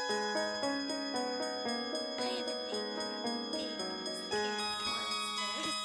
I have a thing for big, scary monsters.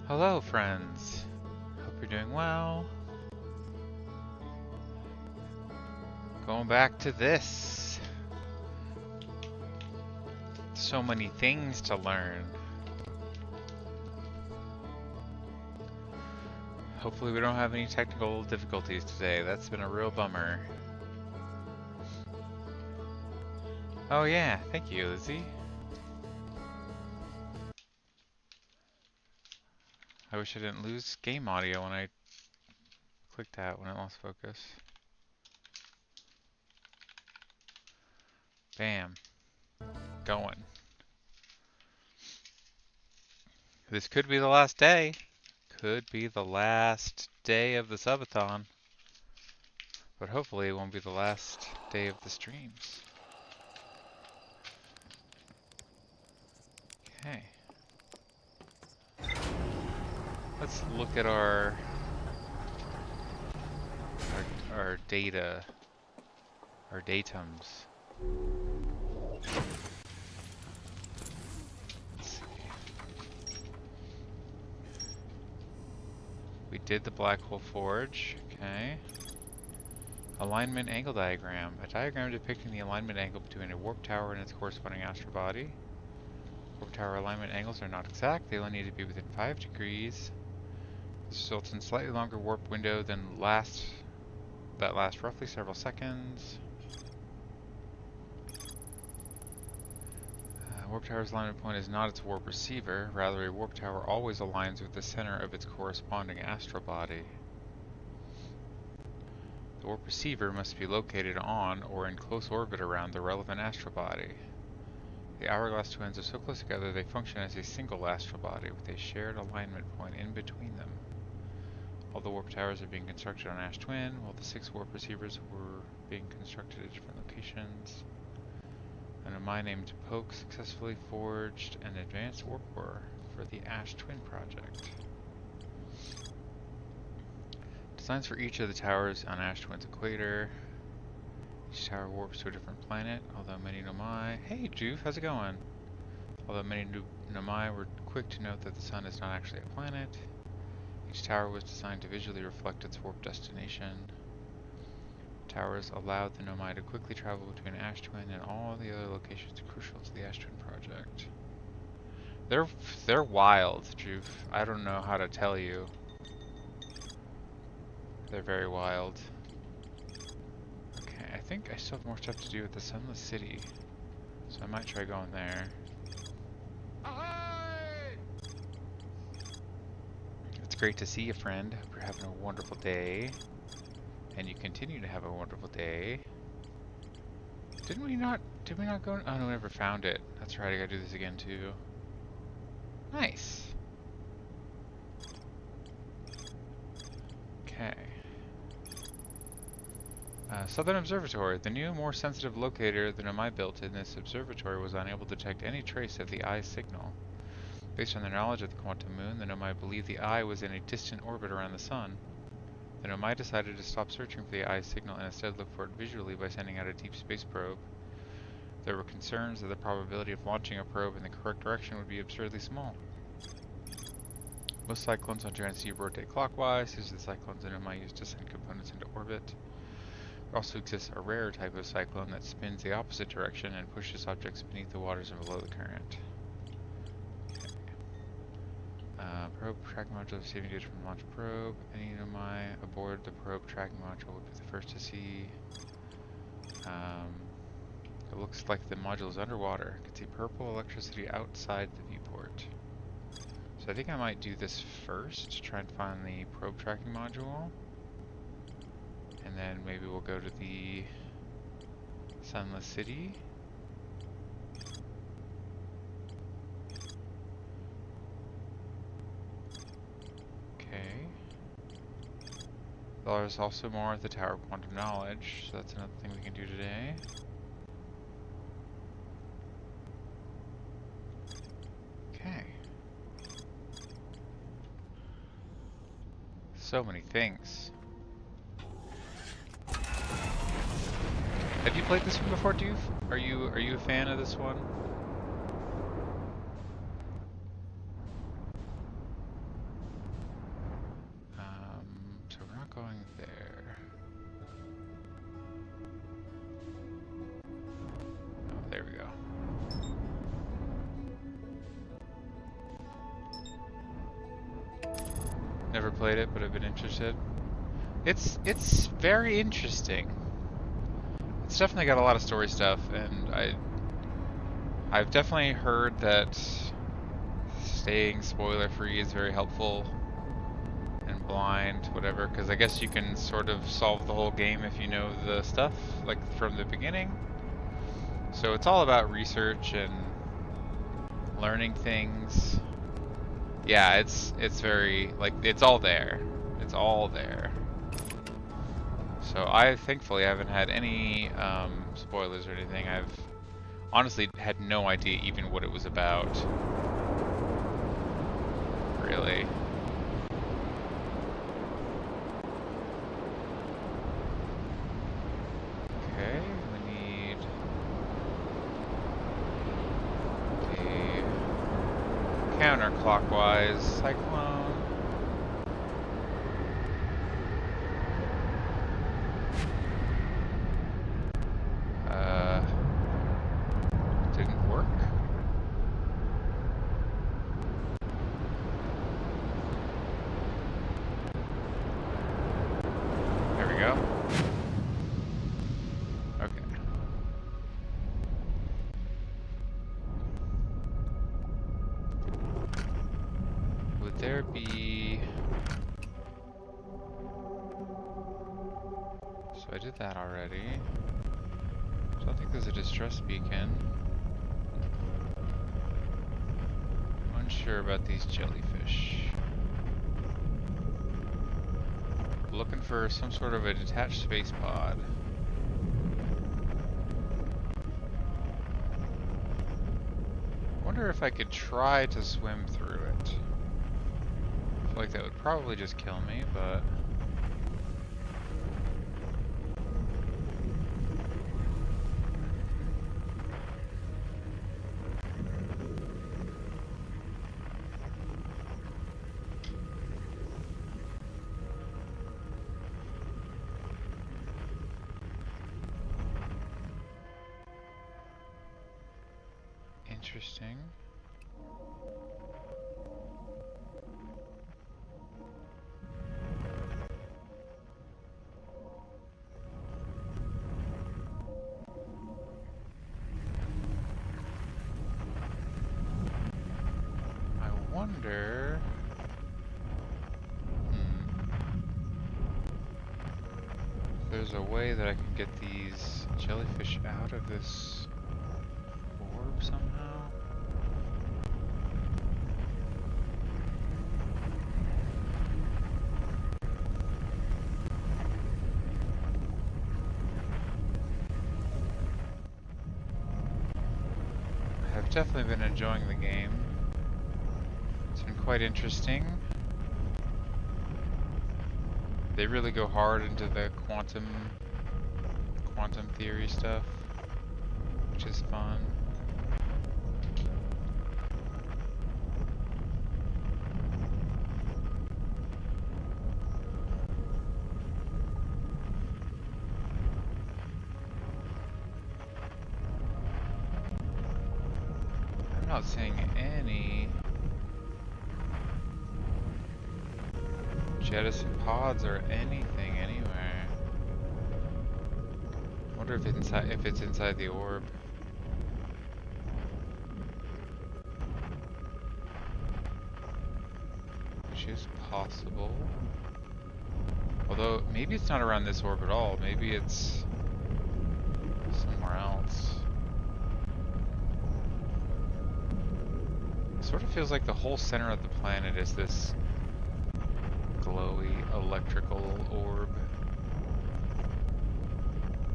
Hello, friends. Hope you're doing well. Going back to this. So many things to learn. Hopefully we don't have any technical difficulties today. That's been a real bummer. Oh yeah, thank you, Lizzie. I wish I didn't lose game audio when I clicked that when it lost focus. Bam. Going. This could be the last day. Could be the last day of the subathon. But hopefully it won't be the last day of the streams. Okay. Let's look at our data, our datums. Let's see. We did the black hole forge. Okay. Alignment angle diagram. A diagram depicting the alignment angle between a warp tower and its corresponding astral body. Warp tower alignment angles are not exact. They only need to be within 5 degrees. This results in slightly longer warp window than that lasts roughly several seconds. Warp tower's alignment point is not its warp receiver. Rather, a warp tower always aligns with the center of its corresponding astral body. The warp receiver must be located on or in close orbit around the relevant astral body. The hourglass twins are so close together they function as a single astral body with a shared alignment point in between them. All the warp towers are being constructed on Ash Twin, while the 6 warp receivers were being constructed at different locations. And a mine named Poke successfully forged an advanced warp core for the Ash Twin project. Designs for each of the towers on Ash Twin's equator. Each tower warps to a different planet, although many Nomai... Hey Juve, how's it going? Although many Nomai were quick to note that the sun is not actually a planet. Each tower was designed to visually reflect its warp destination. Towers allowed the Nomai to quickly travel between Ash Twin and all the other locations crucial to the Ash Twin project. They're wild, Juve. I don't know how to tell you. They're very wild. Okay, I think I still have more stuff to do with the Sunless City, so I might try going there. It's great to see you, friend. Hope you're having a wonderful day. And you continue to have a wonderful day. Did we not go? Oh no, we never found it. That's right, I gotta do this again too. Nice. Okay. Southern Observatory. The new, more sensitive locator than Nomai built in this observatory was unable to detect any trace of the eye signal. Based on their knowledge of the quantum moon, the Nomai believed the eye was in a distant orbit around the sun. The Nomai decided to stop searching for the eye signal and instead look for it visually by sending out a deep space probe. There were concerns that the probability of launching a probe in the correct direction would be absurdly small. Most cyclones on Giant Sea rotate clockwise. These are the cyclones that Nomai use to send components into orbit. There also exists a rare type of cyclone that spins the opposite direction and pushes objects beneath the waters and below the current. Probe tracking module receiving data from the launch probe. Any Nomai aboard the probe tracking module would be the first to see. It looks like the module is underwater. You can see purple electricity outside the viewport. So I think I might do this first to try and find the probe tracking module. And then maybe we'll go to the Sunless City. There's also more at the Tower of Quantum Knowledge, so that's another thing we can do today. Okay. So many things. Have you played this one before, Doof? Are you a fan of this one? Never played it, but I've been interested. It's very interesting. It's definitely got a lot of story stuff, and I've definitely heard that staying spoiler free is very helpful, and blind, whatever, because I guess you can sort of solve the whole game if you know the stuff, like from the beginning. So it's all about research and learning things. Yeah, it's very, like, it's all there. It's all there. So I thankfully haven't had any spoilers or anything. I've honestly had no idea even what it was about. Really. Okay, we need a counterclockwise cyclone. Didn't work. There we go. Okay. Would there be... So I did that already. So I think there's a distress beacon. Unsure about these jellyfish. Looking for some sort of a detached space pod. Wonder if I could try to swim through it. I feel like that would probably just kill me, but... Interesting. I wonder... if there's a way that I can get these jellyfish out of this orb somehow? I've definitely been enjoying the game. It's been quite interesting. They really go hard into the quantum theory stuff, which is fun. I'm not seeing any jettison pods or anything anywhere. Wonder if it's inside the orb. Which is possible. Although maybe it's not around this orb at all. Maybe it's somewhere else. It sort of feels like the whole center of the planet is this glowy electrical orb,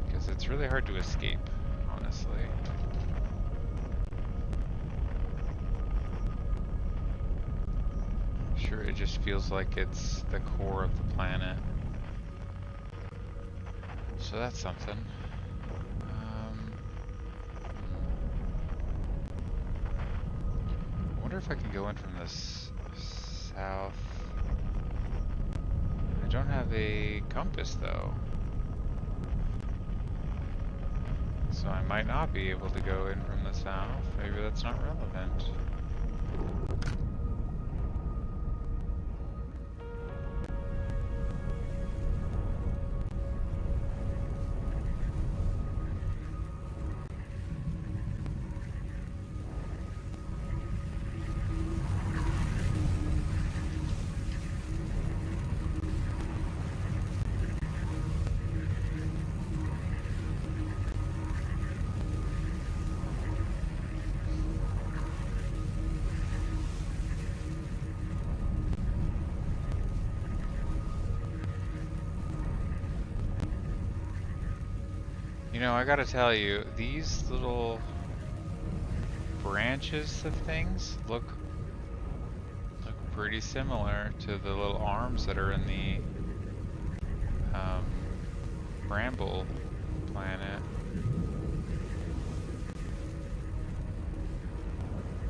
because it's really hard to escape, honestly. Sure, it just feels like it's the core of the planet. So that's something. I wonder if I can go in from the south. I don't have a compass though, so I might not be able to go in from the south. Maybe that's not relevant. know, I gotta tell you, these little branches of things look pretty similar to the little arms that are in the Bramble planet.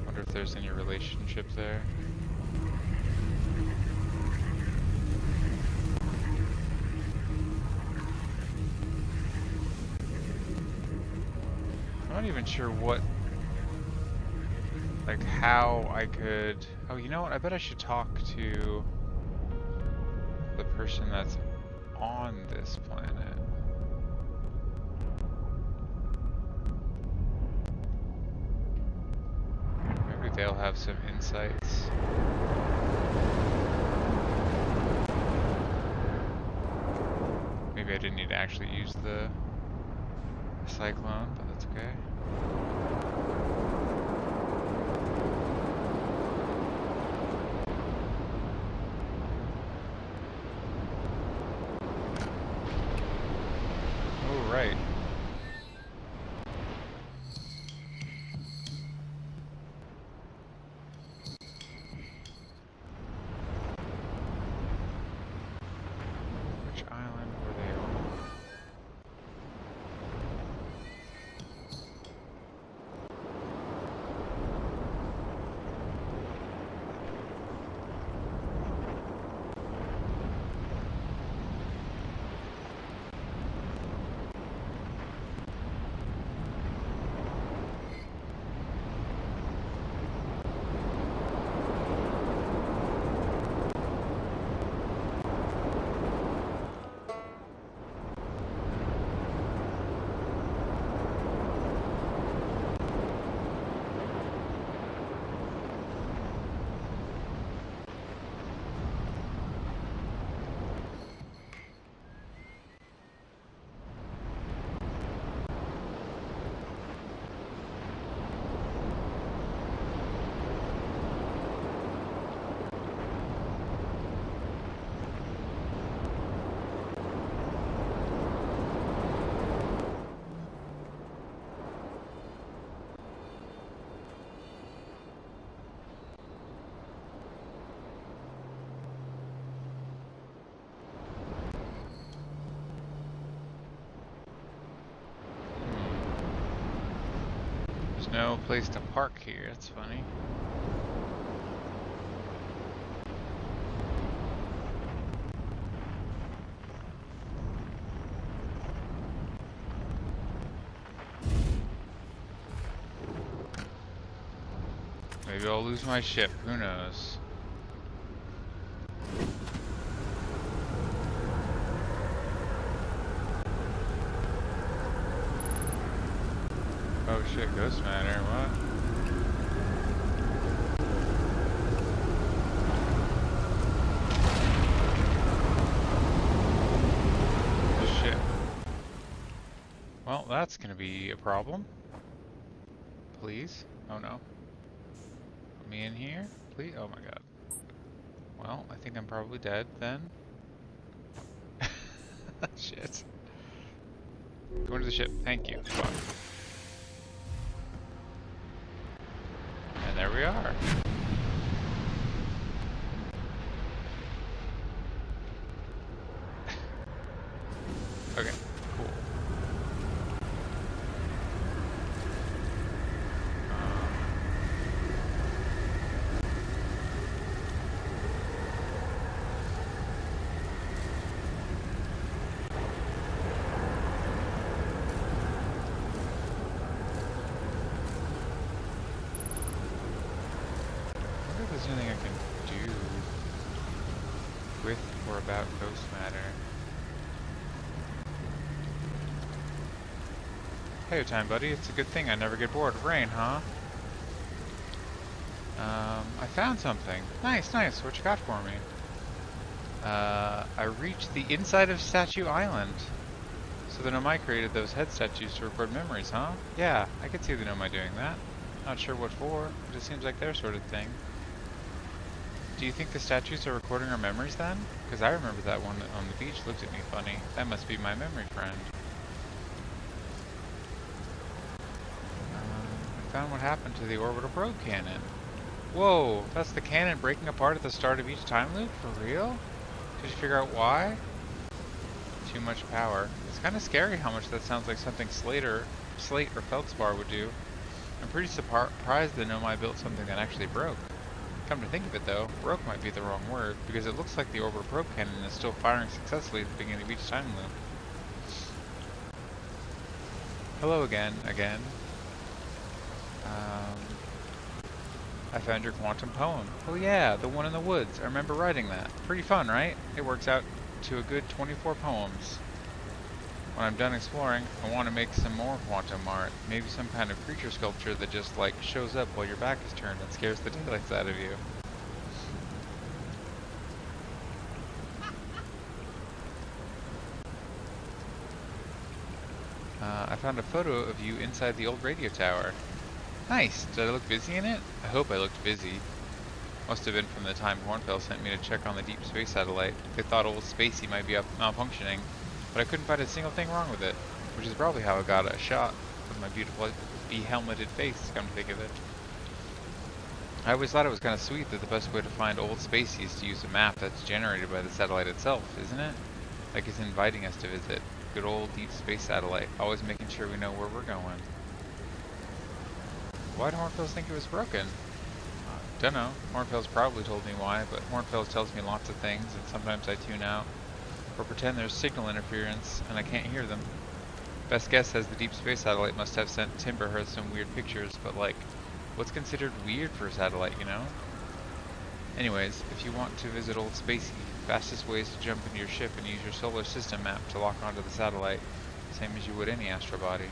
Wonder if there's any relationship there. I'm not even sure what, like how I could, oh, you know what, I bet I should talk to the person that's on this planet. Maybe they'll have some insights. Maybe I didn't need to actually use the cyclone, but that's okay. Oh, right. Which island were they on? There's no place to park here, that's funny. Maybe I'll lose my ship, who knows? Oh shit, ghost matter, what? Oh shit. Well, that's gonna be a problem. Please? Oh no. Put me in here? Please? Oh my god. Well, I think I'm probably dead then. Shit. Go into the ship. Thank you. Fuck. And there we are. Okay, cool. I wonder if there's anything I can do with or about ghost matter. Hey, time buddy, it's a good thing I never get bored of rain, huh? I found something. Nice, nice. What you got for me? I reached the inside of Statue Island. So the Nomai created those head statues to record memories, huh? Yeah, I could see the Nomai doing that. Not sure what for, but it seems like their sort of thing. Do you think the statues are recording our memories then? Because I remember that one on the beach looked at me funny. That must be my memory friend. found what happened to the orbital probe cannon. Whoa, that's the cannon breaking apart at the start of each time loop? For real? Did you figure out why? Too much power. It's kind of scary how much that sounds like something Slate or Feldspar would do. I'm pretty surprised that Nomai built something that actually broke. Come to think of it though, broke might be the wrong word, because it looks like the orbital probe cannon is still firing successfully at the beginning of each time loop. Hello again. I found your quantum poem. Oh yeah, the one in the woods. I remember writing that. Pretty fun, right? It works out to a good 24 poems. When I'm done exploring, I want to make some more quantum art. Maybe some kind of creature sculpture that just like shows up while your back is turned and scares the daylights out of you. I found a photo of you inside the old radio tower. Nice! Did I look busy in it? I hope I looked busy. Must have been from the time Hornfell sent me to check on the deep space satellite. They thought old Spacey might be malfunctioning, but I couldn't find a single thing wrong with it, which is probably how I got a shot of my beautiful be-helmeted face, come to think of it. I always thought it was kind of sweet that the best way to find old Spacey is to use a map that's generated by the satellite itself, isn't it? Like it's inviting us to visit. Good old deep space satellite, always making sure we know where we're going. Why'd Hornfells think it was broken? Dunno. Hornfells probably told me why, but Hornfells tells me lots of things, and sometimes I tune out, or pretend there's signal interference, and I can't hear them. Best guess says the deep space satellite must have sent Timberhurst some weird pictures, but like, what's considered weird for a satellite, you know? Anyways, if you want to visit old Spacey, fastest way is to jump into your ship and use your solar system map to lock onto the satellite, same as you would any astro body.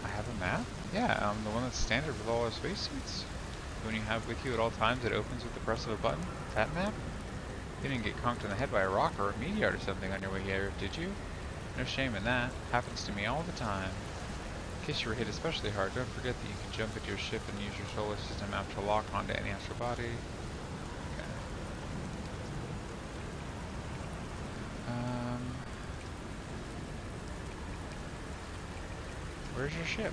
I have a map? Yeah, the one that's standard with all our spacesuits. The one you have with you at all times that opens with the press of a button? That map? You didn't get conked in the head by a rock or a meteor or something on your way here, did you? No shame in that. Happens to me all the time. In case you were hit especially hard, don't forget that you can jump into your ship and use your solar system map to lock onto any astral body. Okay. Where's your ship?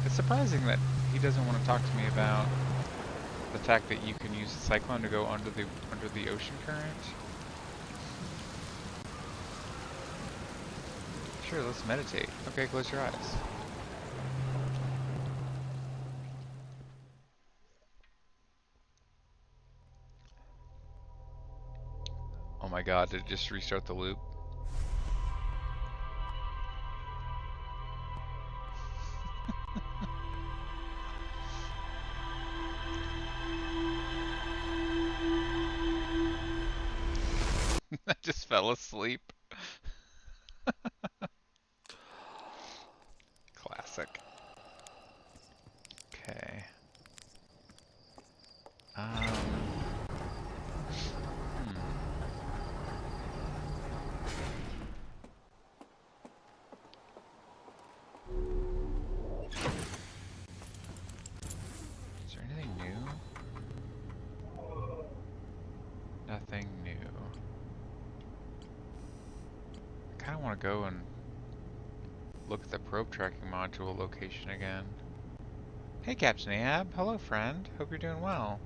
It's surprising that he doesn't want to talk to me about the fact that you can use the cyclone to go under the ocean current. Sure, let's meditate. Okay, close your eyes. Oh my god, did it just restart the loop? I just fell asleep. Classic. Okay. Is there anything new? Nothing new. I kind of want to go and look at the probe tracking module location again. Hey Captain Ahab, hello friend, hope you're doing well.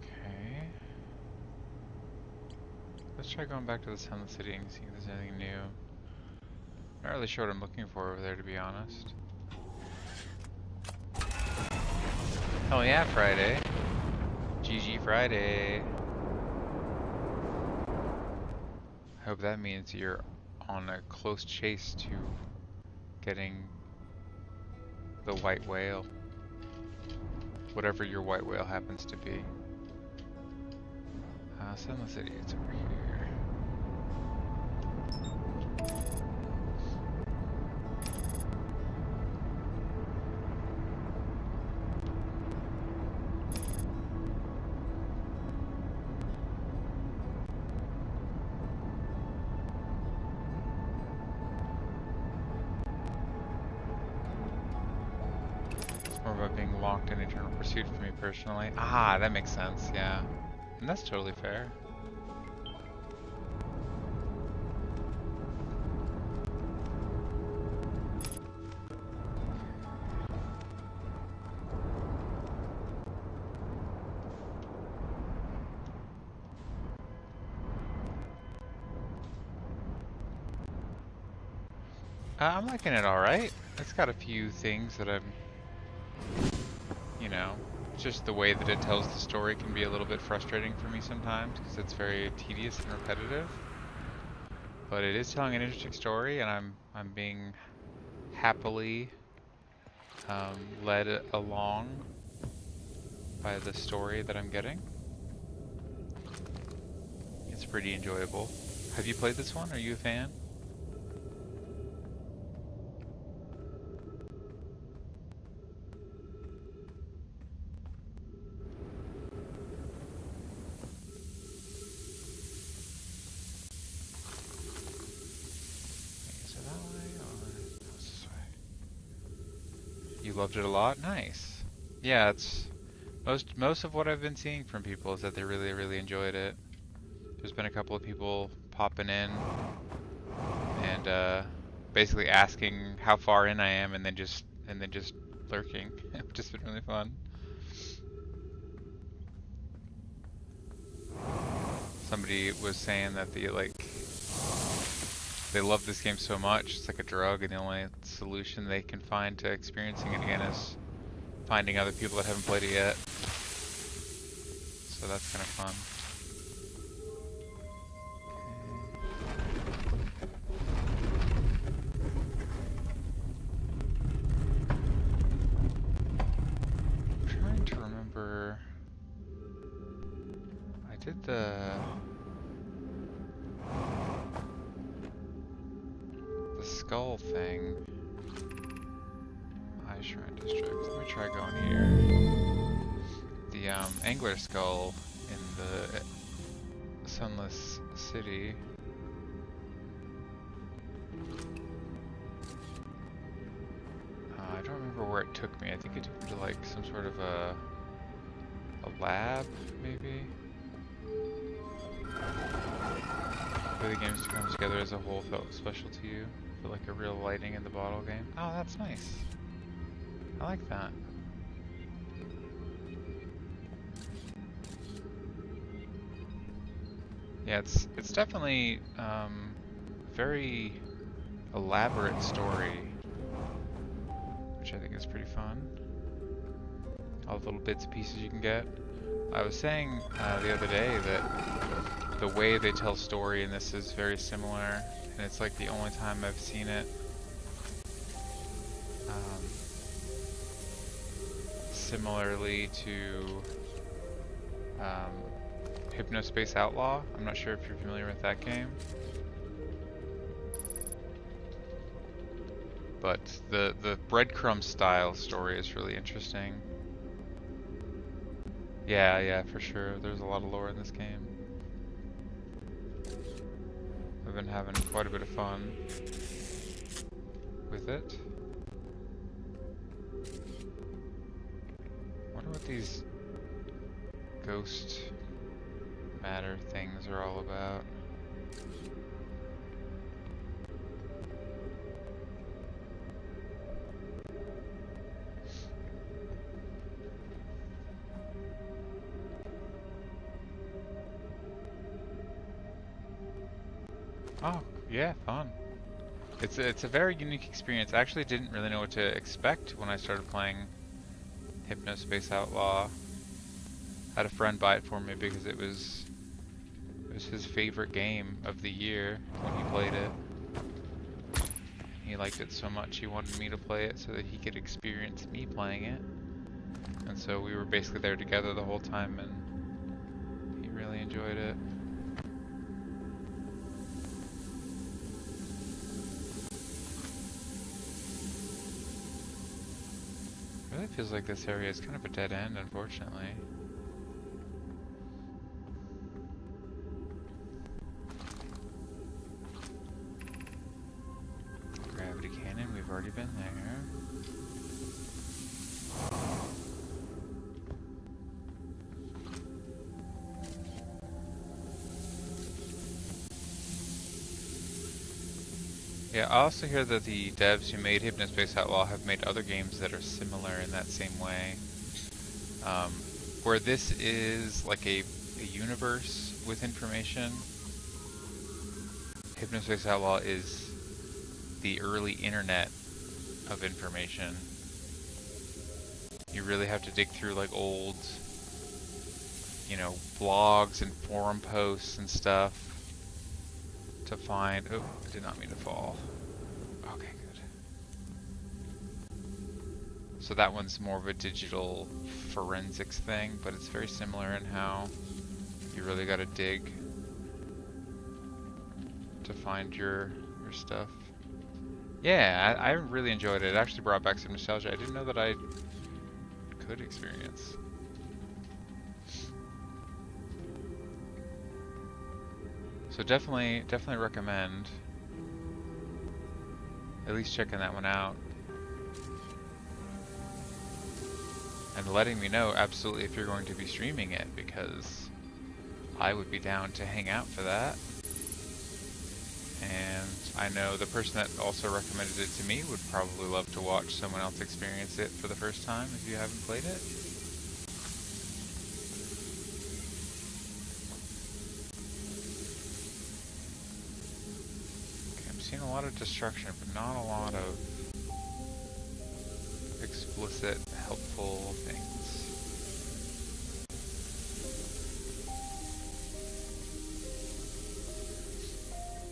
Okay. Let's try going back to the Sunlit City and see if there's anything new. Not really sure what I'm looking for over there, to be honest. Hell yeah, Friday. GG Friday. I hope that means you're on a close chase to getting the white whale. Whatever your white whale happens to be. Sunlit City, it's over here. unlocked in Eternal Pursuit for me personally. Ah, that makes sense, yeah. And that's totally fair. I'm liking it alright. It's got a few things that I'm, you know, just the way that it tells the story can be a little bit frustrating for me sometimes because it's very tedious and repetitive. But it is telling an interesting story, and I'm being happily led along by the story that I'm getting. It's pretty enjoyable. Have you played this one? Are you a fan? Is it that way or no, it's this way? You loved it a lot? Nice. Yeah, it's most of what I've been seeing from people is that they really enjoyed it. There's been a couple of people popping in and basically asking how far in I am, and then just lurking, which has been really fun. Somebody was saying that they love this game so much, it's like a drug, and the only solution they can find to experiencing it again is finding other people that haven't played it yet. So that's kind of fun. I'm trying to remember. I did the skull thing. Eye Shrine District. Let me try going here. The angler skull in the Sunless City. I don't remember where it took me. I think it took me to like some sort of a lab, maybe? The way the games comes together as a whole felt special to you. Feel like a real lighting in the bottle game. Oh, that's nice. I like that. Yeah, it's definitely very elaborate story, which I think is pretty fun. All the little bits and pieces you can get. I was saying the other day that the way they tell story in this is very similar, and it's like the only time I've seen it similarly to Hypnospace Outlaw. I'm not sure if you're familiar with that game. But the breadcrumb style story is really interesting. Yeah, for sure. There's a lot of lore in this game. I've been having quite a bit of fun with it. Wonder what these ghost matter things are all about. Oh, yeah, fun. It's a very unique experience. I actually didn't really know what to expect when I started playing Hypnospace Outlaw. I had a friend buy it for me because it was his favorite game of the year when he played it. He liked it so much he wanted me to play it so that he could experience me playing it. And so we were basically there together the whole time, and he really enjoyed it. It really feels like this area is kind of a dead end, unfortunately. Gravity cannon, we've already been there. Yeah, I also hear that the devs who made Hypnospace Outlaw have made other games that are similar in that same way. Um, where this is like a universe with information, Hypnospace Outlaw is the early internet of information. You really have to dig through like old, blogs and forum posts and stuff to find. Oh, I did not mean to fall. Okay, good. So that one's more of a digital forensics thing, but it's very similar in how you really gotta dig to find your stuff. Yeah, I really enjoyed it. It actually brought back some nostalgia I didn't know that I could experience. So definitely recommend at least checking that one out. And letting me know absolutely if you're going to be streaming it, because I would be down to hang out for that. And I know the person that also recommended it to me would probably love to watch someone else experience it for the first time if you haven't played it. Okay, I'm seeing a lot of destruction, but not a lot of explicit, helpful things.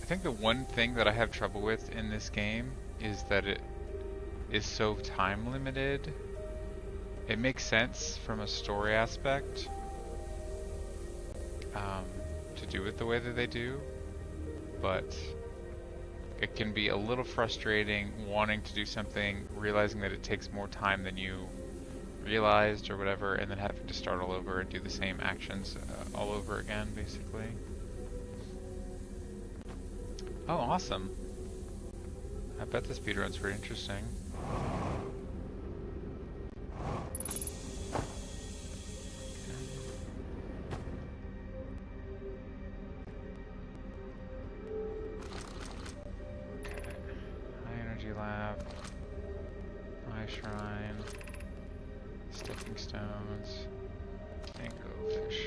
I think the one thing that I have trouble with in this game is that it is so time limited. It makes sense from a story aspect to do it the way that they do, but it can be a little frustrating wanting to do something, realizing that it takes more time than you realized or whatever, and then having to start all over and do the same actions all over again, basically. Oh, awesome. I bet the speedrun's pretty interesting. Okay. High energy lab. High shrine. Stepping stones. Anglefish.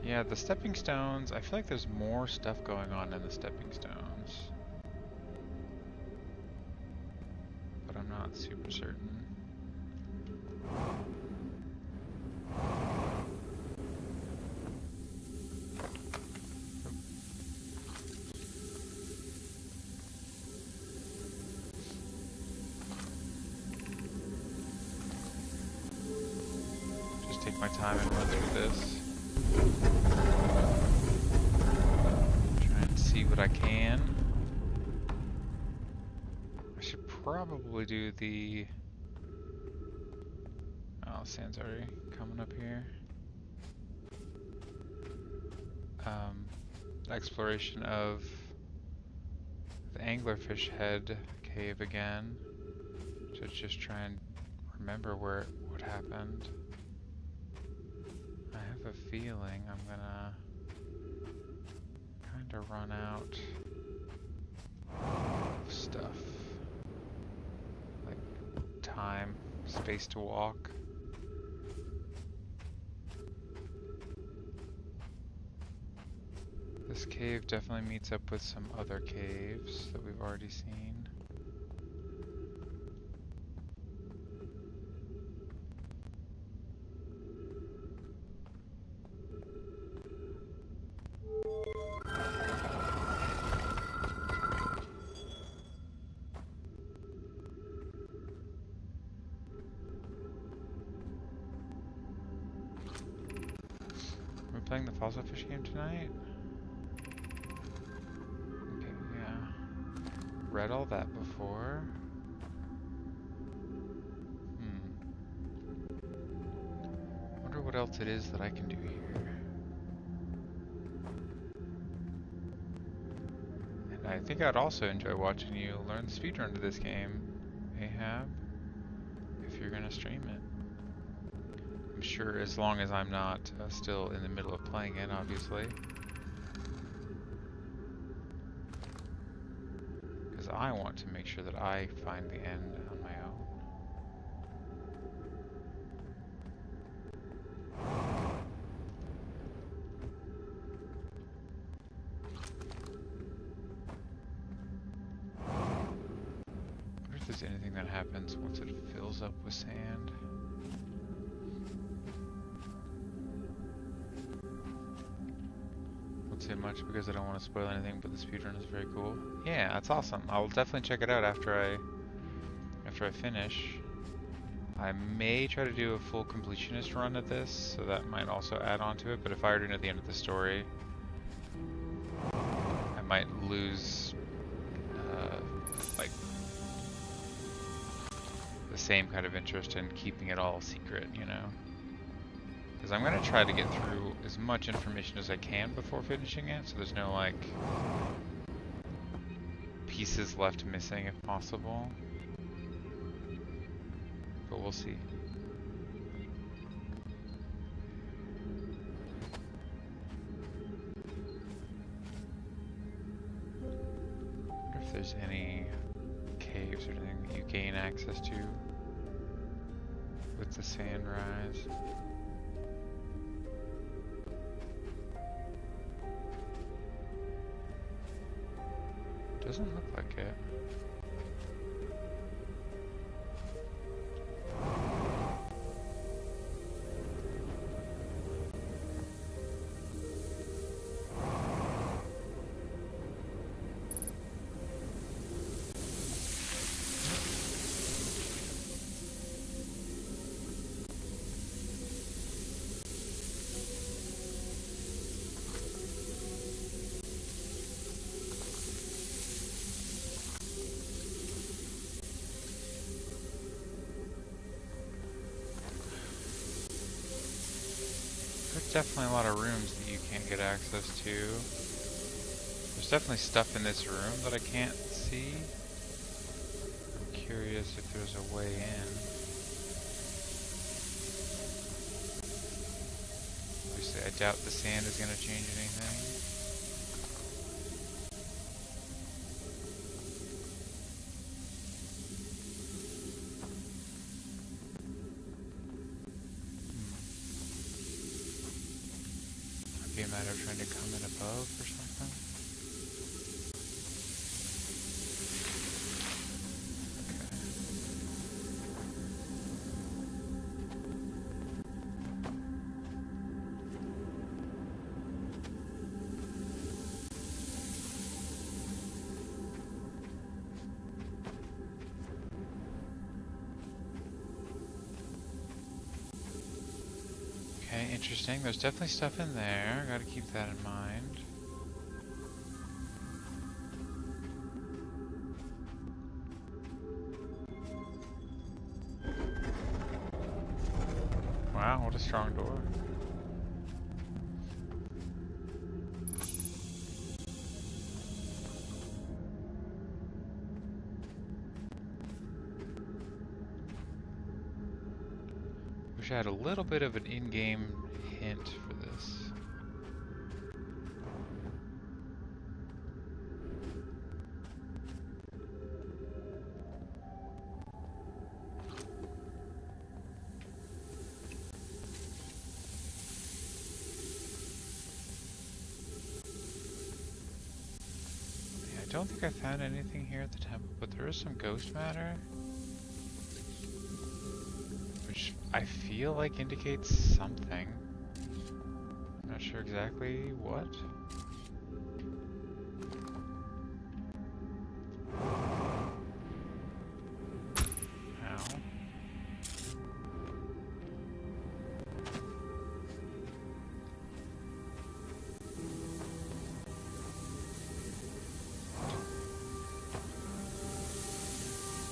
Yeah, the stepping stones, I feel like there's more stuff going on in the stepping stones. But I'm not super certain. Just take my time and run through this. Try and see what I can. I should probably do the... Oh, sand's already coming up here. Exploration of the anglerfish head cave again. To just try and remember what happened. I have a feeling I'm gonna kinda run out of stuff. Like time, space to walk. This cave definitely meets up with some other caves that we've already seen. We're playing the fossil fish game tonight? Okay, yeah. Read all that before. Wonder what else it is that I can do here. And I think I'd also enjoy watching you learn the speedrun to this game, Ahab, if you're gonna stream it. I'm sure as long as I'm not still in the middle of playing it, obviously. I want to make sure that I find the end on my own. I wonder if there's anything that happens once it fills up with sand. Won't say much because I don't want to spoil anything, but the speedrun is very cool. Yeah, that's awesome. I will definitely check it out after I finish. I may try to do a full completionist run of this, so that might also add on to it, but if I already know the end of the story, I might lose like the same kind of interest in keeping it all secret, you know? Because I'm going to try to get through as much information as I can before finishing it, so there's no like pieces left missing if possible. But we'll see. I wonder if there's any caves or anything that you gain access to with the sand rise. Doesn't look like it. There's definitely a lot of rooms that you can't get access to. There's definitely stuff in this room that I can't see. I'm curious if there's a way in. Obviously, I doubt the sand is going to change anything. Be a matter of trying to come in above or something. Okay, interesting. There's definitely stuff in there. Gotta keep that in mind. Wow, what a strong door. Wish I had a little bit of an in-game hint for this. Yeah, I don't think I found anything here at the temple, but there is some ghost matter, which I feel like indicates something. I'm not sure exactly what. Ow.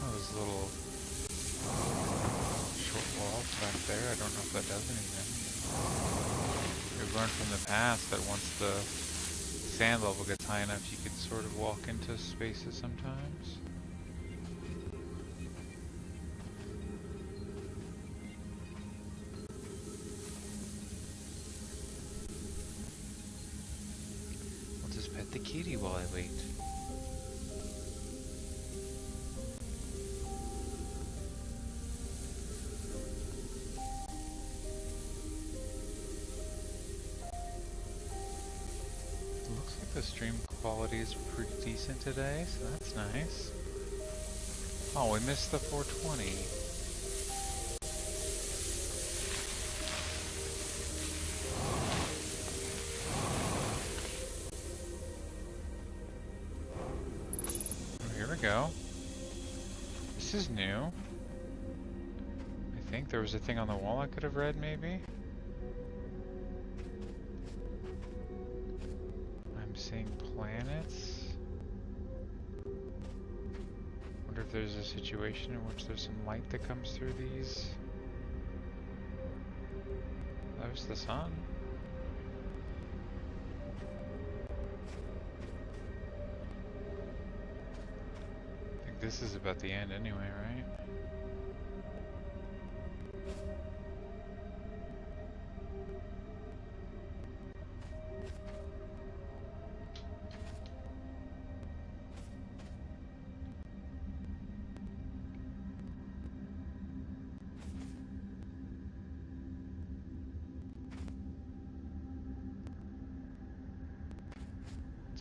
Oh, there's a little short wall back there. I don't know if that does anything. We've learned from the past that once the sand level gets high enough, you can sort of walk into spaces sometimes. I'll just pet the kitty while I wait. the stream quality is pretty decent today, so that's nice. Oh, we missed the 420. Oh, here we go. This is new. I think there was a thing on the wall I could have read, maybe? I'm seeing planets. Wonder if there's a situation in which there's some light that comes through these. There's the sun. I think this is about the end anyway, right?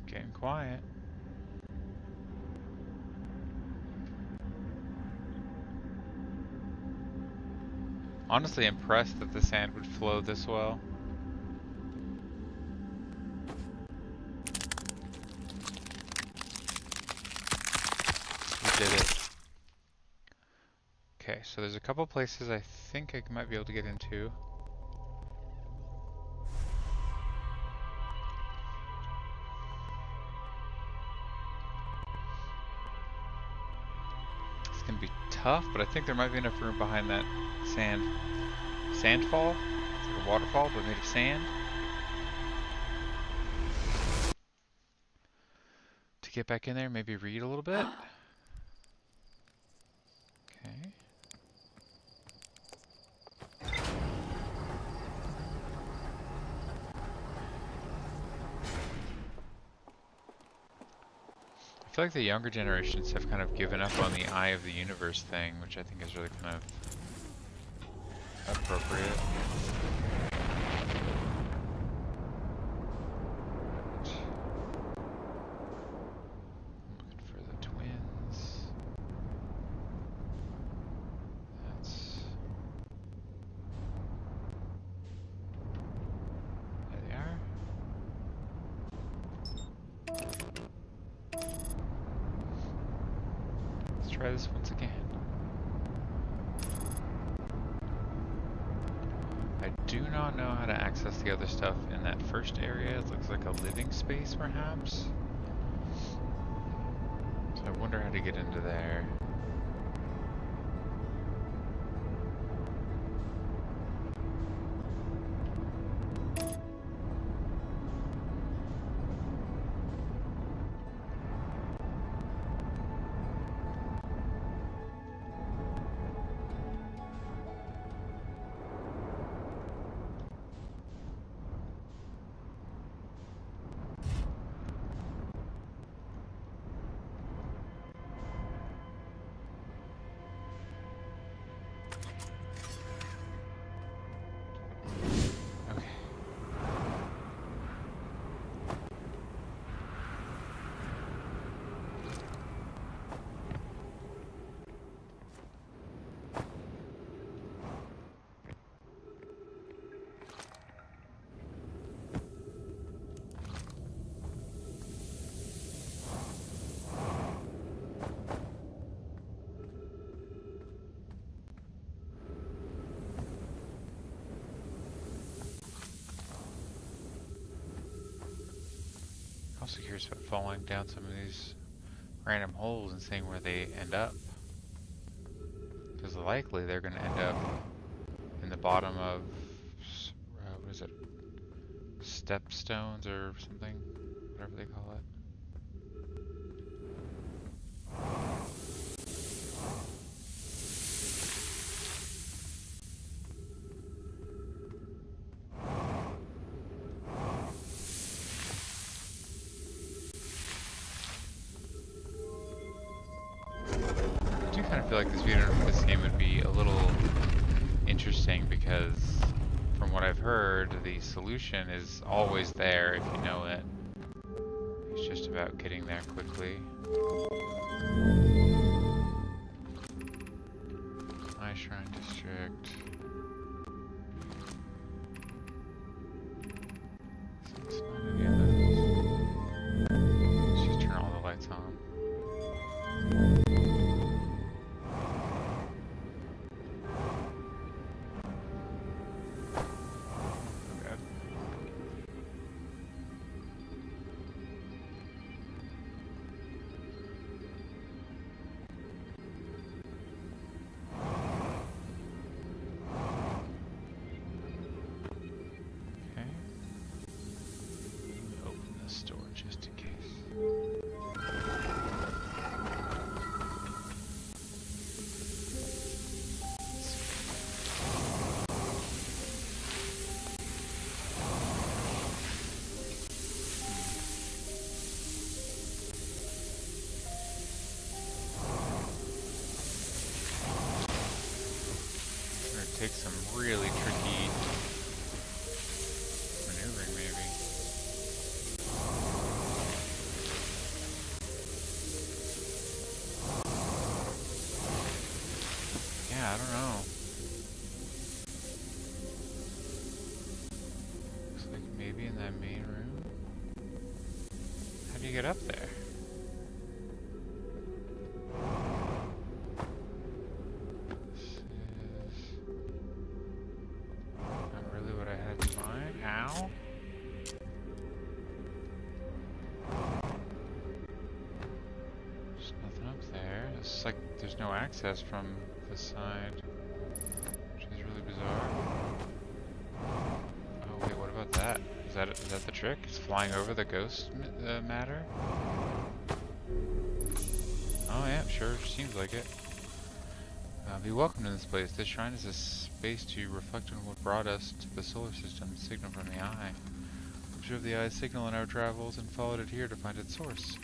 Getting quiet. Honestly impressed that the sand would flow this well. We did it. Okay, so there's a couple places I think I might be able to get into. It's gonna be tough, but I think there might be enough room behind that sandfall. It's like a waterfall, but made of sand. To get back in there, maybe read a little bit. Okay. I feel like the younger generations have kind of given up on the eye of the universe thing, which I think is really kind of appropriate. I'm looking for the twins. There they are. Let's try this once again. I do not know how to access the other stuff in that first area. It looks like a living space, perhaps. So I wonder how to get into there. Also curious about falling down some of these random holes and seeing where they end up. Because likely they're going to end up in the bottom of, what is it, stepstones or something, whatever they call it. I feel like this game would be a little interesting because from what I've heard, the solution is always there if you know it. just about getting there quickly. My Shrine District. It's not any of those. Let's just turn all the lights on. Good. Okay. Open this door just in case. It's gonna take some really tricky maneuvering, maybe. Yeah, I don't know. Looks like maybe in that main room. How do you get up there? This is not really what I had in mind. Ow! There's nothing up there. It's like there's no access from this side, which is really bizarre. Oh wait, what about that? Is that the trick? It's flying over the ghost matter? Oh yeah, sure, seems like it. Be welcome to this place. This shrine is a space to reflect on what brought us to the solar system, signal from the eye. Observe the eye's signal in our travels and followed it here to find its source.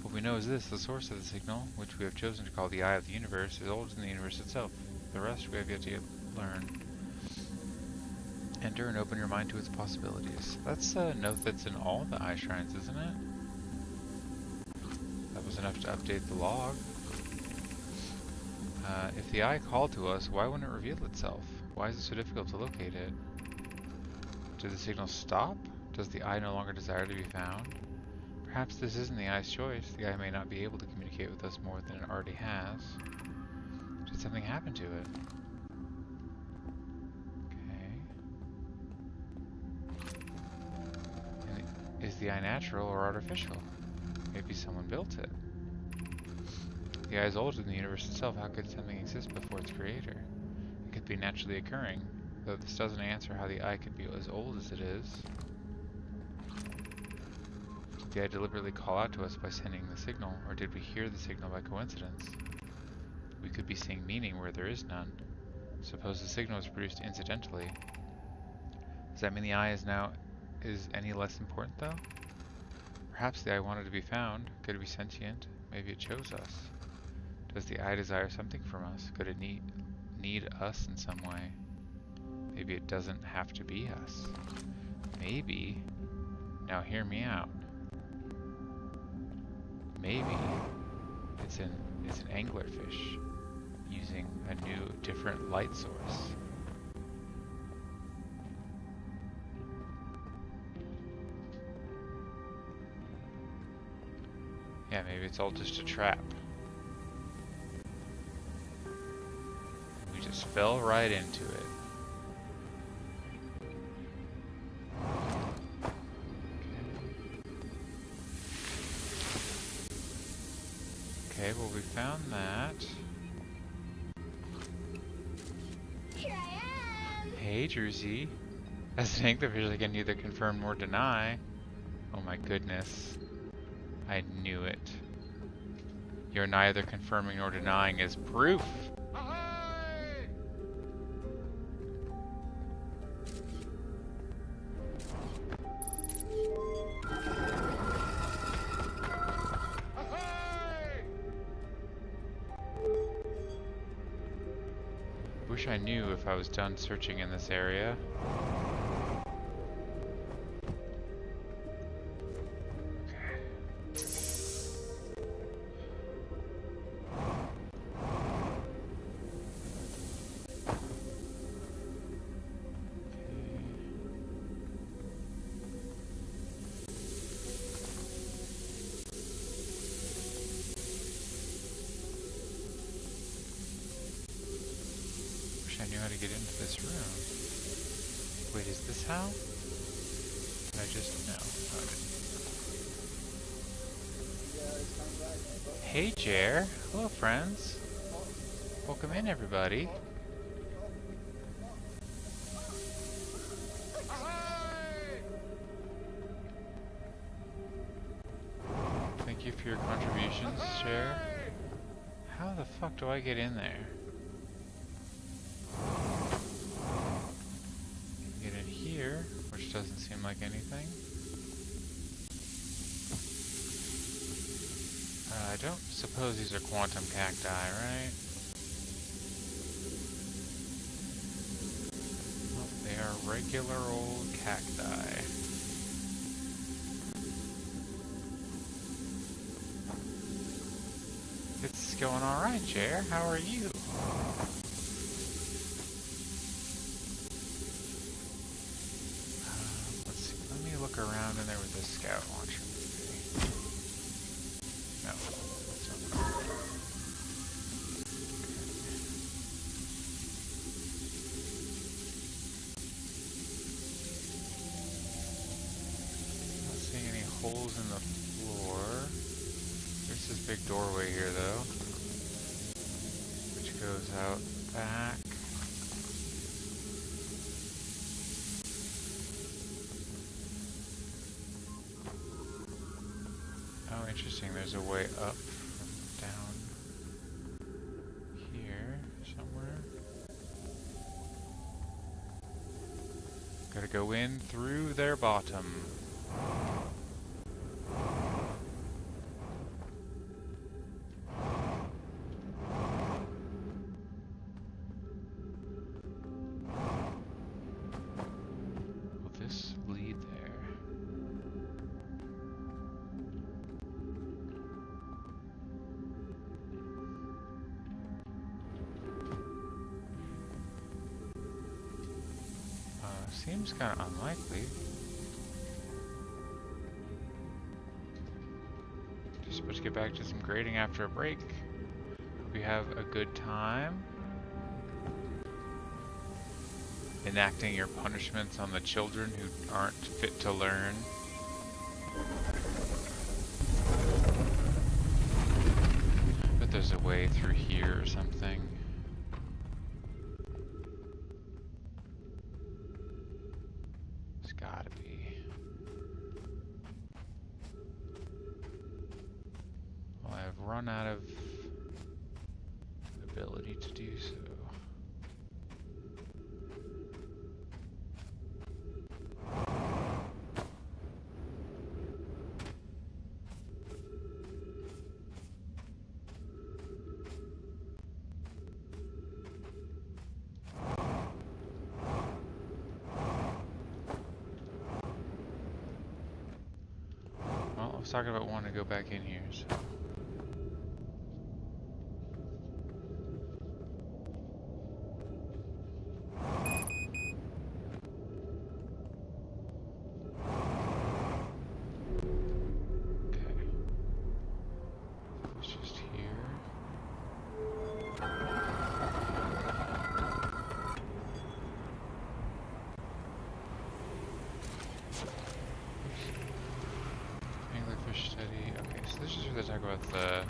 What we know is this: the source of the signal, which we have chosen to call the eye of the universe, is older than the universe itself. The rest we have yet to learn. Enter and open your mind to its possibilities. That's a note that's in all the eye shrines, isn't it? That was enough to update the log. If the eye called to us, why wouldn't it reveal itself? Why is it so difficult to locate it? Did the signal stop? Does the eye no longer desire to be found? Perhaps this isn't the eye's choice. The eye may not be able to communicate with us more than it already has. Did something happen to it? Okay. And is the eye natural or artificial? Maybe someone built it. The eye is older than the universe itself. How could something exist before its creator? It could be naturally occurring, though this doesn't answer how the eye could be as old as it is. Did the eye deliberately call out to us by sending the signal, or did we hear the signal by coincidence? We could be seeing meaning where there is none. Suppose the signal is produced incidentally. Does that mean the eye is any less important, though? Perhaps the eye wanted to be found. Could it be sentient? Maybe it chose us. Does the eye desire something from us? Could it need us in some way? Maybe it doesn't have to be us. Maybe, now hear me out. Maybe it's an anglerfish using a new, different light source. Yeah, maybe it's all just a trap. We just fell right into it. Okay, well we found that. Here I am! Hey, Druzy. As an anglerfish, I can neither confirm nor deny. Oh my goodness. I knew it. You're neither confirming nor denying is proof. Wish I knew if I was done searching in this area. get into this room. Wait, is this how? Did I just... No. Oh, I didn't. Hey, Jer. Hello, friends. Welcome in, everybody. Thank you for your contributions, Jer. How the fuck do I get in there? Get in here, which doesn't seem like anything. I don't suppose these are quantum cacti, right? Well, they are regular old cacti. It's going alright, Jer. How are you? Let's see. Let me look around in there with this scout launcher. No, that's not what I want. Not seeing any holes in the floor. There's this big doorway here, though, which goes out back. Oh, interesting. There's a way up from down here somewhere. Gotta go in through their bottom. Will this lead there? Seems kind of unlikely. Just supposed to get back to some grading after a break. Hope you have a good time. Enacting your punishments on the children who aren't fit to learn. But there's a way through here or something. Gotta be. Well, I've run out of ability to do so. I was talking about wanting to go back in here, so. Okay. It's just here. Anglerfish study. Okay, so this is where they talk about the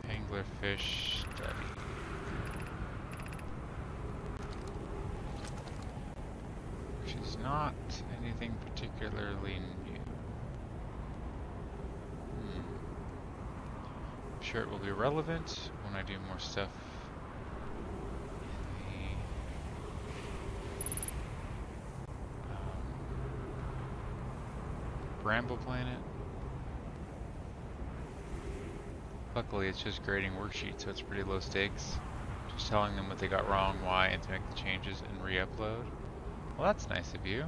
anglerfish study. Which is not anything particularly new. I'm sure it will be relevant when I do more stuff in the Bramble Planet. Luckily, it's just grading worksheets, so it's pretty low stakes. Just telling them what they got wrong, why, and to make the changes and re-upload. Well, that's nice of you.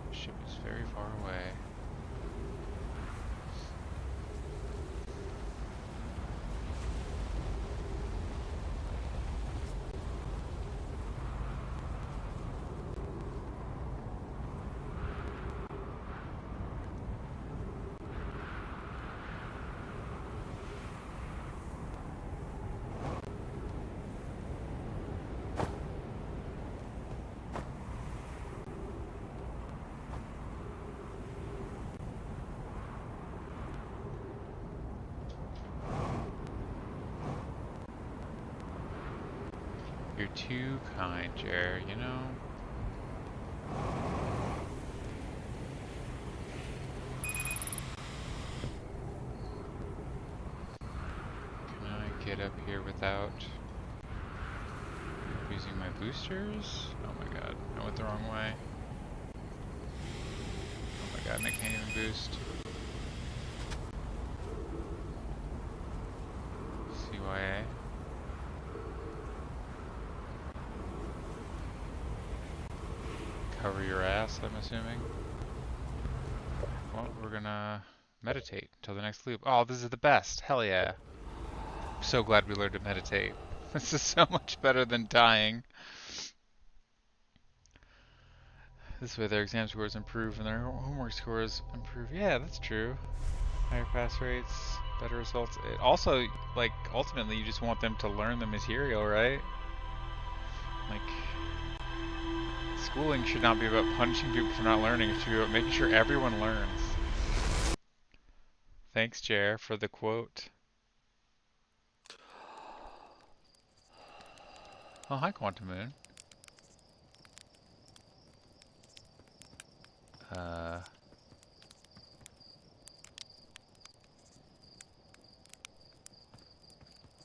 The ship is very far away. You're too kind, Jer, you know? Can I get up here without using my boosters? Oh my god, I went the wrong way. Oh my god, and I can't even boost. CYA. Cover your ass, I'm assuming. Well, we're gonna meditate until the next loop. Oh, this is the best. Hell yeah. I'm so glad we learned to meditate. This is so much better than dying. This way their exam scores improve and their homework scores improve. Yeah, that's true. Higher pass rates, better results. It also, like, ultimately you just want them to learn the material, right? Like, schooling should not be about punishing people for not learning. It should be about making sure everyone learns. Thanks, Jer, for the quote. Oh, hi, Quantum Moon.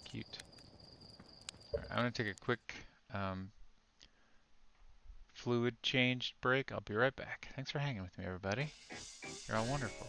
Cute. All right, I'm gonna take a quick fluid change break. I'll be right back. Thanks for hanging with me, everybody. You're all wonderful.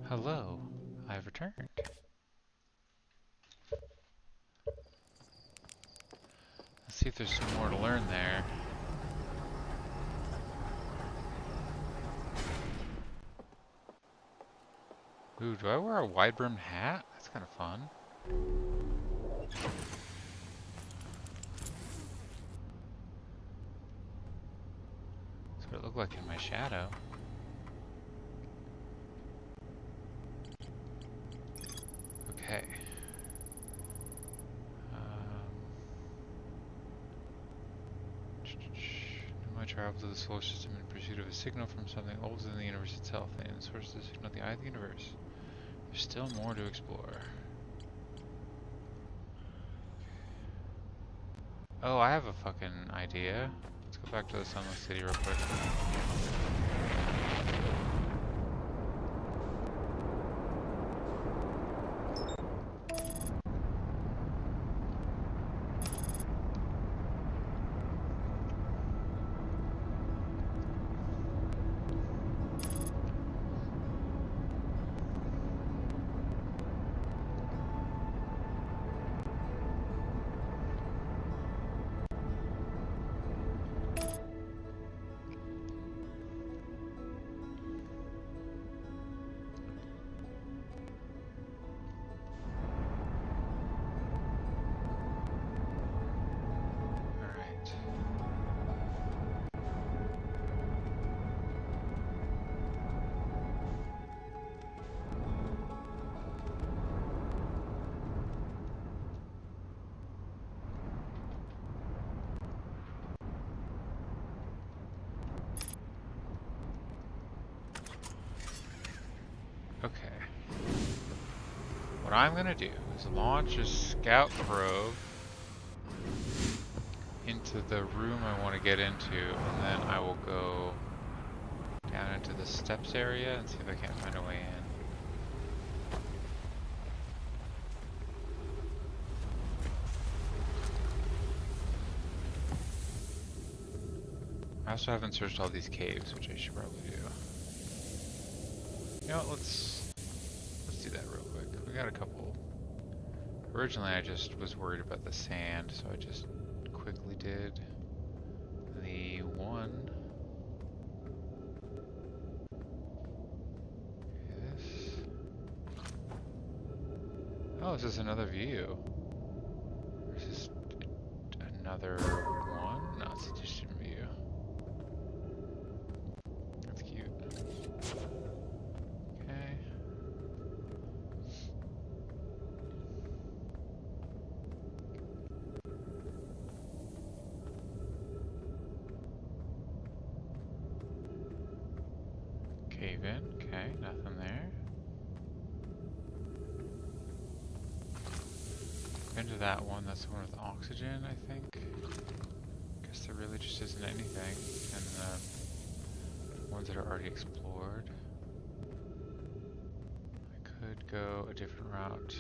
Hello, I've returned. Let's see if there's some more to learn there. Ooh, do I wear a wide-brimmed hat? That's kind of fun. That's what it looked like in my shadow. Okay. I travel to the solar system in pursuit of a signal from something older than the universe itself, and the source of the signal, the eye of the universe. There's still more to explore. Oh, I have a fucking idea. Let's go back to the Sunless City real quick. I'm gonna do is launch a scout probe into the room I want to get into, and then I will go down into the steps area and see if I can't find a way in. I also haven't searched all these caves, which I should probably do. You know what, let's do that real quick. We got a couple. Originally I just was worried about the sand, so I just quickly did the one. This. Oh, is this another view? Or is this another one? No, it's a distant view. That's cute. Okay. Cave in. Okay, nothing there. Been to that one. That's the one with oxygen, I think. Guess there really just isn't anything in the ones that are already explored. I could go a different route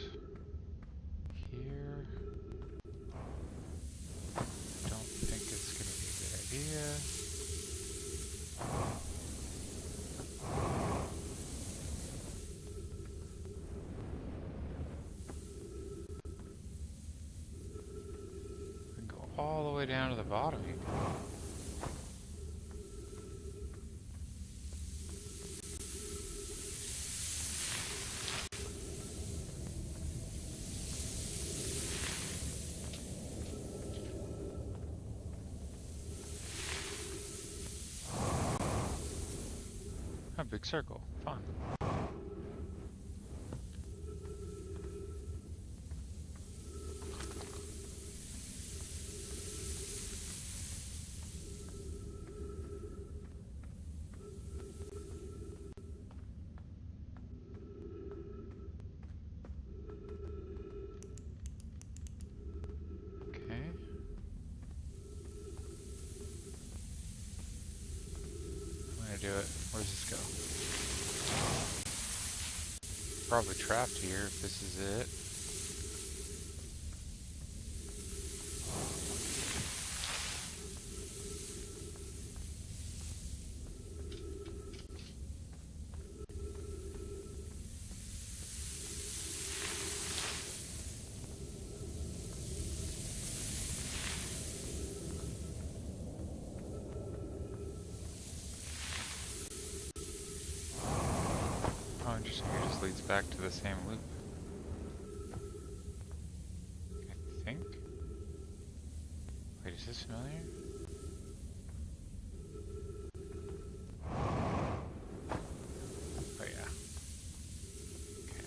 here. Don't think it's going to be a good idea. We can go all the way down to the bottom here. A big circle. Fun. Okay. I'm gonna do it. Where does this go? Probably trapped here if this is it. Oh, interesting. It just leads back to the same loop. I think. Wait, is this familiar? Oh yeah. Okay.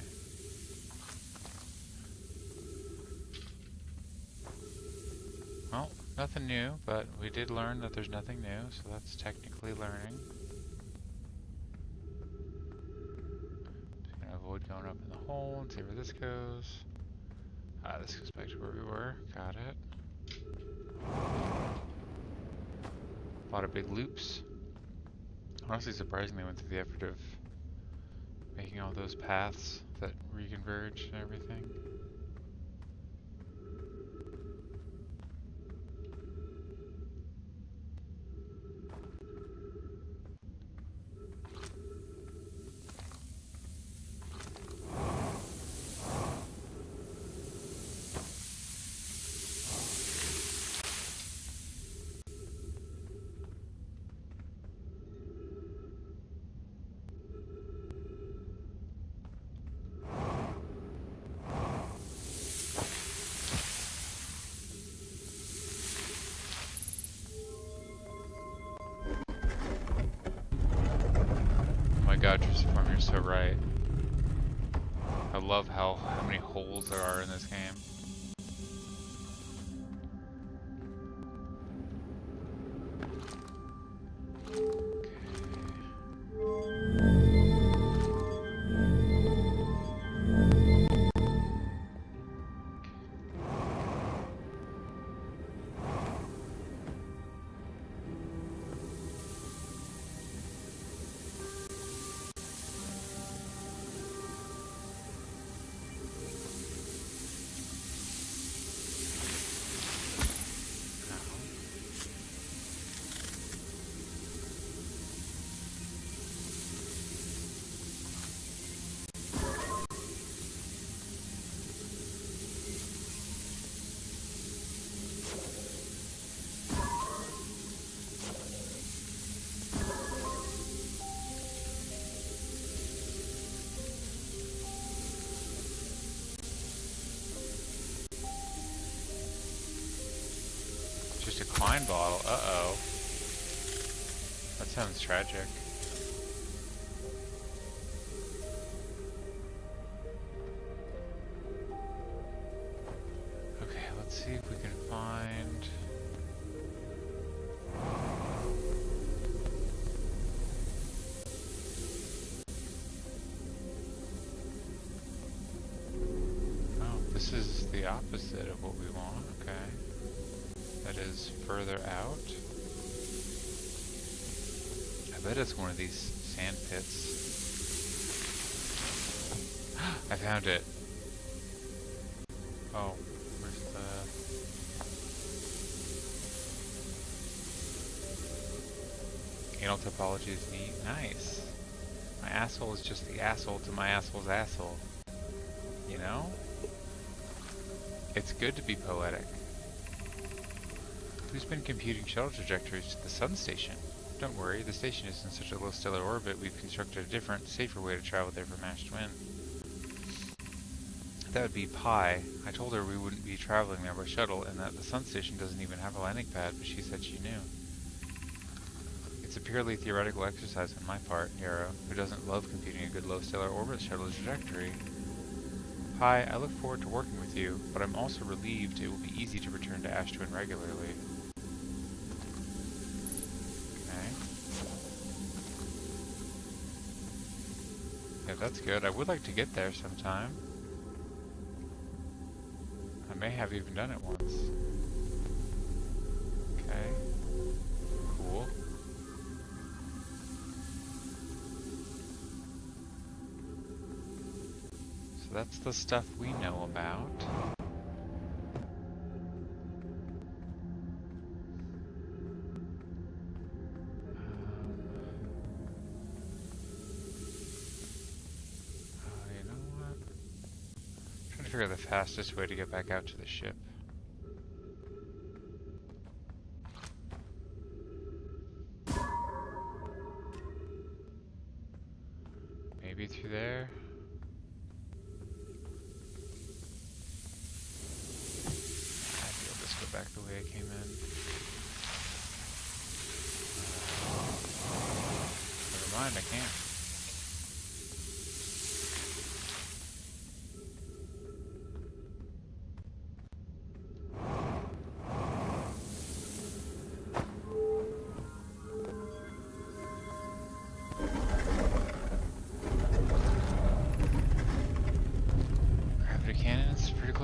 Well, nothing new, but we did learn that there's nothing new, so that's technically learning. Just gonna avoid going up in the hole and see where this goes. Ah, this goes back to where we were. Got it. A lot of big loops. Honestly, surprisingly, went through the effort of making all those paths that reconverge and everything. Oh my god, Tristiform, you're so right. I love how many holes there are in this game. wine bottle. Uh-oh. That sounds tragic. Okay, let's see if we can find... Oh, this is the opposite of what we want. Okay. That is further out. I bet it's one of these sand pits. I found it. Oh, where's the... Anal topology is neat. Nice. My asshole is just the asshole to my asshole's asshole. You know? It's good to be poetic. Who's been computing shuttle trajectories to the sun station? Don't worry, the station is in such a low stellar orbit, we've constructed a different, safer way to travel there from Ash Twin. That would be Pi. I told her we wouldn't be traveling there by shuttle, and that the sun station doesn't even have a landing pad, but she said she knew. It's a purely theoretical exercise on my part, Yarrow, who doesn't love computing a good low stellar orbit shuttle trajectory. Pi, I look forward to working with you, but I'm also relieved it will be easy to return to Ash Twin regularly. Yeah, that's good. I would like to get there sometime. I may have even done it once. Okay. Cool. So that's the stuff we know about. Figure the fastest way to get back out to the ship. Maybe through there? I think I'll just go back the way I came in. Never mind, I can't.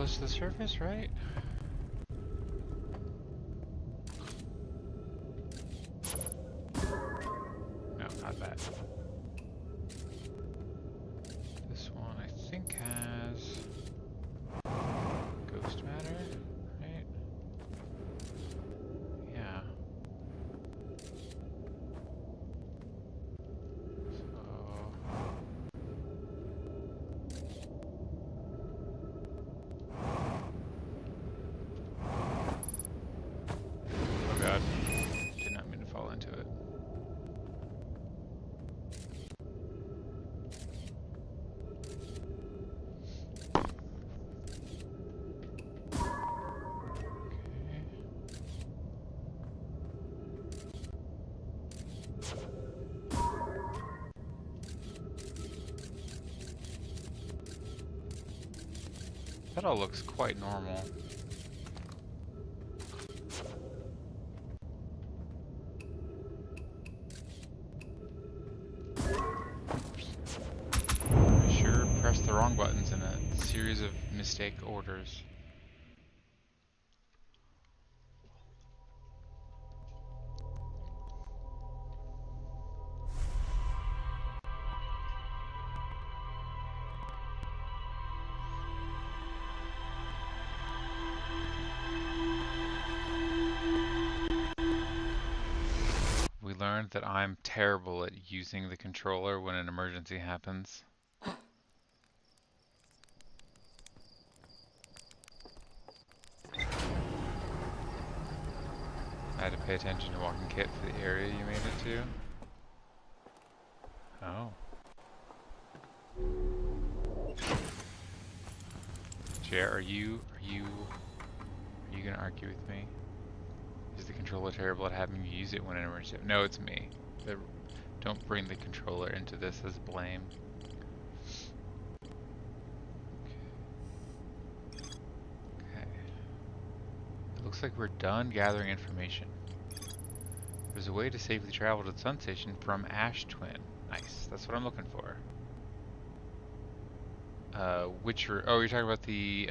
To the surface, right? No, not that. This one I think has ghost matter, right? Yeah. That all looks quite normal. I sure pressed the wrong buttons in a series of mistake orders. Learned that I'm terrible at using the controller when an emergency happens. I had to pay attention to walking kit for the area you made it to. Oh. Jer, are you gonna argue with me? Is the controller terrible at having you use it when in emergency? No, it's me. Don't bring the controller into this as blame. Okay. It looks like we're done gathering information. There's a way to safely travel to the sun station from Ash Twin. Nice. That's what I'm looking for. Which room? Oh, you're talking about the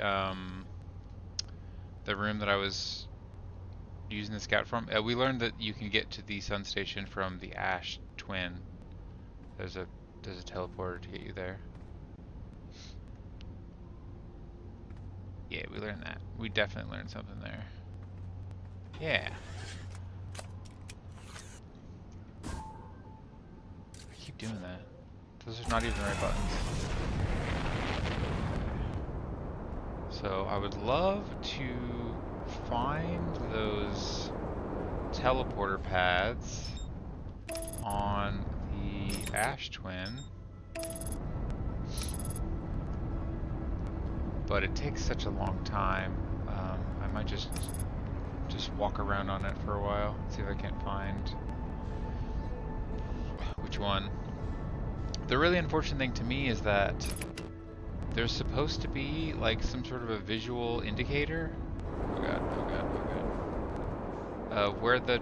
room that I was using the scout from. We learned that you can get to the sun station from the Ash Twin. There's a teleporter to get you there. Yeah, we learned that. We definitely learned something there. Yeah. I keep doing that. Those are not even the right buttons. So I would love to find those teleporter pads on the Ash Twin, but it takes such a long time. I might just walk around on it for a while, see if I can't find which one. The really unfortunate thing to me is that there's supposed to be like some sort of a visual indicator. Oh god, oh god, oh god. Where the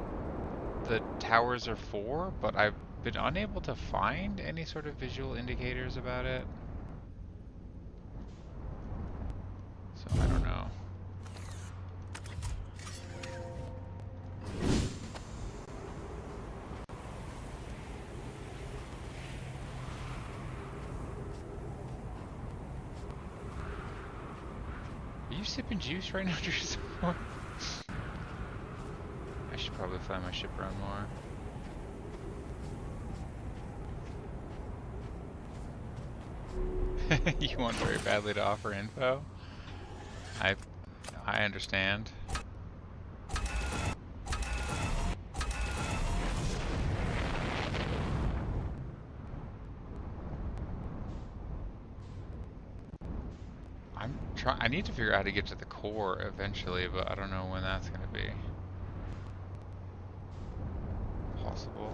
towers are for, but I've been unable to find any sort of visual indicators about it. So I don't know. Are you sipping juice right now, Drew? I should probably fly my ship around more. You want very badly to offer info? I understand. I need to figure out how to get to the core eventually, but I don't know when that's gonna be possible.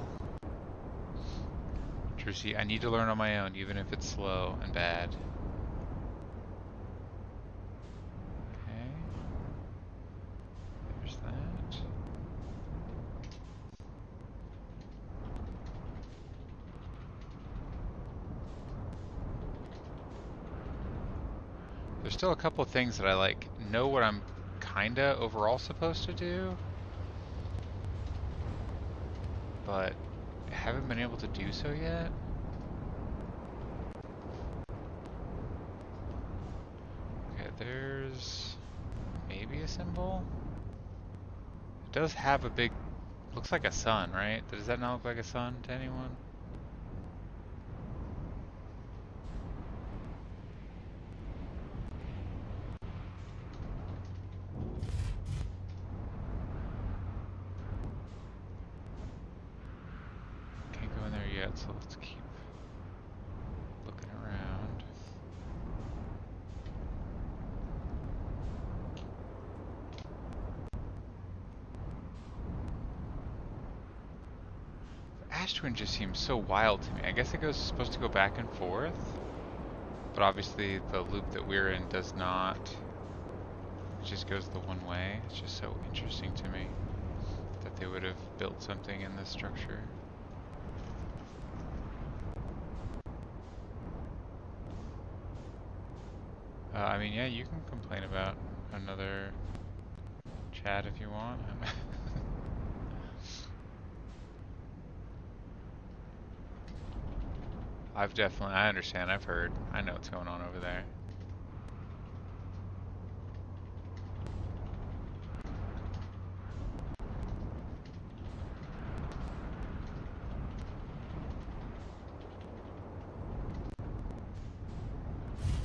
Trucy, I need to learn on my own, even if it's slow and bad. Okay. There's that. There's still a couple of things that I like know what I'm kinda overall supposed to do, but haven't been able to do so yet. Okay, there's maybe a symbol. It does have a big, looks like a sun, right? Does that not look like a sun to anyone? Can't go in there yet, so let's keep looking around. Ash Twin just seems so wild to me. I guess it goes supposed to go back and forth, but obviously the loop that we're in does not. It just goes the one way. It's just so interesting to me that they would have built something in this structure. I mean, yeah, you can complain about another chat if you want. I understand, I've heard. I know what's going on over there.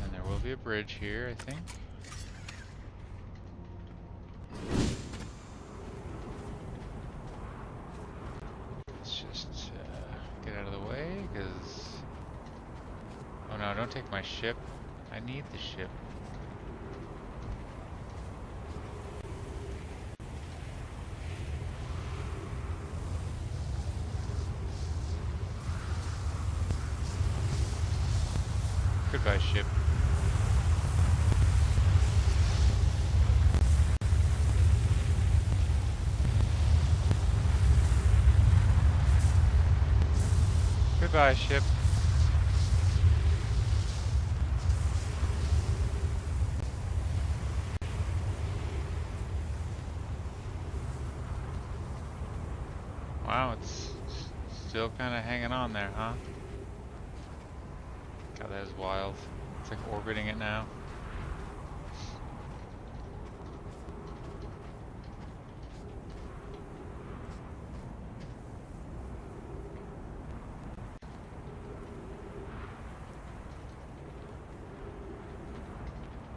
And there will be a bridge here, I think. Let's just get out of the way, because... Oh no, don't take my ship. I need the ship. Goodbye, ship. Goodbye, ship. Wow, it's still kind of hanging on there, huh? God, that is wild. It's like orbiting it now.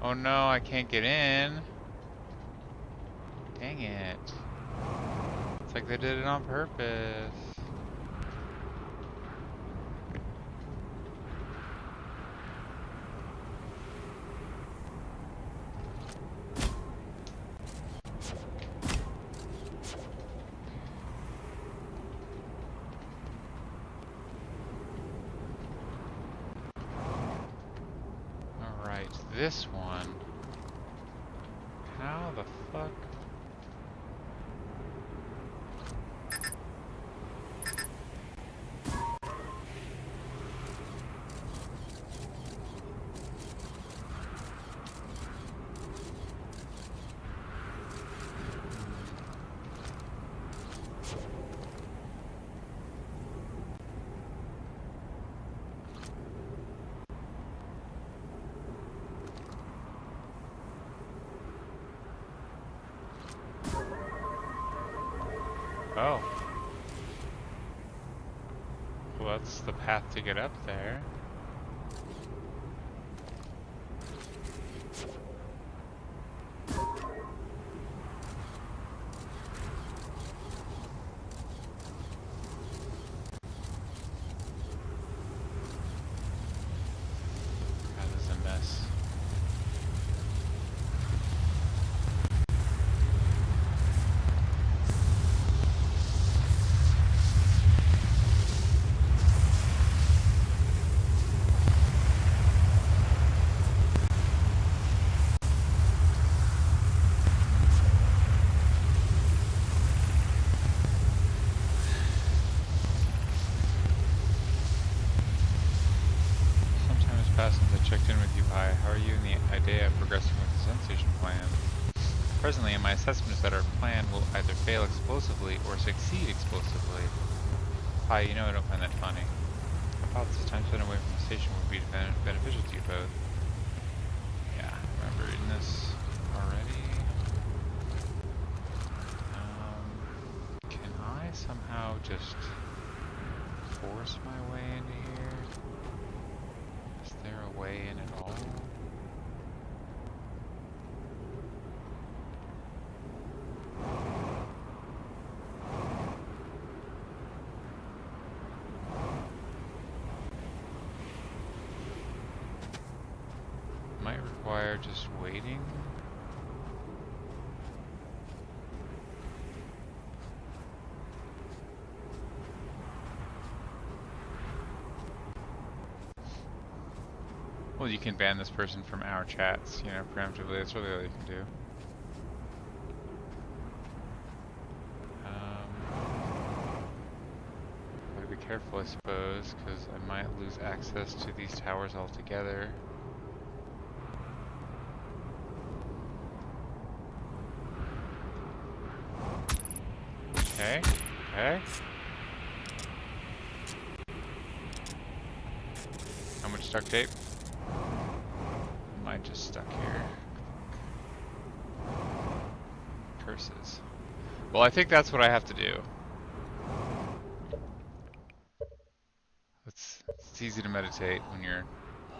Oh no, I can't get in. Dang it. It's like they did it on purpose. Alright, this one. How the fuck? Oh. Well, that's the path to get up there. God, this is a mess. Sometime has passed since I checked in with you, Pi. How are you and the idea of progressing with the Sun plan? Presently, in my assessment is that our plan will either fail explosively or succeed explosively. Pi, you know I don't find that funny. Hypothesis time spent away from the station would be beneficial to you both. Yeah, I remember reading this already. Can I somehow just force my way into here? Is there a way in at all? Might require just waiting. Well, you can ban this person from our chats, you know, preemptively. That's really all you can do. Gotta be careful, I suppose, because I might lose access to these towers altogether. Okay, okay. How much duct tape? Am I just stuck here? Curses. Well, I think that's what I have to do. It's easy to meditate when you're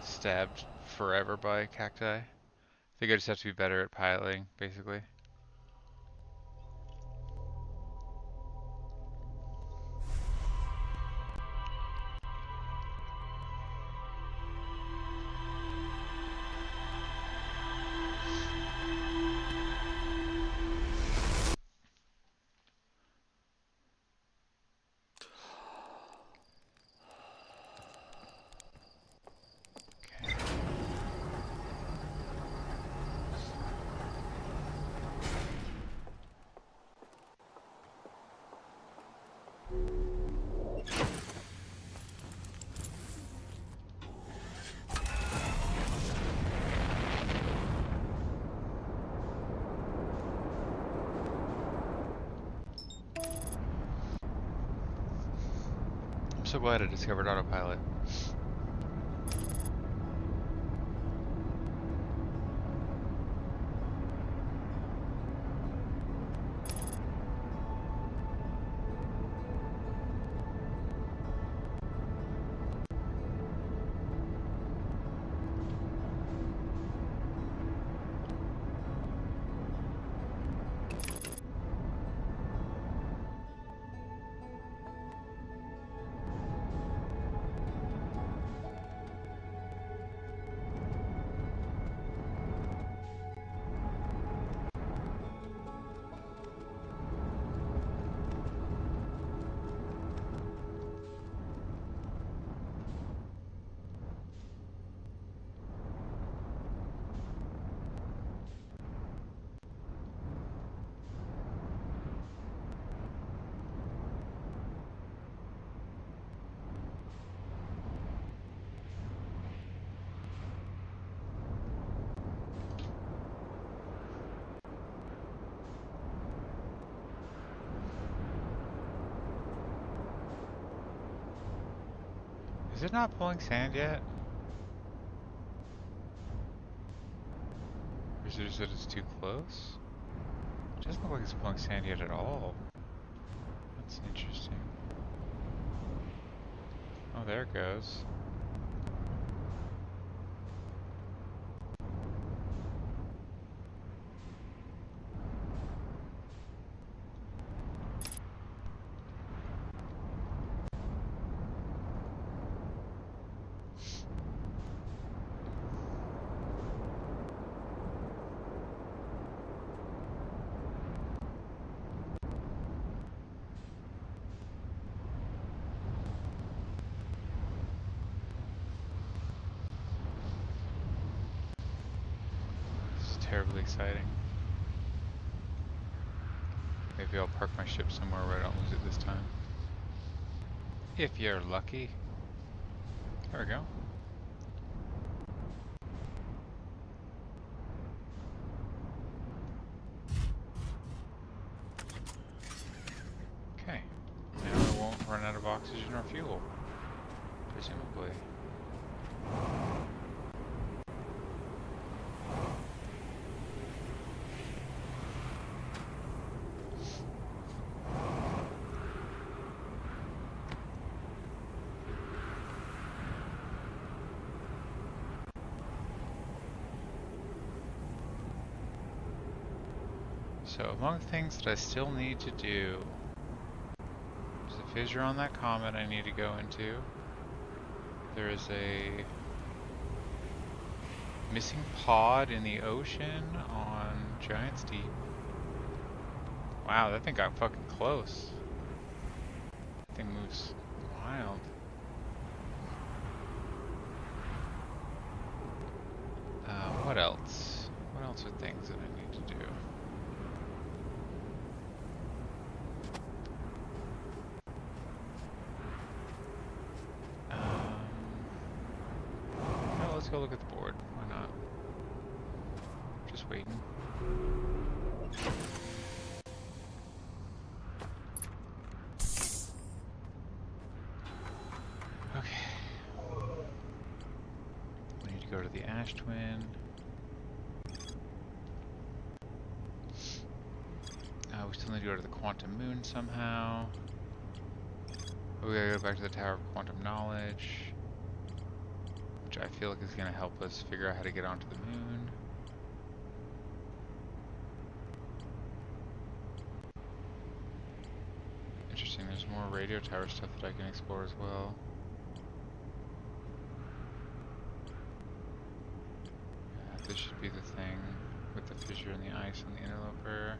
stabbed forever by cacti. I think I just have to be better at piloting, basically. Okay. so glad I discovered autopilot. Is it not pulling sand yet? Or is it just that it's too close? It doesn't look like it's pulling sand yet at all. That's interesting. Oh, there it goes. This is terribly exciting. Maybe I'll park my ship somewhere where I don't lose it this time. If you're lucky. There we go. Okay. Now I won't run out of oxygen or fuel. Presumably. So among things that I still need to do, there's a fissure on that comet I need to go into. There is a missing pod in the ocean on Giant's Deep. Wow, that thing got fucking close. That thing moves wild. What else? What else are things that I need to do? Well, let's go look at the board. Why not? Just waiting. Okay. We need to go to the Ash Twin. We still need to go to the Quantum Moon somehow. We gotta go back to the Tower of Quantum Knowledge, which I feel like is gonna help us figure out how to get onto the moon. Interesting, there's more radio tower stuff that I can explore as well. Yeah, this should be the thing with the fissure in the ice and the interloper.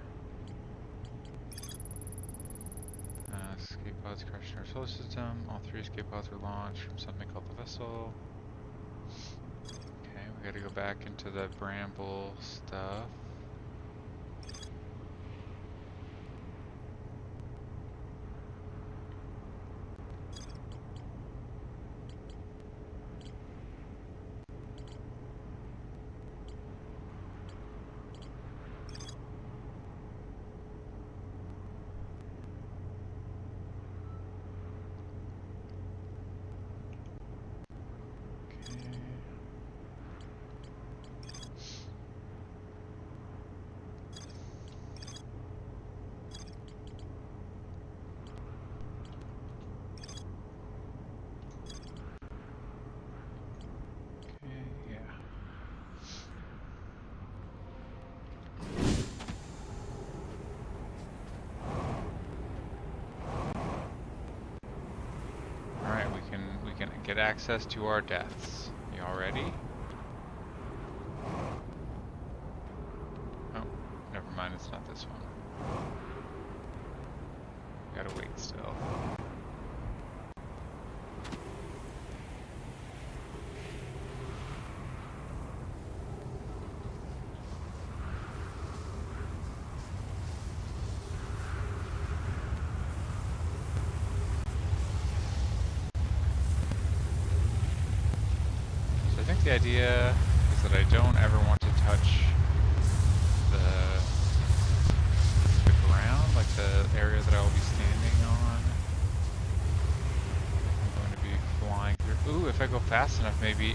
Escape pods crashed in our solar system. All 3 escape pods were launched from something called the vessel. Okay, we gotta go back into the bramble stuff. Yeah. Alright, we can get access to our deaths. Y'all ready? Oh, never mind, it's not this one. Gotta wait still. So I think the idea is that I don't ever want to touch the ground, like the area that I will be standing on. I'm going to be flying through. Ooh, if I go fast enough, maybe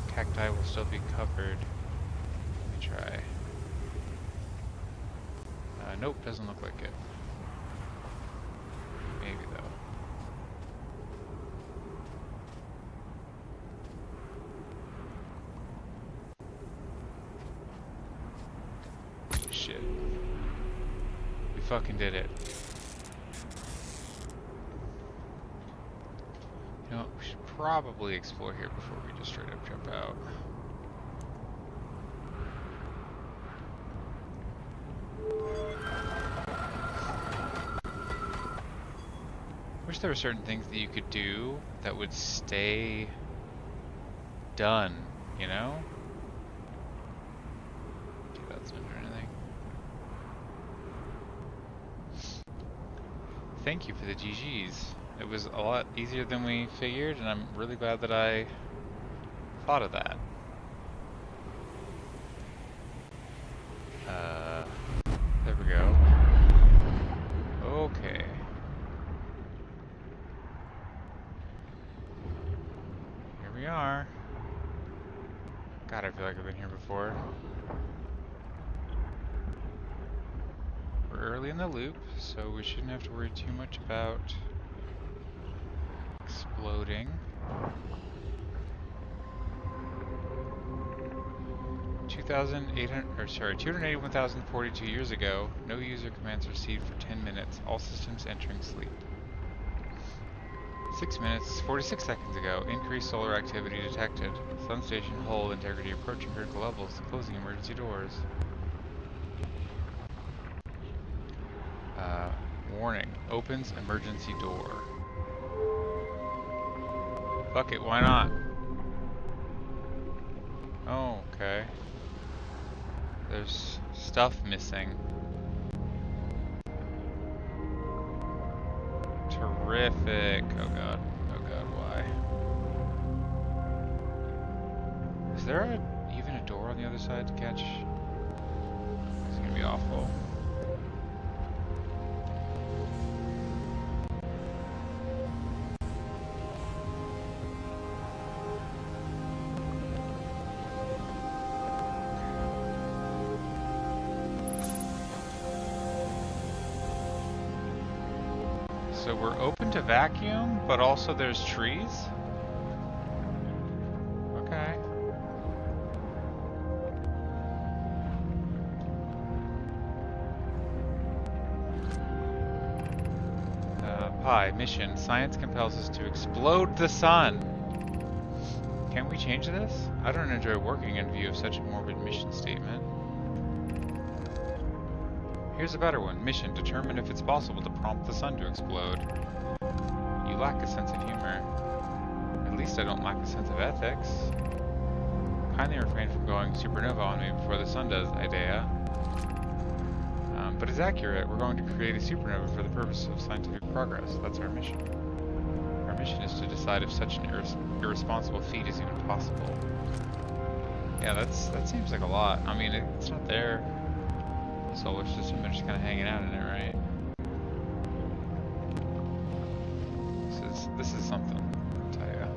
cacti will still be covered. Let me try. Nope, doesn't look like it. Maybe though. Shit. We fucking did it. You know what, we should probably explore here before we just straight up jump out. Wish there were certain things that you could do that would stay done, you know? Okay, that's not doing anything. Thank you for the GGs. It was a lot easier than we figured, and I'm really glad that I thought of that. There we go. Okay. Here we are. God, I feel like I've been here before. We're early in the loop, so we shouldn't have to worry too much about exploding. 281,042 years ago, no user commands received for 10 minutes, all systems entering sleep. 6 minutes, 46 seconds ago, increased solar activity detected. Sun station hull integrity approaching critical levels, closing emergency doors. Warning, opens emergency door. Fuck it, why not? Oh, okay. There's stuff missing. Terrific. Oh god. Oh god, why? Is there even a door on the other side to catch? It's gonna be awful. So we're open to vacuum, but also there's trees? Okay. Hi, mission. Science compels us to explode the sun. Can we change this? I don't enjoy working in view of such a morbid mission statement. Here's a better one. Mission. Determine if it's possible to prompt the sun to explode. You lack a sense of humor. At least I don't lack a sense of ethics. Kindly refrain from going supernova on me before the sun does, Idea. But it's accurate. We're going to create a supernova for the purpose of scientific progress. That's our mission. Our mission is to decide if such an irresponsible feat is even possible. Yeah, that seems like a lot. I mean, it's not there. The solar system, they're just kind of hanging out in it, right? This is something, I'll tell ya.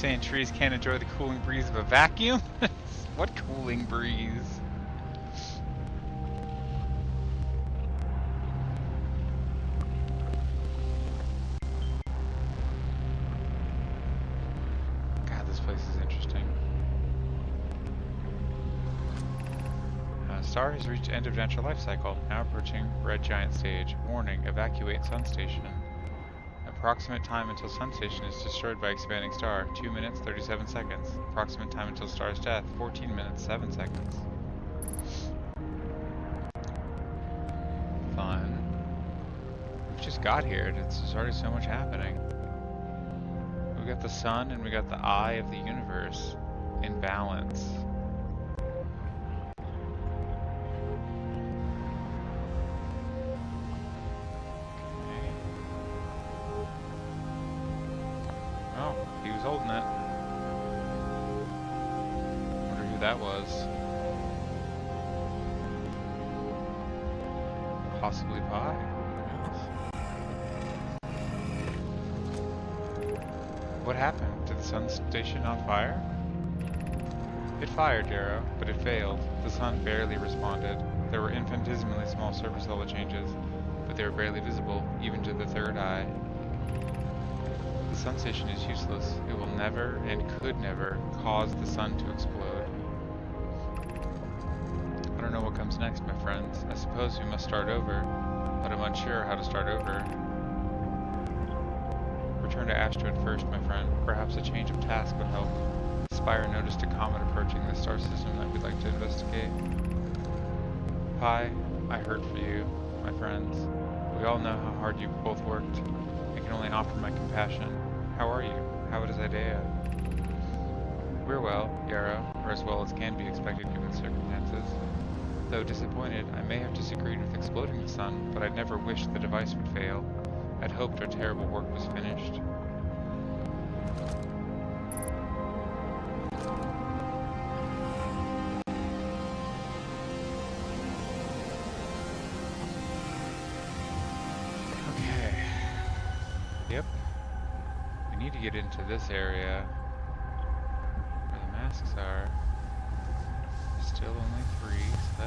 saying trees can't enjoy the cooling breeze of a vacuum? What cooling breeze? God, this place is interesting. Star has reached end of natural life cycle. Now approaching red giant stage. Warning, evacuate sun station. Approximate time until sun station is destroyed by expanding star. 2 minutes, 37 seconds. Approximate time until star's death. 14 minutes, 7 seconds. Fun. We just got here. There's already so much happening. We got the sun and we got the eye of the universe in balance. Oh, he was holding it. Wonder who that was. Possibly Pi. What happened? Did the sun station on fire? It fired, Darrow, but it failed. The sun barely responded. There were infinitesimally small surface level changes, but they were barely visible, even to the third eye. The sun station is useless. It will never and could never cause the sun to explode. I don't know what comes next, my friends. I suppose we must start over, but I'm unsure how to start over. Return to asteroid first, my friend. Perhaps a change of task would help. Spire noticed a comet approaching the star system that we'd like to investigate. Pi, I heard for you, my friends. We all know how hard you both worked. I can only offer my compassion. How are you? How is Idea? We're well, Yarrow, or as well as can be expected given the circumstances. Though disappointed, I may have disagreed with exploding the sun, but I'd never wished the device would fail. I'd hoped our terrible work was finished. Okay. Yep. We need to get into this area where the masks are. Still only 3, so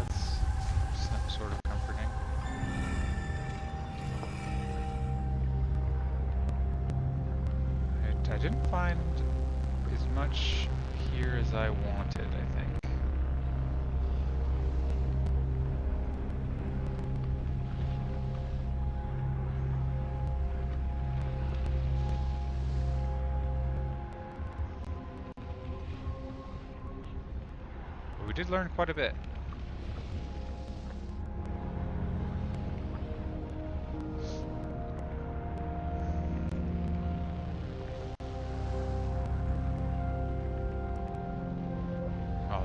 that's sort of comforting. I didn't find as much here as I wanted, I think. But we did learn quite a bit.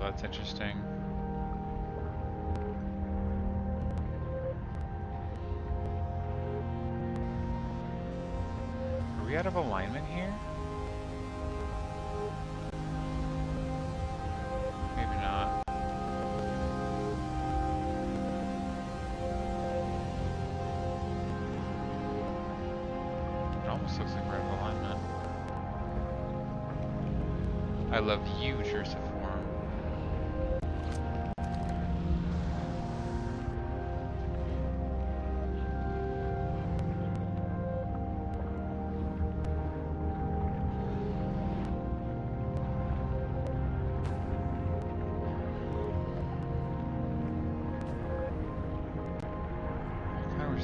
That's interesting. Are we out of alignment here? Maybe not. It almost looks like we're out of alignment. I love you, Jursiform.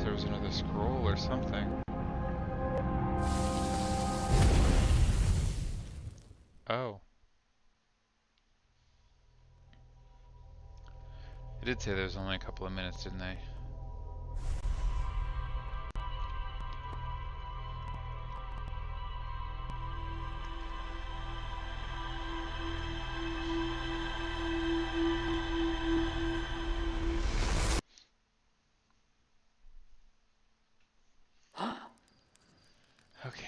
There was another scroll or something. Oh. It did say there was only a couple of minutes, didn't they? Okay.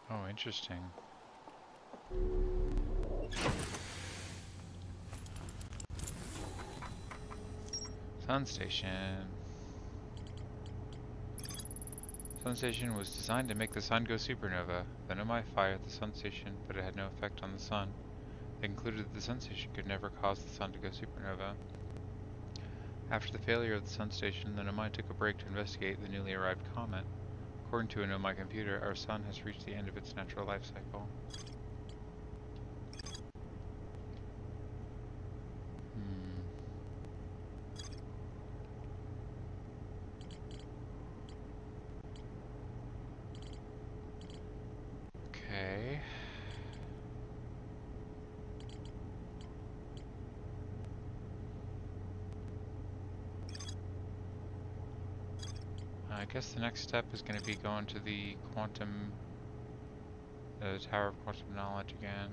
Oh, interesting. Sun station. Sun station was designed to make the sun go supernova. The Nomai fired the sun station, but it had no effect on the sun. They concluded that the sun station could never cause the sun to go supernova. After the failure of the sun station, the Nomai took a break to investigate the newly arrived comet. According to a Nomai computer, our sun has reached the end of its natural life cycle. Okay. I guess the next step is going to be going to the Tower of Quantum Knowledge again.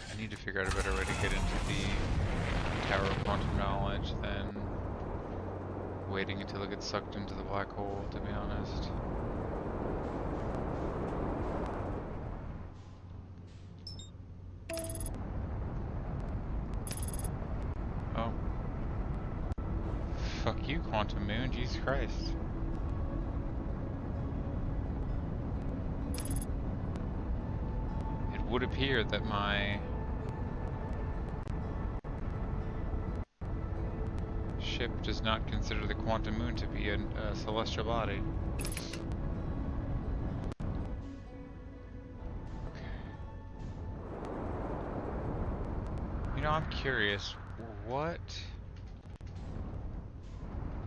I need to figure out a better way to get into the Tower of Quantum Knowledge than waiting until it gets sucked into the black hole, to be honest. Oh. Fuck you, Quantum Moon, Jesus Christ. It would appear that my ship does not consider the Quantum Moon to be a celestial body. You know, I'm curious, I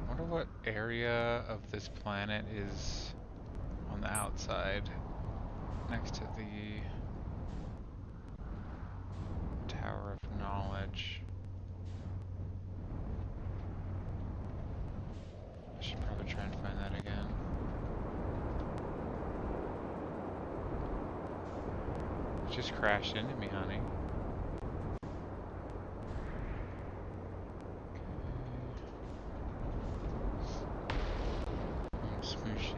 wonder what area of this planet is on the outside, next to the Tower of Knowledge. I should probably try and find that again. It just crashed into me, honey. Smooshes.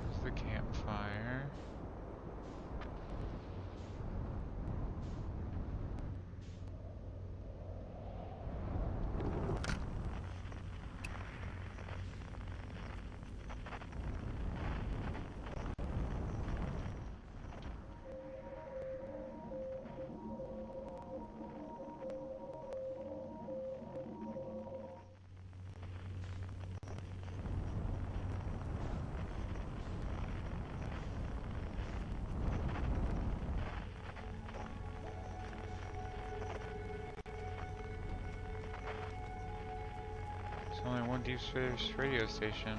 There's the campfire. There's only one deep space radio station.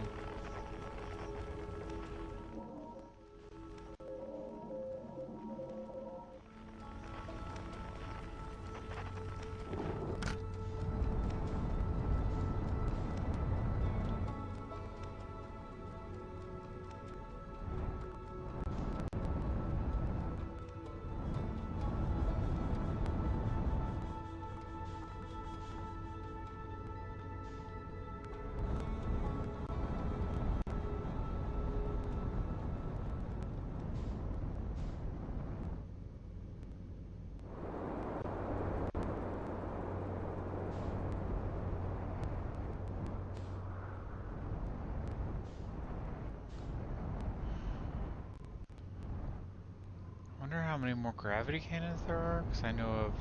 I wonder how many more gravity cannons there are, because I know of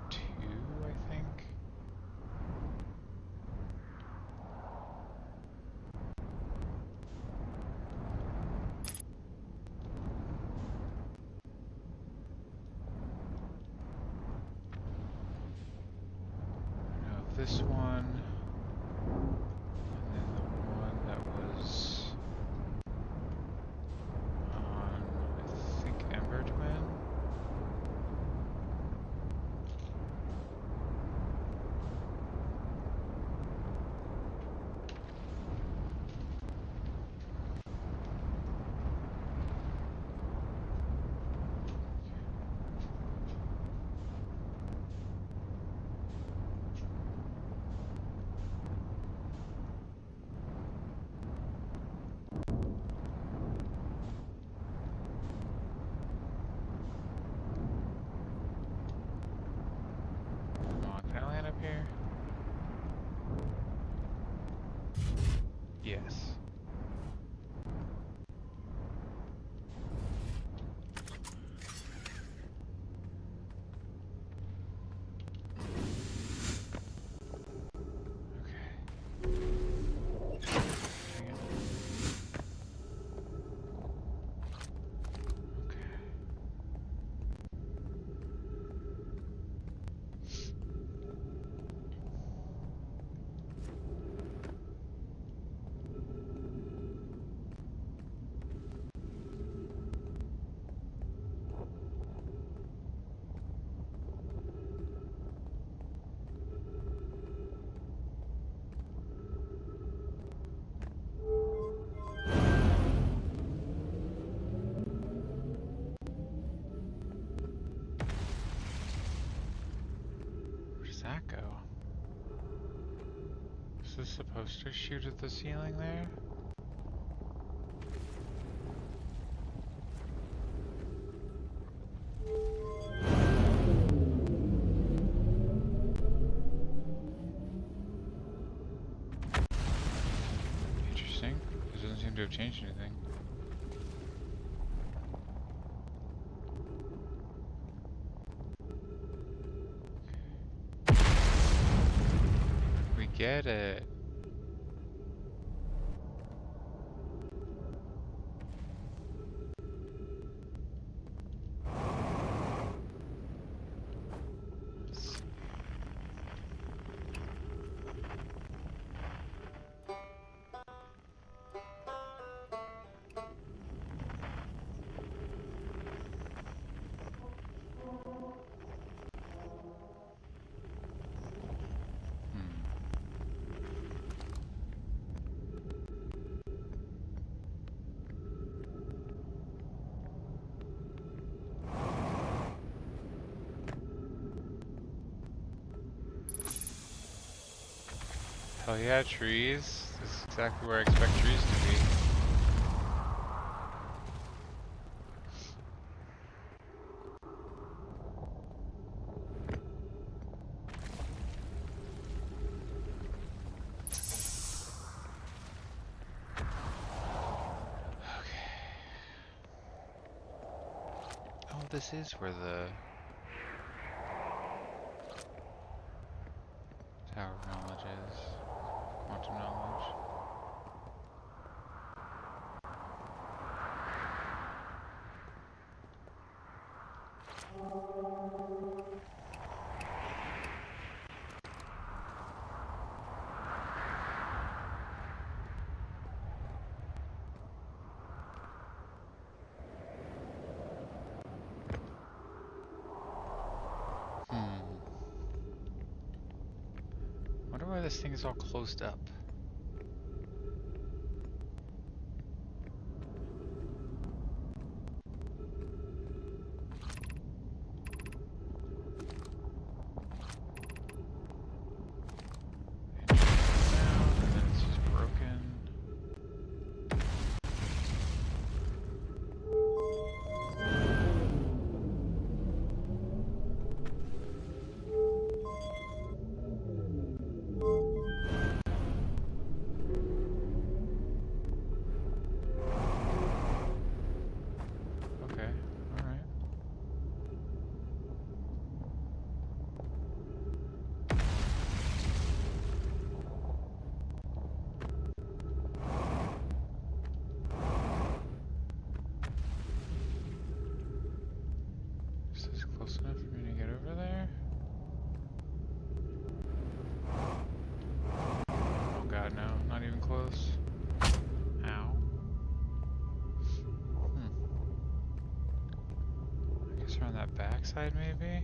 2, I think. I know of this one, and then the one that was on, I think, Ember Twin. this supposed to shoot at the ceiling there? Interesting. This doesn't seem to have changed anything. We get it. Hell yeah, trees. This is exactly where I expect trees to be. Okay. Oh, this is where the Tower of Knowledge is. Quantum knowledge. Wonder why this thing is all closed up. And then it's just broken. Okay, alright. Is this close enough for me to get over there? Oh god, no, not even close. Ow. I guess around that backside maybe?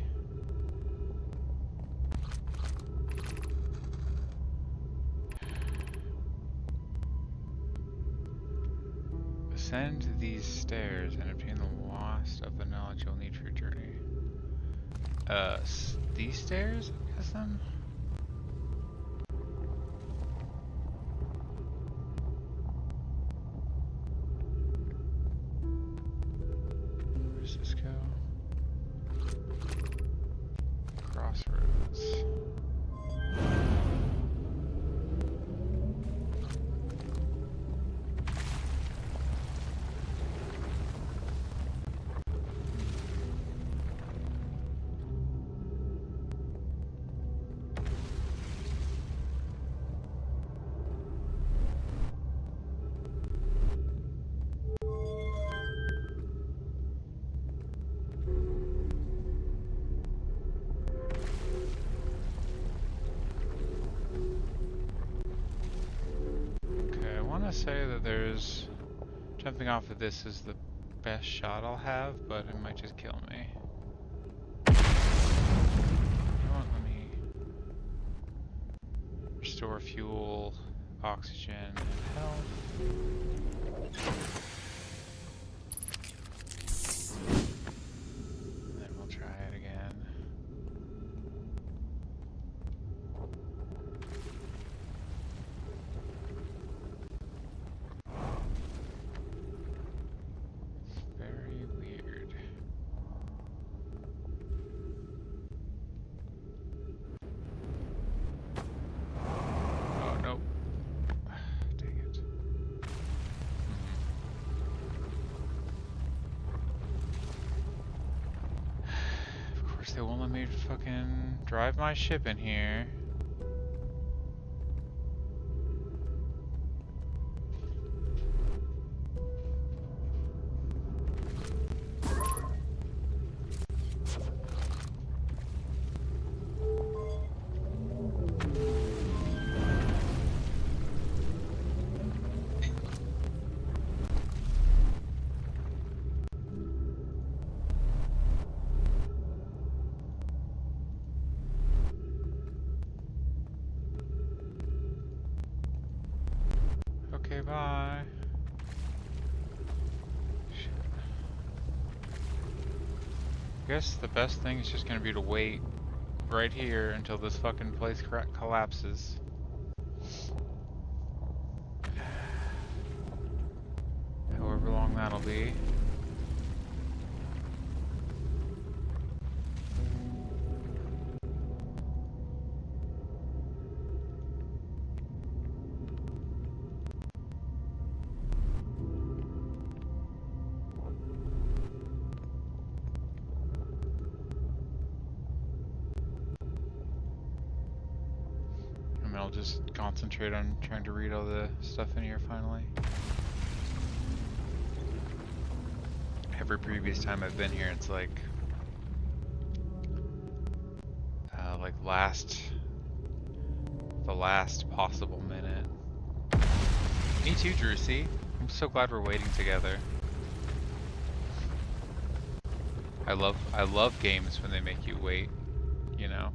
Ascend these stairs and obtain the last of the knowledge you'll need for your journey. These stairs, I guess then? Where does this go? Crossroads. Say that there's jumping off of this is the best shot I'll have, but it might just kill me. You know what, let me restore fuel, oxygen, and health. And then we'll try it again. they won't let me fucking drive my ship in here. Okay, bye. Shit. I guess the best thing is just gonna be to wait right here until this fucking place collapses. However long that'll be. I mean, I'll just concentrate on trying to read all the stuff in here finally. Every previous time I've been here, it's like the last possible minute. Me too, Drusy. I'm so glad we're waiting together. I love games when they make you wait, you know?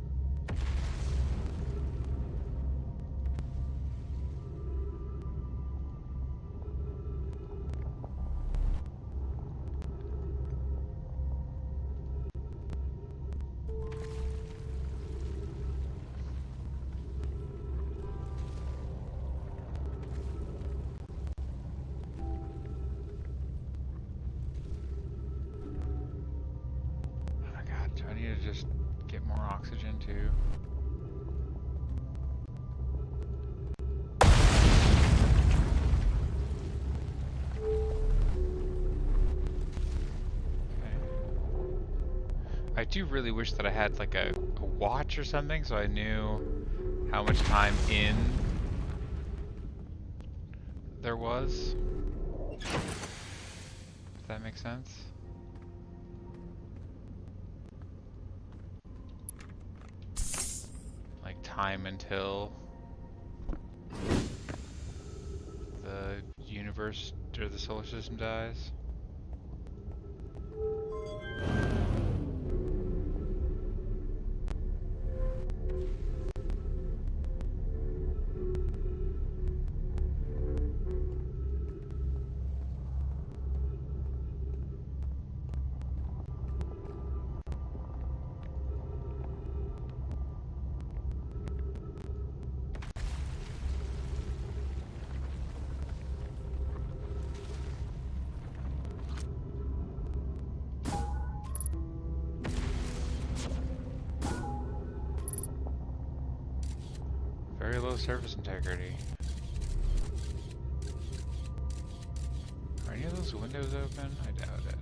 I need to just get more oxygen too. Okay. I do really wish that I had like a watch or something so I knew how much time in there was. Does that make sense? Time until the universe or the solar system dies. Very low surface integrity. Are any of those windows open? I doubt it.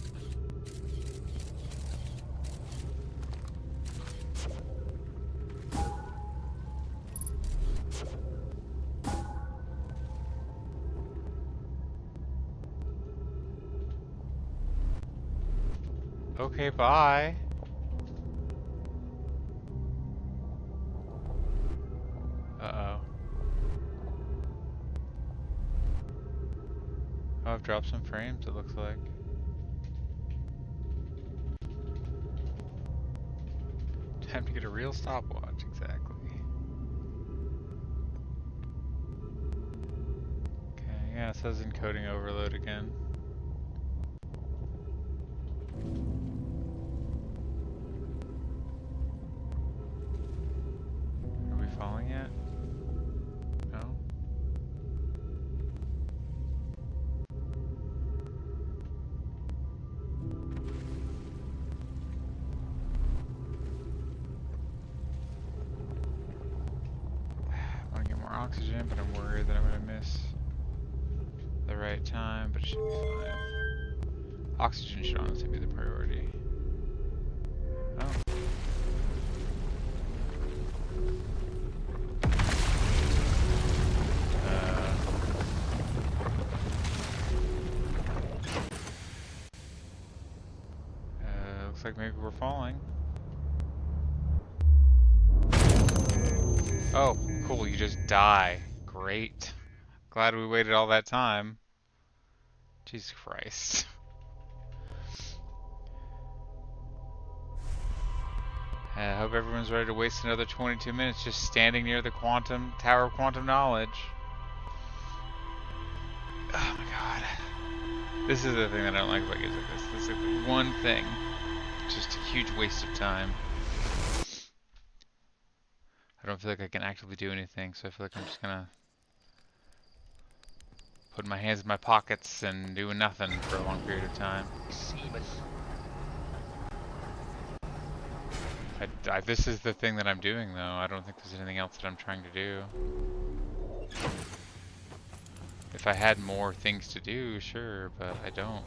Okay, bye. Uh-oh. Oh, I've dropped some frames, it looks like. Time to get a real stopwatch, exactly. Okay, yeah, it says encoding overload again. Are we falling yet? No? I want to get more oxygen, but I'm worried that I'm going to miss the right time, but it should be fine. Oxygen should honestly be the priority. Oh. looks like maybe we're falling. Oh, cool, you just die. Great. Glad we waited all that time. Jesus Christ. I hope everyone's ready to waste another 22 minutes just standing near the quantum tower of quantum knowledge. Oh my god. This is the thing that I don't like about games like this. This is the one thing. Just a huge waste of time. I don't feel like I can actively do anything, so I feel like I'm just gonna put my hands in my pockets and do nothing for a long period of time. This is the thing that I'm doing, though. I don't think there's anything else that I'm trying to do. If I had more things to do, sure, but I don't.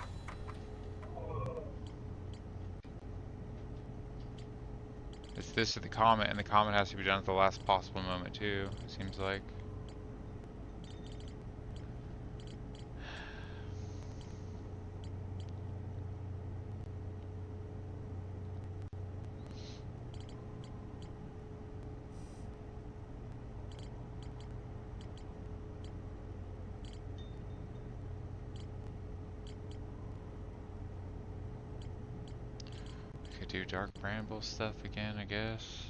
It's this or the comet, and the comet has to be done at the last possible moment, too, it seems like. Could do Dark Bramble stuff again, I guess.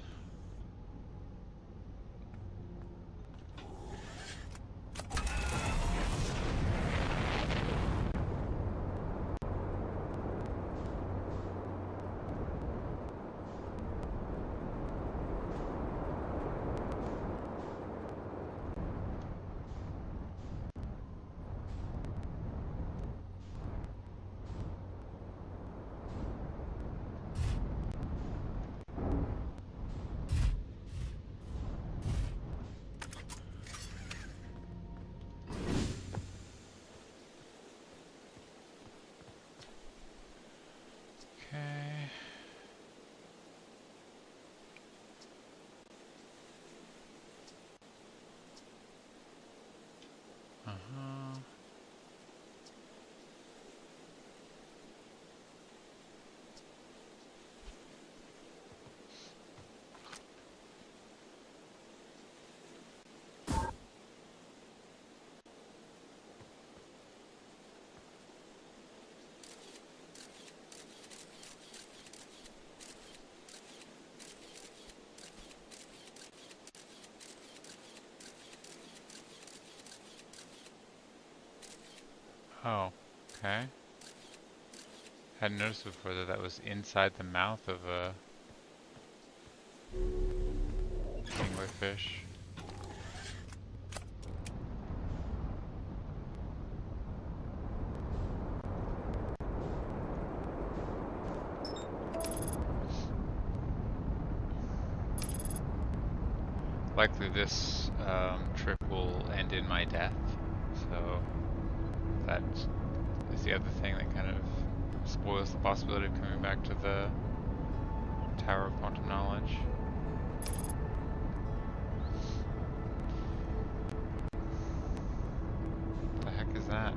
Okay. Uh-huh. Oh, okay. Hadn't noticed before that that was inside the mouth of a anglerfish. Likely this trip will end in my death, so that is the other thing that kind of spoils the possibility of coming back to the Tower of Quantum Knowledge. What the heck is that?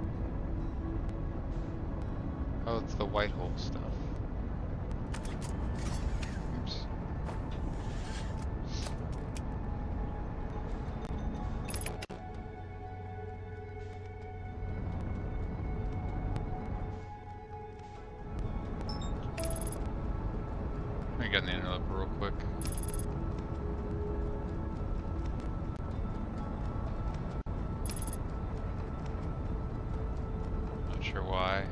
Oh, it's the white hole stuff. Oops. Let me get in the interloper real quick. Not sure why.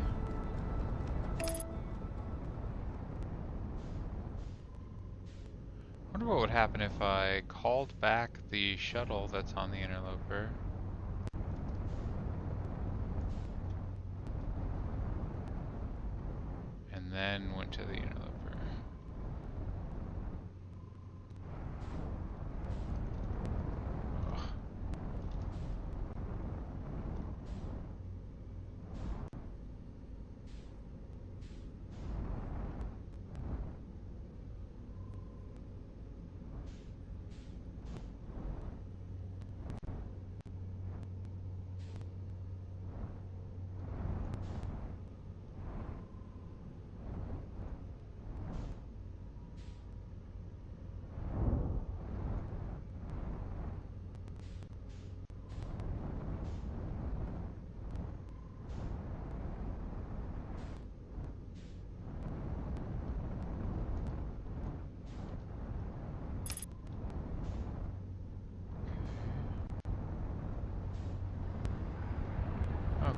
Wonder what would happen if I called back the shuttle that's on the interloper. And then went to the interloper. Ugh.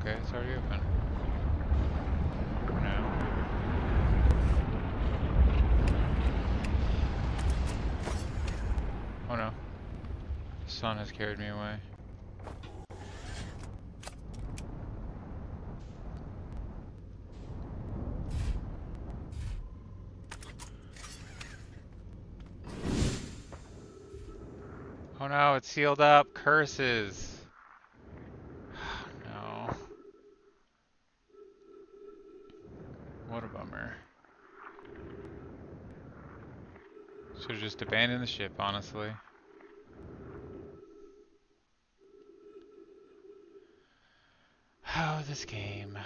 Okay, it's already open. For now. Oh no. The sun has carried me away. Oh no, it's sealed up. Curses. No. What a bummer. Should've just abandoned the ship, honestly. Oh, this game.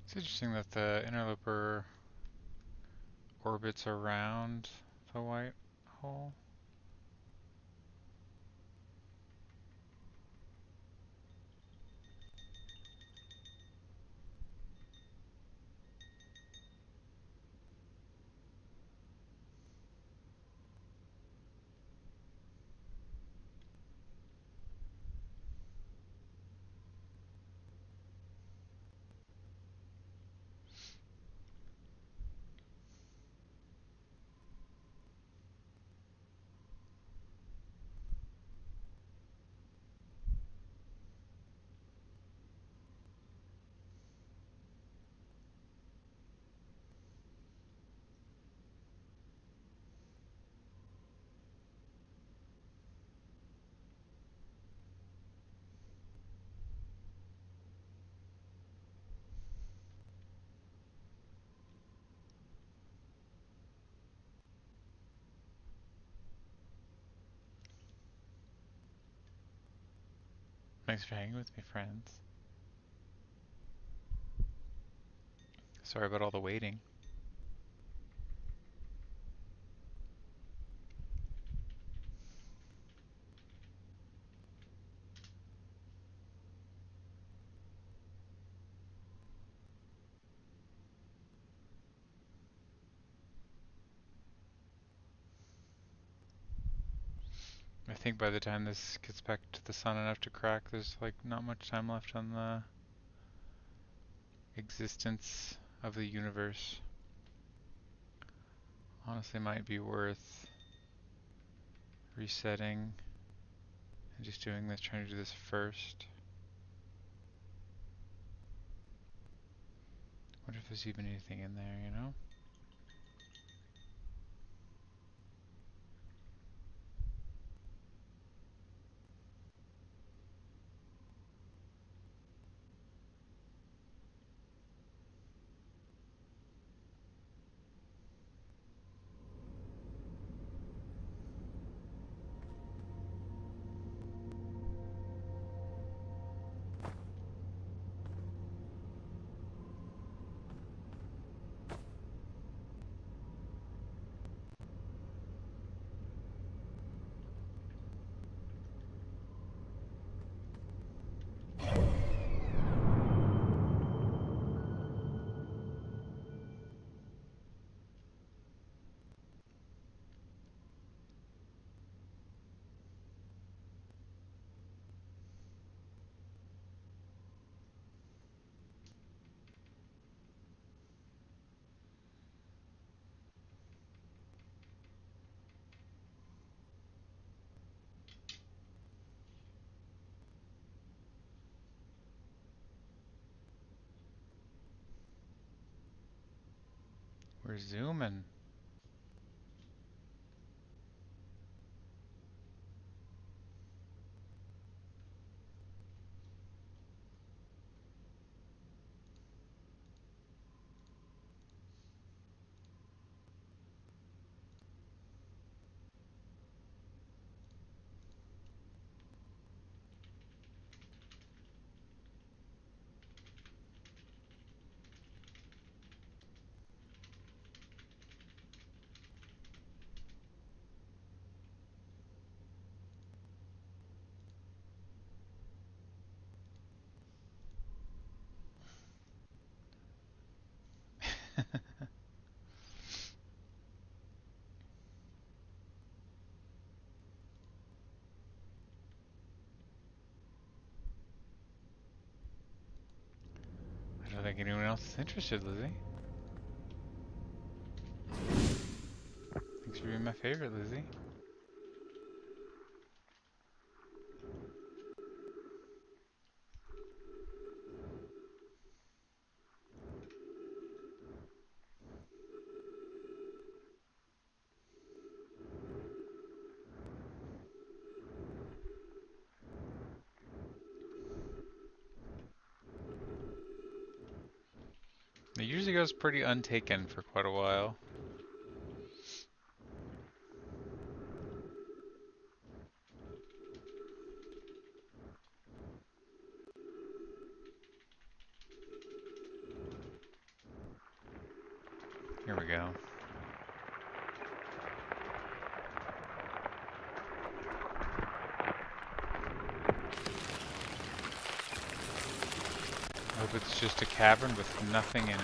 It's interesting that the interloper orbits around the white hole. Thanks for hanging with me, friends. Sorry about all the waiting. I think by the time this gets back to the sun enough to crack, there's like not much time left on the existence of the universe. Honestly, might be worth resetting and just doing this, trying to do this first. What if there's even anything in there, you know? We're zooming. I don't think anyone else is interested, Lizzie. Thanks for being my favorite, Lizzie. It usually goes pretty untaken for quite a while. Here we go. I hope it's just a cavern with nothing in it.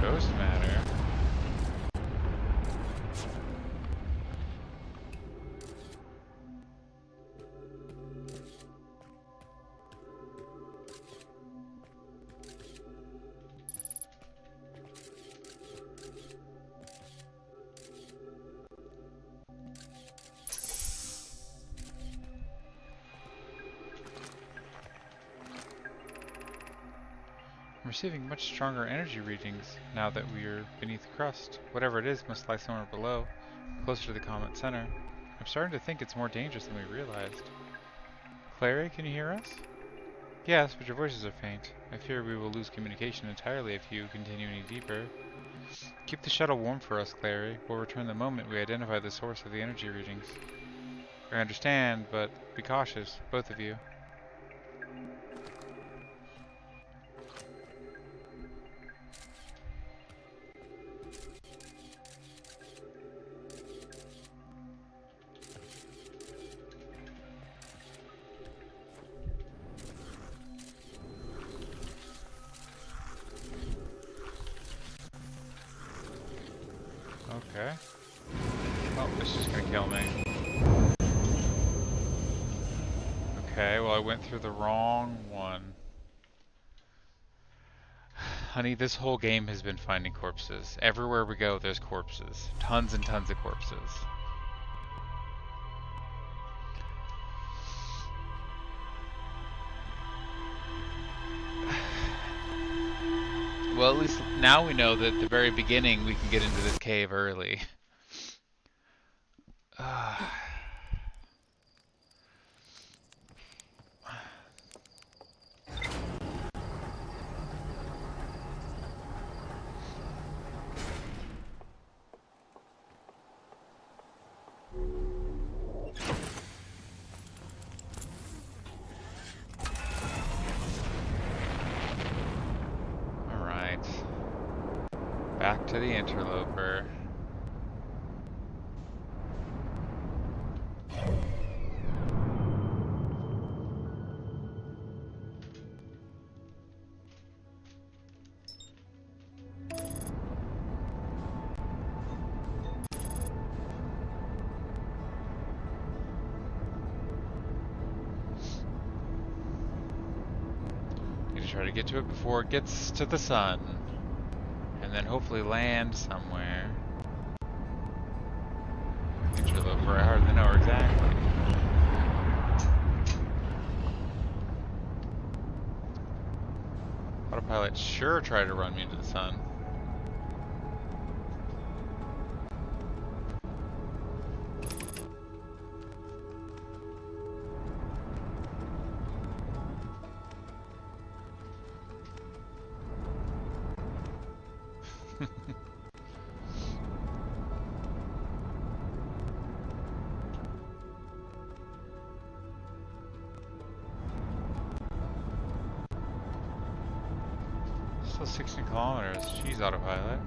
Ghost matter. I'm receiving much stronger energy readings now that we are beneath the crust. Whatever it is must lie somewhere below, closer to the comet center. I'm starting to think it's more dangerous than we realized. Clary, can you hear us? Yes, but your voices are faint. I fear we will lose communication entirely if you continue any deeper. Keep the shuttle warm for us, Clary. We'll return the moment we identify the source of the energy readings. I understand, but be cautious, both of you. Okay. Oh, this is gonna kill me. Okay, well I went through the wrong one. Honey, this whole game has been finding corpses. Everywhere we go, there's corpses. Tons and tons of corpses. Well, at least now we know that at the very beginning we can get into this cave early. Alright. Back to the interloper. Try to get to it before it gets to the sun, and then hopefully land somewhere. to look for. I hardly know her exactly. Autopilot sure tried to run me into the sun. Still 16 kilometers. Jeez, autopilot.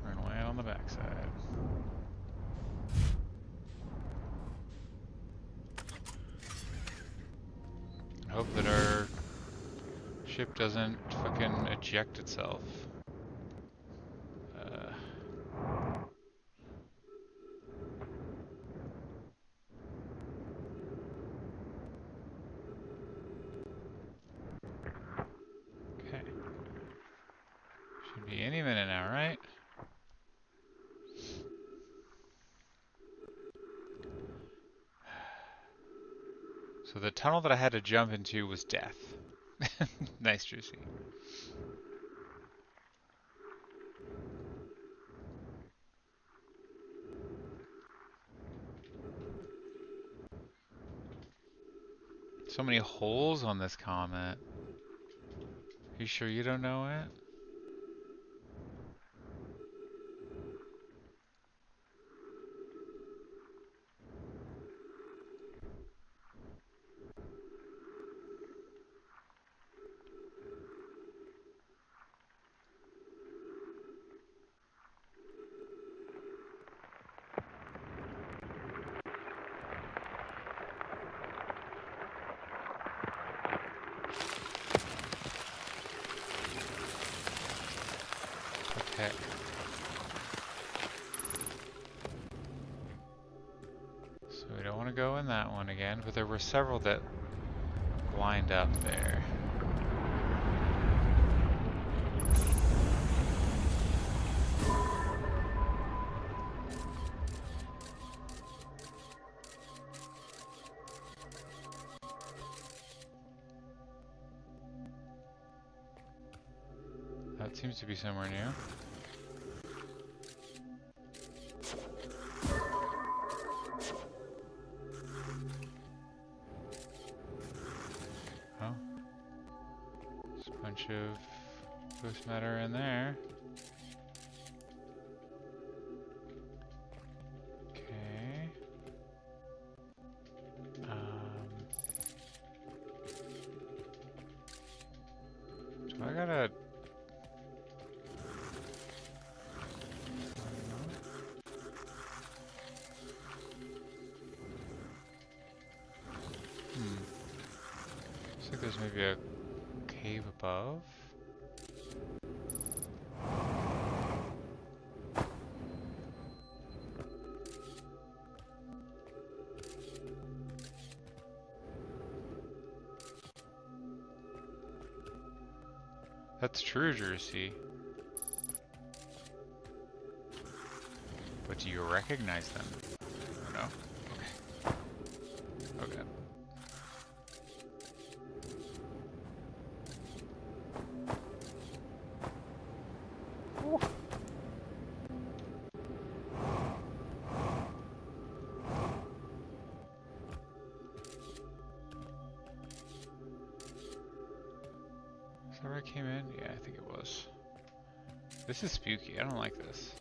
We're gonna land on the backside. Hope that our ship doesn't fucking eject itself. Okay. Should be any minute now, right? So the tunnel that I had to jump into was death. Nice, Juicy. So many holes on this comet. You sure you don't know it? Okay. So we don't want to go in that one again, but there were several that lined up there. That seems to be somewhere new. Oh. There's a bunch of loose matter in there. Okay. So I gotta... Looks like there's maybe a cave above. That's true, Jersey. But do you recognize them? No? Okay. Okay. Is that where I came in? Yeah, I think it was. This is spooky. I don't like this.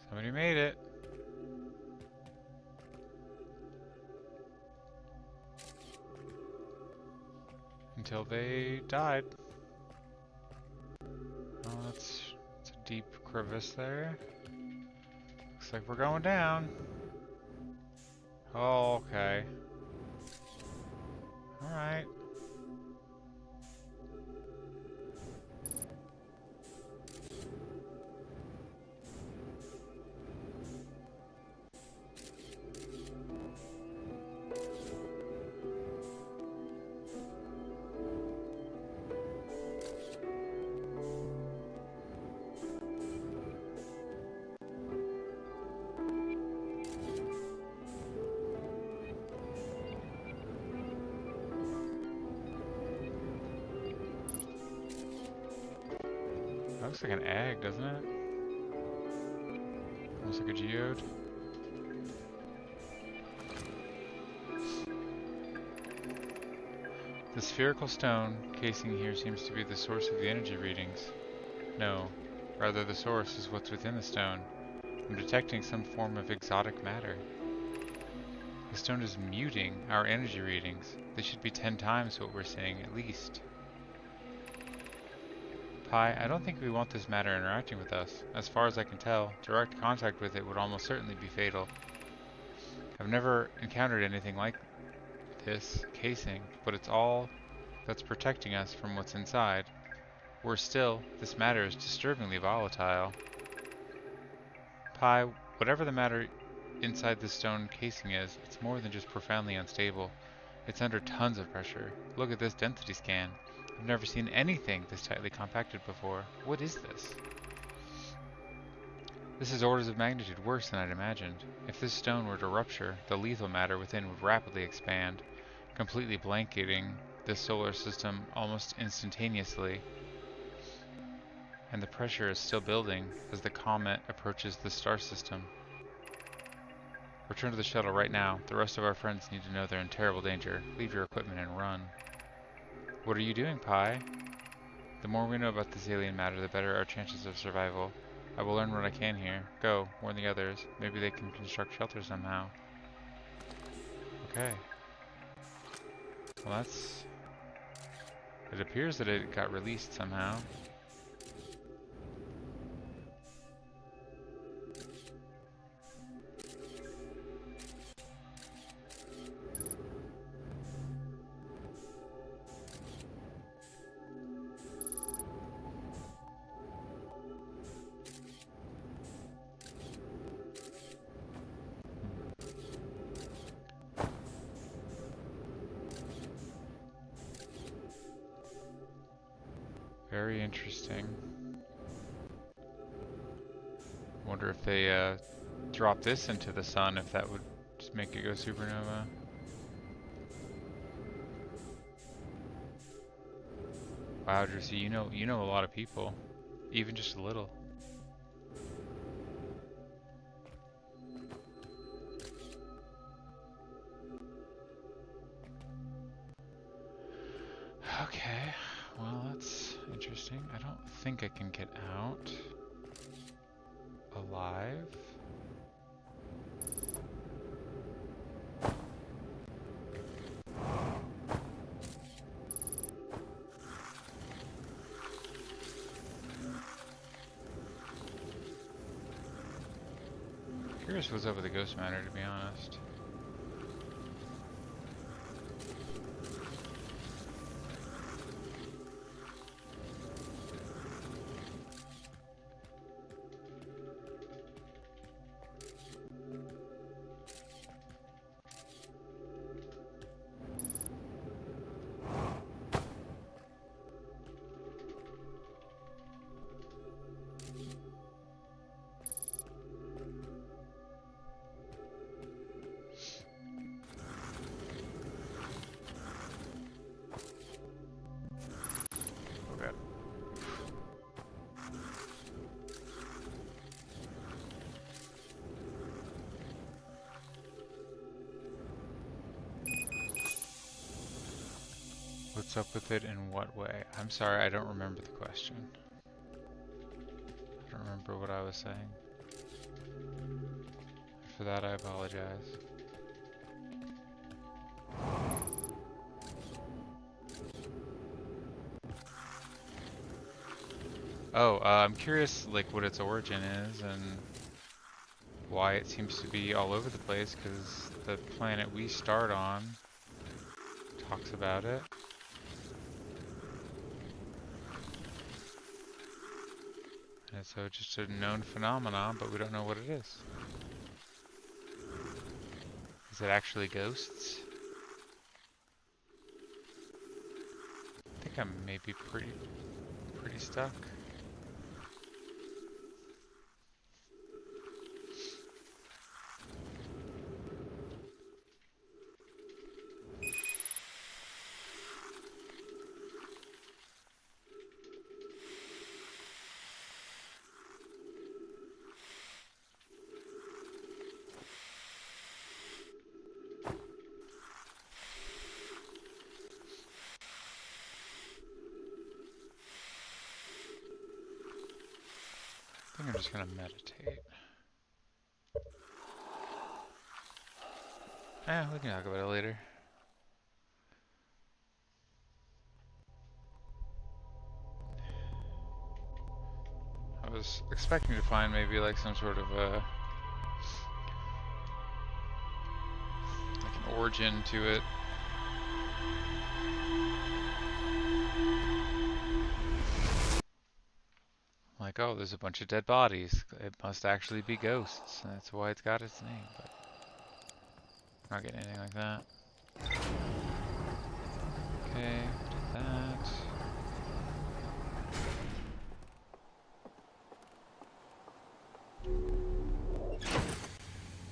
Somebody made it. until they died. Oh, that's a deep crevice there. Looks like we're going down. Oh, okay. Alright. That looks like an egg, doesn't it? Almost like a geode. The spherical stone casing here seems to be the source of the energy readings. No, rather the source is what's within the stone. I'm detecting some form of exotic matter. The stone is muting our energy readings. They should be 10 times what we're seeing, at least. Pi, I don't think we want this matter interacting with us. As far as I can tell, direct contact with it would almost certainly be fatal. I've never encountered anything like this casing, but it's all that's protecting us from what's inside. Worse still, this matter is disturbingly volatile. Pi, whatever the matter inside this stone casing is, it's more than just profoundly unstable. It's under tons of pressure. Look at this density scan. I've never seen anything this tightly compacted before. What is this? This is orders of magnitude worse than I'd imagined. If this stone were to rupture, the lethal matter within would rapidly expand, completely blanketing this solar system almost instantaneously. And the pressure is still building as the comet approaches the star system. Return to the shuttle right now. The rest of our friends need to know they're in terrible danger. Leave your equipment and run. What are you doing, Pi? The more we know about this alien matter, the better our chances of survival. I will learn what I can here. Go, warn the others. Maybe they can construct shelter somehow. Okay. Well, that's... It appears that it got released somehow. Very interesting. Wonder if they drop this into the sun, if that would just make it go supernova. Wow, Jersey, you know a lot of people, even just a little. Okay, well that's interesting. I don't think I can get out alive. Curious what's up with the ghost matter, to be honest. Okay. What's up with it in what way? I'm sorry, I don't remember the question. I don't remember what I was saying. For that, I apologize. Oh, I'm curious, like, what its origin is and why it seems to be all over the place, because the planet we start on talks about it. And so it's just a known phenomenon, but we don't know what it is. Is it actually ghosts? I think I'm maybe pretty stuck. I think I'm just gonna meditate. We can talk about it later. I was expecting to find maybe like some sort of a like an origin to it. Like, oh, there's a bunch of dead bodies. It must actually be ghosts, and that's why it's got its name. But I'm not getting anything like that. Okay, did that.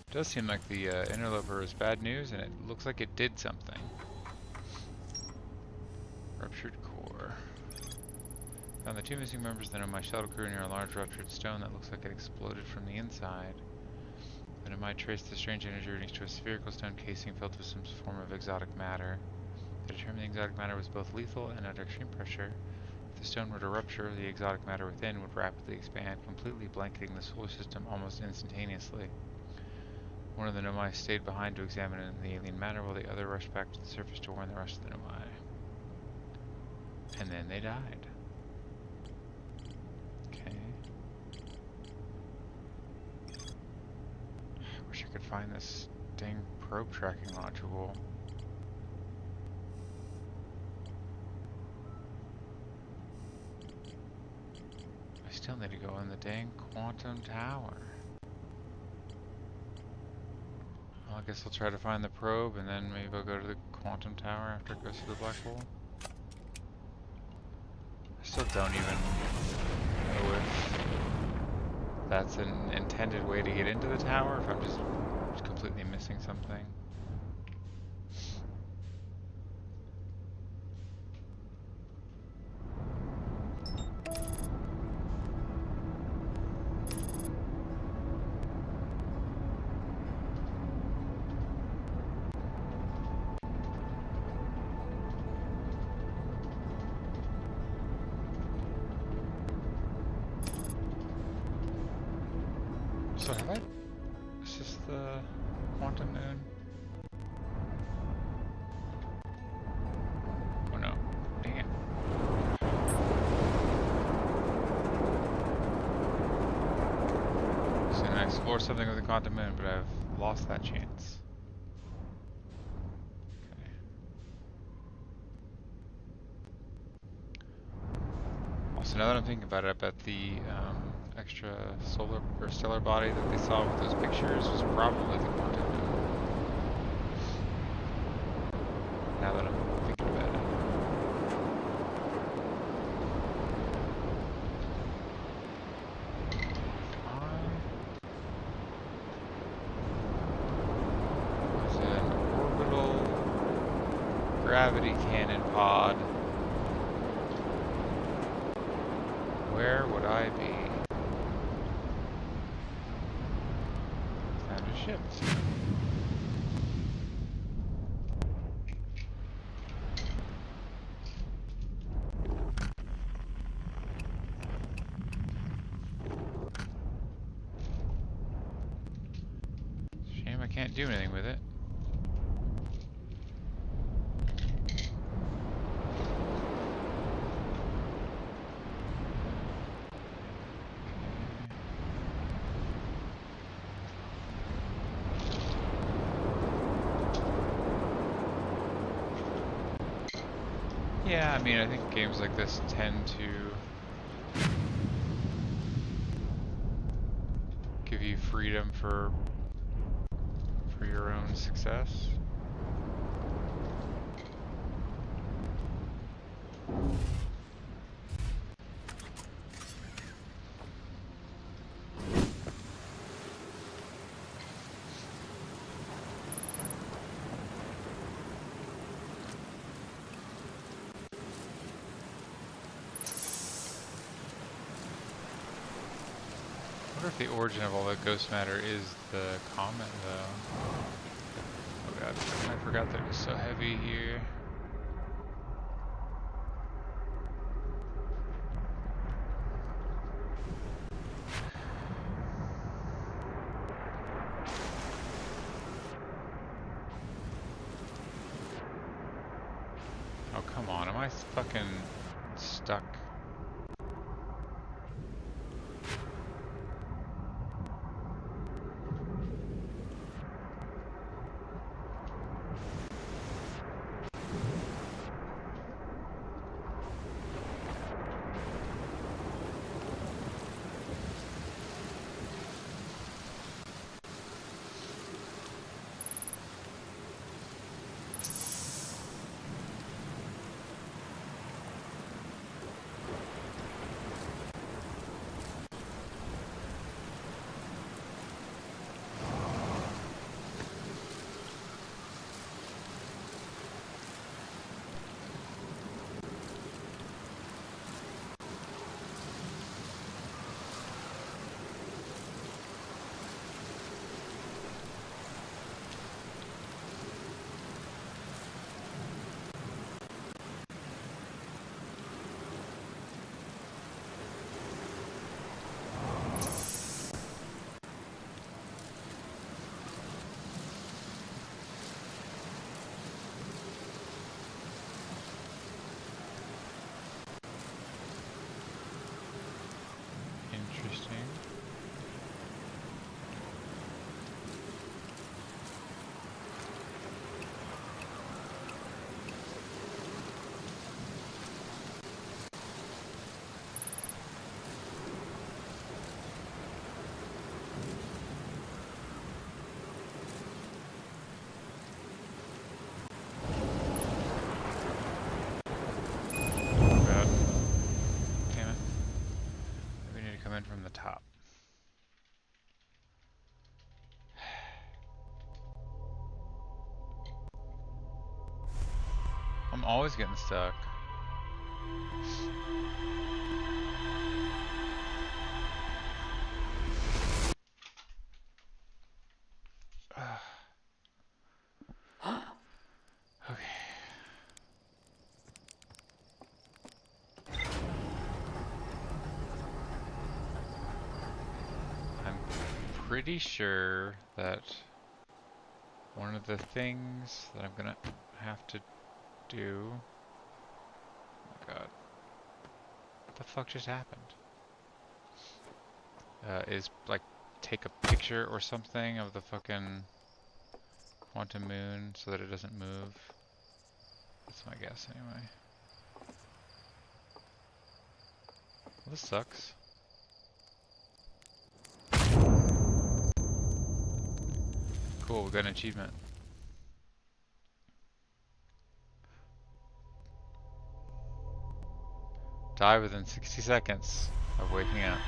It does seem like the interloper is bad news, and it looks like it did something. Ruptured core. Found the two missing members of my shuttle crew near a large ruptured stone that looks like it exploded from the inside. Then it might trace the strange energy released to a spherical stone casing filled with some form of exotic matter. To determine the exotic matter was both lethal and under extreme pressure. If the stone were to rupture, the exotic matter within would rapidly expand, completely blanketing the solar system almost instantaneously. One of the Nomai stayed behind to examine the alien matter, while the other rushed back to the surface to warn the rest of the Nomai. And then they died. Okay. I wish I could find this dang probe tracking module. I still need to go in the dang quantum tower. Well, I guess I'll try to find the probe, and then maybe I'll go to the quantum tower after it goes through the black hole. I still don't even know if that's an intended way to get into the tower, if I'm just completely missing something. So have I? Is this the quantum moon? Oh no. Dang it. So I explore something with the quantum moon, but I've lost that chance. Okay. Also, now that I'm thinking about it, I bet the extra solar or stellar body that they saw with those pictures was probably the quantum moon. Now that I'm thinking about it. Was an orbital gravity cannon pod. Where would I be? Found a ship. Shame I can't do anything with it. Yeah, I mean, I think games like this tend to give you freedom for your own success. I wonder if the origin of all the ghost matter is the comet, though. Oh god, I forgot that it was so heavy here. Oh, come on, am I fucking stuck? Interesting. Oh god. Damn it. We need to come in from the top. I'm always getting stuck. Okay. I'm pretty sure that one of the things that I'm gonna have to do. Oh my god. What the fuck just happened? Is like take a picture or something of the fucking quantum moon so that it doesn't move. That's my guess anyway. Well, this sucks. Cool, we got an achievement. Die within 60 seconds of waking up.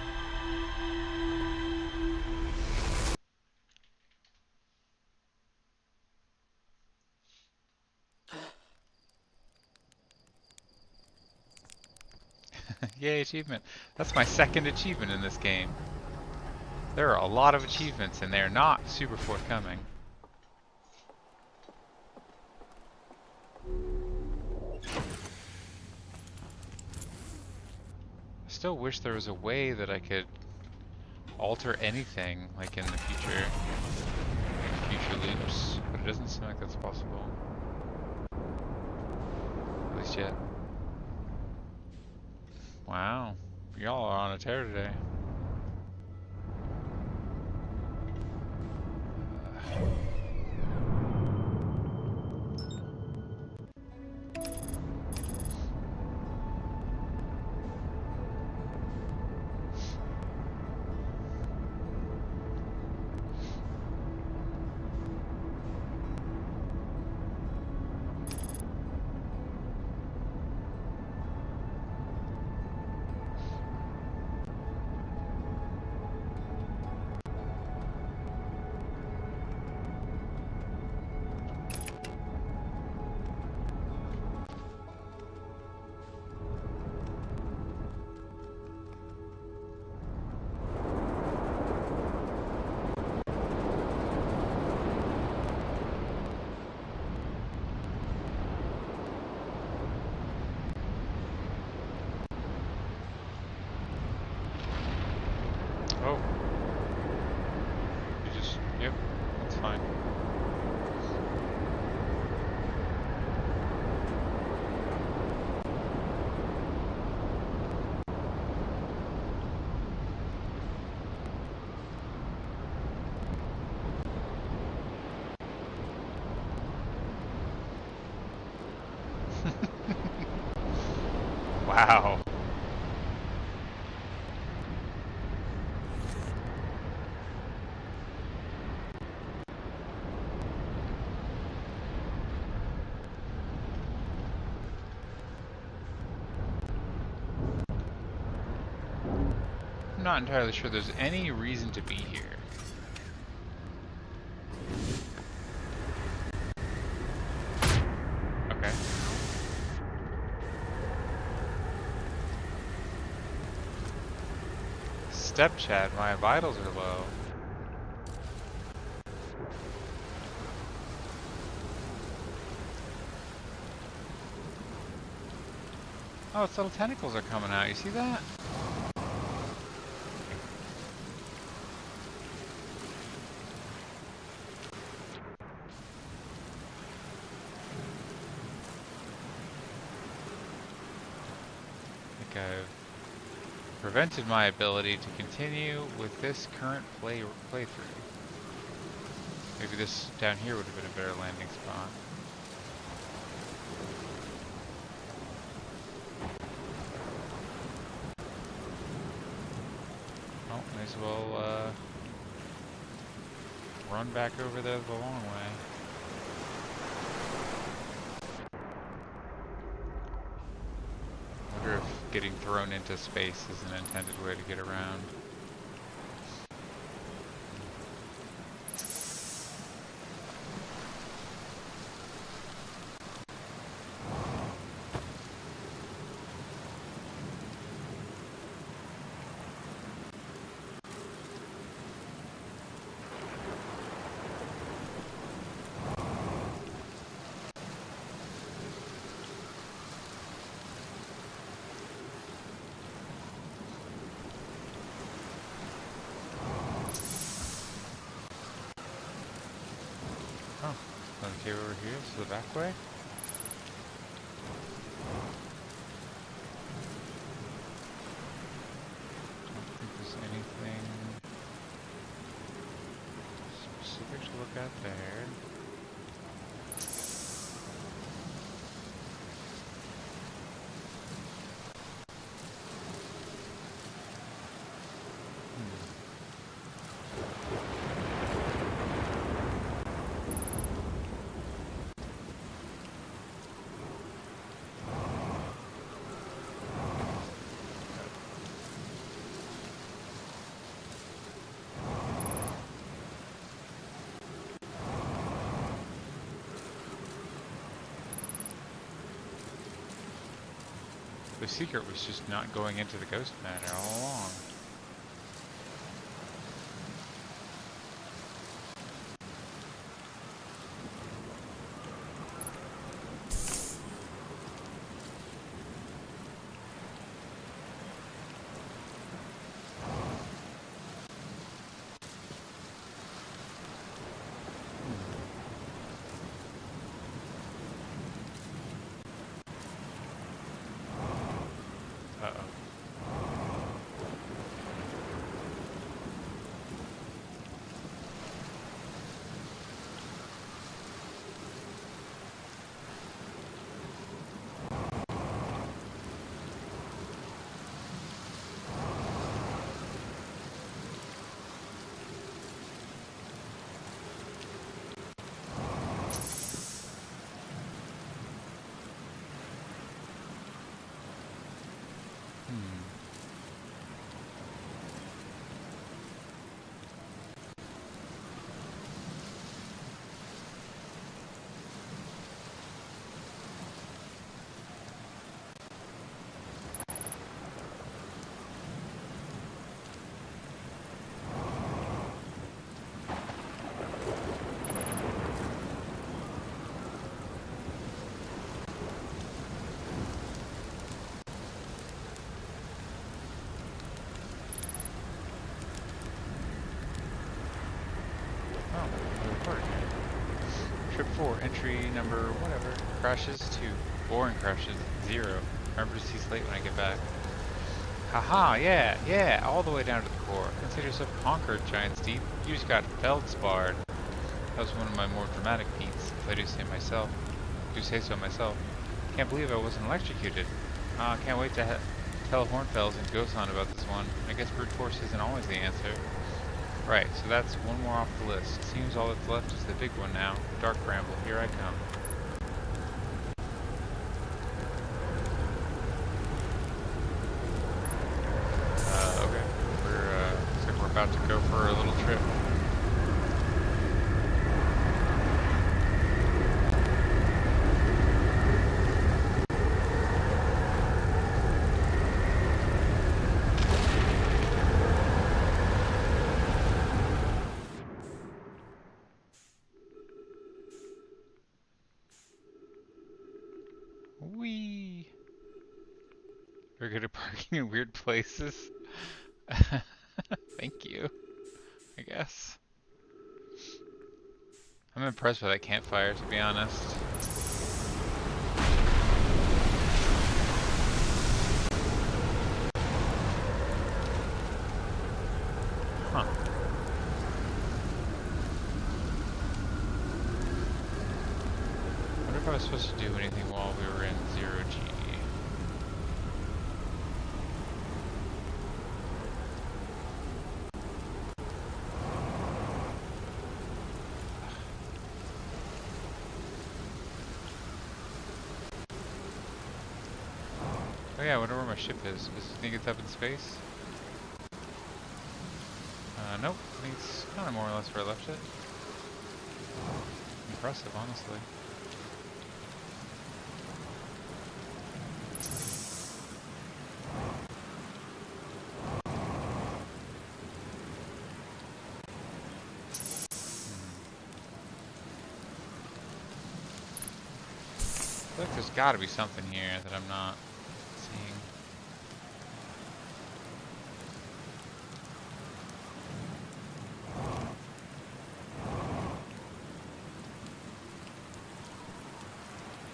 Yay, achievement. That's my second achievement in this game. There are a lot of achievements and they're not super forthcoming. I still wish there was a way that I could alter anything like in the future loops, but it doesn't seem like that's possible. At least yet. Wow, y'all are on a tear today. Wow. I'm not entirely sure there's any reason to be here. Okay. Step Chad, my vitals are low. Oh, its little tentacles are coming out. You see that? I think I've prevented my ability to continue with this current playthrough. Maybe this down here would have been a better landing spot. Oh, may as well run back over there the long way. I wonder if getting thrown into space is an intended way to get around. Oh, okay, over here, this is the back way. Don't think there's anything specific to look at there. The secret was just not going into the ghost matter all along. Uh-oh. Trip 4, entry number whatever. Crashes 2. Boring crashes 0. Remember to cease late when I get back. Haha, yeah, all the way down to the core. Consider yourself conquered, Giant Steep. You just got feldsparred. That was one of my more dramatic feats, if I do say so myself. Can't believe I wasn't electrocuted. Can't wait to tell Hornfells and Gosan about this one. I guess brute force isn't always the answer. Right, so that's one more off the list. Seems all that's left is the big one now. Dark Bramble, here I come. Okay. Looks like we're about to go for a little trip. Whee! We're good at parking in weird places. Thank you, I guess. I'm impressed by that campfire, to be honest. Huh. I wonder if I was supposed to do anything while we were in 0G. Oh yeah, I wonder where my ship is. Does it think it's up in space? Nope. I think it's kind of more or less where I left it. Impressive, honestly. I feel like there's gotta be something here that I'm not seeing.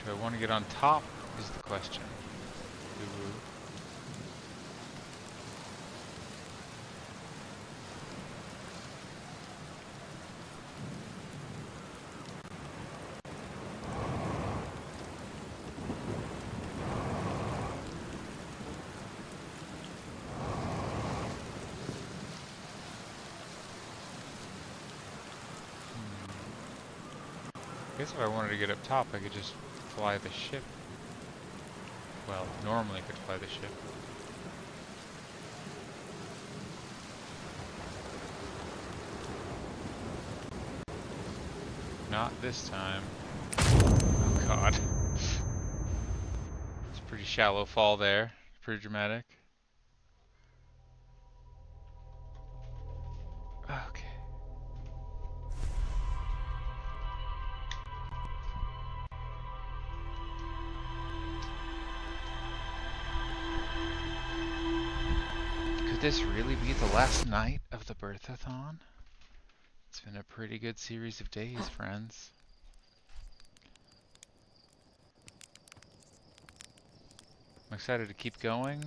Do I want to get on top is the question. Ooh. I guess if I wanted to get up top, I could just fly the ship. Well, normally could fly the ship. Not this time. Oh god. It's a pretty shallow fall there. Pretty dramatic. Okay. Could this really be the last night of the Birth-a-thon? It's been a pretty good series of days, friends. I'm excited to keep going,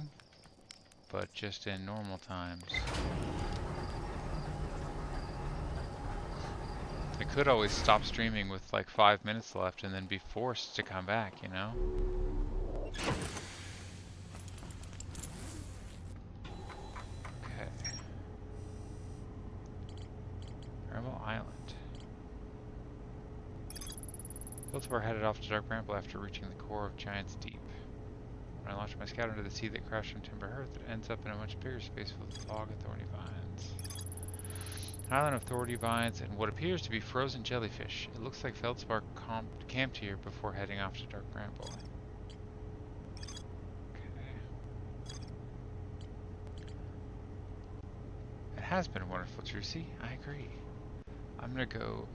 but just in normal times. I could always stop streaming with like 5 minutes left and then be forced to come back, you know? Okay. Rebel Island. Philipsburg headed off to Dark Bramble after reaching the core of Giant's Deep. When I launched my scout into the sea that crashed on Timber Hearth, it ends up in a much bigger space full of fog and thorny vines. An island of thorny vines and what appears to be frozen jellyfish. It looks like Feldspar camped here before heading off to Dark Bramble. Okay. It has been a wonderful truce, I agree. I'm gonna go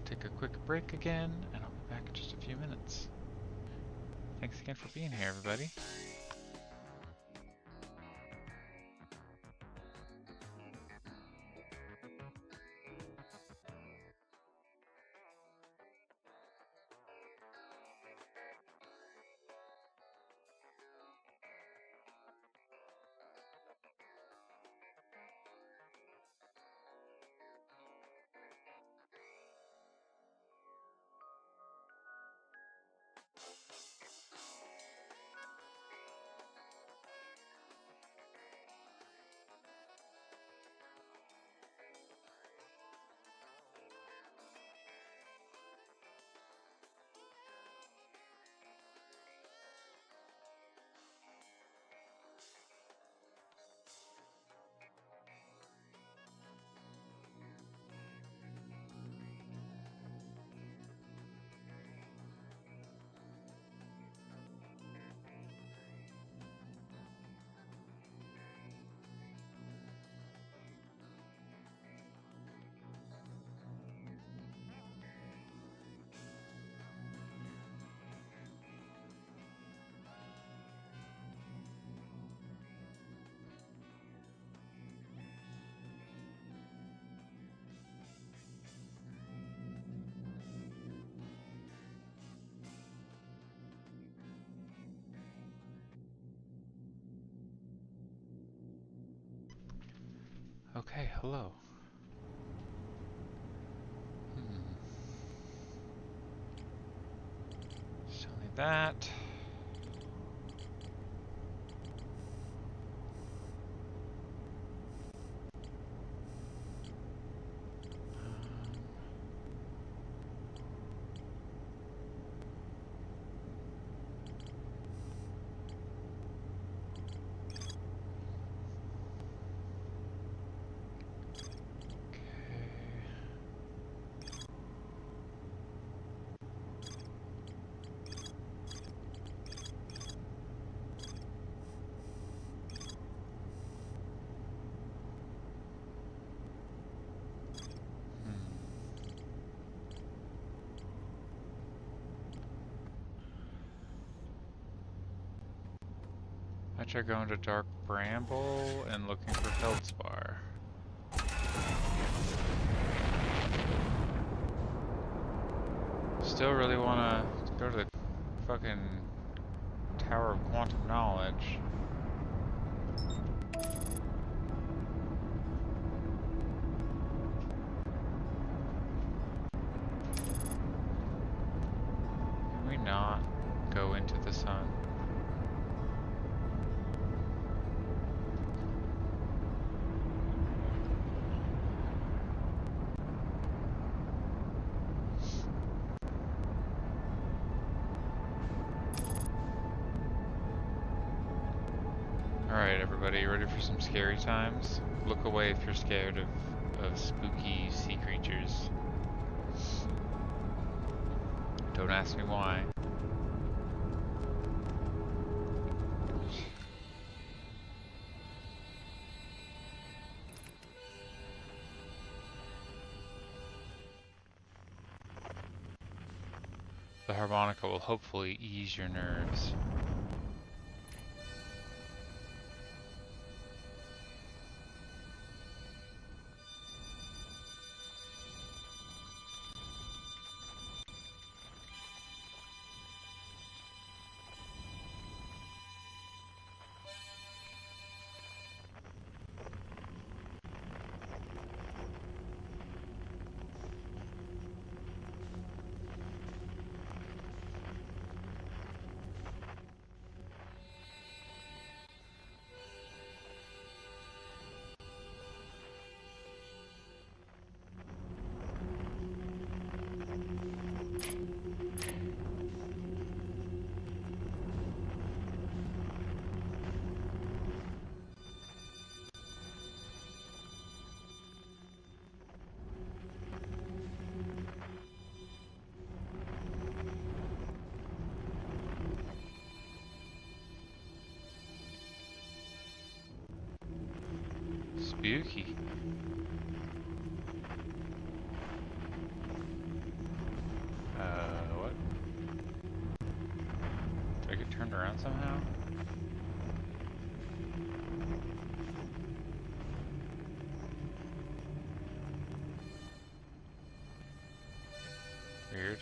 take a quick break again, and I'll be back in just a few minutes. Thanks again for being here, everybody. Okay, hello. Still need that. I try going to Dark Bramble and looking for Feldspar. Still really wanna go to the fucking Tower of Quantum Knowledge. Can we not go into the sun? Alright, everybody, you ready for some scary times? Look away if you're scared of spooky sea creatures. Don't ask me why. The harmonica will hopefully ease your nerves. Spooky. What? Do I get turned around somehow? Weird.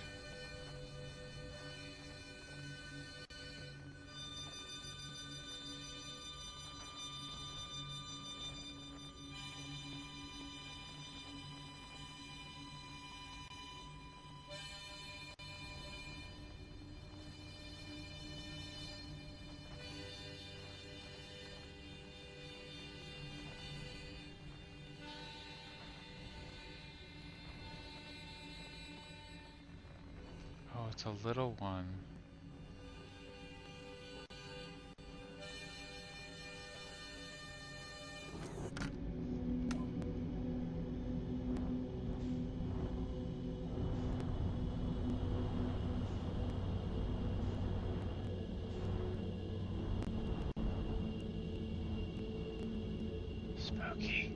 Oh, it's a little one. Spooky.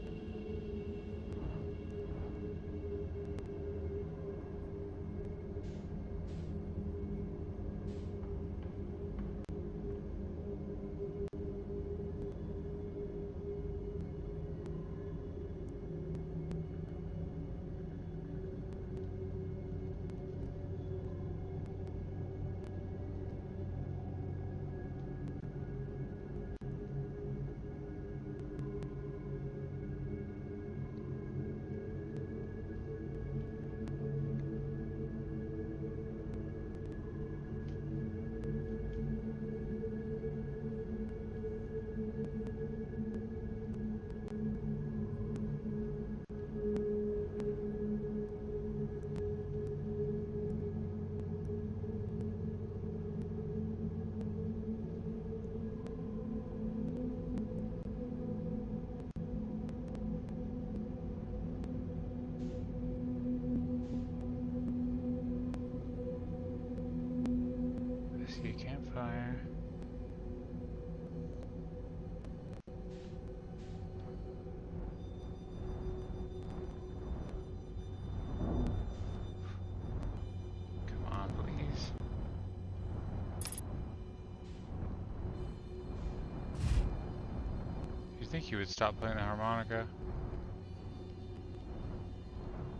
think he would stop playing the harmonica.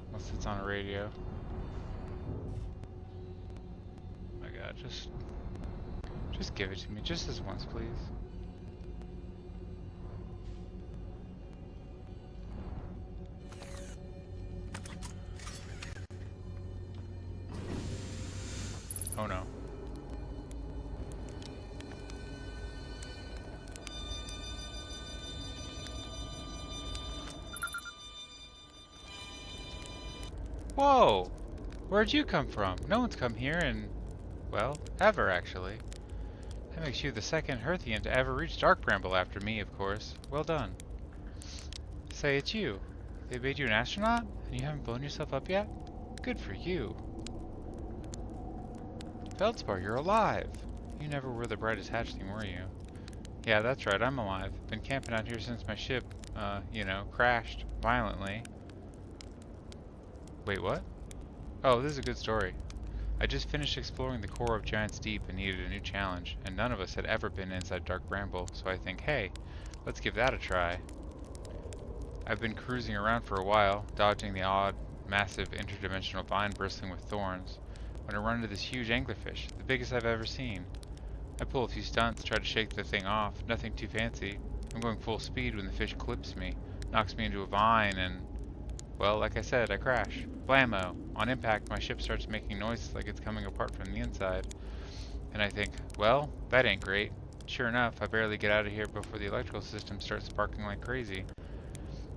Unless it's on a radio. Oh my god, just give it to me. Just this once, please. Oh no. Whoa! Where'd you come from? No one's come here in, well, ever actually. That makes you the second Hearthian to ever reach Dark Bramble after me, of course. Well done. Say, it's you. They made you an astronaut? And you haven't blown yourself up yet? Good for you. Feldspar, you're alive! You never were the brightest hatchling, were you? Yeah, that's right, I'm alive. Been camping out here since my ship, crashed violently. Wait, what? Oh, this is a good story. I just finished exploring the core of Giant's Deep and needed a new challenge, and none of us had ever been inside Dark Bramble, so I think, hey, let's give that a try. I've been cruising around for a while, dodging the odd, massive interdimensional vine bristling with thorns, when I run into this huge anglerfish, the biggest I've ever seen. I pull a few stunts, try to shake the thing off, nothing too fancy. I'm going full speed when the fish clips me, knocks me into a vine, and, well, like I said, I crash. Blammo! On impact, my ship starts making noises like it's coming apart from the inside. And I think, well, that ain't great. Sure enough, I barely get out of here before the electrical system starts sparking like crazy.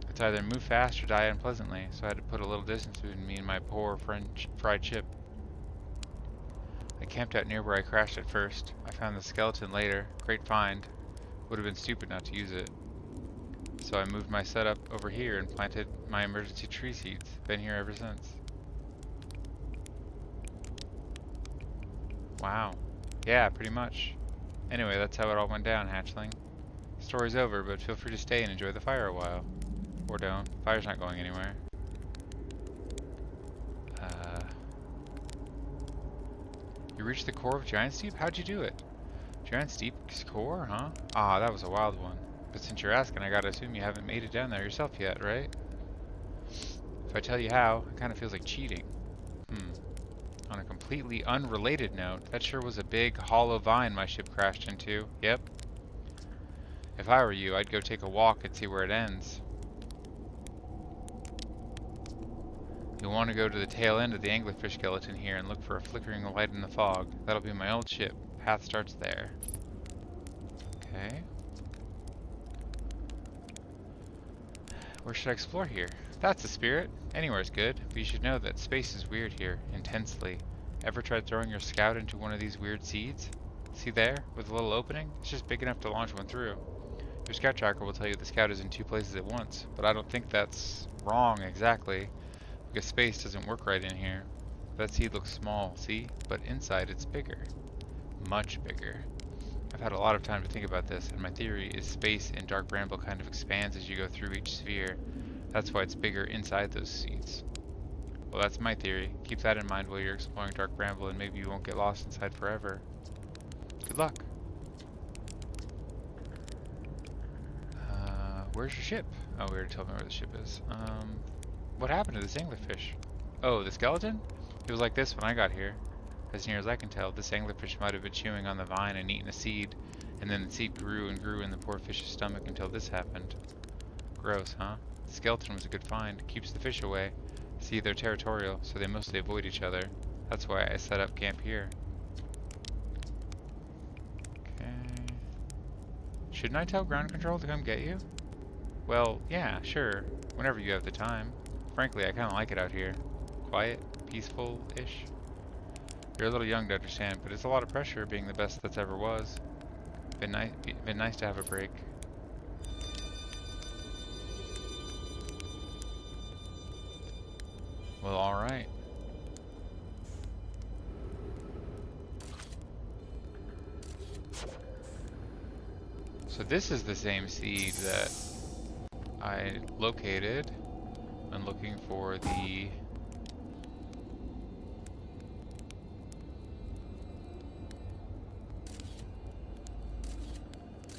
It's either move fast or die unpleasantly, so I had to put a little distance between me and my poor fried ship. I camped out near where I crashed at first. I found the skeleton later. Great find. Would have been stupid not to use it. So I moved my setup over here and planted my emergency tree seeds. Been here ever since. Wow. Yeah, pretty much. Anyway, that's how it all went down, hatchling. Story's over, but feel free to stay and enjoy the fire a while. Or don't. Fire's not going anywhere. You reached the core of Giant's Deep? How'd you do it? Giant's Deep's core, huh? Ah, that was a wild one. But since you're asking, I gotta assume you haven't made it down there yourself yet, right? If I tell you how, it kinda feels like cheating. On a completely unrelated note, that sure was a big, hollow vine my ship crashed into. Yep. If I were you, I'd go take a walk and see where it ends. You'll want to go to the tail end of the anglerfish skeleton here and look for a flickering light in the fog. That'll be my old ship. Path starts there. Okay. Where should I explore here? That's the spirit. Anywhere's good, but you should know that space is weird here, intensely. Ever tried throwing your scout into one of these weird seeds? See there, with a little opening? It's just big enough to launch one through. Your scout tracker will tell you the scout is in two places at once, but I don't think that's wrong exactly, because space doesn't work right in here. That seed looks small, see? But inside it's bigger. Much bigger. I've had a lot of time to think about this, and my theory is space in Dark Bramble kind of expands as you go through each sphere. That's why it's bigger inside those seeds. Well, that's my theory. Keep that in mind while you're exploring Dark Bramble, and maybe you won't get lost inside forever. Good luck. Where's your ship? Oh, we already told me where the ship is. What happened to this anglerfish? Oh, the skeleton? It was like this when I got here. As near as I can tell, this anglerfish might have been chewing on the vine and eaten a seed, and then the seed grew and grew in the poor fish's stomach until this happened. Gross, huh? The skeleton was a good find. Keeps the fish away. See, they're territorial, so they mostly avoid each other. That's why I set up camp here. Okay. Shouldn't I tell ground control to come get you? Well, yeah, sure. Whenever you have the time. Frankly, I kinda like it out here. Quiet, peaceful-ish. You're a little young to understand, but it's a lot of pressure being the best that's ever was. Been nice to have a break. Well, alright. So this is the same seed that I located when looking for the...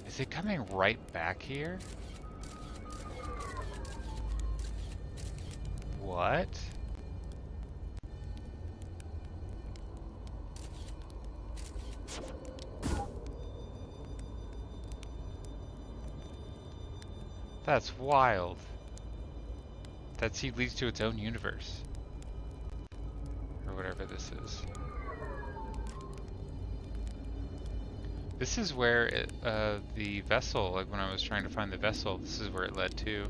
Is it coming right back here? What? That's wild. That seed leads to its own universe. Or whatever this is. This is where the vessel, like when I was trying to find the vessel, this is where it led to.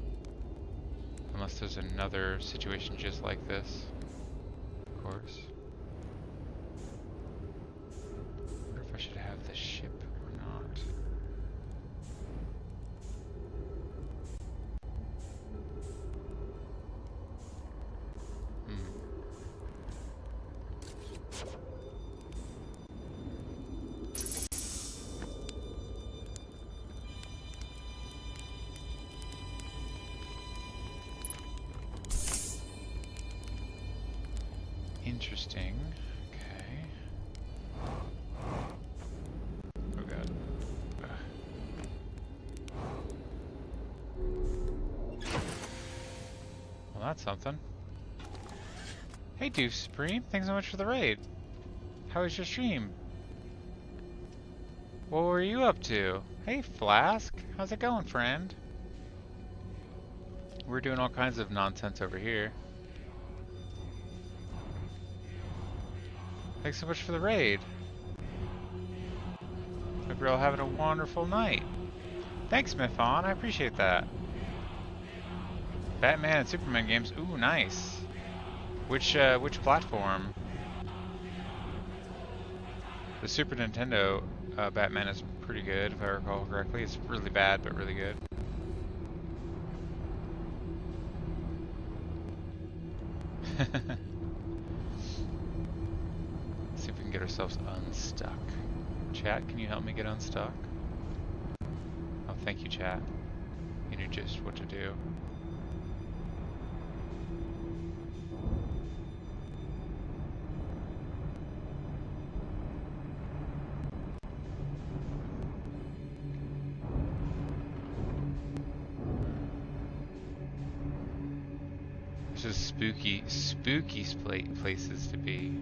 Unless there's another situation just like this. Of course. I wonder if I should have the ship or not. Interesting. Okay. Oh god. Well, that's something. Hey, Doof Supreme, thanks so much for the raid. How was your stream? What were you up to? Hey, Flask, how's it going, friend? We're doing all kinds of nonsense over here. Thanks so much for the raid. Hope you're all having a wonderful night. Thanks, Mython, I appreciate that. Batman and Superman games, ooh, nice. Which platform? The Super Nintendo Batman is pretty good, if I recall correctly. It's really bad, but really good. See if we can get ourselves unstuck. Chat, can you help me get unstuck? Oh, thank you, chat. You knew just what to do. This is spooky, spooky places to be.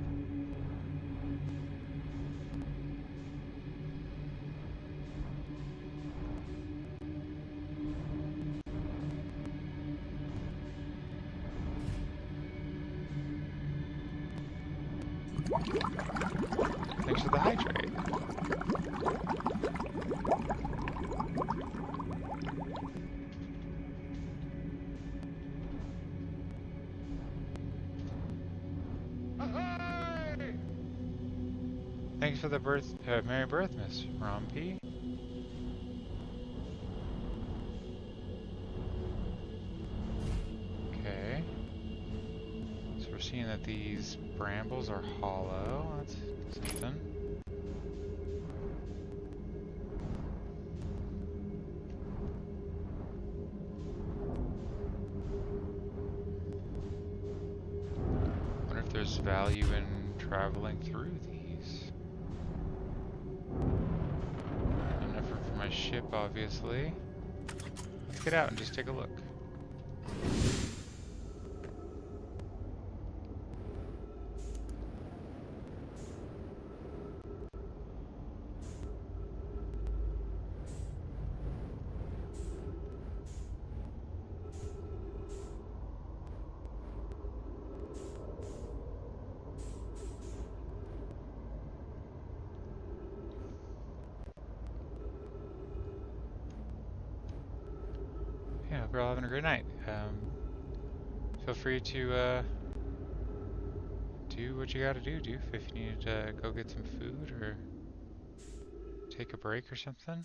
Thanks for the hydrate. Thanks for the Merry birth, Miss Rompy. Okay. So we're seeing that these brambles are hollow. That's something. Wonder if there's value in traveling through these. Enough for my ship, obviously. Let's get out and just take a look. Yeah, hope you're all having a great night. Feel free to do what you gotta do, Doof, if you need to go get some food or take a break or something.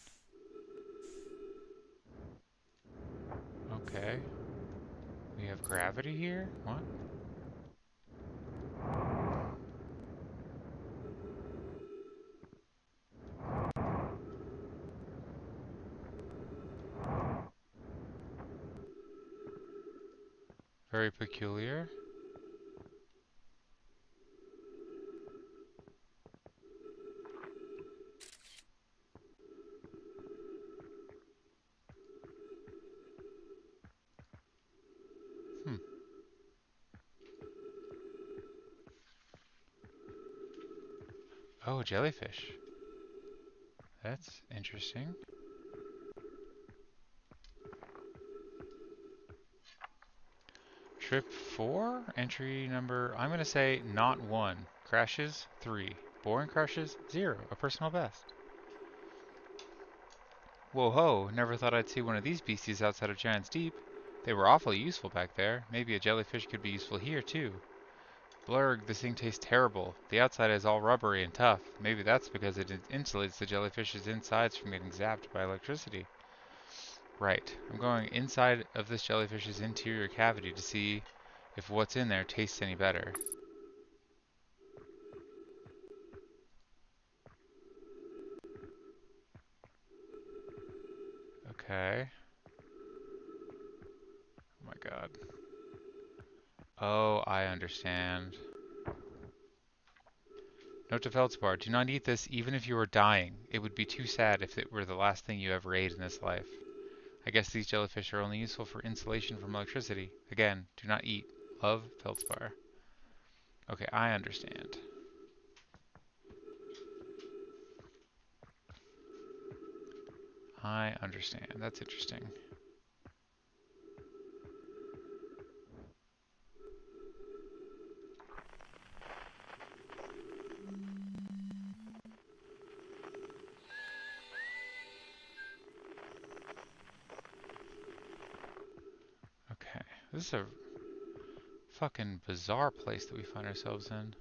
Okay. We have gravity here? What? Very peculiar. Hmm. Oh, jellyfish. That's interesting. Trip 4, entry number, I'm going to say not 1. Crashes, 3. Boring crashes, 0. A personal best. Whoa ho, never thought I'd see one of these beasties outside of Giant's Deep. They were awfully useful back there. Maybe a jellyfish could be useful here too. Blurg, this thing tastes terrible. The outside is all rubbery and tough. Maybe that's because it insulates the jellyfish's insides from getting zapped by electricity. Right, I'm going inside of this jellyfish's interior cavity to see if what's in there tastes any better. Okay. Oh my god. Oh, I understand. Note to Feldspar, do not eat this even if you were dying. It would be too sad if it were the last thing you ever ate in this life. I guess these jellyfish are only useful for insulation from electricity. Again, do not eat. Love, Feldspar. Okay, I understand. I understand. That's interesting. Okay, this is a fucking bizarre place that we find ourselves in.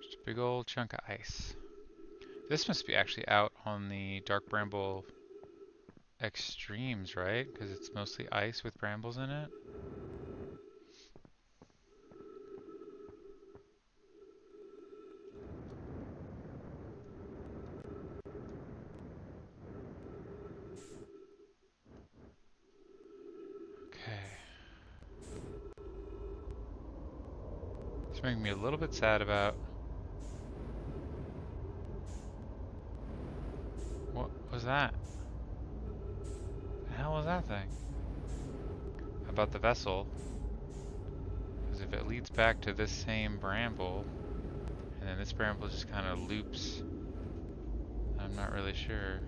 Just a big old chunk of ice. This must be actually out on the Dark Bramble extremes, right? Because it's mostly ice with brambles in it. Okay. It's making me a little bit sad about... What was that? The hell was that thing? About the vessel. Because if it leads back to this same bramble, and then this bramble just kind of loops, I'm not really sure.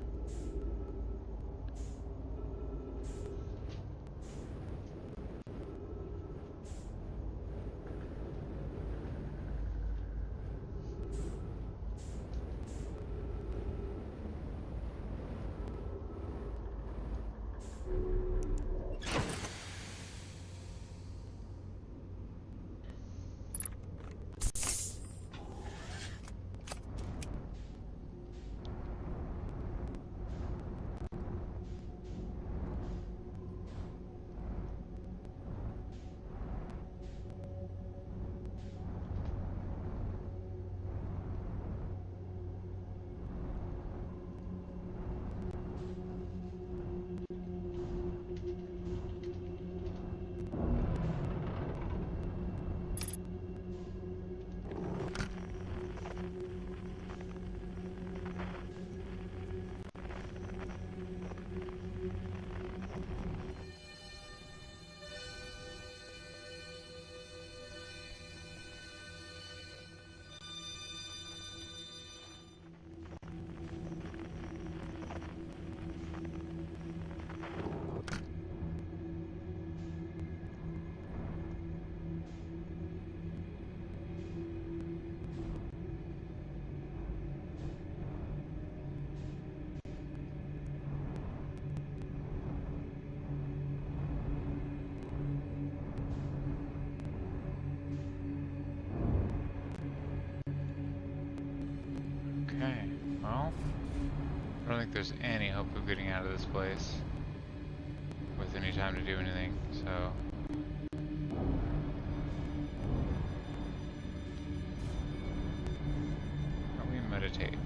Okay, well, I don't think there's any hope of getting out of this place with any time to do anything, so... Why don't we meditate?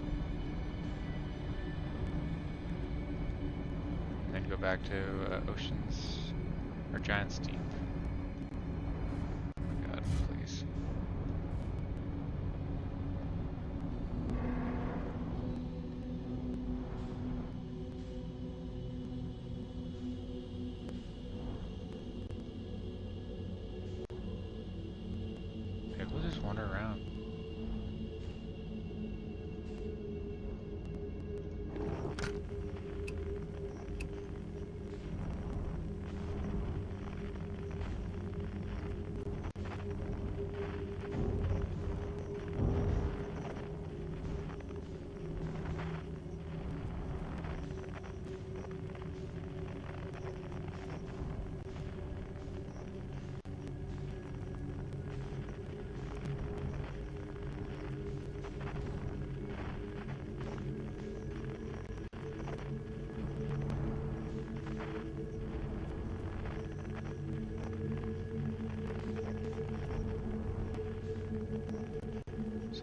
And then go back to Oceans, or Giant's Deep. Oh my god, please.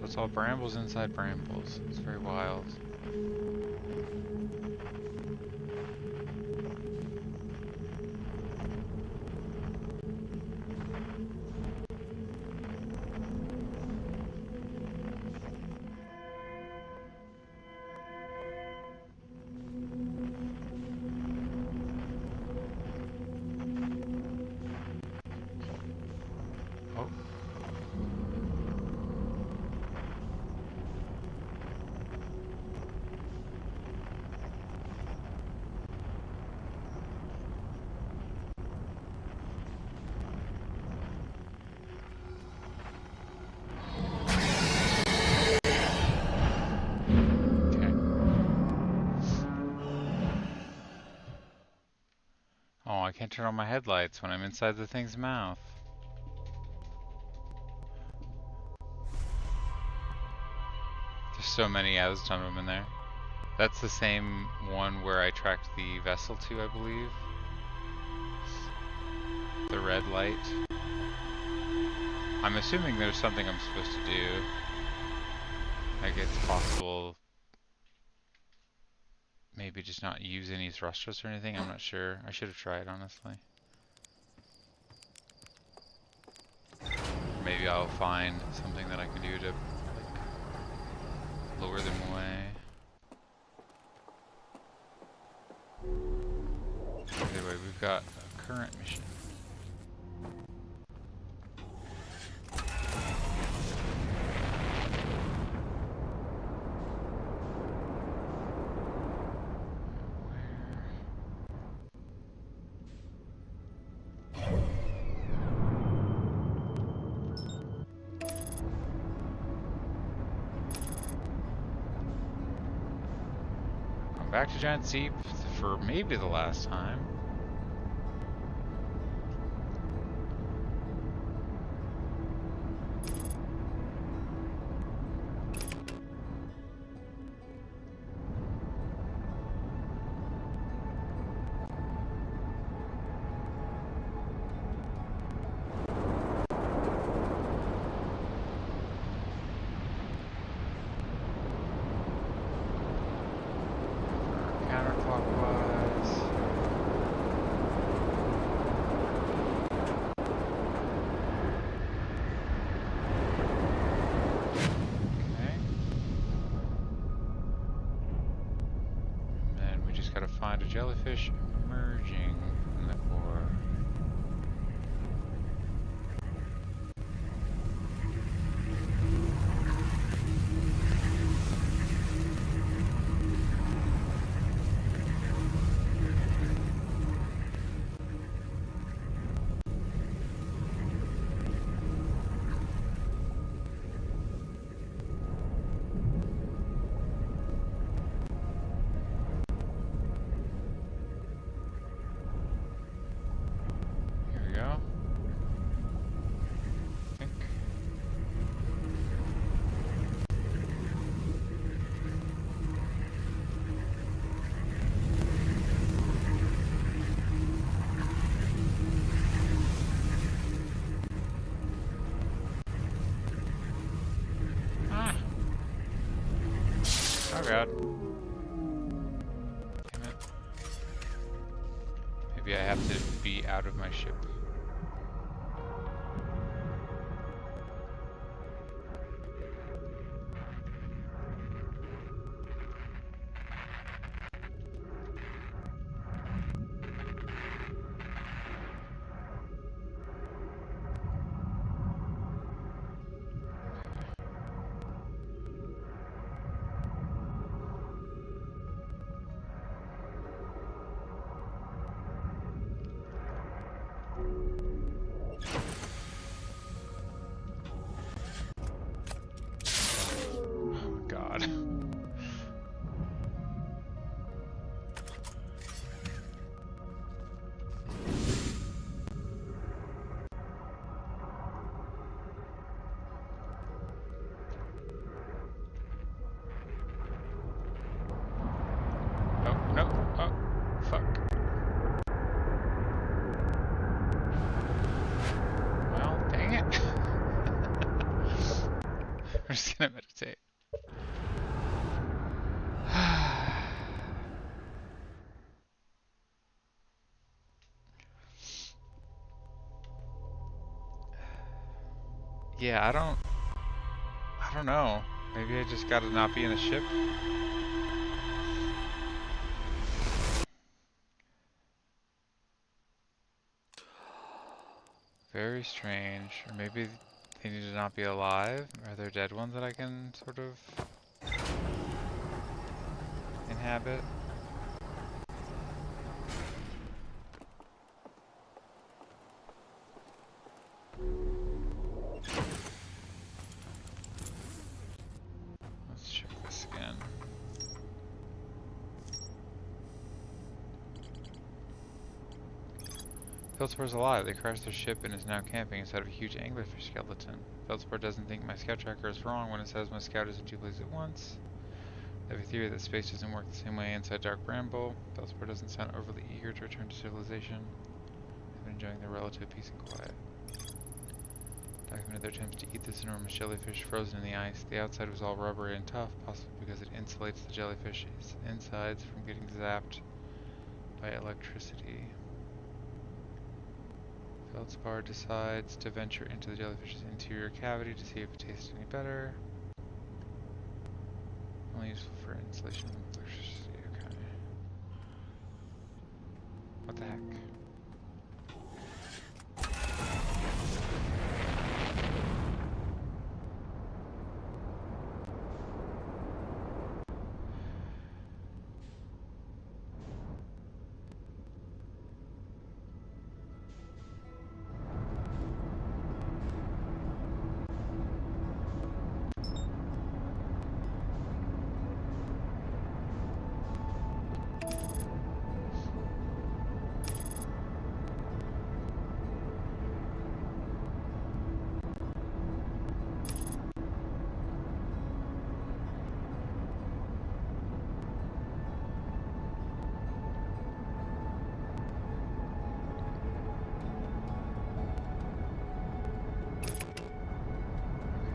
it's all brambles inside brambles. It's very wild. Oh. Okay. Oh, I can't turn on my headlights when I'm inside the thing's mouth. There's so many, yeah, there's a ton of them in there. That's the same one where I tracked the vessel to, I believe. The red light. I'm assuming there's something I'm supposed to do. Like it's possible maybe just not use any thrusters or anything, I'm not sure. I should have tried, honestly. Maybe I'll find something that I can do to like lure them away. Either way, we've got a current mission. Back to Giant Seep for maybe the last time. Counterclockwise. Okay. And then we just gotta find a jellyfish emerging from the core. Here we go. I think. Ah! Oh god. Damn it. Maybe I have to be out of my ship. gonna meditate. Yeah, I don't know. Maybe I just gotta not be in a ship. Very strange. Or maybe they need to not be alive. Are there dead ones that I can sort of inhabit? Let's check this again. Feldspor's alive. They crashed their ship and is now camping inside of a huge anglerfish skeleton. Feldspor doesn't think my scout tracker is wrong when it says my scout is in two places at once. I have a theory that space doesn't work the same way inside Dark Bramble. Feldspor doesn't sound overly eager to return to civilization. I've been enjoying their relative peace and quiet. Documented their attempts to eat this enormous jellyfish frozen in the ice. The outside was all rubbery and tough, possibly because it insulates the jellyfish's insides from getting zapped by electricity. Feldspar decides to venture into the jellyfish's interior cavity to see if it tastes any better. Only useful for insulation from electricity, okay. What the heck?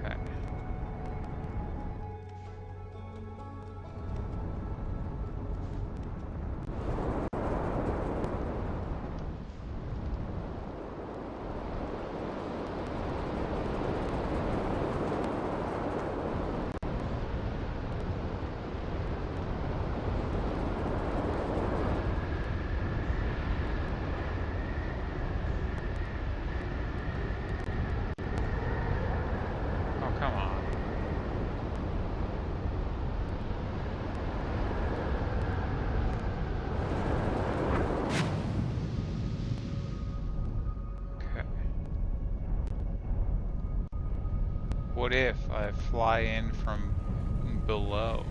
Okay. Oh, come on. Okay. What if I fly in from below?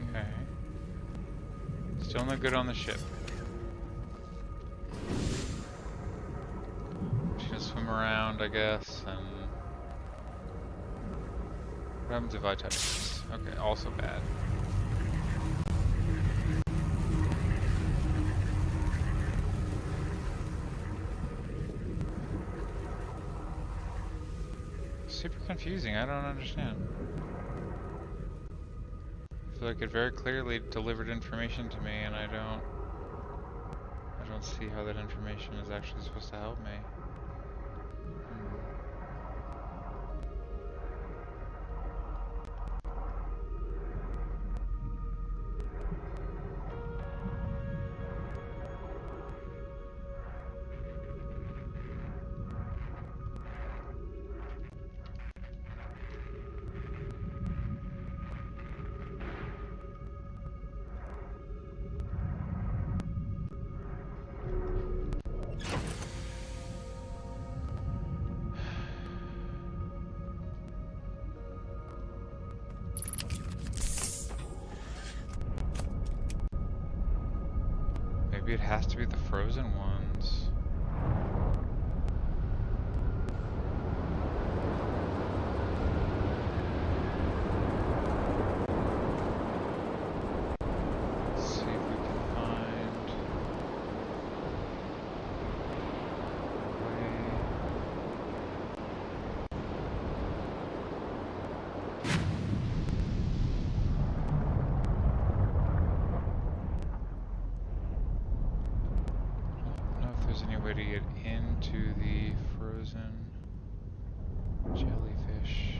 Okay. Still no good on the ship. Just gonna swim around, I guess, and... What happens if I touch this? Okay, also bad. Super confusing, I don't understand. I feel like it very clearly delivered information to me, and I don't see how that information is actually supposed to help me. Maybe it has to be the frozen ones. way to get into the frozen jellyfish.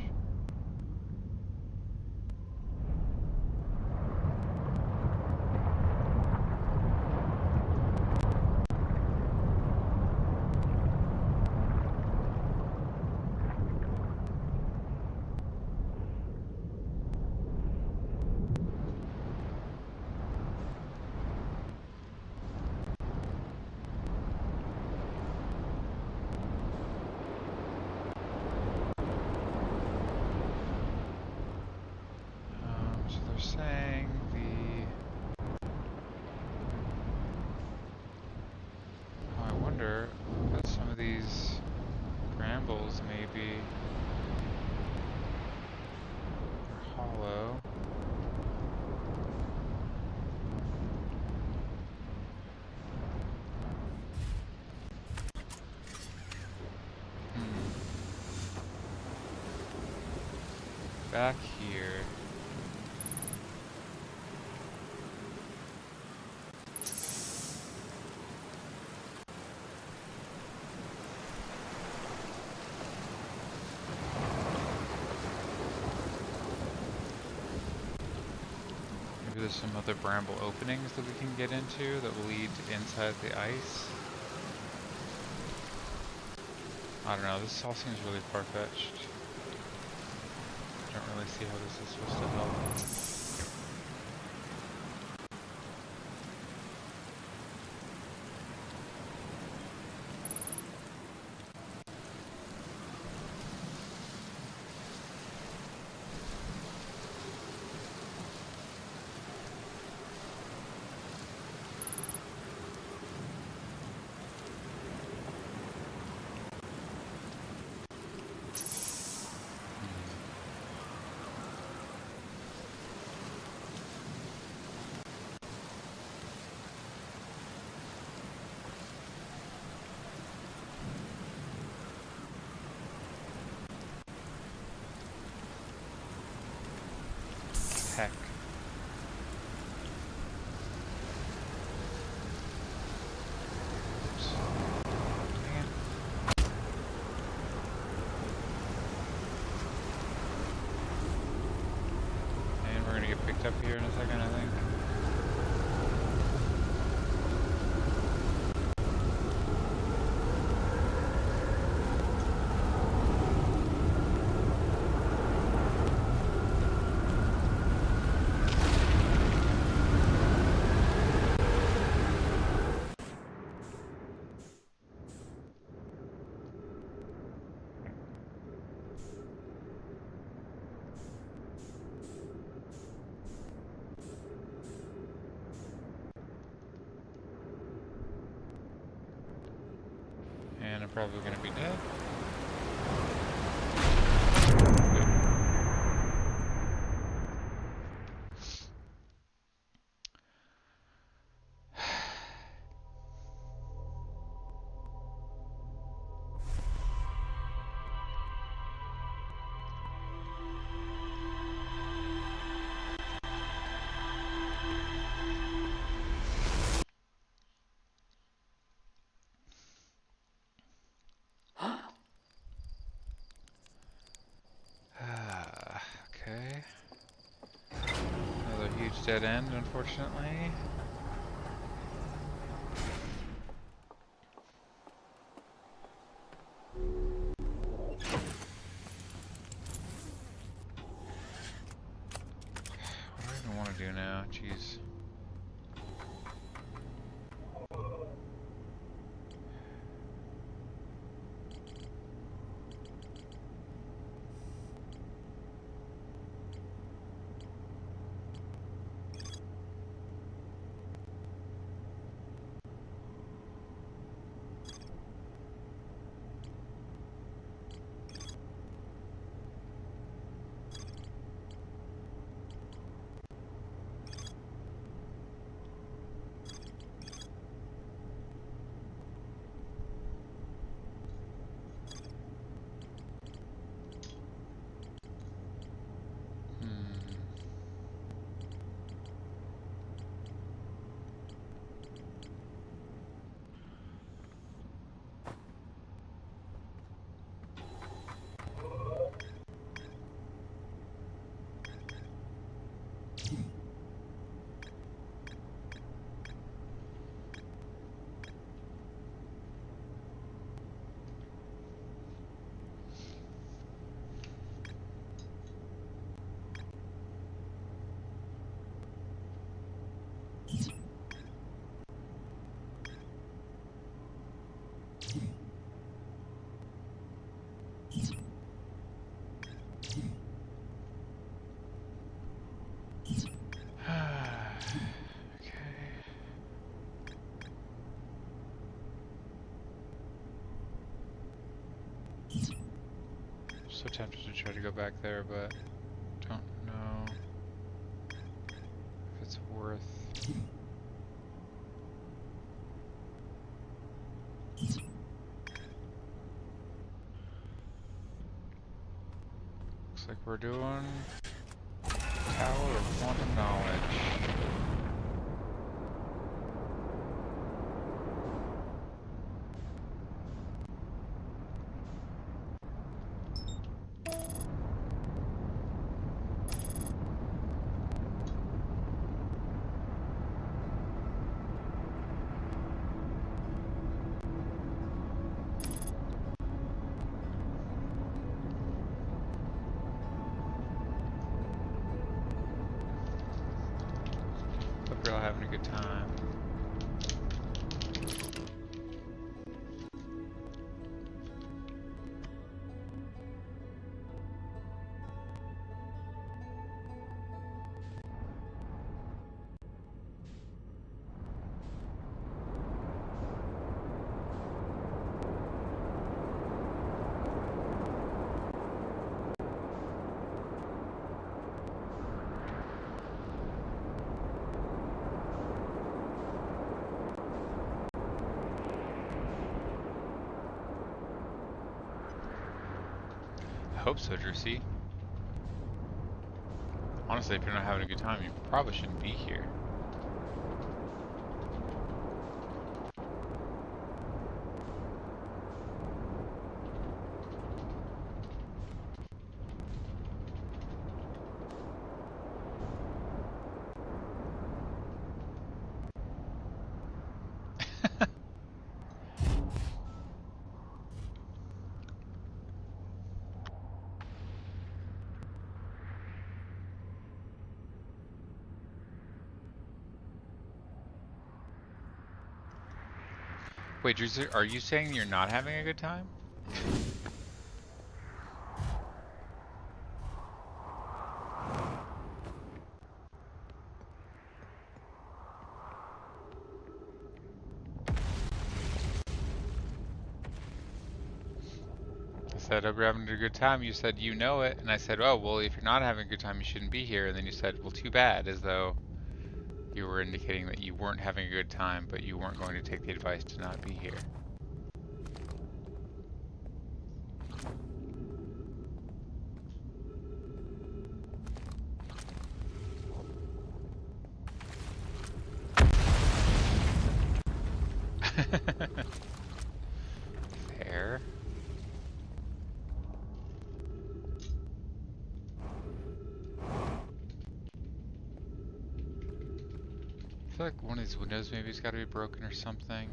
So they're saying oh, I wonder what some of these brambles maybe are hollow. Hmm. Back here. Maybe there's some other bramble openings that we can get into that will lead to inside the ice. I don't know, this all seems really far-fetched. I don't really see how this is supposed to help. Heck. Oops. Dang it. And we're gonna get picked up here in a second, I think. And I'm probably gonna be dead. Okay. Another huge dead end, unfortunately. What do I even want to do now? Jeez. So tempted to try to go back there, but don't know if it's worth. Looks like we're doing Tower of Quantum Knowledge. Hope you're all having a good time. I hope so, Jersey. Honestly, if you're not having a good time, you probably shouldn't be here. Wait, Jersey, are you saying you're not having a good time? I said, hope you're having a good time. You said, you know it. And I said, oh, well, if you're not having a good time, you shouldn't be here. And then you said, well, too bad, as though you were indicating that you weren't having a good time, but you weren't going to take the advice to not be here. Fair. I feel like one of these windows maybe has got to be broken or something.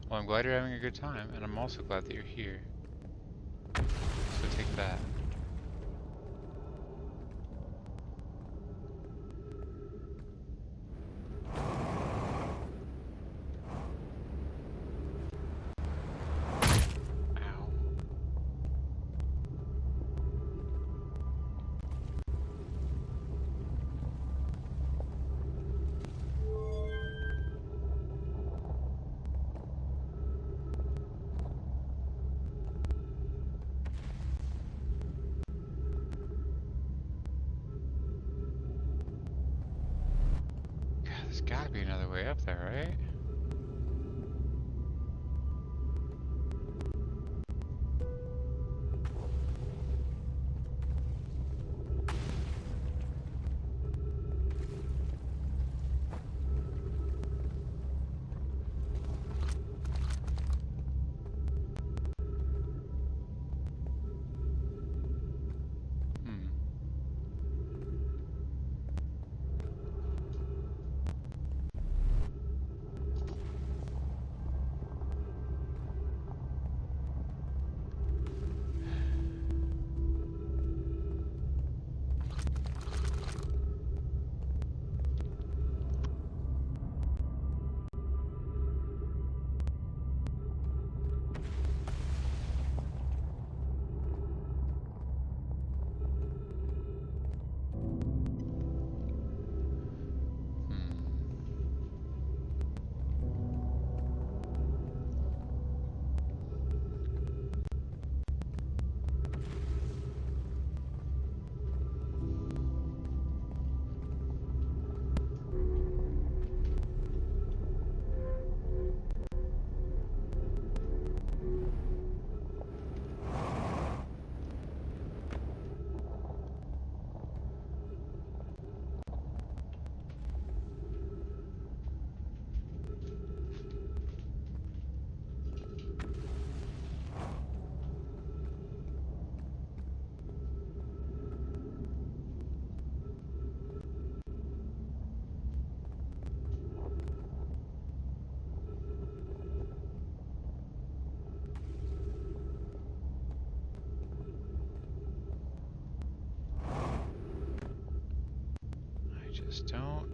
Well, I'm glad you're having a good time, and I'm also glad that you're here. So take that. Ow. God, there's gotta be another way up there, right? Hmm.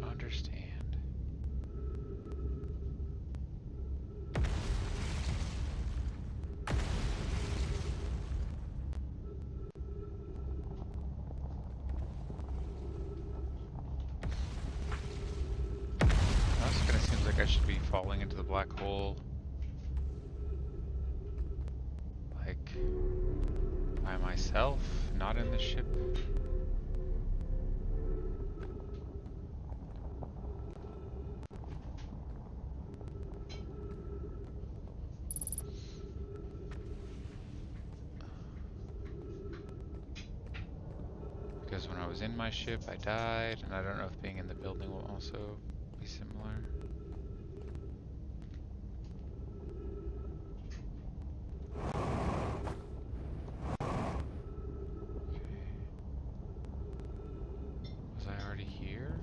understand. Also kind of seems like I should be falling into the black hole. Like, by myself, not in the ship. Because when I was in my ship, I died, and I don't know if being in the building will also be similar. Was I already here?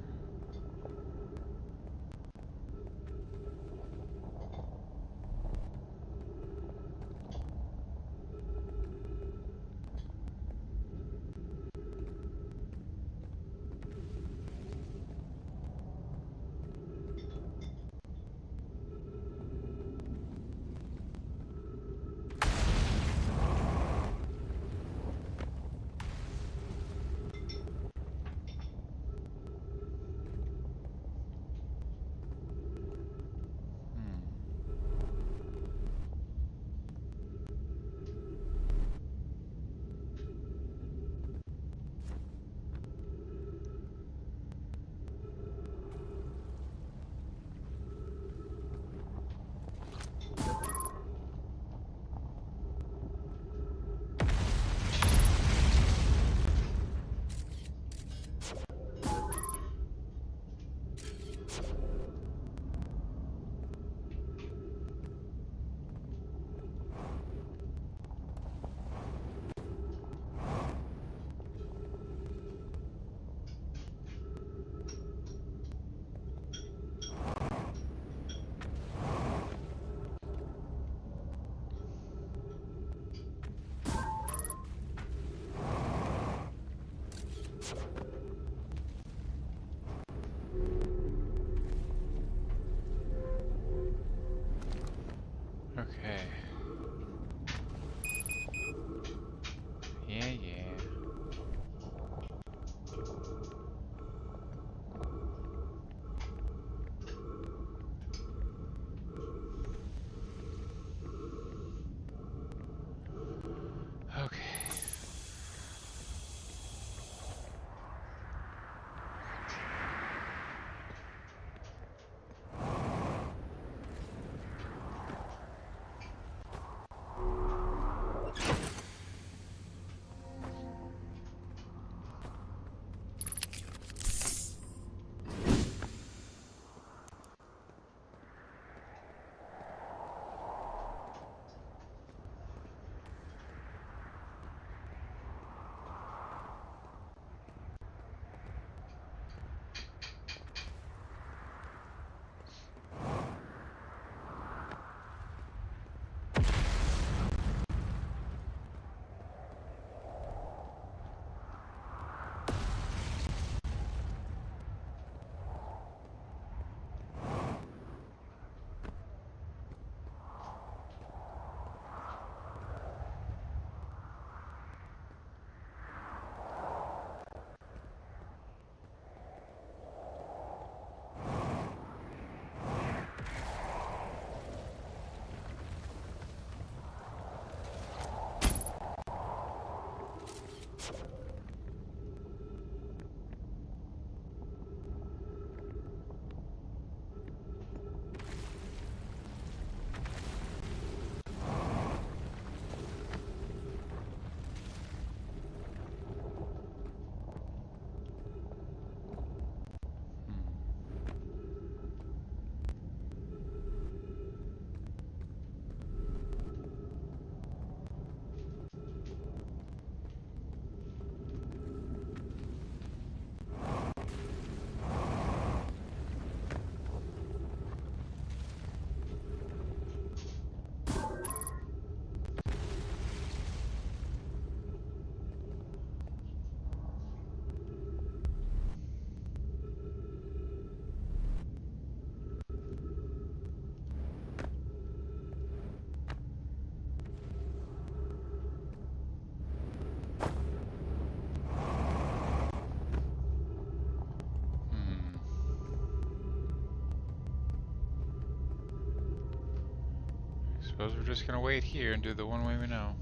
Suppose we're just gonna wait here and do the one way we know.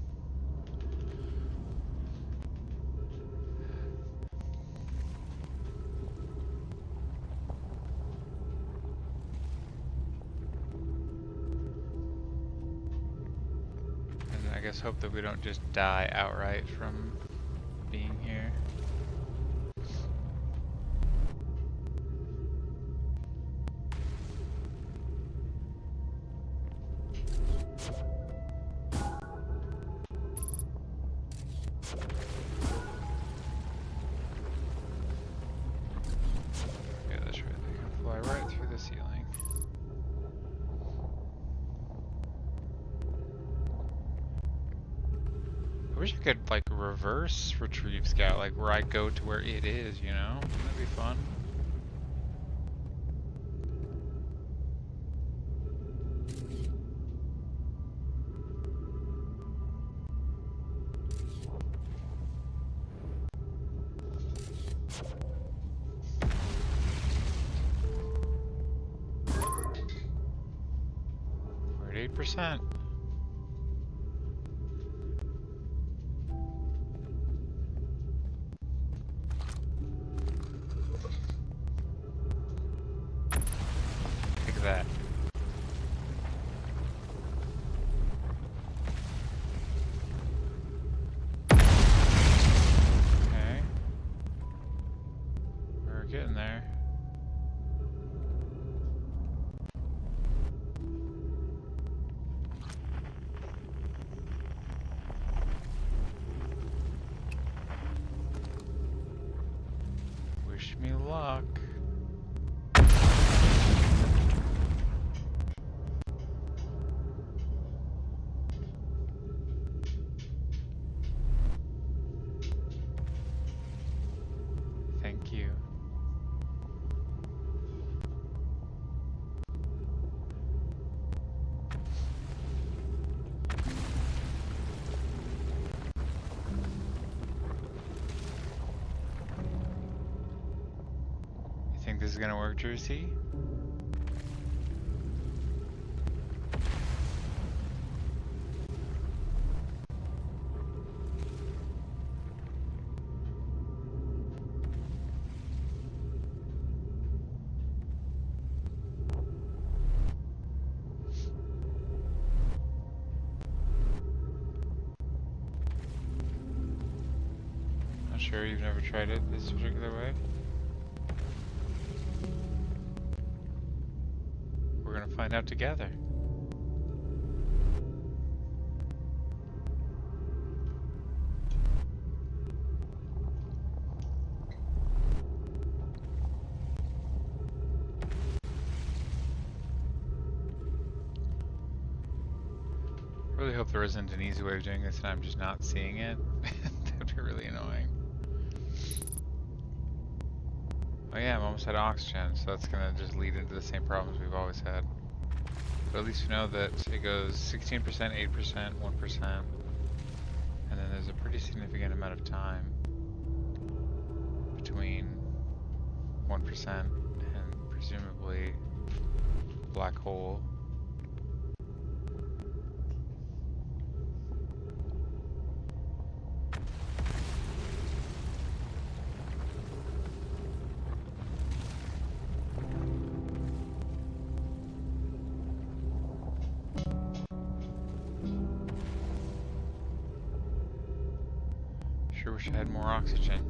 And I guess hope that we don't just die outright from being here. Yeah, that's right. They can fly right through the ceiling. I wish I could like reverse retrieve scout, like where I go to where it is, you know? Wouldn't that be fun? We're at 8%. Take that. Okay. We're getting there. Wish me luck. Thank you. You think this is gonna work, Jersey? Not sure, you've never tried it this particular way? We're gonna find out together. I really hope there isn't an easy way of doing this and I'm just not seeing it. That'd be really annoying. Oh yeah, I'm almost out of oxygen, so that's gonna just lead into the same problems we've always had. But at least we know that it goes 16%, 8%, 1%, and then there's a pretty significant amount of time between 1% and presumably black hole. Sure wish I had more oxygen.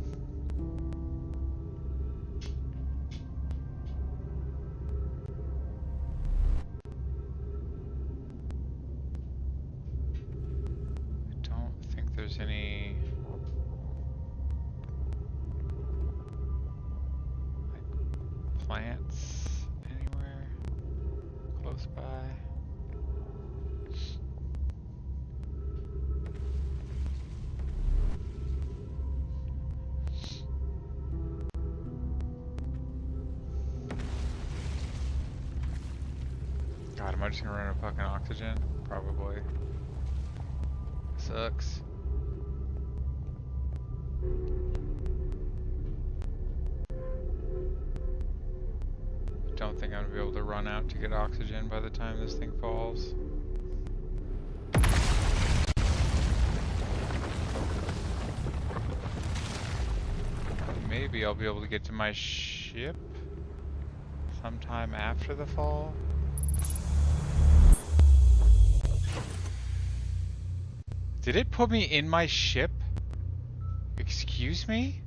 I don't think there's any like plants anywhere close by. God, am I just gonna run out of fucking oxygen? Probably. Sucks. Don't think I'm gonna be able to run out to get oxygen by the time this thing falls. maybe I'll be able to get to my ship sometime after the fall. Did it put me in my ship? Excuse me?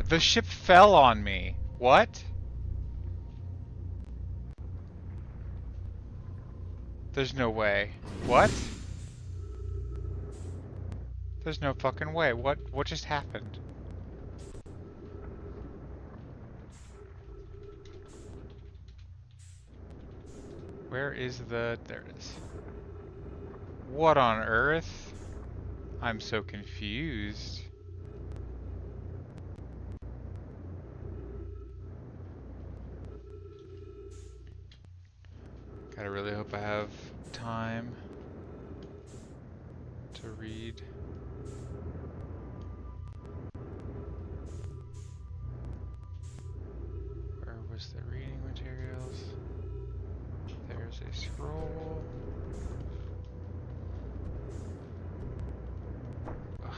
The ship fell on me. What? There's no way. What? There's no fucking way. What just happened? Where is the... There it is. What on earth? I'm so confused. Gotta really hope I have time to read. Where was the reading materials? There's a scroll. Ugh.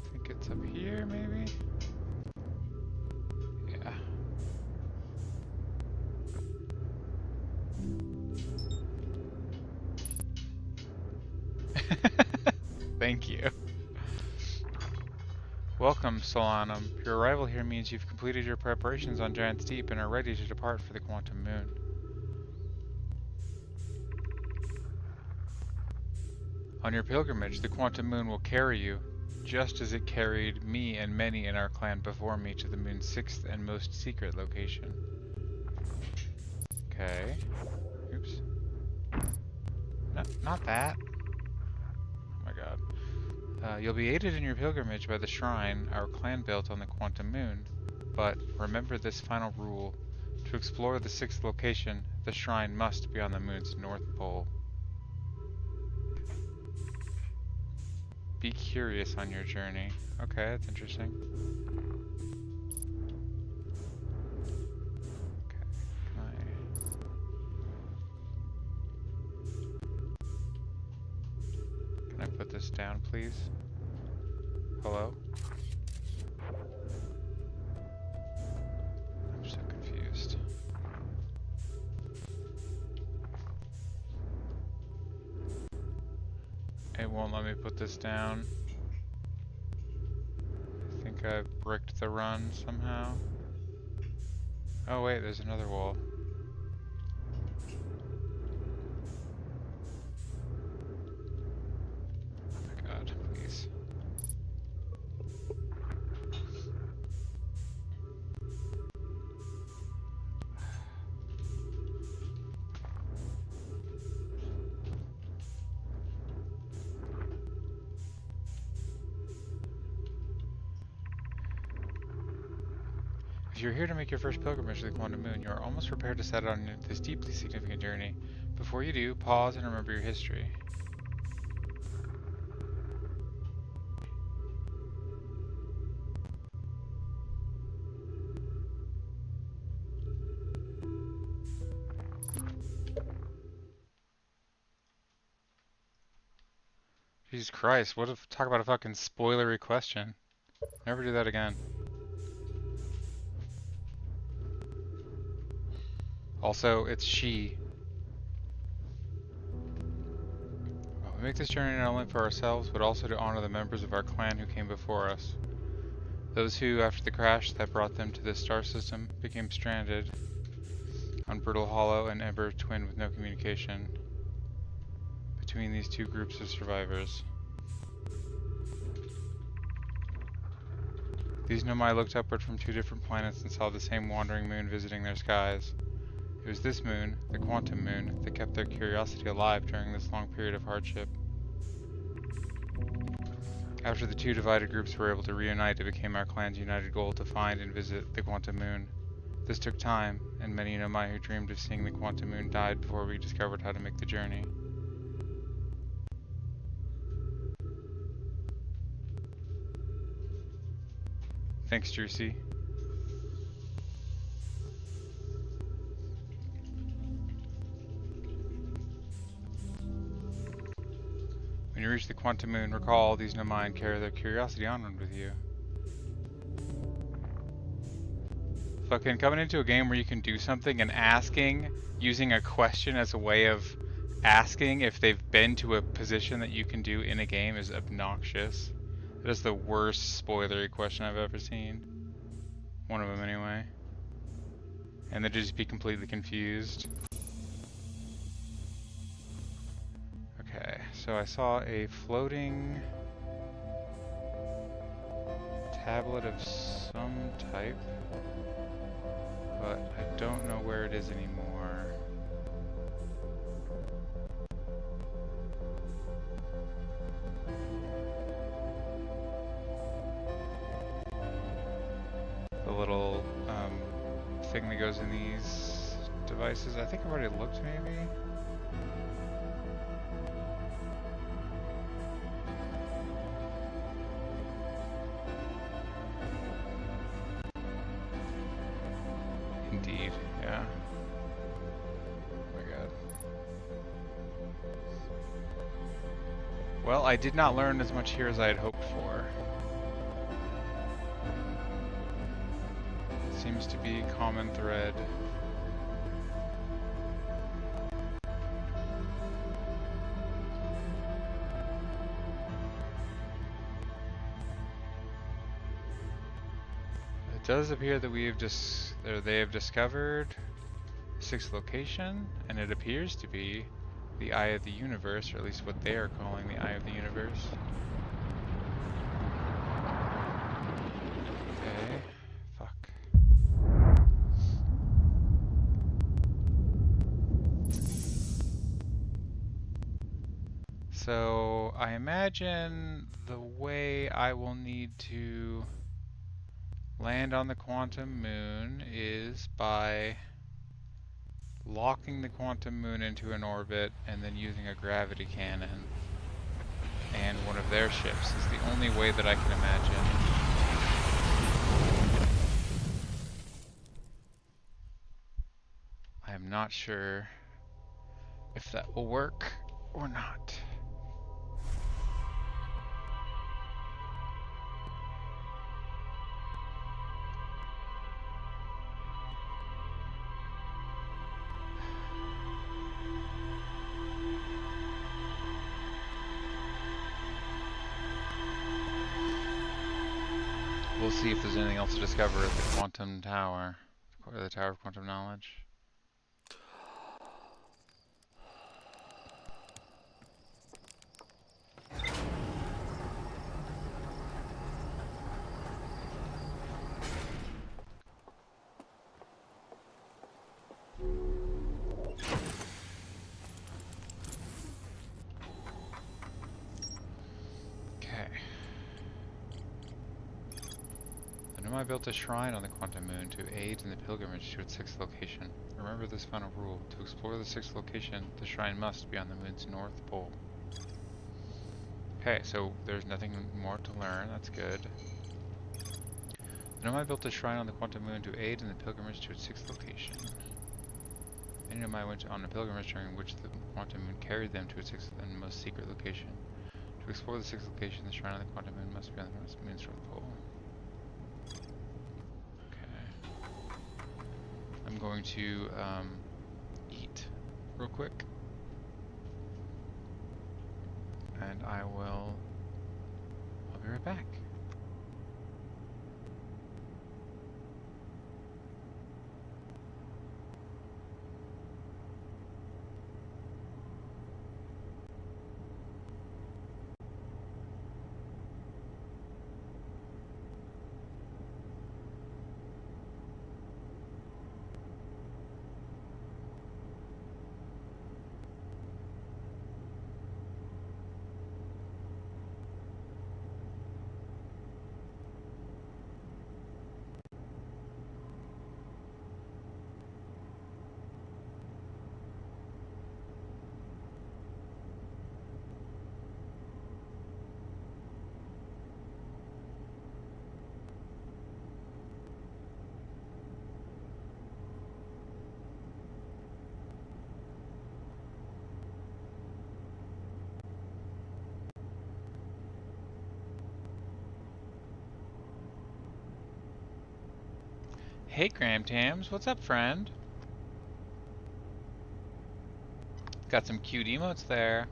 I think it's up here, maybe? Yeah. Thank you. Welcome, Solanum. Your arrival here means you've completed your preparations on Giant's Deep and are ready to depart for the Quantum Moon. On your pilgrimage, the Quantum Moon will carry you, just as it carried me and many in our clan before me to the moon's 6th and most secret location. Okay. Oops. No, not that. Oh my god. You'll be aided in your pilgrimage by the shrine our clan built on the Quantum Moon, but remember this final rule. To explore the 6th location, the shrine must be on the moon's north pole. Be curious on your journey. Okay, that's interesting. Okay, can I put this down, please? Hello? I'm so confused. It won't let me put this down. I think I bricked the run somehow. Oh wait, there's another wall. Oh my god, please. If you're here to make your first pilgrimage to the Quantum Moon, you are almost prepared to set out on this deeply significant journey. Before you do, pause and remember your history. Jesus Christ, what if talk about a fucking spoilery question. Never do that again. Also, it's she. Well, we make this journey not only for ourselves, but also to honor the members of our clan who came before us. Those who, after the crash that brought them to this star system, became stranded on Brittle Hollow and Ember Twin with no communication between these two groups of survivors. These Nomai looked upward from two different planets and saw the same wandering moon visiting their skies. It was this moon, the Quantum Moon, that kept their curiosity alive during this long period of hardship. After the two divided groups were able to reunite, it became our clan's united goal to find and visit the Quantum Moon. This took time, and many Nomai who dreamed of seeing the Quantum Moon died before we discovered how to make the journey. Thanks, Drucy. you reach the quantum moon, recall these nomai and carry their curiosity onward with you. Fucking coming into a game where you can do something and using a question as a way of asking if they've been to a position that you can do in a game is obnoxious. That is the worst spoilery question I've ever seen. One of them anyway. And they'd just be completely confused. Okay, so I saw a floating tablet of some type, but I don't know where it is anymore. The little thing that goes in these devices, I think I've already looked maybe? Indeed, yeah. Oh my god. Well, I did not learn as much here as I had hoped for. Seems to be a common thread. It does appear that they have discovered a sixth location, and it appears to be the Eye of the Universe, or at least what they are calling the Eye of the Universe. Okay, fuck. So I imagine the way I will need to land on the quantum moon is by locking the quantum moon into an orbit and then using a gravity cannon and one of their ships is the only way that I can imagine. I am not sure if that will work or not. We'll see if there's anything else to discover at the quantum tower, or the Tower of Quantum Knowledge. I built a shrine on the quantum moon to aid in the pilgrimage to its sixth location. Remember this final rule. To explore the sixth location, the shrine must be on the moon's north pole. Okay, so there's nothing more to learn. That's good. The Nomai built a shrine on the quantum moon to aid in the pilgrimage to its sixth location. Many Nomai went on a pilgrimage during which the quantum moon carried them to its sixth and most secret location. To explore the sixth location, the shrine on the quantum moon must be on the moon's north pole. I'm going to eat real quick, and I'll be right back. Hey, Graham Tams, what's up, friend? Got some cute emotes there.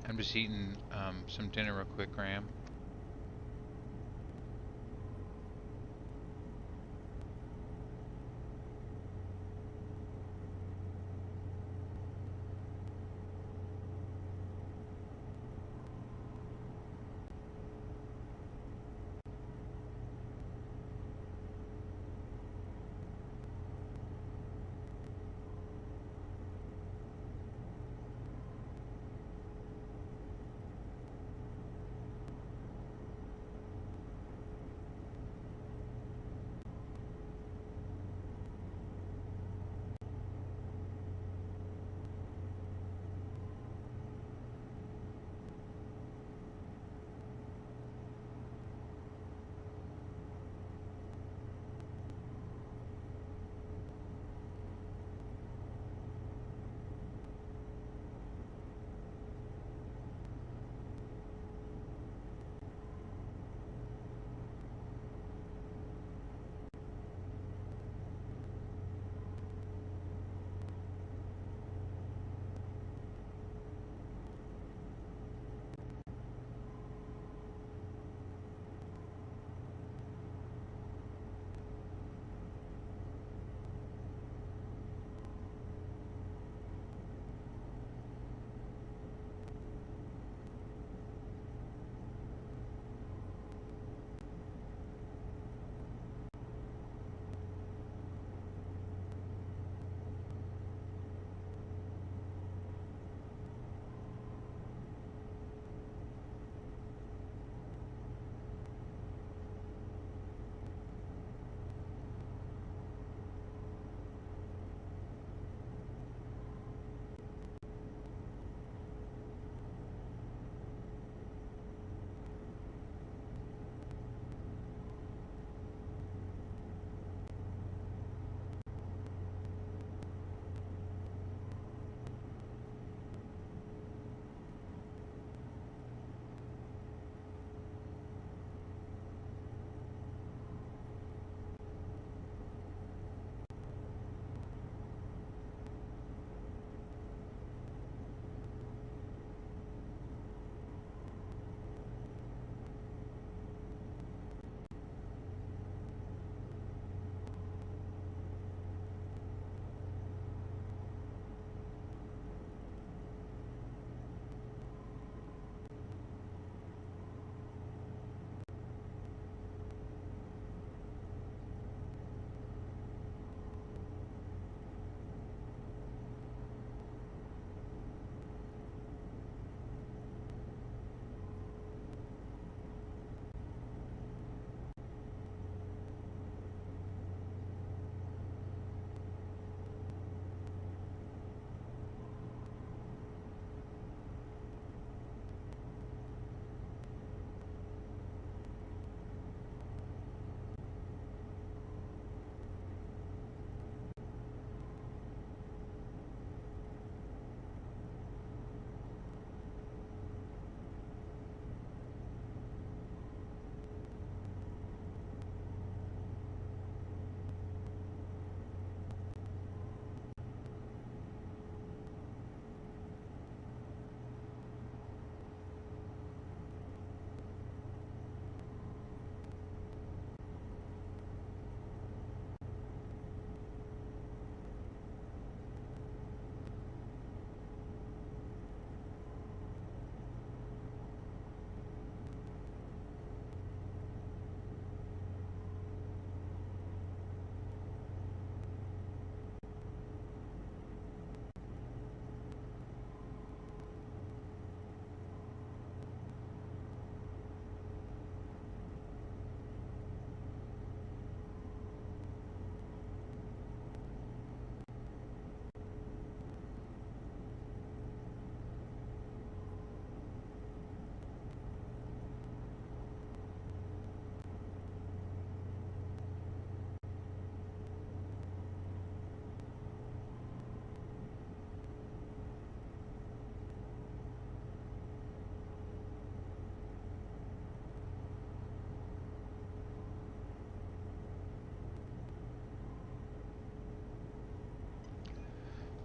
I'm just eating some dinner real quick, Graham.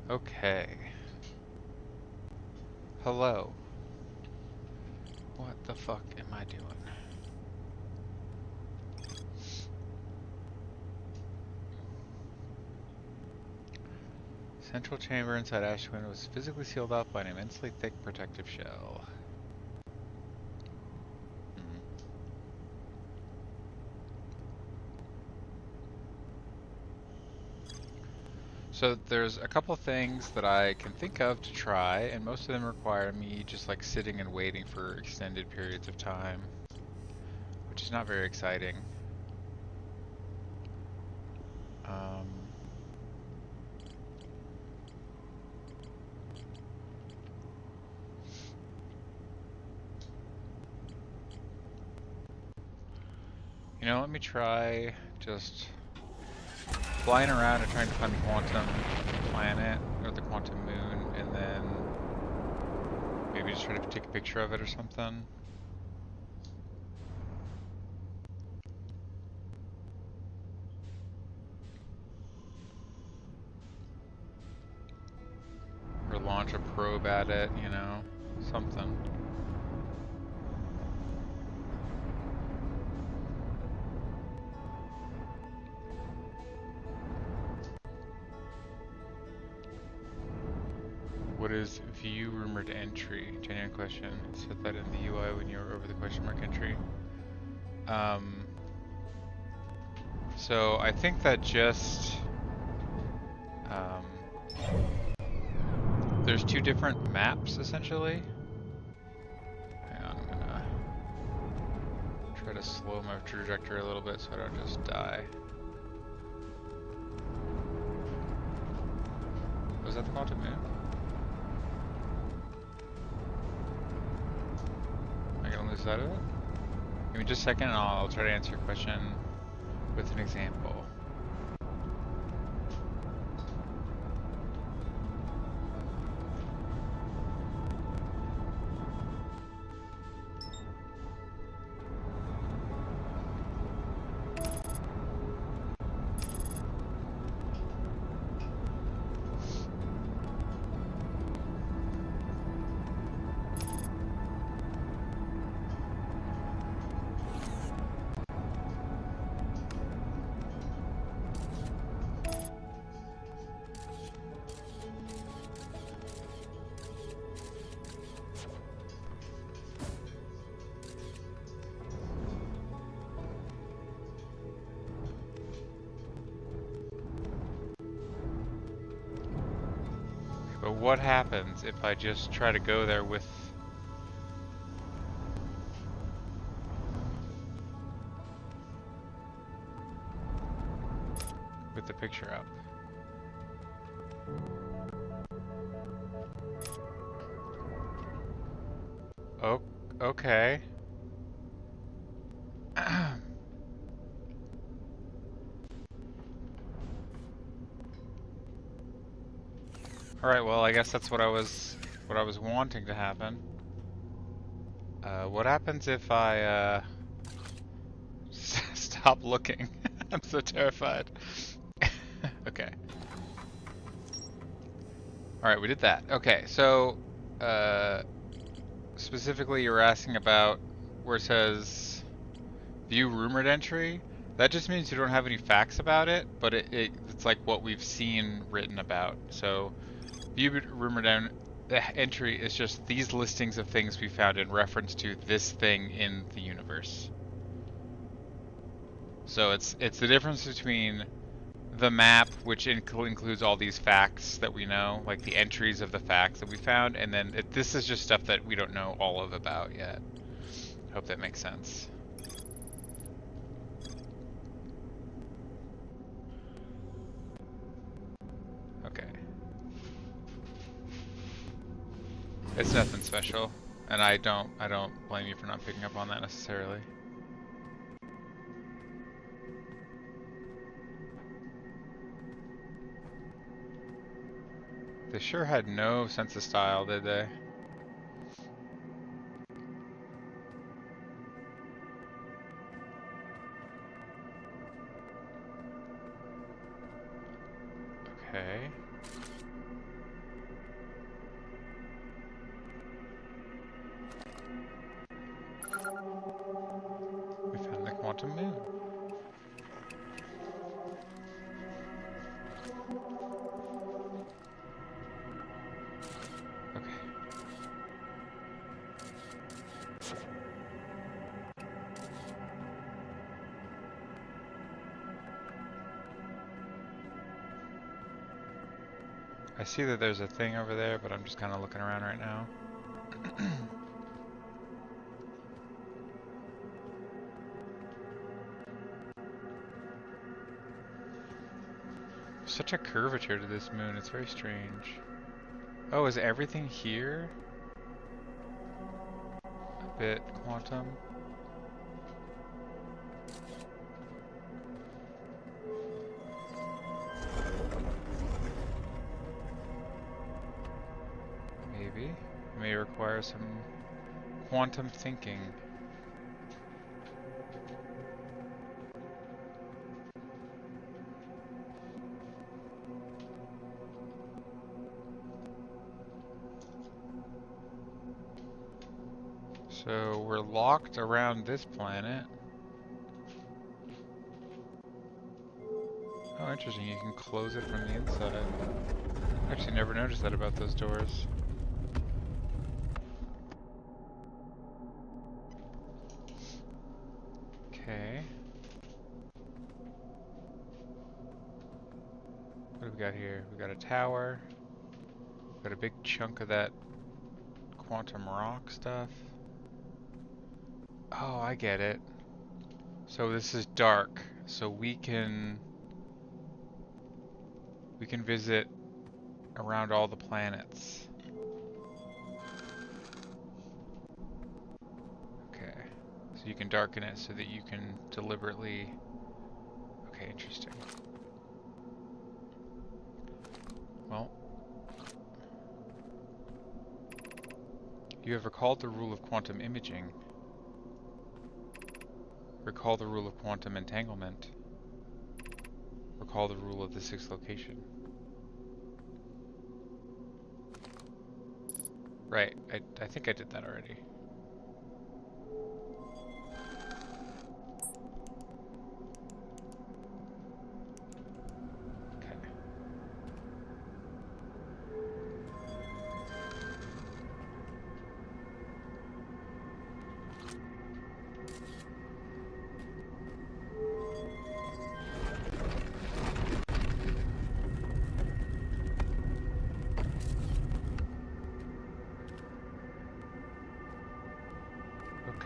Okay. Hello. What the fuck am I doing? Central chamber inside Ashwind was physically sealed off by an immensely thick protective shell. Hmm. So there's a couple things that I can think of to try, and most of them require me just like sitting and waiting for extended periods of time, which is not very exciting. Um, let me try just flying around and trying to find the quantum planet or the quantum moon, and then maybe just try to take a picture of it or something. Or launch a probe at it, something. What is view rumored entry? Genuine question. Set that in the UI when you're over the question mark entry. So I think that just there's two different maps essentially. Hang on, I'm gonna try to slow my trajectory a little bit so I don't just die. Was that the quantum moon? Am I gonna lose sight of it? Give me just a second and I'll try to answer your question with an example. But what happens if I just try to go there with the picture up? Oh, okay. Alright, well I guess that's what I was wanting to happen. What happens if I stop looking? I'm so terrified. Okay. Alright, we did that. Okay, so specifically you were asking about where it says view rumored entry. That just means you don't have any facts about it, but it's like what we've seen written about. So view rumored entry is just these listings of things we found in reference to this thing in the universe. So it's the difference between the map, which includes all these facts that we know, like the entries of the facts that we found, and then this is just stuff that we don't know all of about yet. Hope that makes sense. Okay. It's nothing special, and I don't blame you for not picking up on that necessarily. They sure had no sense of style, did they? Okay. quantum moon. Okay. I see that there's a thing over there, but I'm just kind of looking around right now. Such a curvature to this moon, it's very strange. Oh, is everything here a bit quantum? Maybe. It may require some quantum thinking. So we're locked around this planet. Oh, interesting. You can close it from the inside. Actually, never noticed that about those doors. Okay. What do we got here? We got a tower. Got a big chunk of that quantum rock stuff. Oh, I get it. So this is dark. So we can visit around all the planets. Okay. So you can darken it so that you can deliberately... Okay, interesting. Well, you have recalled the rule of quantum imaging. Recall the rule of quantum entanglement. Recall the rule of the sixth location. Right, I think I did that already.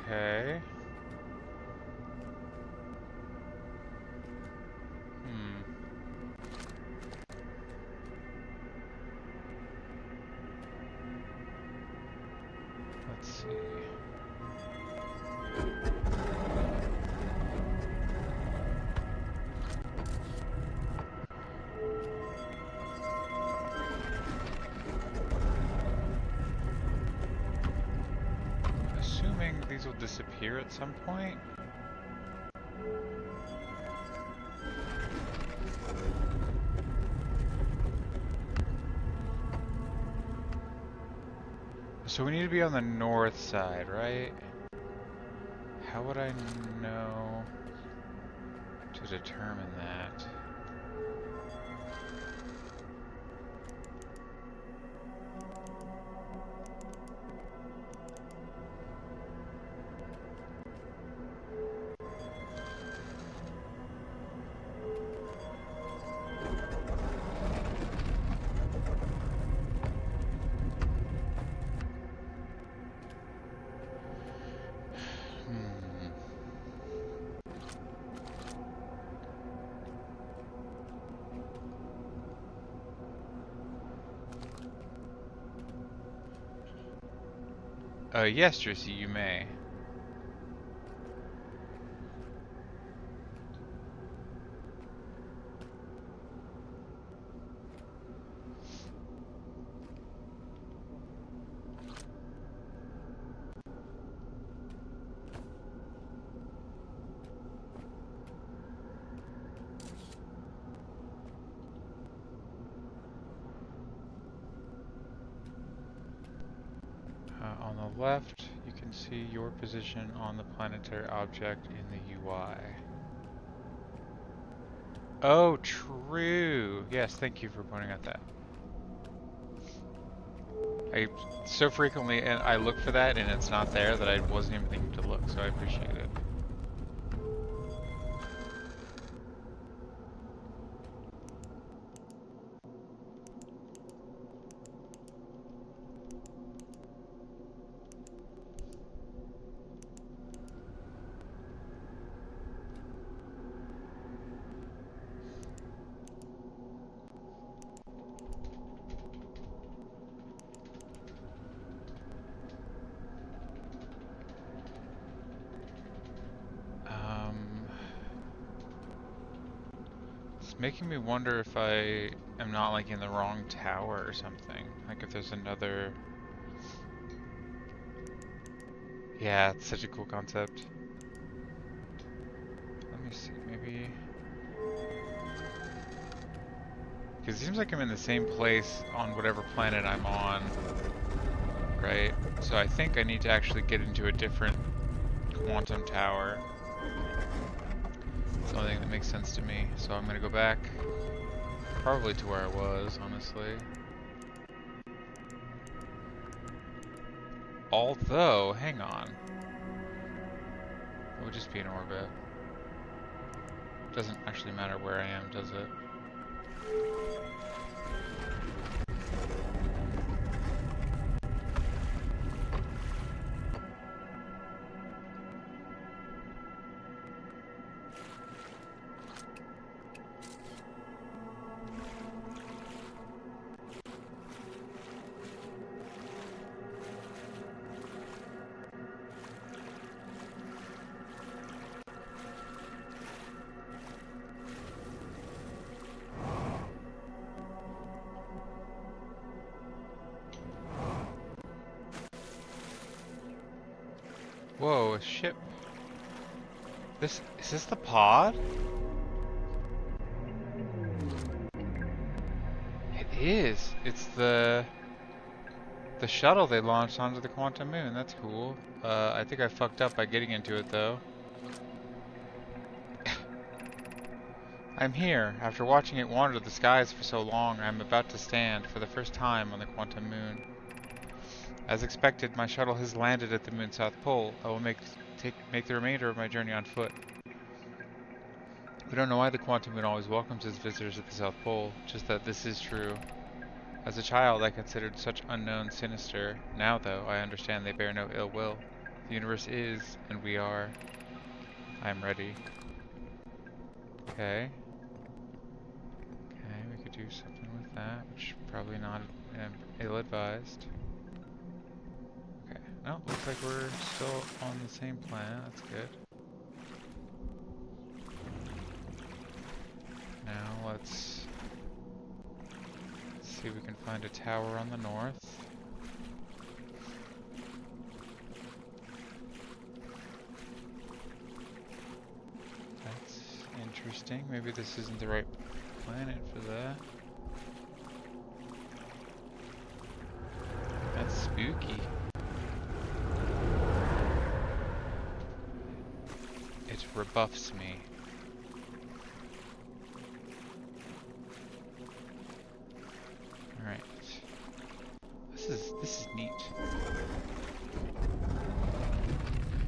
Okay. Okay. Let's see. Assuming these will disappear at some point. So we need to be on the north side, right? How would I know to determine that? Yes, Jersey, you may. On the left, you can see your position on the planetary object in the UI. Oh, true. Yes, thank you for pointing out that. I so frequently and I look for that and it's not there that I wasn't even thinking to look, so I appreciate it. It's making me wonder if I am not like in the wrong tower or something. Like if there's another... Yeah, it's such a cool concept. Let me see, maybe... Because it seems like I'm in the same place on whatever planet I'm on, right? So I think I need to actually get into a different quantum tower. It's the only thing that makes sense to me. So I'm gonna go back, probably to where I was, honestly. Although, hang on. It would just be in orbit. Doesn't actually matter where I am, does it? Whoa, a ship. Is this the pod? It is. It's the shuttle they launched onto the quantum moon. That's cool. I think I fucked up by getting into it though. I'm here. After watching it wander the skies for so long, I'm about to stand for the first time on the quantum moon. As expected, my shuttle has landed at the moon's south pole. I will make the remainder of my journey on foot. We don't know why the quantum moon always welcomes its visitors at the South Pole, just that this is true. As a child, I considered such unknown sinister. Now, though, I understand they bear no ill will. The universe is, and we are. I am ready. Okay. Okay, we could do something with that, which probably not ill-advised. Okay. No, looks like we're still on the same planet. That's good. Now let's see if we can find a tower on the north. That's interesting. Maybe this isn't the right planet for that. That's spooky. It rebuffs me. Alright. This is neat.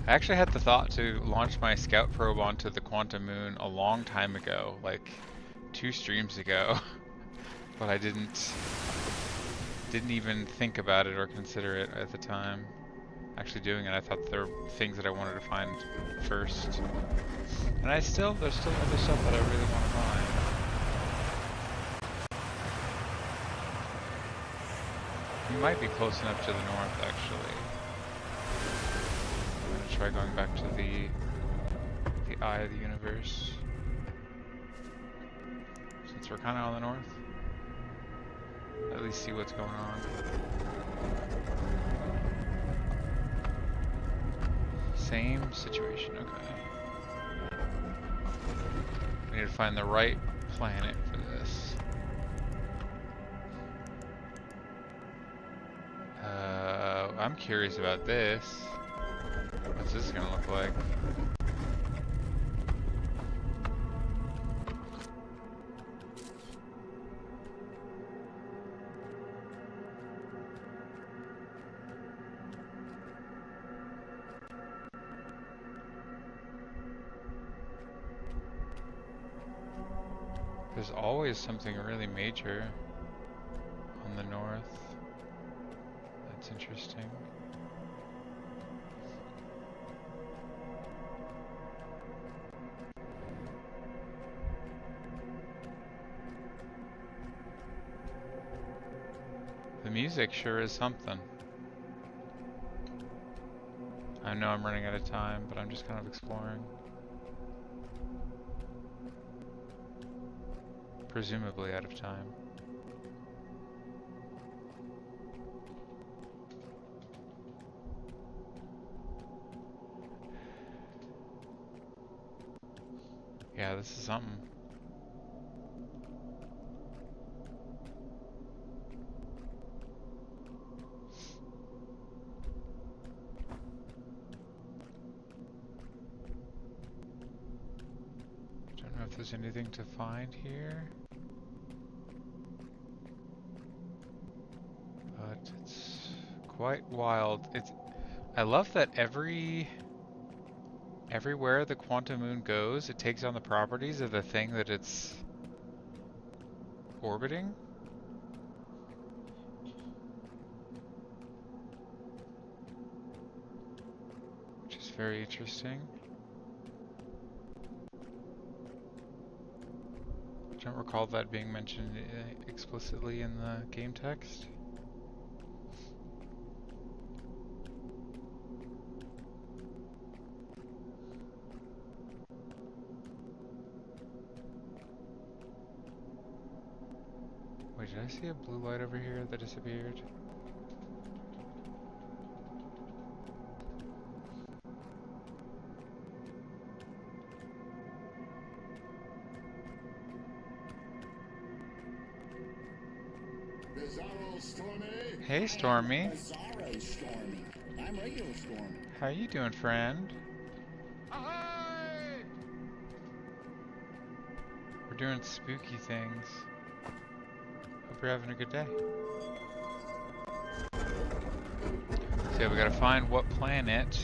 I actually had the thought to launch my scout probe onto the quantum moon a long time ago, like 2 streams ago. But I didn't even think about it or consider it at the time. Actually doing it, I thought there were things that I wanted to find first. And there's still other stuff that I really want to find. We might be close enough to the north, actually. I'm gonna try going back to the eye of the universe. Since we're kind of on the north. At least see what's going on. Same situation, okay. We need to find the right planet for this. I'm curious about this. What's this gonna look like? There's always something really major on the north. That's interesting. The music sure is something. I know I'm running out of time, but I'm just kind of exploring. Presumably out of time. Yeah, this is something. Don't know if there's anything to find here. But it's quite wild. I love that everywhere the quantum moon goes, it takes on the properties of the thing that it's orbiting. Which is very interesting. I don't recall that being mentioned explicitly in the game text. Wait, did I see a blue light over here that disappeared? Hey, Stormy. Stormy. I'm regular Stormy. How you doing, friend? We're doing spooky things. Hope you're having a good day. So yeah, we gotta find what planet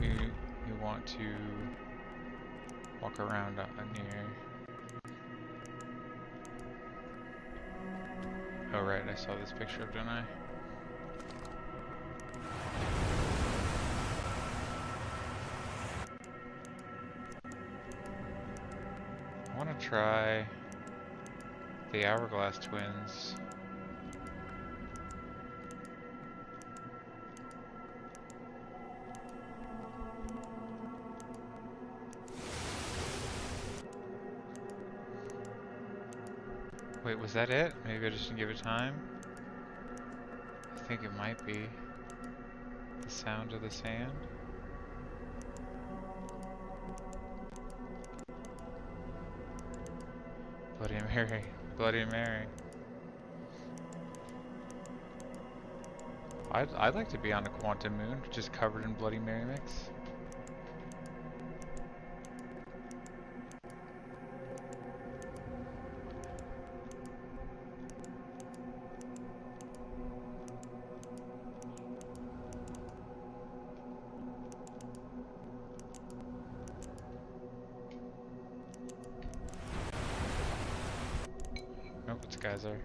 we want to walk around near. Oh right, I saw this picture, didn't I? I want to try the Hourglass Twins. Wait, was that it? Maybe I just didn't give it time? I think it might be. The sound of the sand? Bloody Mary. Bloody Mary. I'd like to be on a quantum moon, just covered in Bloody Mary mix. Nope, it's geyser.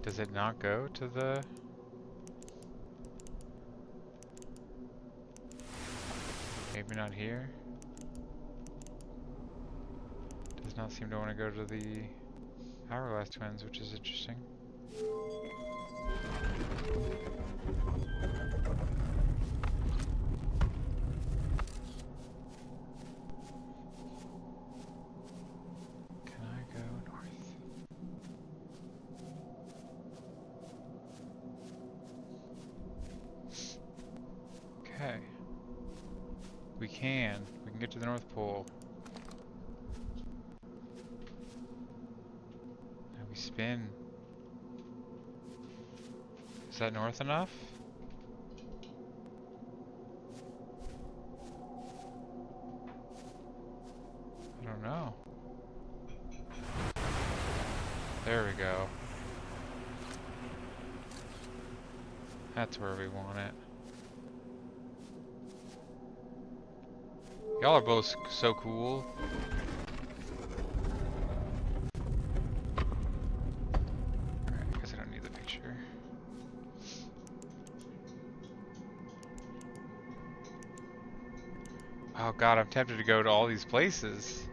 Does it not go to the... Maybe not here? Does not seem to want to go to the Hourglass Twins, which is interesting. Can I go north? Okay. We can get to the North Pole. Now we spin. Is that north enough? There we go. That's where we want it. Y'all are both so cool. Alright, I guess I don't need the picture. Oh god, I'm tempted to go to all these places.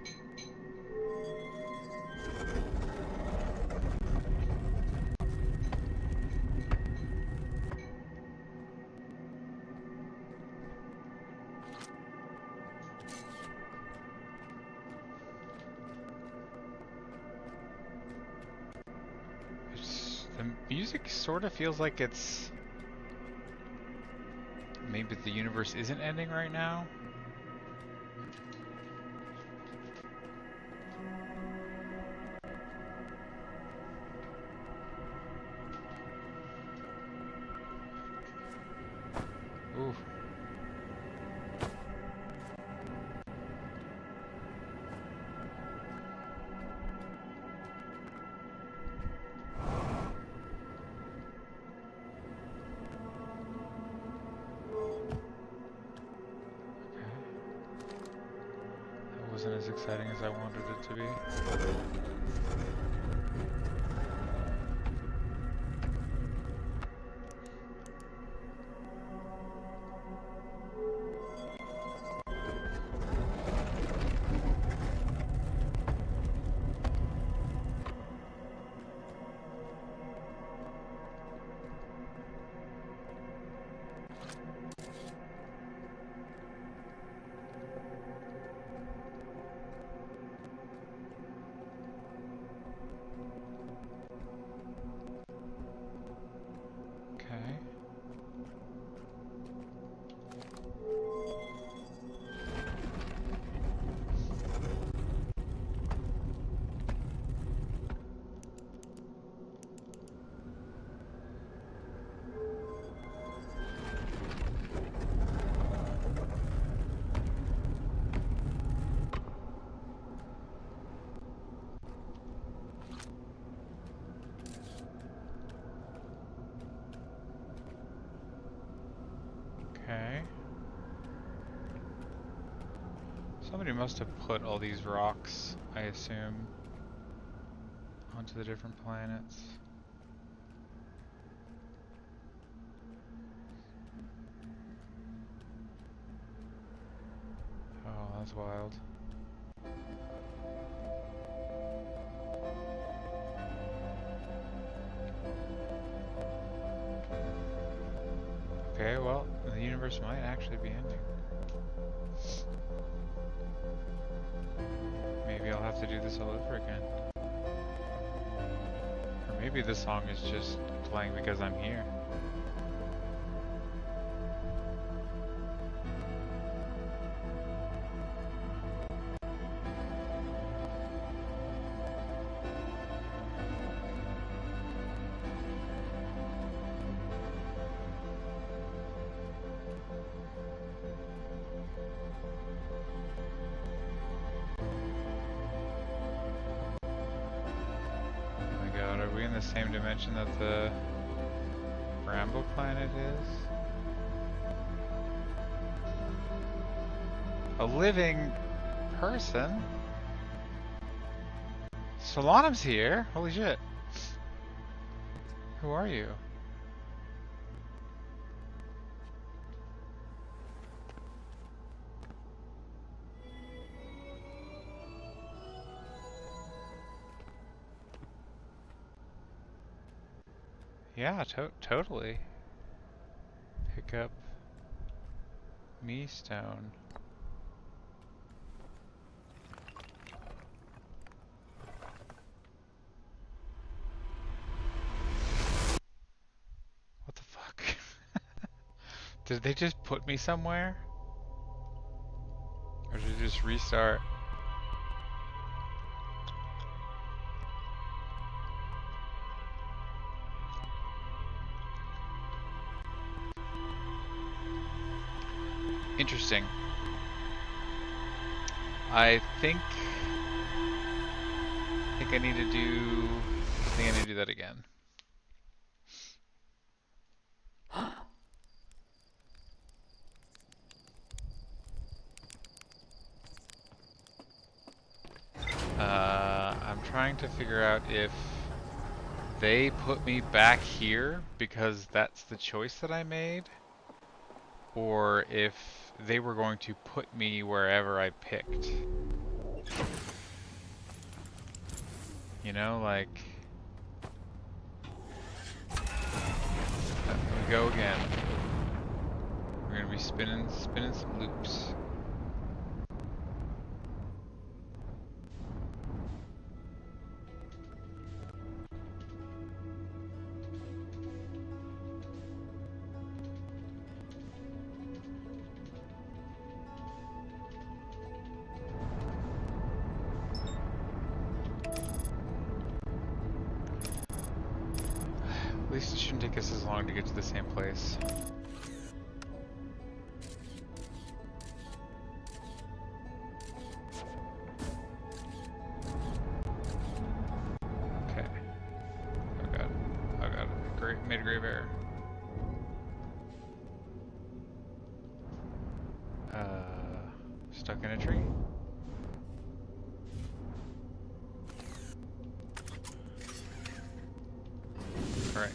The music sort of feels like it's... maybe the universe isn't ending right now. Ooh. Wasn't as exciting as I wanted it to be. Okay. Somebody must have put all these rocks, I assume, onto the different planets. Oh, that's wild. Okay, well, the universe might actually be ending. Maybe I'll have to do this all over again. Or maybe the song is just playing because I'm here. Are we in the same dimension that the Rambo planet is? A living person? Solanum's here? Holy shit. Who are you? Yeah, totally. Pick up me stone. What the fuck? Did they just put me somewhere? Or did it just restart? Interesting. I think I need to do think I need to do that again. I'm trying to figure out if they put me back here because that's the choice that I made, or if they were going to put me wherever I picked. You know, like... Here we go again. We're gonna be spinning some loops. At least it shouldn't take us as long to get to the same place. Okay. Oh god. Oh god. Made a grave error. Stuck in a tree. Alright.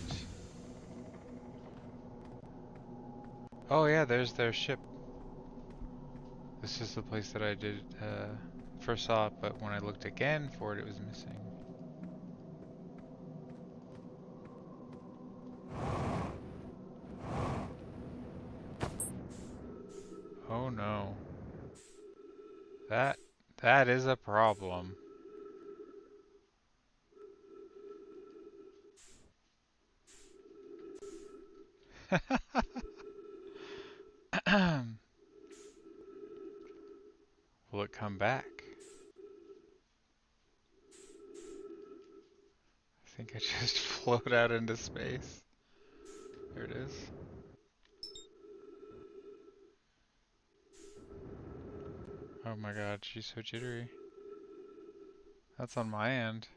Oh yeah, there's their ship. This is the place that I did first saw it, but when I looked again for it, it was missing. Oh no. That is a problem. Will it come back? I think I just float out into space. There it is. Oh my god, she's so jittery. That's on my end.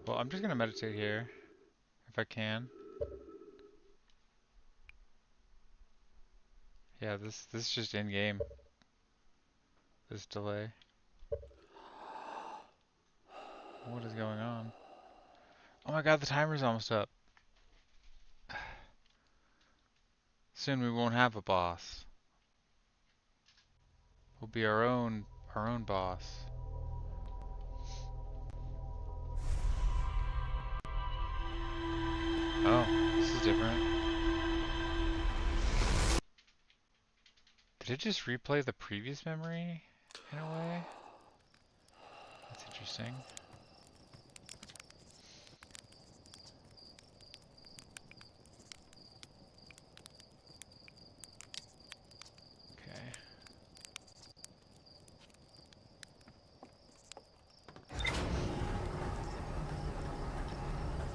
Well, I'm just gonna meditate here, if I can. Yeah, this is just in-game. This delay. What is going on? Oh my god, the timer's almost up. Soon we won't have a boss. We'll be our own boss. Oh, this is different. Did it just replay the previous memory in a way? That's interesting. Okay.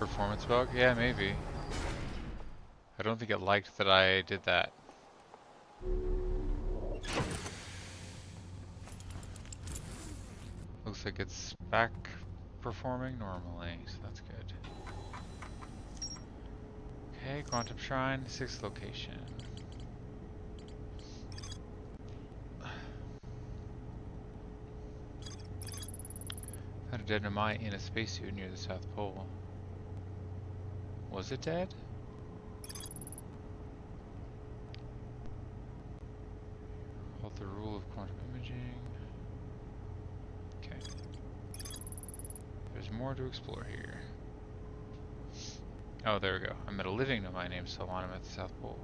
Performance bug? Yeah, maybe. I don't think it liked that I did that. Looks like it's back performing normally, so that's good. Okay, Quantum Shrine, 6th location. Found a dead Nomai in a spacesuit near the South Pole. Was it dead? Called the rule of quantum imaging. Okay. There's more to explore here. Oh, there we go. I met a living Nomai named Solana at the South Pole.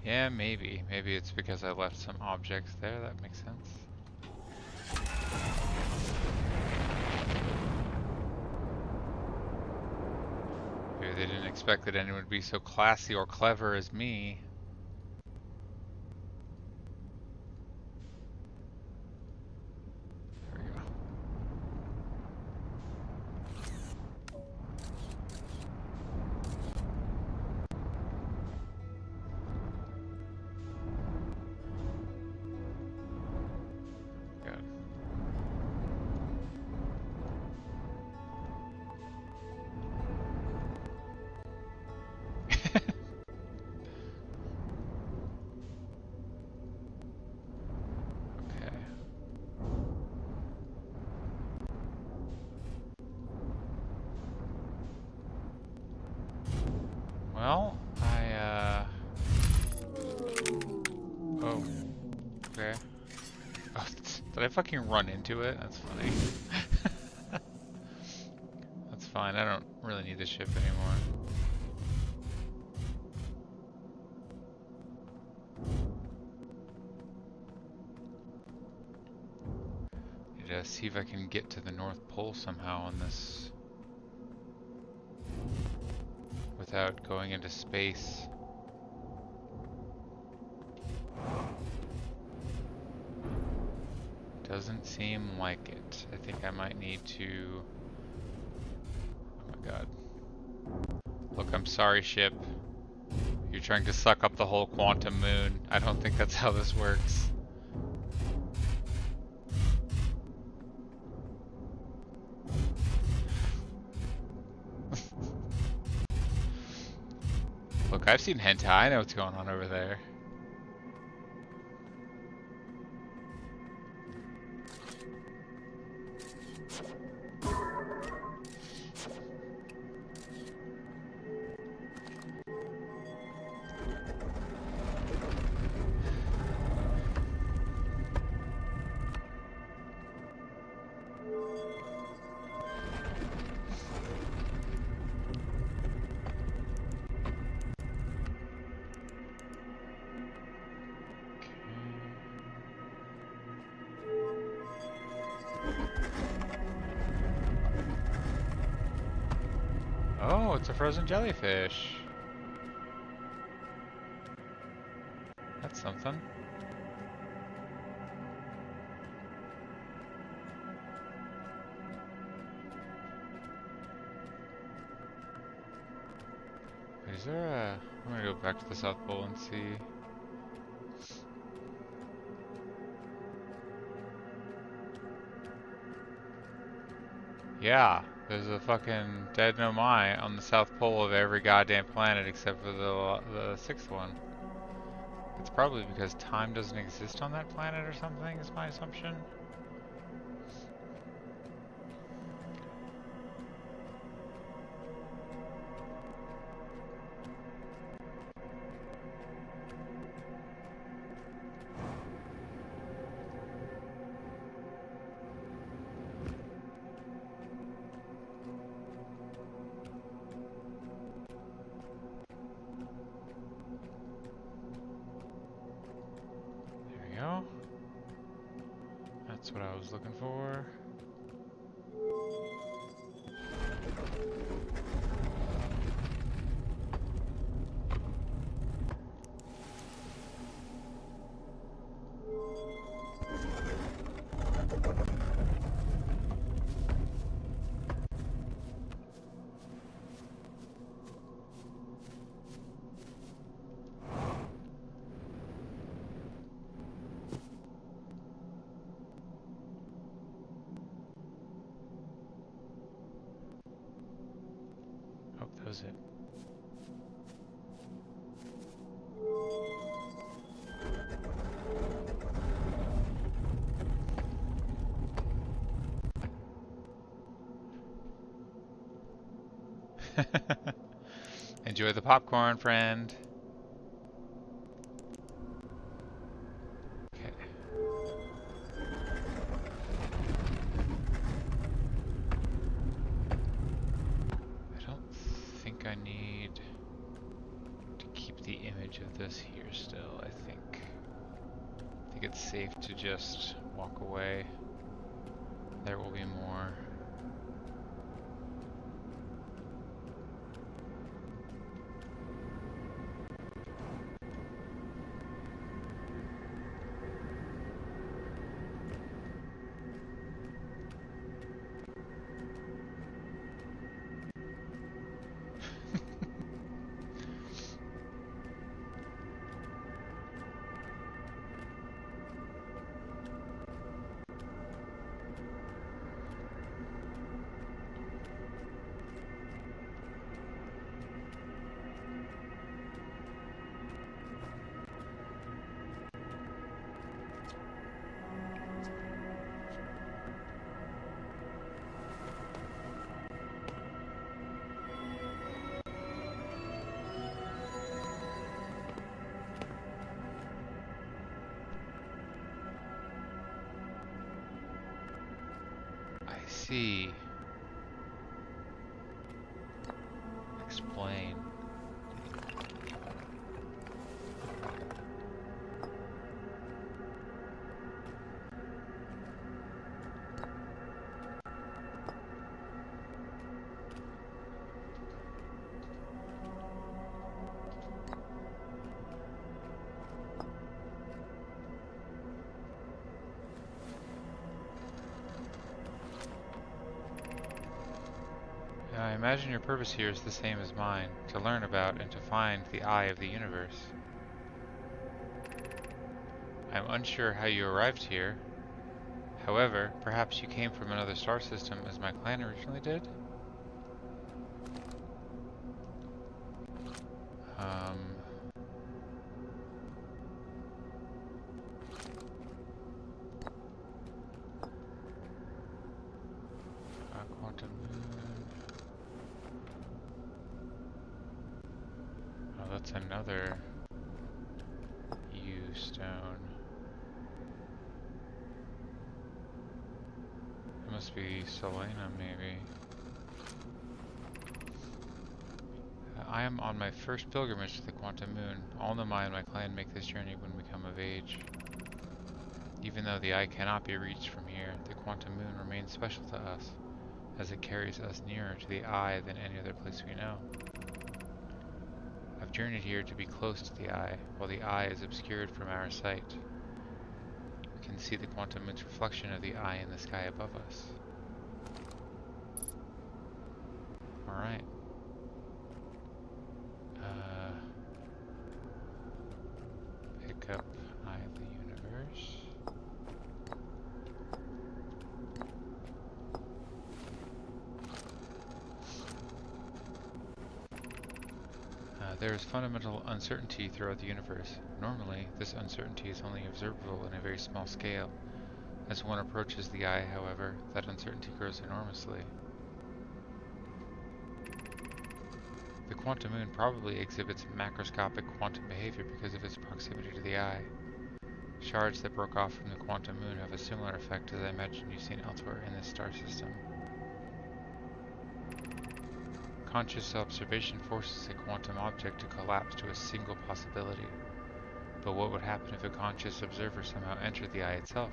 Yeah, maybe. Maybe it's because I left some objects there. That makes sense. Maybe they didn't expect that anyone would be so classy or clever as me. There we go. Oh, okay. Oh, did I fucking run into it? That's funny. That's fine. I don't really need the ship anymore. Need to see if I can get to the North Pole somehow on this without going into space. Doesn't seem like it. I think I might need to... Oh my god. Look, I'm sorry, ship. You're trying to suck up the whole quantum moon. I don't think that's how this works. Look, I've seen hentai. I know what's going on over there. Oh, it's a frozen jellyfish. That's something. Is there a... I'm gonna go back to the South Pole and see. Yeah, there's a fucking dead Nomai on the South Pole of every goddamn planet except for the sixth one. It's probably because time doesn't exist on that planet or something, is my assumption. There we go. That's what I was looking for. Oh, that was it. Enjoy the popcorn, friend. Okay. I don't think I need to keep the image of this here still, I think. I think it's safe to just walk away. There will be more. see. Explain. I imagine your purpose here is the same as mine, to learn about and to find the eye of the universe. I am unsure how you arrived here. However, perhaps you came from another star system as my clan originally did? Quantum moon. Oh, that's another U stone. It must be Selena, maybe. I am on my first pilgrimage to the Quantum Moon. All Nomai and my clan make this journey when we come of age. Even though the eye cannot be reached from here, the Quantum Moon remains special to us, as it carries us nearer to the eye than any other place we know. I've journeyed here to be close to the eye, while the eye is obscured from our sight. We can see the Quantum Moon's reflection of the eye in the sky above us. Alright. Pick up Eye of the Universe. There is fundamental uncertainty throughout the universe. Normally, this uncertainty is only observable in a very small scale. As one approaches the eye, however, that uncertainty grows enormously. The quantum moon probably exhibits macroscopic quantum behavior because of its proximity to the eye. Shards that broke off from the quantum moon have a similar effect as I imagine you've seen elsewhere in this star system. Conscious observation forces a quantum object to collapse to a single possibility. But what would happen if a conscious observer somehow entered the eye itself?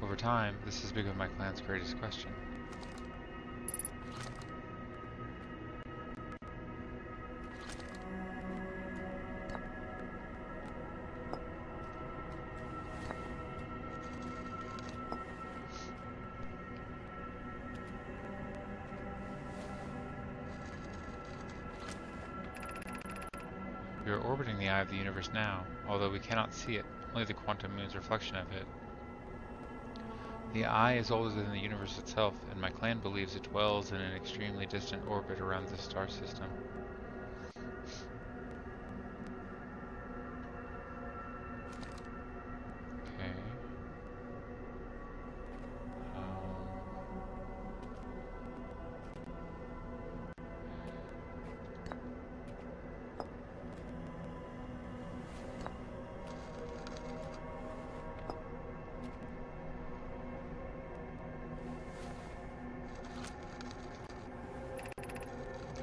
Over time, this has become my clan's greatest question. We are orbiting the eye of the universe now, although we cannot see it, only the quantum moon's reflection of it. The eye is older than the universe itself, and my clan believes it dwells in an extremely distant orbit around this star system. Okay.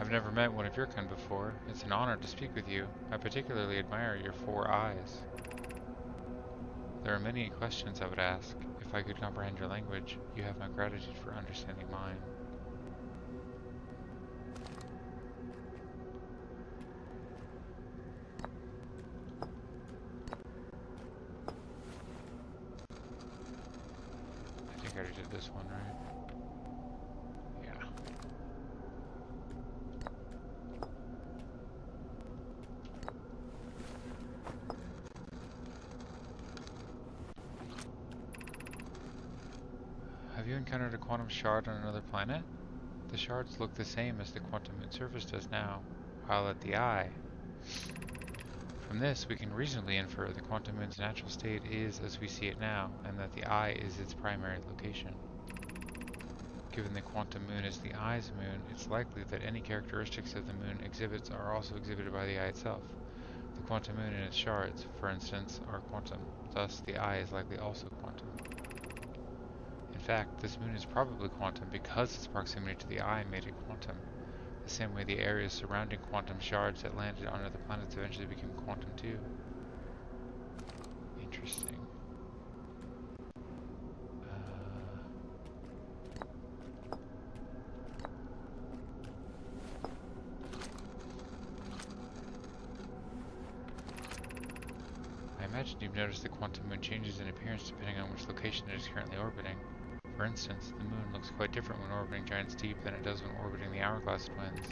I've never met one of your kind before. It's an honor to speak with you. I particularly admire your 4 eyes. There are many questions I would ask. If I could comprehend your language, you have my gratitude for understanding mine. I think I already did this one, right? Yeah. Have you encountered a quantum shard on another planet? The shards look the same as the quantum moon surface does now, while at the eye. From this, we can reasonably infer the quantum moon's natural state is as we see it now, and that the eye is its primary location. Given the quantum moon is the eye's moon, it's likely that any characteristics of the moon exhibits are also exhibited by the eye itself. The quantum moon and its shards, for instance, are quantum. Thus, the eye is likely also quantum. In fact, this moon is probably quantum because its proximity to the eye made it quantum. The same way the areas surrounding quantum shards that landed on other planets eventually became quantum too. Interesting. I imagine you've noticed the quantum moon changes in appearance depending on which location it is currently orbiting. For instance, the moon looks quite different when orbiting Giant's Deep than it does when orbiting the Hourglass Twins.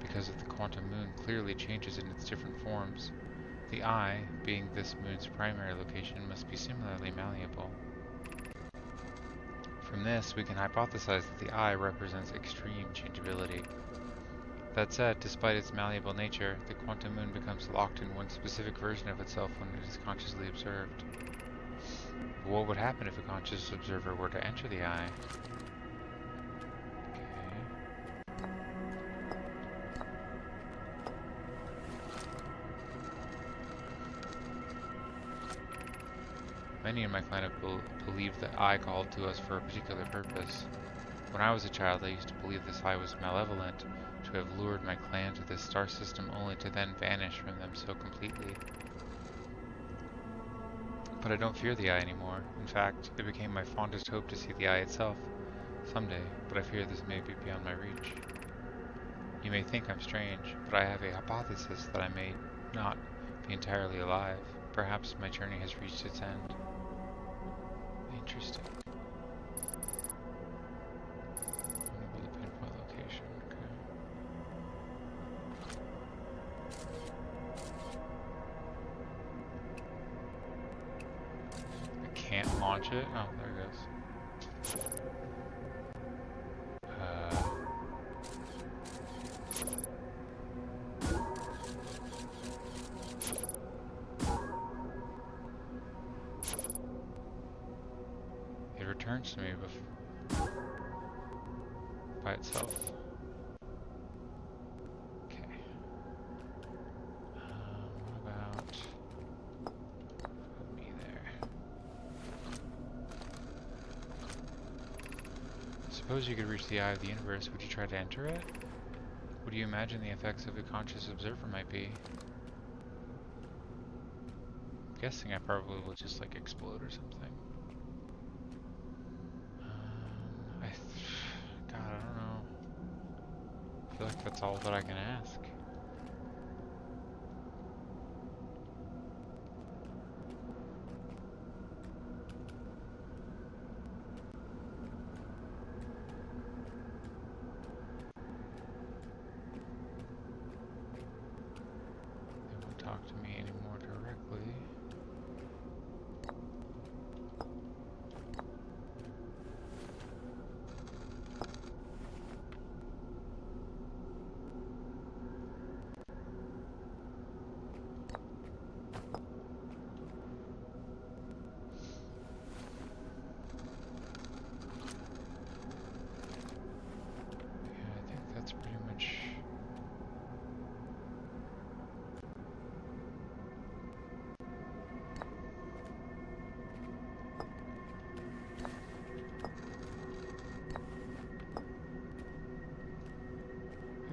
Because of the quantum moon clearly changes in its different forms, the eye, being this moon's primary location, must be similarly malleable. From this, we can hypothesize that the eye represents extreme changeability. That said, despite its malleable nature, the quantum moon becomes locked in one specific version of itself when it is consciously observed. But what would happen if a conscious observer were to enter the eye? Many in my clan believe that eye called to us for a particular purpose. When I was a child, I used to believe this eye was malevolent, to have lured my clan to this star system only to then vanish from them so completely. But I don't fear the eye anymore. In fact, it became my fondest hope to see the eye itself someday, but I fear this may be beyond my reach. You may think I'm strange, but I have a hypothesis that I may not be entirely alive. Perhaps my journey has reached its end. Interesting. Unable to pinpoint location. Okay. I can't launch it? Oh, there it goes. It returns to me by itself. Okay. What about put me there? Suppose you could reach the eye of the universe. Would you try to enter it? What do you imagine the effects of a conscious observer might be? I'm guessing I probably will just like explode or something. God, I don't know. I feel like that's all that I can ask. They won't talk to me anymore directly.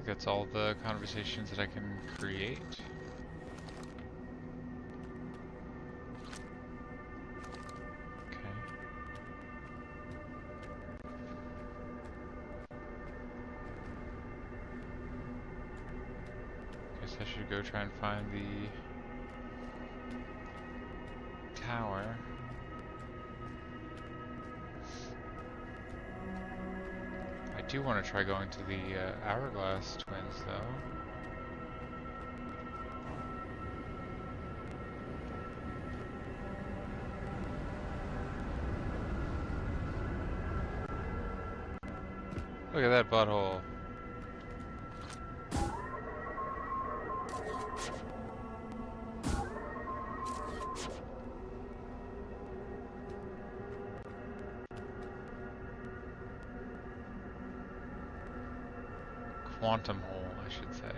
That's all the conversations that I can create. Okay. Guess I should go try and find the tower. I do want to try going to the Hourglass Twins, though. Look at that butthole. Quantum hole, I should say.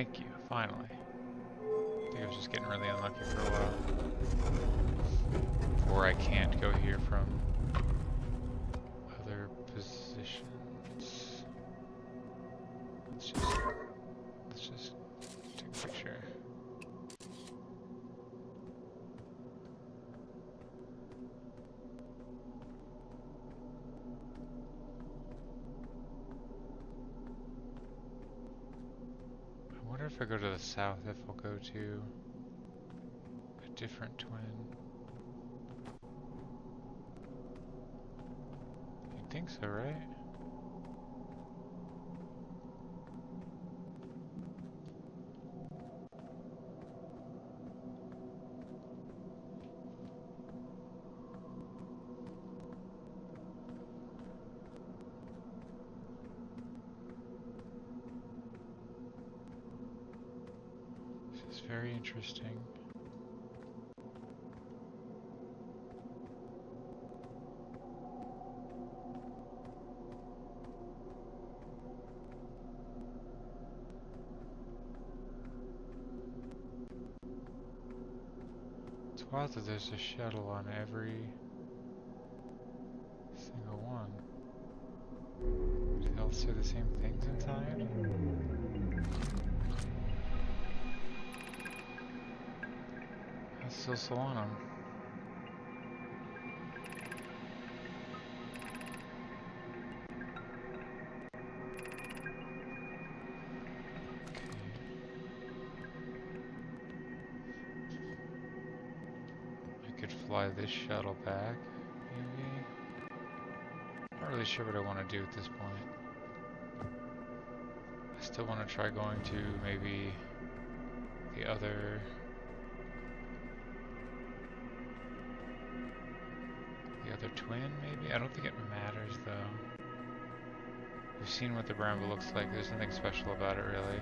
Thank you, finally. I think I was just getting really unlucky for a while. Or I can't go here from other positions. Let's just take a picture. I wonder if I go to the south, if I'll go to a different twin. You'd think so, right? This is very interesting. It's wild that there's a shuttle on every single one. Do they all say the same things inside? That's still Solana. I could fly this shuttle back, maybe? Not really sure what I want to do at this point. I still want to try going to maybe the other twin, maybe? I don't think it matters though. We've seen what the Bramble looks like. There's nothing special about it really.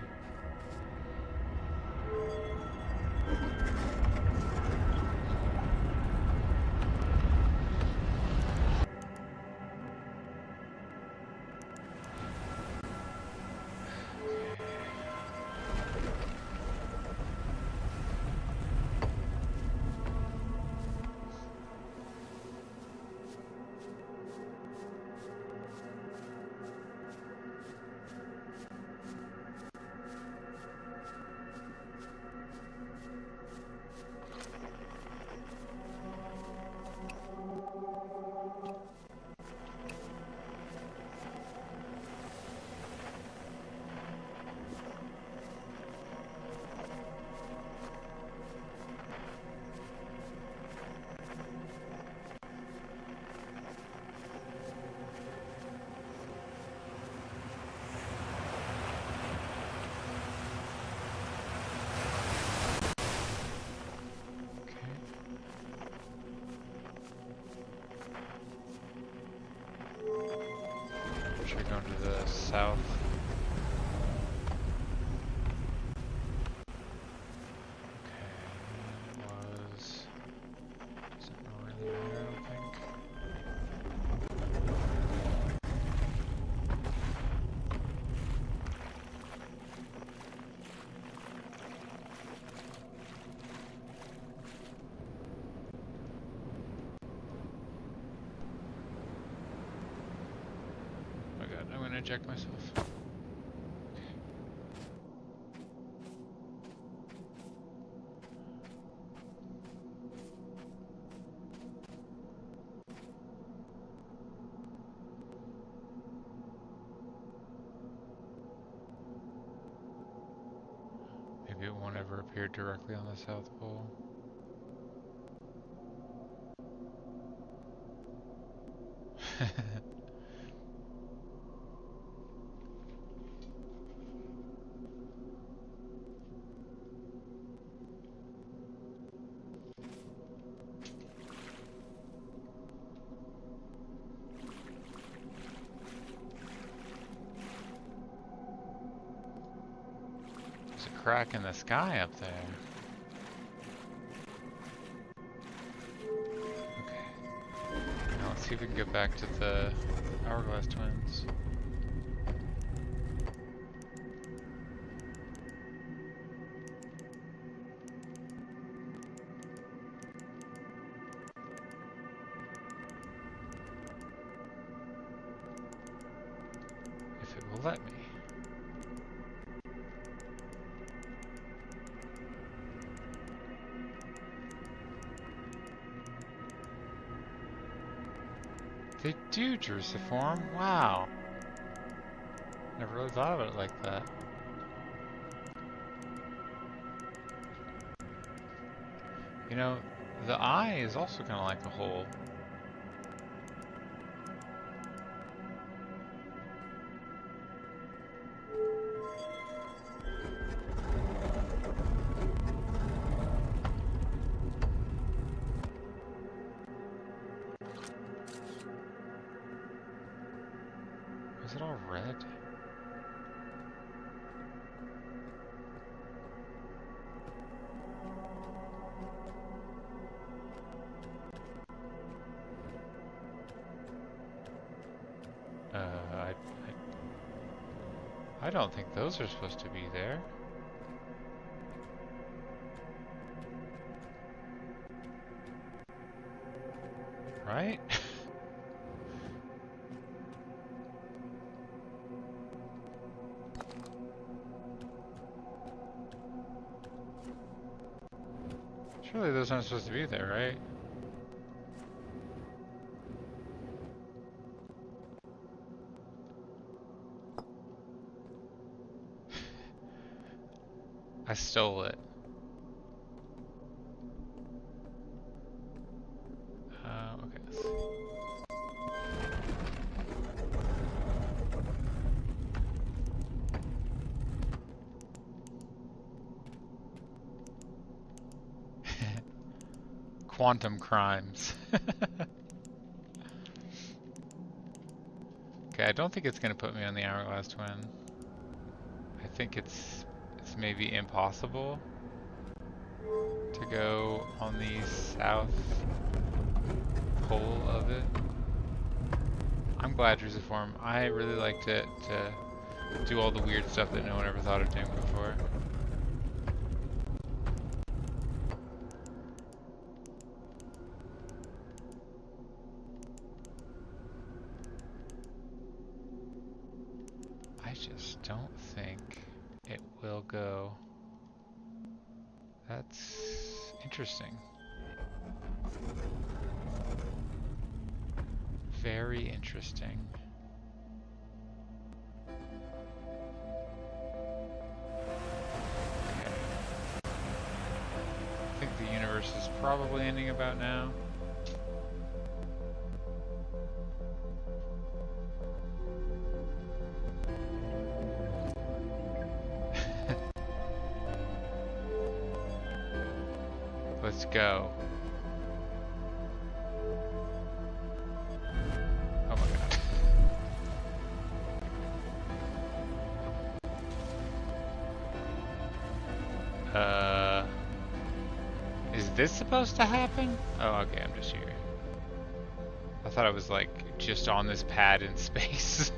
Try going to the south. Doesn't really matter, I don't think. Oh my god, I'm gonna eject myself. Maybe it won't ever appear directly on the South Pole. There's a crack in the sky up there. Okay. Now let's see if we can get back to the Hourglass Twins. let me. They do Drusiform? Wow. Never really thought of it like that. You know, the eye is also kind of like a hole. Is it all red? I don't think those are supposed to be there. Right? Surely those aren't supposed to be there, right? I stole it. Okay. Quantum crimes. Okay, I don't think it's gonna put me on the Hourglass Twin. I think it's maybe impossible to go on the south pole of it. I'm glad Drusiform. I really liked it to do all the weird stuff that no one ever thought of doing before. I just don't think it will go. That's interesting. Very interesting. Okay. I think the universe is probably ending about now. Let's go. Oh my god. Is this supposed to happen? Oh, okay, I'm just here. I thought I was like just on this pad in space.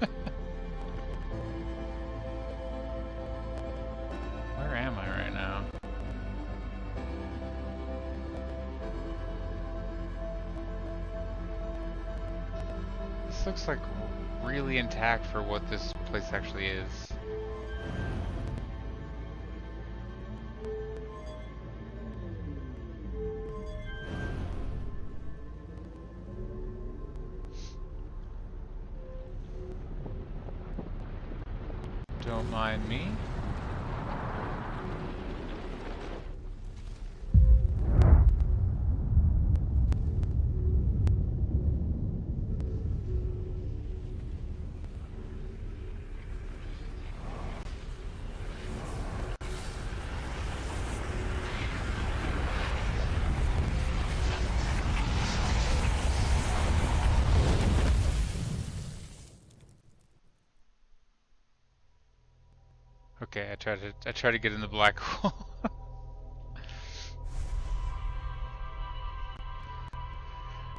Where am I right now? This looks like really intact for what this place actually is. Don't mind me. Okay, I try to get in the black hole.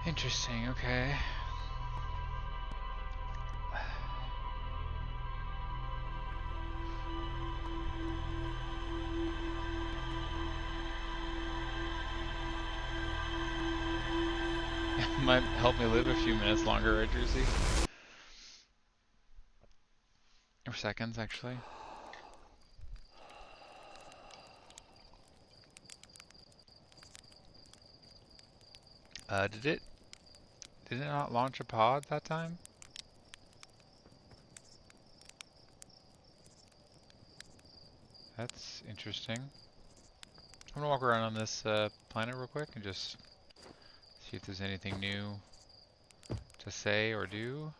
Interesting, okay. Might help me live a few minutes longer, right, Druzy? seconds, actually. Did it not launch a pod that time? That's interesting. I'm gonna walk around on this planet real quick and just see if there's anything new to say or do.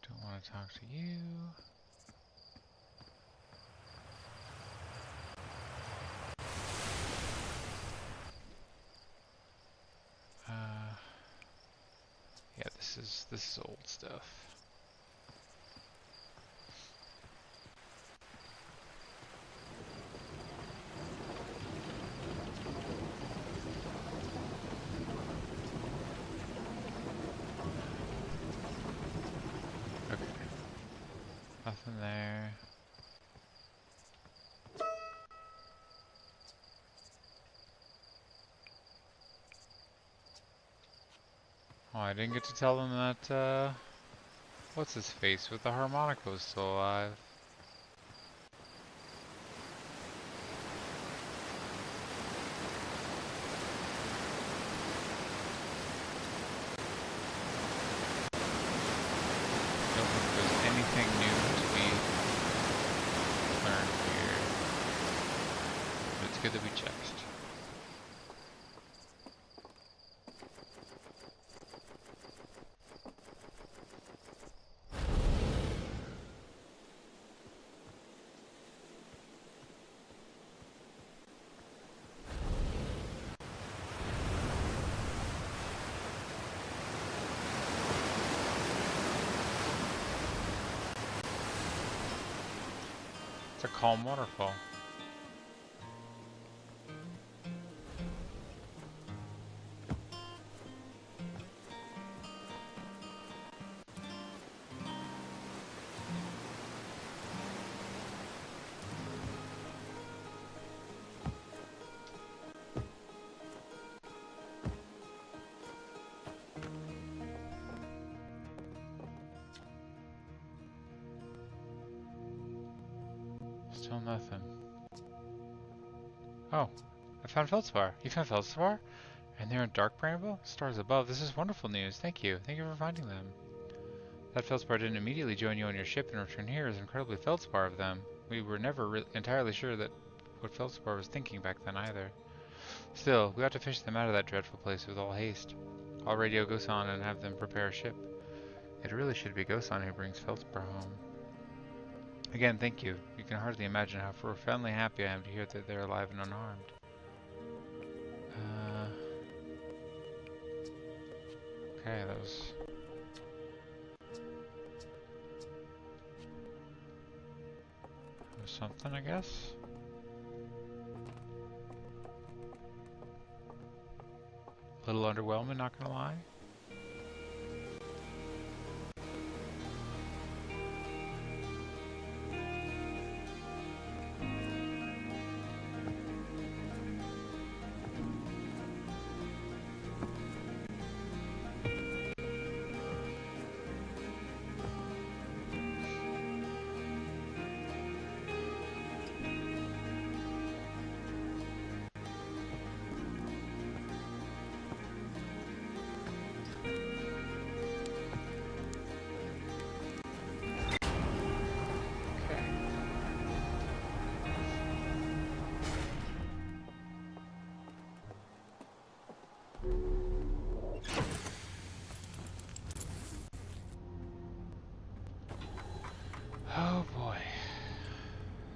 Don't want to talk to you. Yeah, this is old stuff. Okay, nothing there. Oh, I didn't get to tell them that, what's his face with the harmonica was still alive. I don't think there's anything new to be learned here, but it's good that we checked. It's a calm waterfall. Still nothing. Oh, I found Feldspar. You found Feldspar? And they're in Dark Bramble? Stars above. This is wonderful news. Thank you. Thank you for finding them. That Feldspar didn't immediately join you on your ship and return here is incredibly Feldspar of them. We were never entirely sure that what Feldspar was thinking back then either. Still, we ought to fish them out of that dreadful place with all haste. I'll radio Gosan and have them prepare a ship. It really should be Gosan who brings Feldspar home. Again, thank you. You can hardly imagine how profoundly happy I am to hear that they're alive and unharmed. Okay, that was... something, I guess? A little underwhelming, not gonna lie. Oh boy.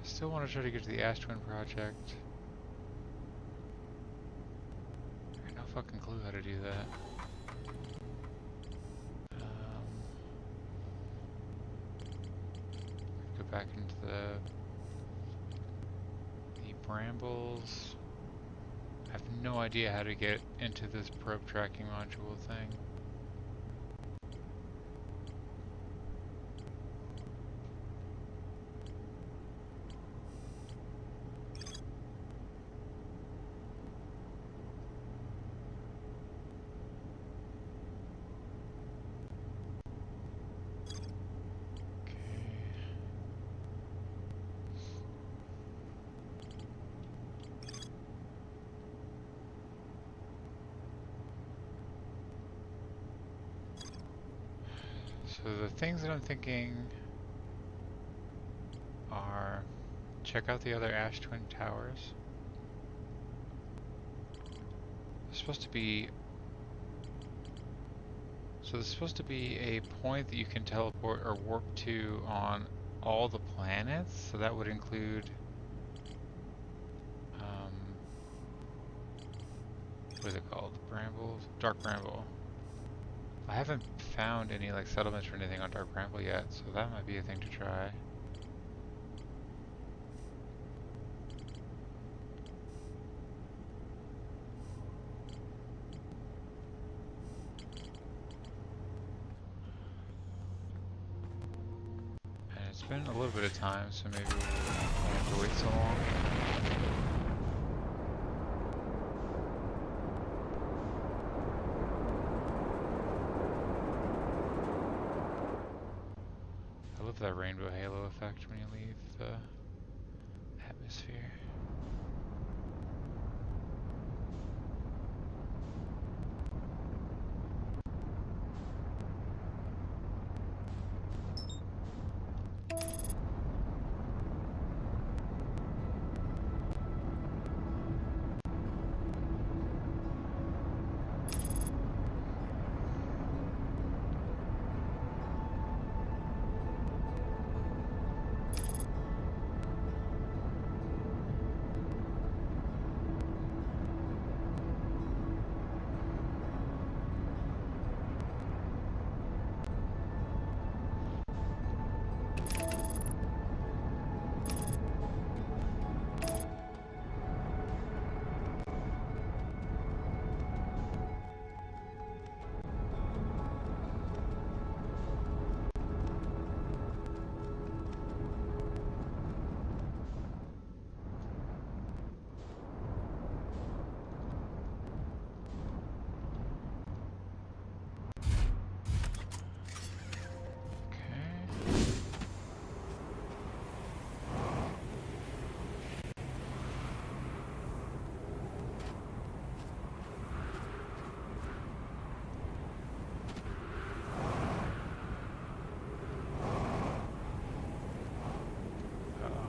Still want to try to get to the Ash Twin project. I have no fucking clue how to do that. Go back into the brambles. I have no idea how to get into this probe tracking module thing. So the things that I'm thinking are check out the other Ash Twin Towers. There's supposed to be there's supposed to be a point that you can teleport or warp to on all the planets. So that would include what is it called? Brambles? Dark Bramble. I haven't found any like settlements or anything on Dark Bramble yet, so that might be a thing to try. And it's been a little bit of time, so maybe we won't have to wait so long. I love that rainbow halo effect when you leave the atmosphere. Okay. Uh-oh.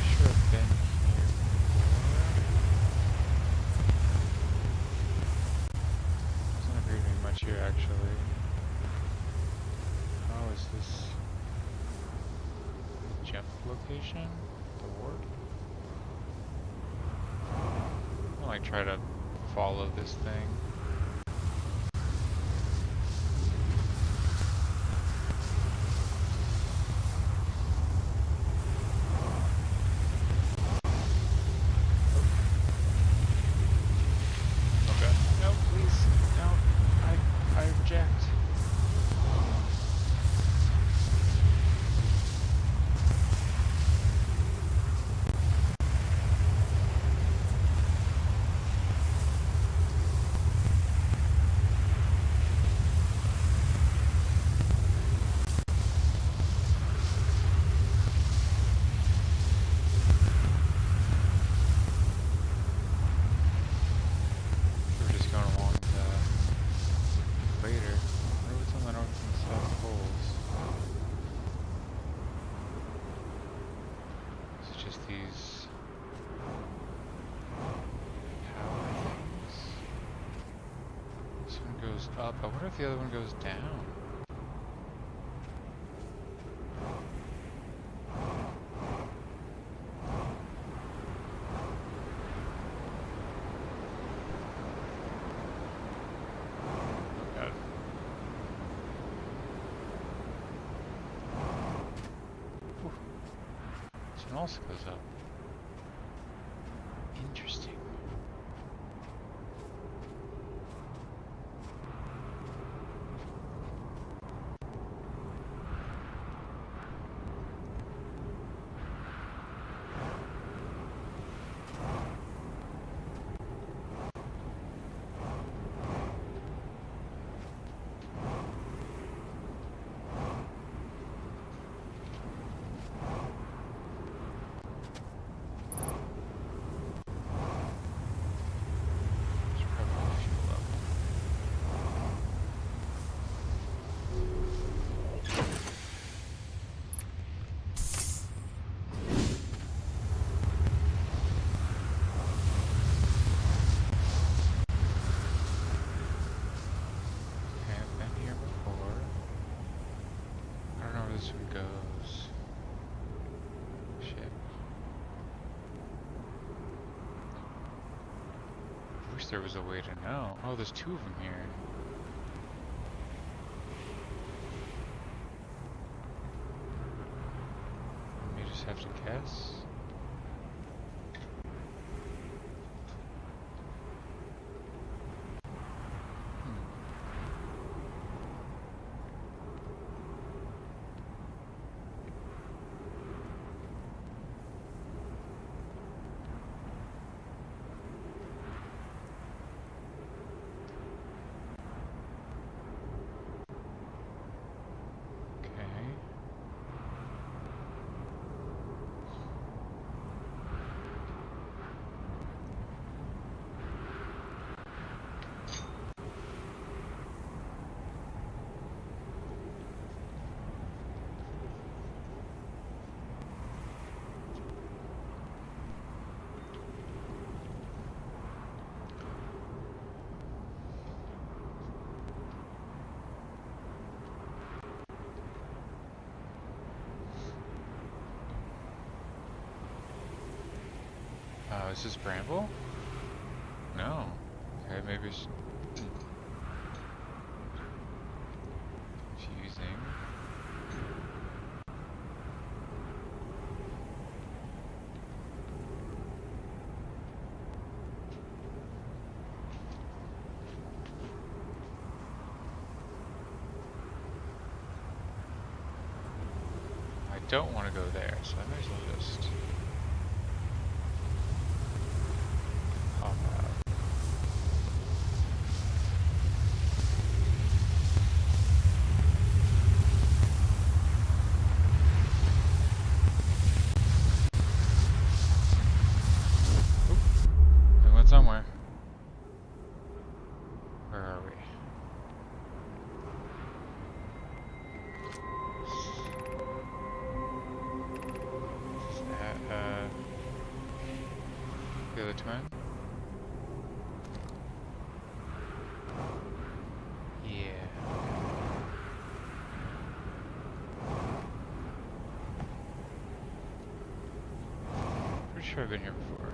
Should have been here before. Doesn't appear to be much here actually. Oh, is this the jump location? The warp? I'll like try to follow this thing. Okay. No, please. No. I reject. We're just going along the equator. I wonder what's on the north and south poles. Is it just these tower things? This one goes up. I wonder if the other one goes down. God. Ooh. This one also goes up. Interesting. wish there was a way to know. Oh, there's two of them here. We just have to guess. Is this Bramble? No. Okay, maybe it's confusing. I don't want to go there, so I may as well just hop out. Oop. We went somewhere. Where are we? Is that, the other twin? Yeah. Pretty sure I've been here before.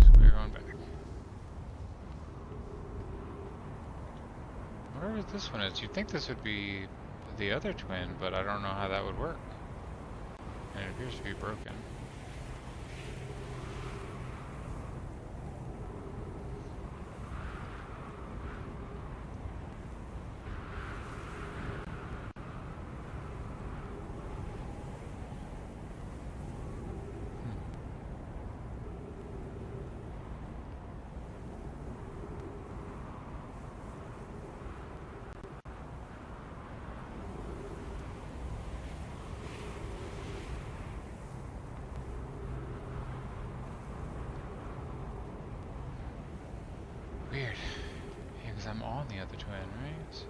So we're going back. Whatever this one is, you'd think this would be the other twin, but I don't know how that would work. And it appears to be broken. Weird. Yeah, because I'm on the other twin, right? So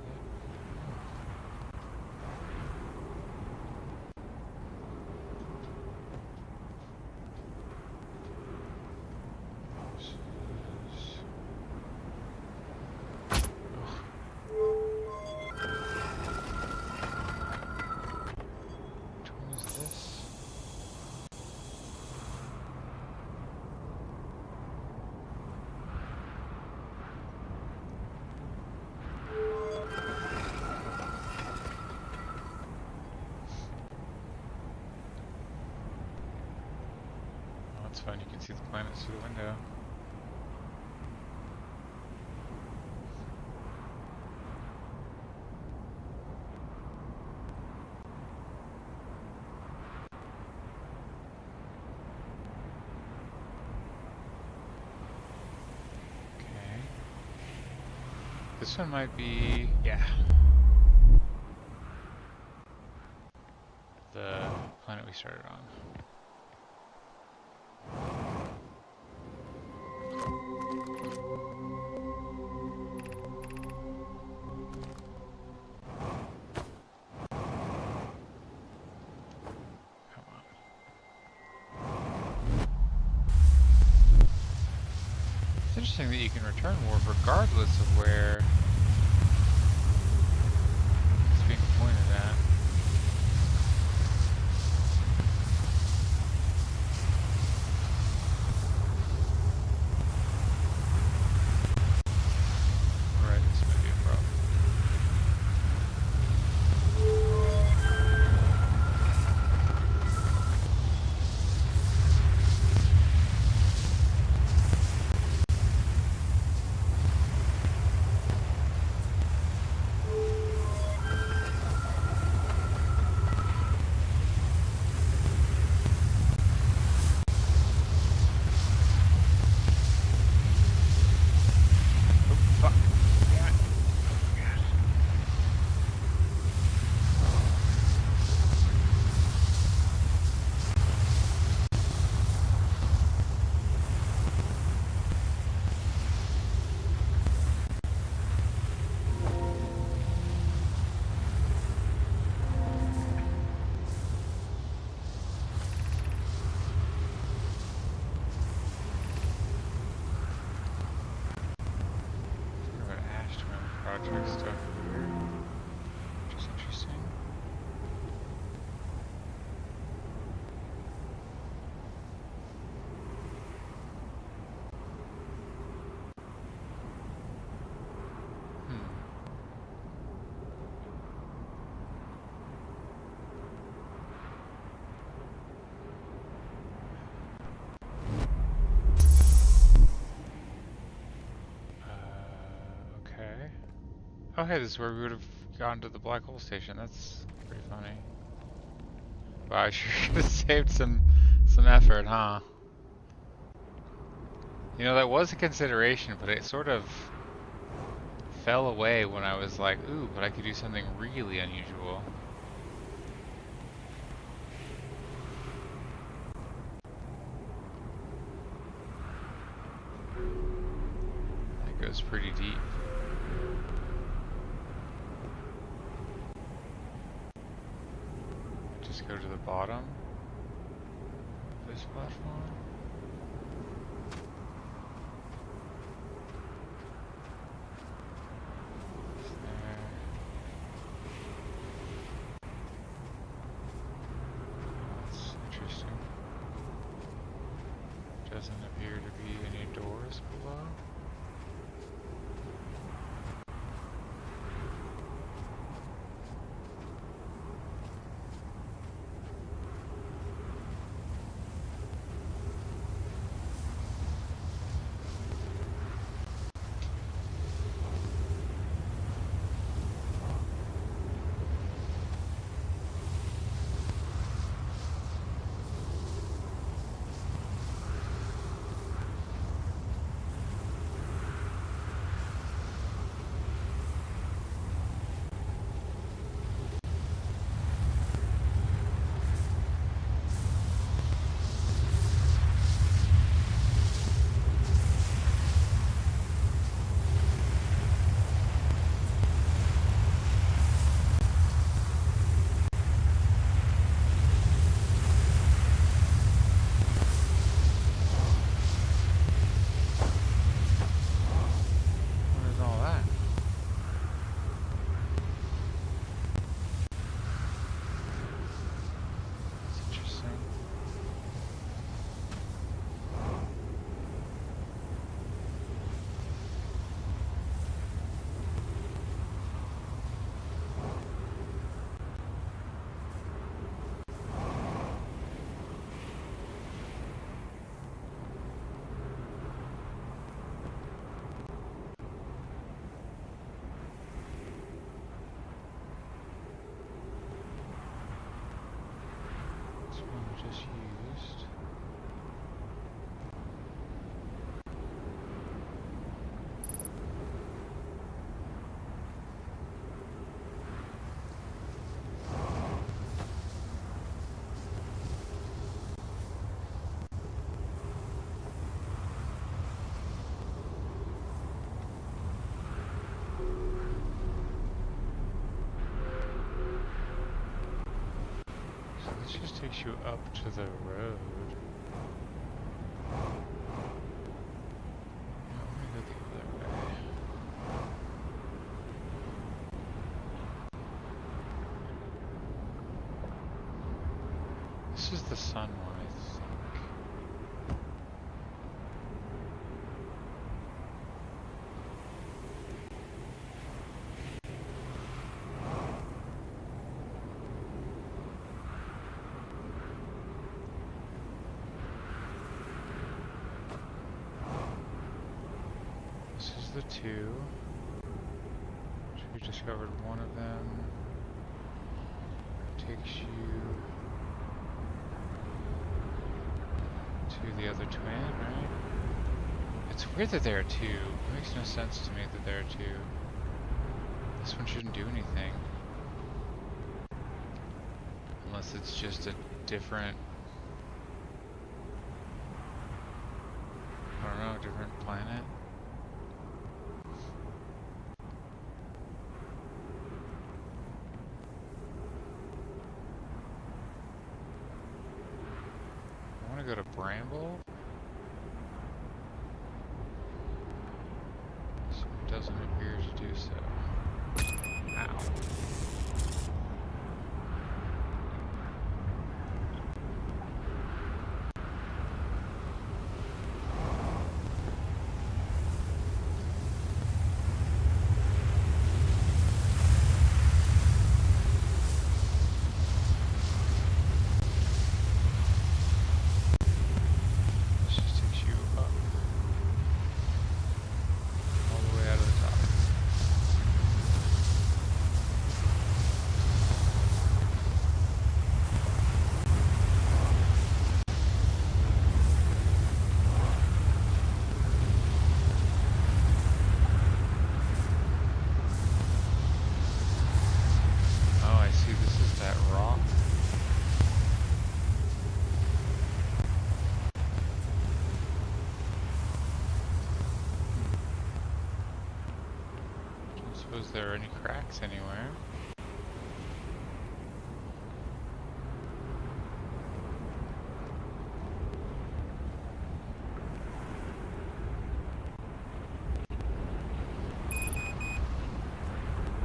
which one is this? Oh, that's fun. You can see the planets through the window. Okay. This one might be, yeah, the planet we started on. Come on. It's interesting that you can return warp regardless of where it's being pointed at. project stuff here, which is interesting. Okay. Oh, hey, this is where we would have gone to the black hole station. That's pretty funny. Wow, I sure could have saved some effort, huh? You know, that was a consideration, but it sort of fell away when I was like, ooh, but I could do something really unusual. That goes pretty deep. Just go to the bottom of this platform. That's interesting. Doesn't appear to be any doors below. What is all that? That's interesting. This one we just used. So this just takes you up to the road. No, I'm gonna go the other way. This is the sun one, I think. This is the two. So we discovered one of them. Takes you to the other twin, right? It's weird that there are two. It makes no sense to me that there are two. This one shouldn't do anything. Unless it's just a different... I don't know, different planet. I want to go to Bramble. This one doesn't appear to do so. Ow. This just takes you up all the way out of the top. Oh, I see. This is that rock. Don't suppose there are any cracks anywhere.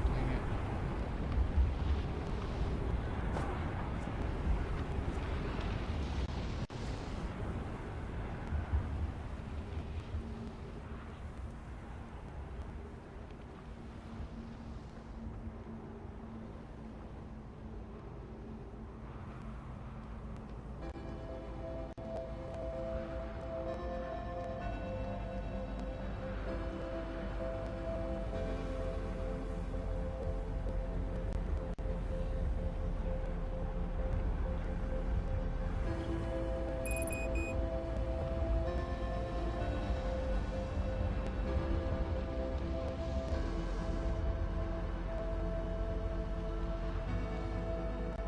Dang it.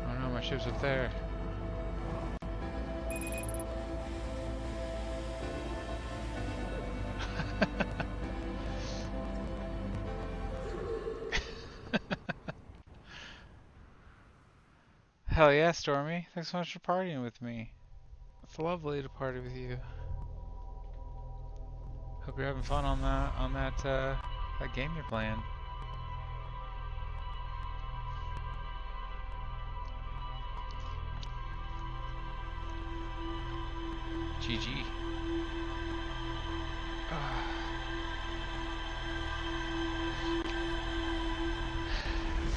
Oh no, my ship's up there. Hell yeah, Stormy. Thanks so much for partying with me. It's lovely to party with you. Hope you're having fun on that game you're playing. GG.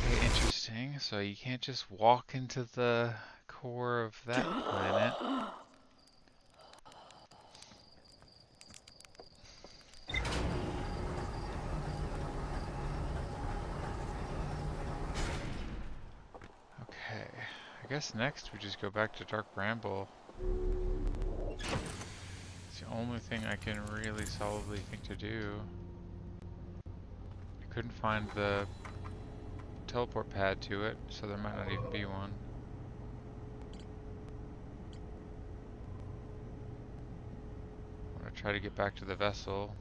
Okay, interesting. So you can't just walk into the core of that planet. Okay, I guess next we just go back to Dark Bramble. It's the only thing I can really solidly think to do. I couldn't find the teleport pad to it, so there might not even be one. I'm gonna try to get back to the vessel.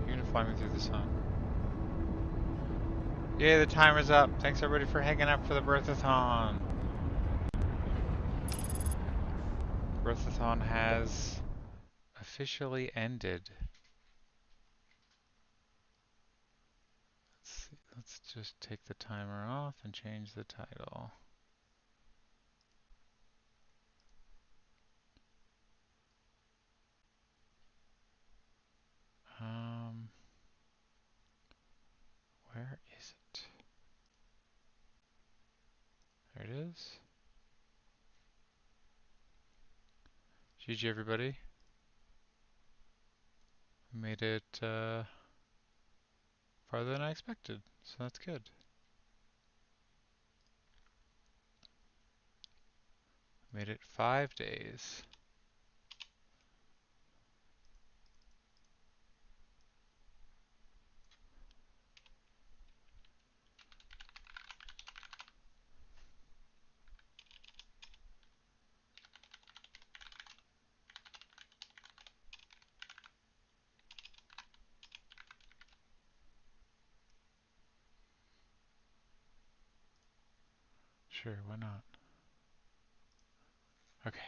You're gonna fly me through the sun. Yay, the timer's up. Thanks everybody for hanging out for the Birth-a-thon. Birth-a-thon has officially ended. Let's see, let's just take the timer off and change the title. Where is it? There it is. GG everybody. We made it farther than I expected, so that's good. Made it 5 days. Sure, why not? Okay.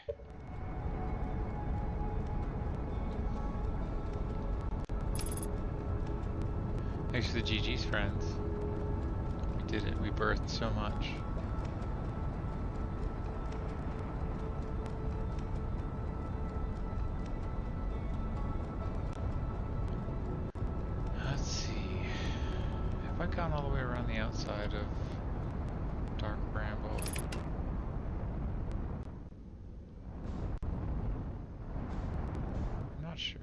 Thanks for the GG's, friends. We did it. We birthed so much. Let's see. Have I gone all the way around the outside of Dark Bramble? I'm not sure.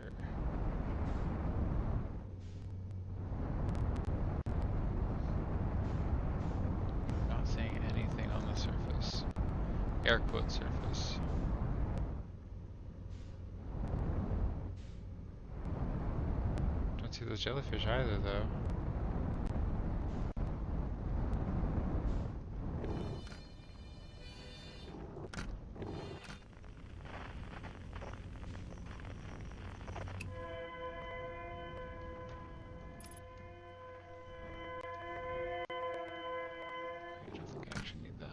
Not seeing anything on the surface. Air quote surface. Don't see those jellyfish either, though. I don't think I actually need that.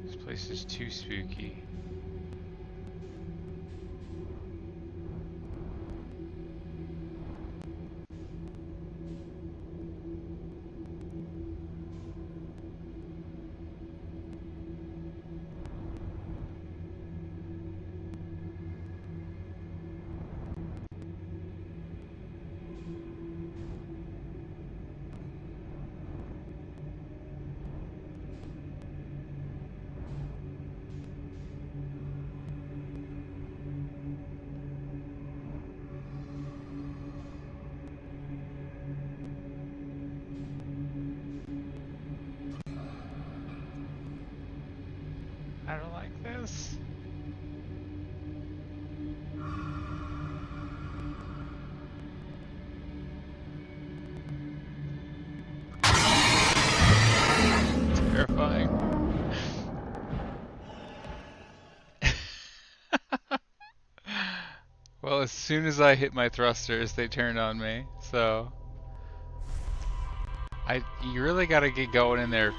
This place is too spooky. I don't like this. Terrifying. Well, as soon as I hit my thrusters, they turned on me. So, you really gotta get going in there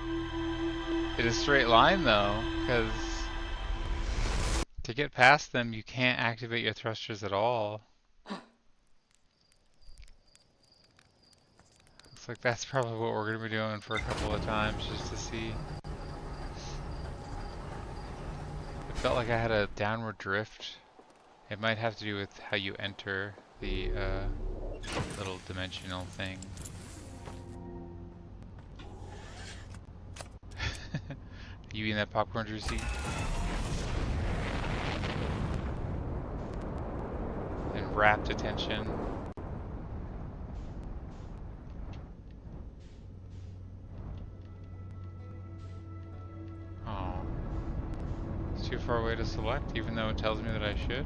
in a straight line though, because to get past them, you can't activate your thrusters at all. Looks like that's probably what we're gonna be doing for a couple of times just to see. It felt like I had a downward drift. It might have to do with how you enter the little dimensional thing. You eating that popcorn, Juicy? And rapt attention. Oh, it's too far away to select, even though it tells me that I should.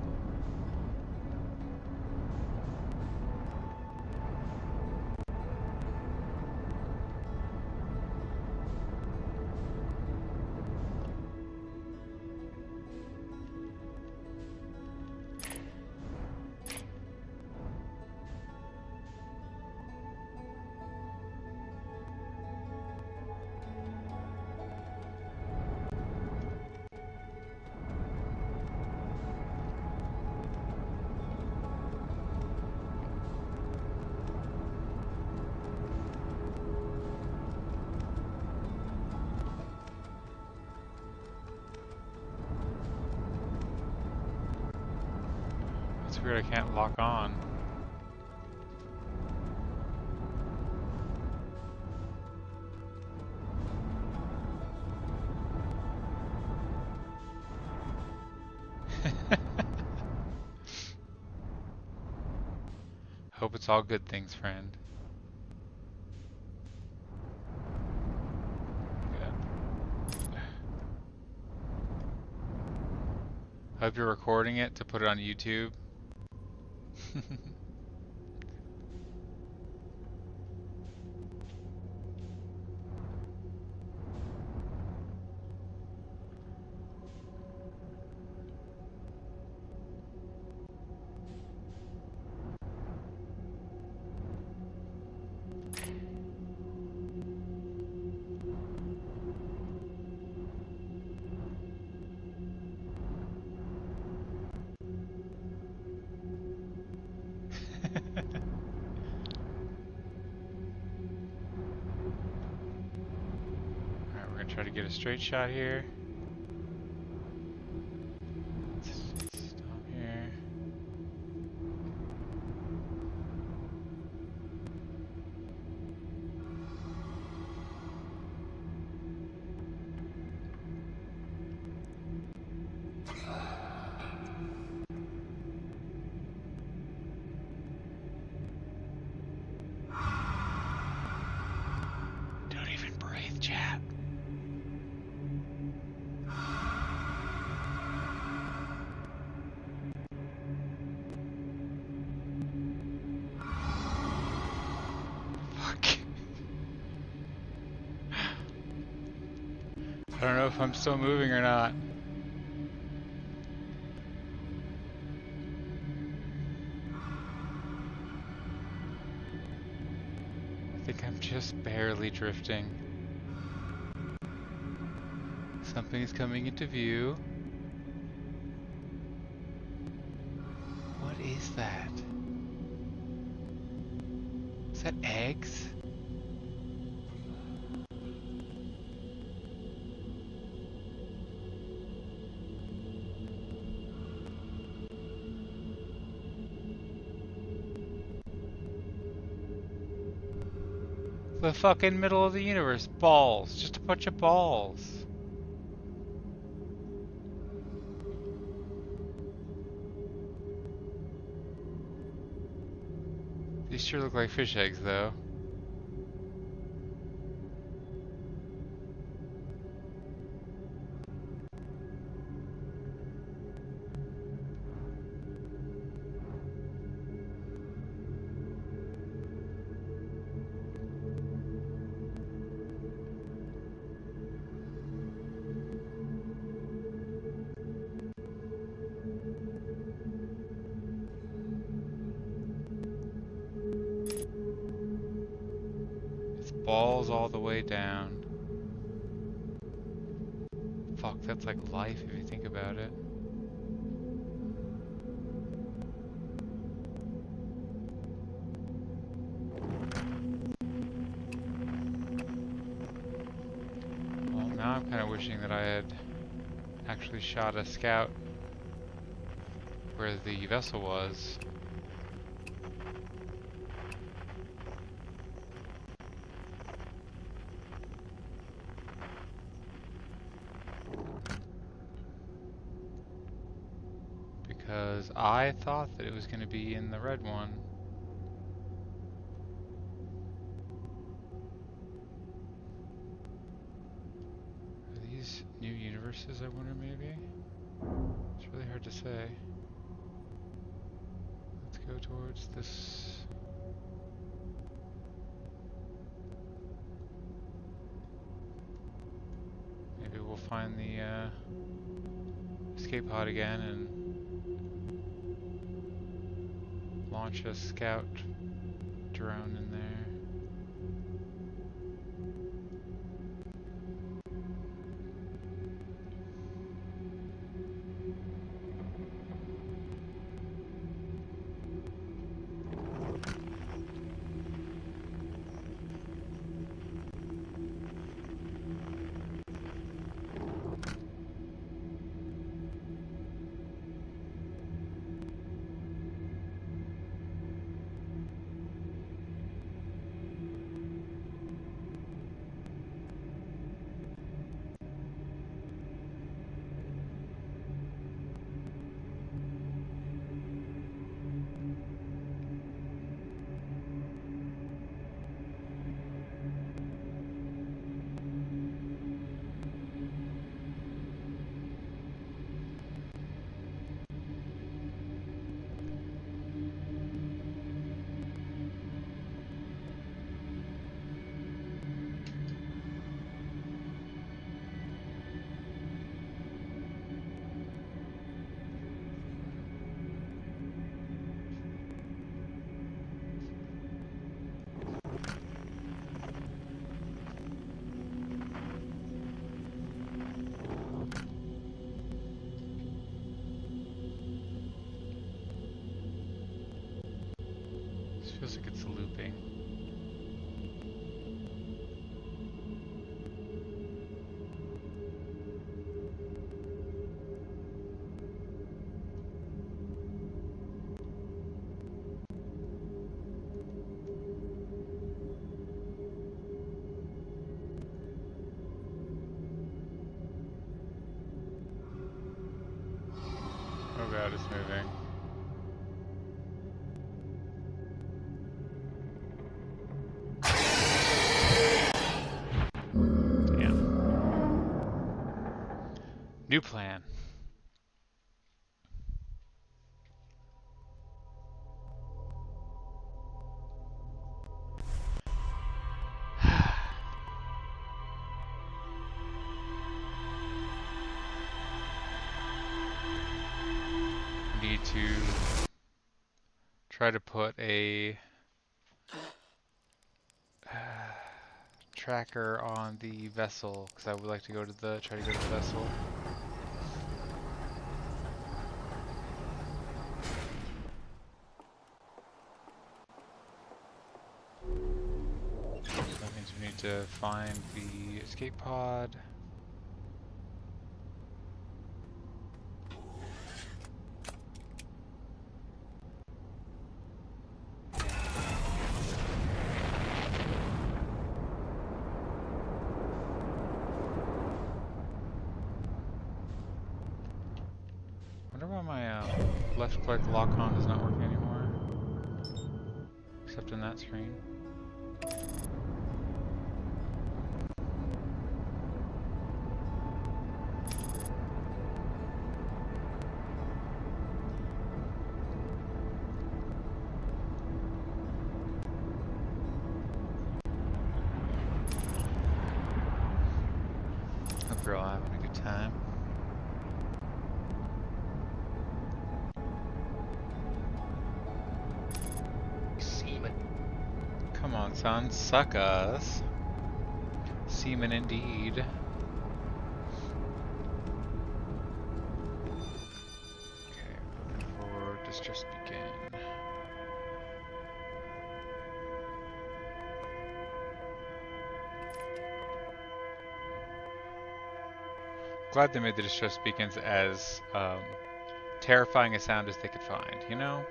It's weird I can't lock on. Hope it's all good things, friend. I hope you're recording it to put it on YouTube. Alright, we're gonna try to get a straight shot here. Stop here. Don't even breathe, chat. Fuck. I don't know if I'm still moving or not. I think I'm just barely drifting. Something is coming into view. What is that? Is that eggs? The fucking middle of the universe. Balls. Just a bunch of balls. These sure look like fish eggs, though. It's balls all the way down. Fuck, that's like life if you think about it. Well, now I'm kind of wishing that I had actually shot a scout where the vessel was. Because I thought that it was going to be in the red one. Are these new universes, I wonder, maybe? It's really hard to say. Let's go towards this. Maybe we'll find the escape pod again and launch a scout drone in there. Feels like it's looping. Oh god, it's moving. New plan. Need to try to put a tracker on the vessel because I would like to go to the try to go to the vessel. That means we need to find the escape pod. Wonder why my left click lock on is not working anymore. Except in that screen. Hope you're all having a good time. Come on, son, suck us. Seaman indeed. Okay, looking for distress beacon. Glad they made the distress beacons as terrifying a sound as they could find, you know?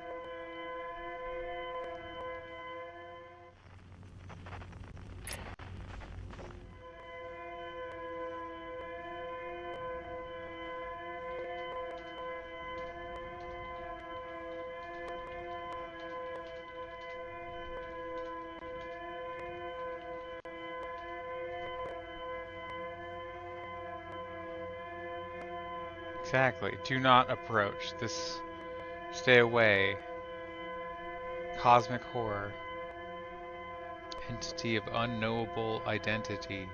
Exactly. Do not approach. This. Stay away. Cosmic horror. Entity of unknowable identity.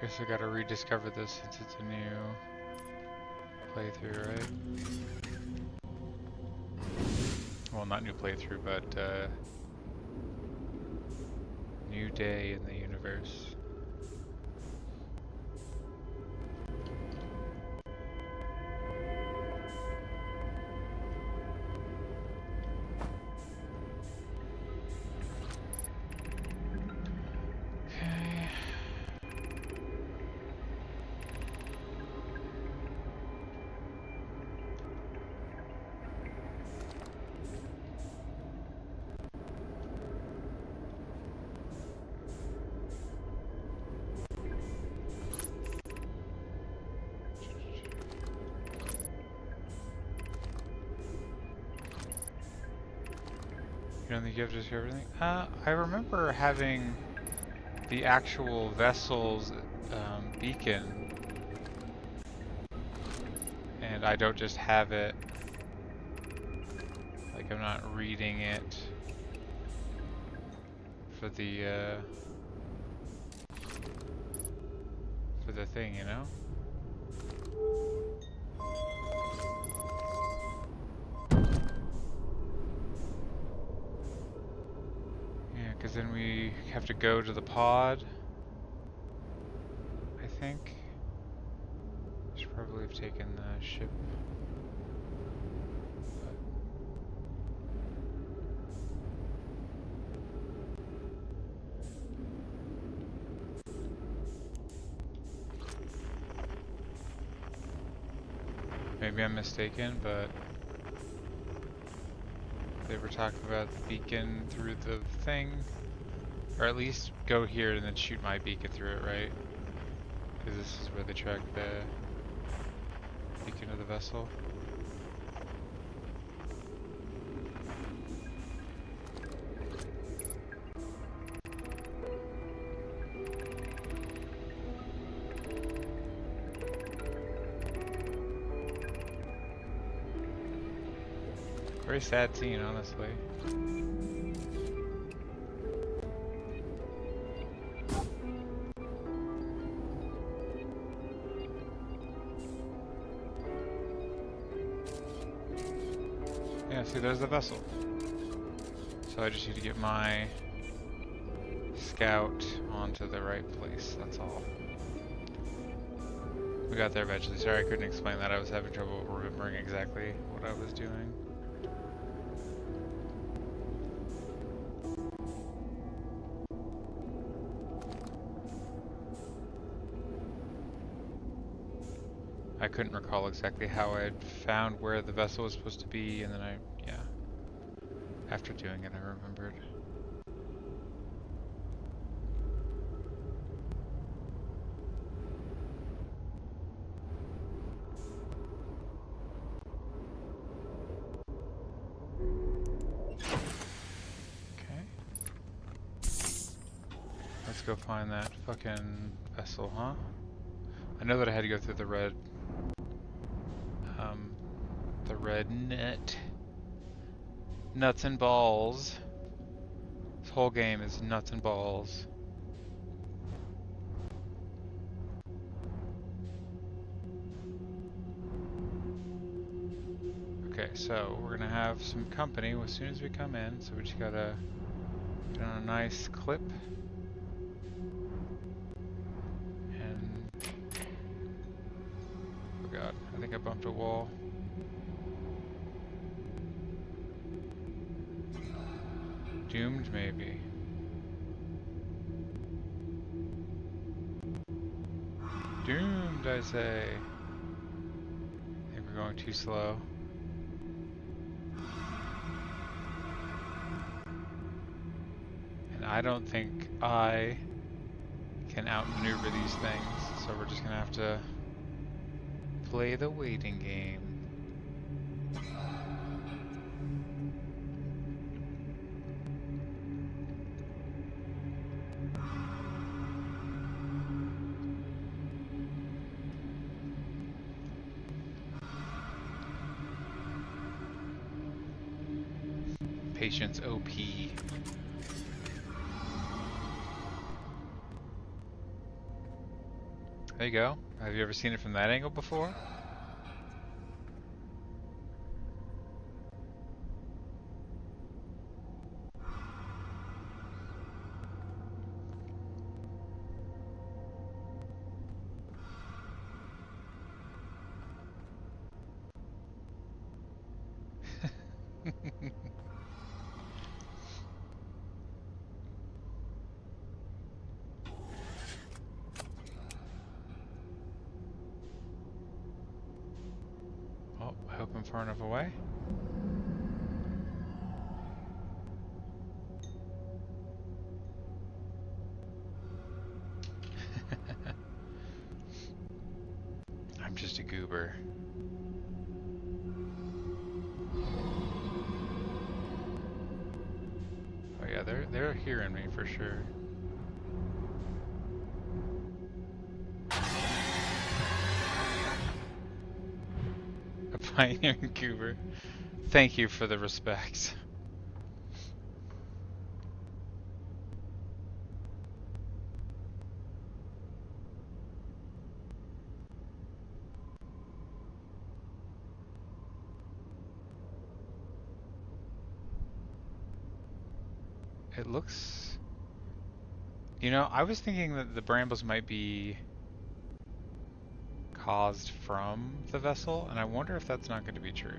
Guess I gotta rediscover this since it's a new playthrough, right? Well, not new playthrough, but new day in the universe. Okay. You don't think you have to do everything? I remember having the actual vessel's beacon, and I don't just have it, like I'm not reading it for the thing, you know? Yeah, because then we have to go to the pod, I think. Should probably have taken the ship. Maybe I'm mistaken, but they were talking about the beacon through the thing. Or at least go here and then shoot my beacon through it, right? Because this is where they track the beacon of the vessel. Very sad scene, honestly. Yeah, see, there's the vessel. So I just need to get my scout onto the right place, that's all. We got there eventually. Sorry I couldn't explain that. I was having trouble remembering exactly what I was doing. I couldn't recall exactly how I had found where the vessel was supposed to be, and then yeah. After doing it, I remembered. Okay. Let's go find that fucking vessel, huh? I know that I had to go through the red net. Nuts and balls. This whole game is nuts and balls. Okay, so we're gonna have some company as soon as we come in, so we just gotta get on a nice clip. And oh god, I think I bumped a wall. Doomed, maybe. Doomed, I say. I think we're going too slow. And I don't think I can outmaneuver these things, so we're just gonna have to play the waiting game. Patience OP. There you go. Have you ever seen it from that angle before? Oh, I hope I'm far enough away. I'm just a goober. They're hearing me for sure. A pioneer in Cooper. Thank you for the respect. It looks... You know, I was thinking that the brambles might be caused from the vessel, and I wonder if that's not going to be true.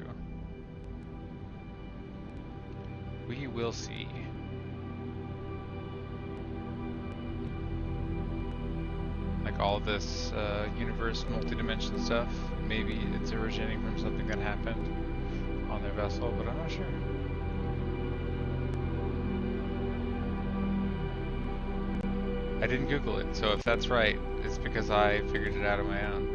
We will see. Like all this universe, multi-dimension stuff, maybe it's originating from something that happened on their vessel, but I'm not sure. I didn't Google it, so if that's right, it's because I figured it out on my own.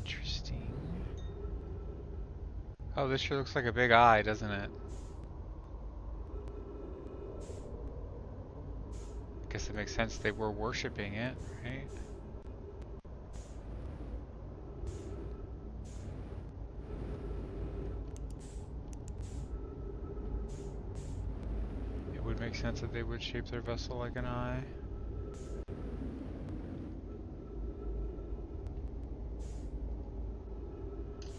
Interesting. Oh, this sure looks like a big eye, doesn't it? Guess it makes sense they were worshipping it, right? It would make sense that they would shape their vessel like an eye.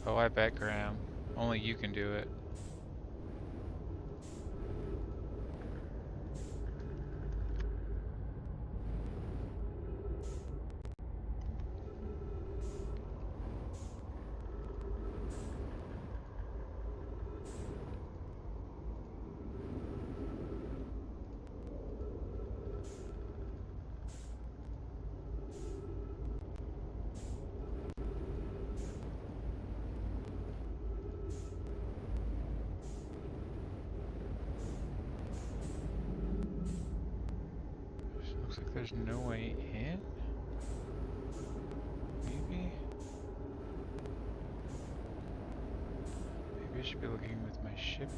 Oh, I bet, Graham. Only you can do it. Looks like there's no way in? Maybe? Maybe I should be looking with my ship.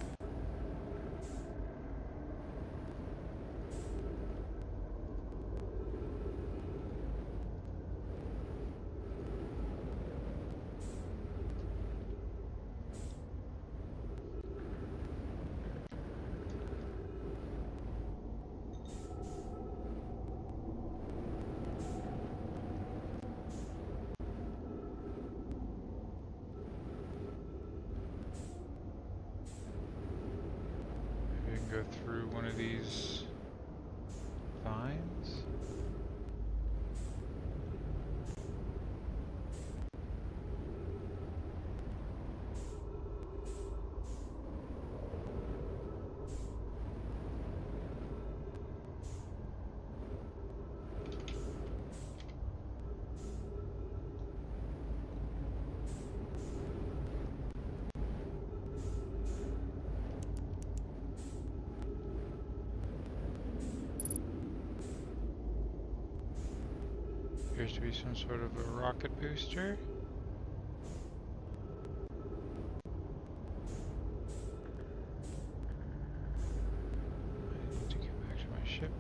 Maybe I can go through one of these vines? Appears to be some sort of a rocket booster. I need to get back to my ship.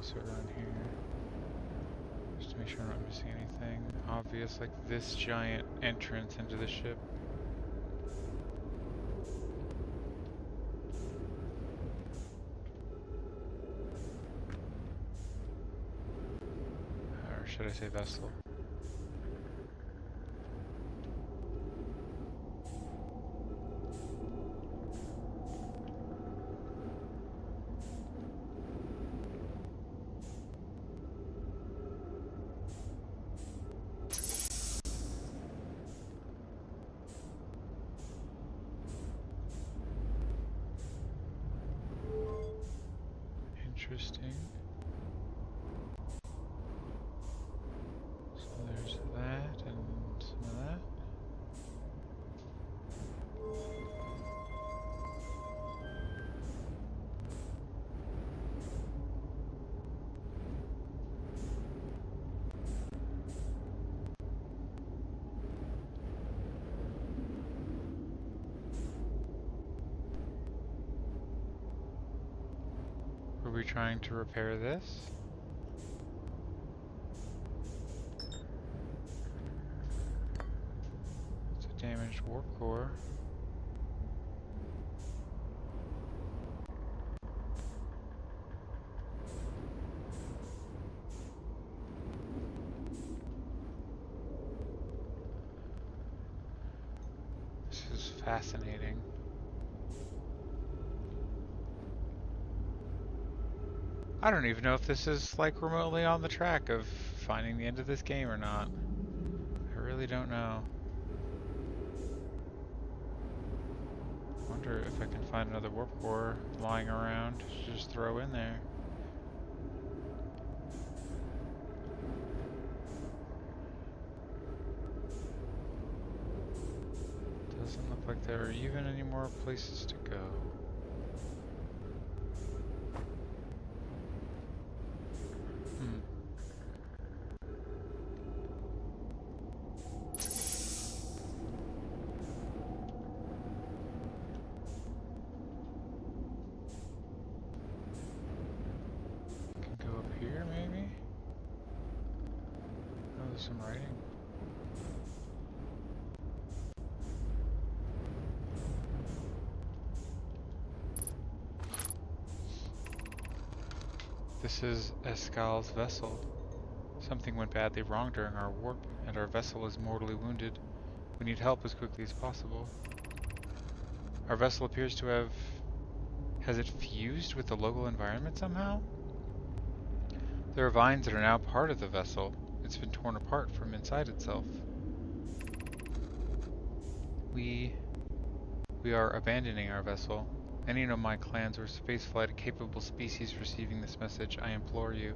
closer around here. Just to make sure I'm not missing anything obvious, like this giant entrance into the ship. Or should I say vessel? Interesting. So there's that and some of that. Were we trying to repair this? It's a damaged warp core. This is fascinating. I don't even know if this is like remotely on the track of finding the end of this game or not. I really don't know. Wonder if I can find another warp core lying around to just throw in there. Doesn't look like there are even any more places to go. Can go up here maybe? Oh, there's some writing. This is Escal's vessel. Something went badly wrong during our warp, and our vessel is mortally wounded. We need help as quickly as possible. Our vessel appears to have... Has it fused with the local environment somehow? There are vines that are now part of the vessel. It's been torn apart from inside itself. We are abandoning our vessel. Any Nomai clans or spaceflight capable species receiving this message, I implore you.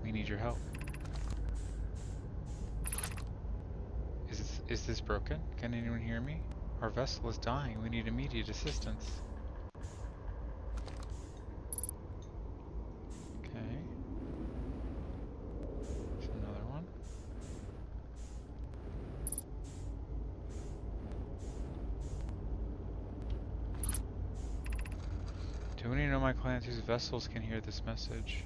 We need your help. Is this broken? Can anyone hear me? Our vessel is dying. We need immediate assistance. Okay. There's another one. Do any Nomai clans whose vessels can hear this message?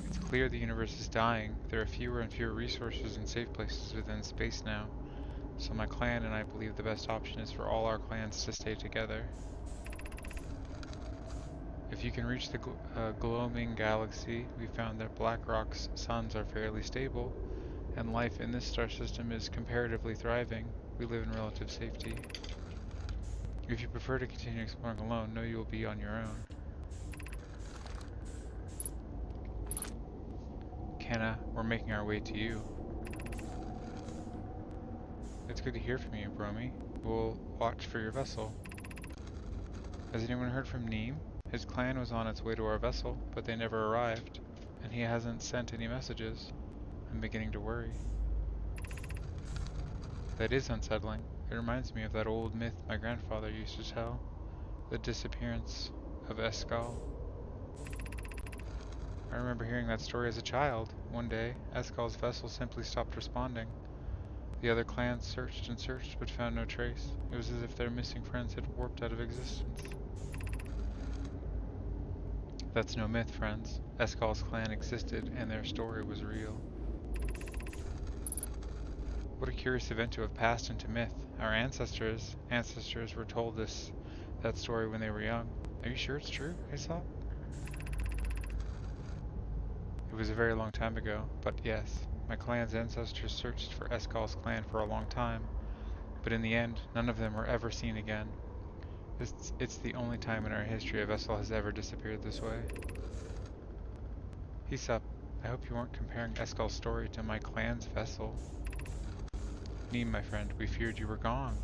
It's clear the universe is dying. There are fewer and fewer resources and safe places within space now. So my clan and I believe the best option is for all our clans to stay together. If you can reach the gloaming galaxy, we found that Blackrock's suns are fairly stable, and life in this star system is comparatively thriving. We live in relative safety. If you prefer to continue exploring alone, know you will be on your own. Kenna, we're making our way to you. It's good to hear from you, Bromi. We'll watch for your vessel. Has anyone heard from Neem? His clan was on its way to our vessel, but they never arrived, and he hasn't sent any messages. I'm beginning to worry. That is unsettling. It reminds me of that old myth my grandfather used to tell. The disappearance of Escal. I remember hearing that story as a child. One day, Escal's vessel simply stopped responding. The other clans searched and searched, but found no trace. It was as if their missing friends had warped out of existence. That's no myth, friends. Eskal's clan existed, and their story was real. What a curious event to have passed into myth. Our ancestors were told that story when they were young. Are you sure it's true, Aesop? It was a very long time ago, but yes, my clan's ancestors searched for Eskal's clan for a long time, but in the end, none of them were ever seen again. It's the only time in our history a vessel has ever disappeared this way. Aesop, I hope you weren't comparing Eskal's story to my clan's vessel. Neem, my friend, we feared you were gone.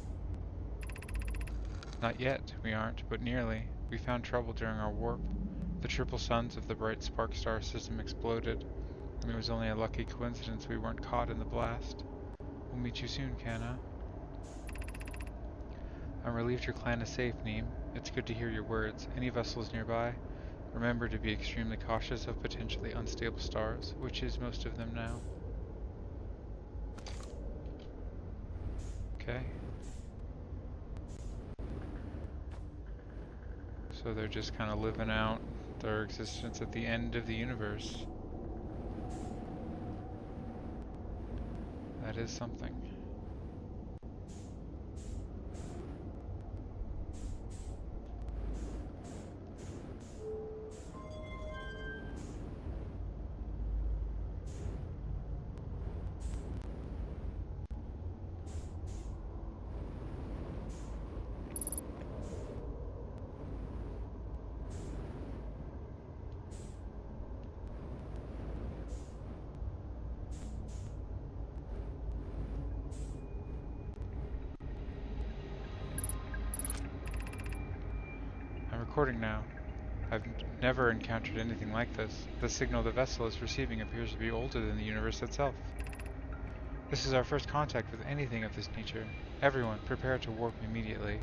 Not yet, we aren't, but nearly. We found trouble during our warp. The triple suns of the bright spark star system exploded, and it was only a lucky coincidence we weren't caught in the blast. We'll meet you soon, Kana. I'm relieved your clan is safe, Neem. It's good to hear your words. Any vessels nearby? Remember to be extremely cautious of potentially unstable stars, which is most of them now. Okay. So they're just kind of living out their existence at the end of the universe. That is something. Recording now. I've never encountered anything like this. The signal the vessel is receiving appears to be older than the universe itself. This is our first contact with anything of this nature. Everyone, prepare to warp immediately.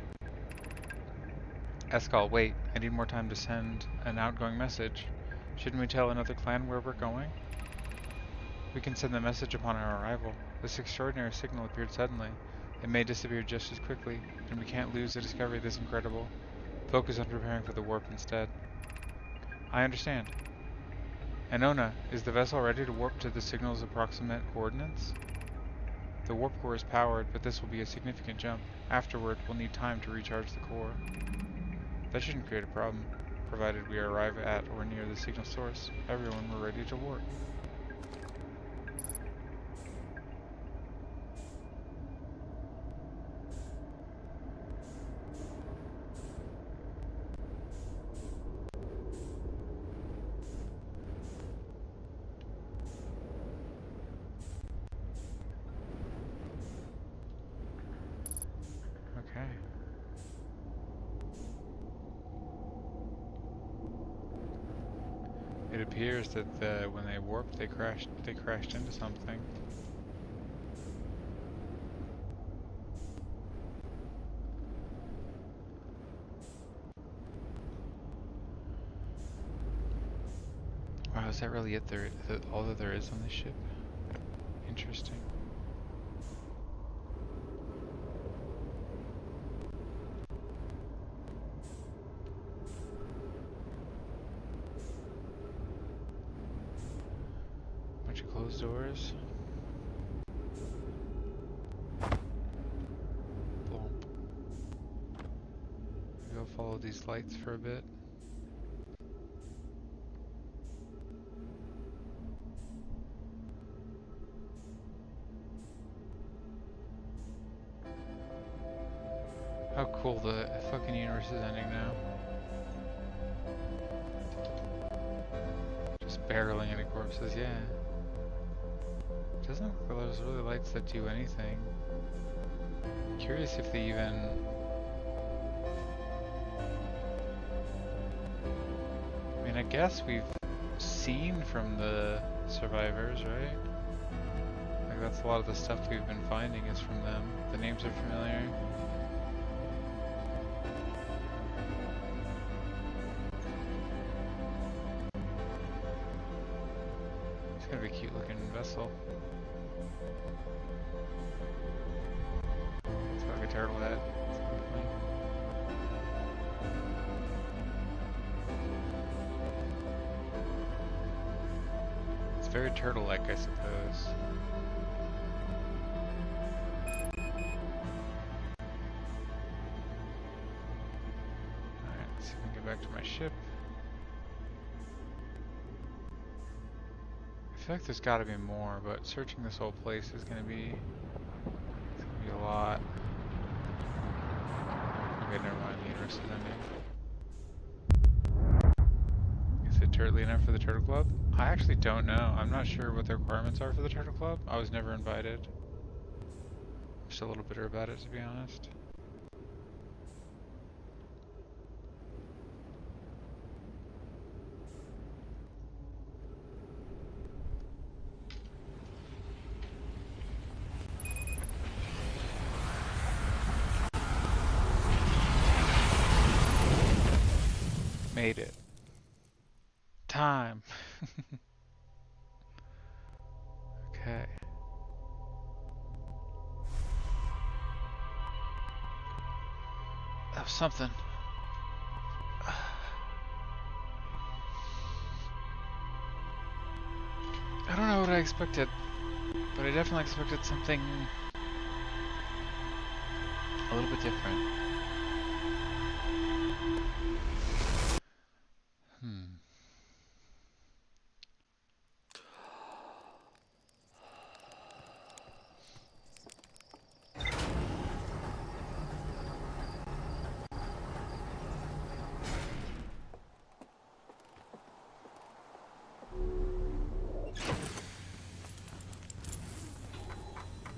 Eskal, wait. I need more time to send an outgoing message. Shouldn't we tell another clan where we're going? We can send the message upon our arrival. This extraordinary signal appeared suddenly. It may disappear just as quickly, and we can't lose the discovery of this incredible. Focus on preparing for the warp instead. I understand. Anona, is the vessel ready to warp to the signal's approximate coordinates? The warp core is powered, but this will be a significant jump. Afterward, we'll need time to recharge the core. That shouldn't create a problem, provided we arrive at or near the signal source. Everyone, we're ready to warp. Okay. It appears that when they warped, they crashed into something. Wow, is that really it? All that there is on this ship? Interesting. Bunch of closed doors. Blomp. Go follow these lights for a bit. How cool, the fucking universe is ending now. Just barreling into corpses, yeah. Doesn't look like there's really lights that do anything. Curious if they even... I mean, I guess we've seen from the survivors, right? Like, that's a lot of the stuff we've been finding is from them. The names are familiar. It's gonna be a cute looking vessel. It's got like a turtle head. It's kind of funny. very turtle-like, I suppose. Alright, let's see if we can get back to my ship. I feel like there's gotta be more, but searching this whole place is gonna be a lot. Okay, never mind, the universe is ending. Is it turtly enough for the Turtle Club? I actually don't know. I'm not sure what the requirements are for the Turtle Club. I was never invited. I'm just a little bitter about it, to be honest. Made it. Time. Okay. That was something. I don't know what I expected, but I definitely expected something a little bit different.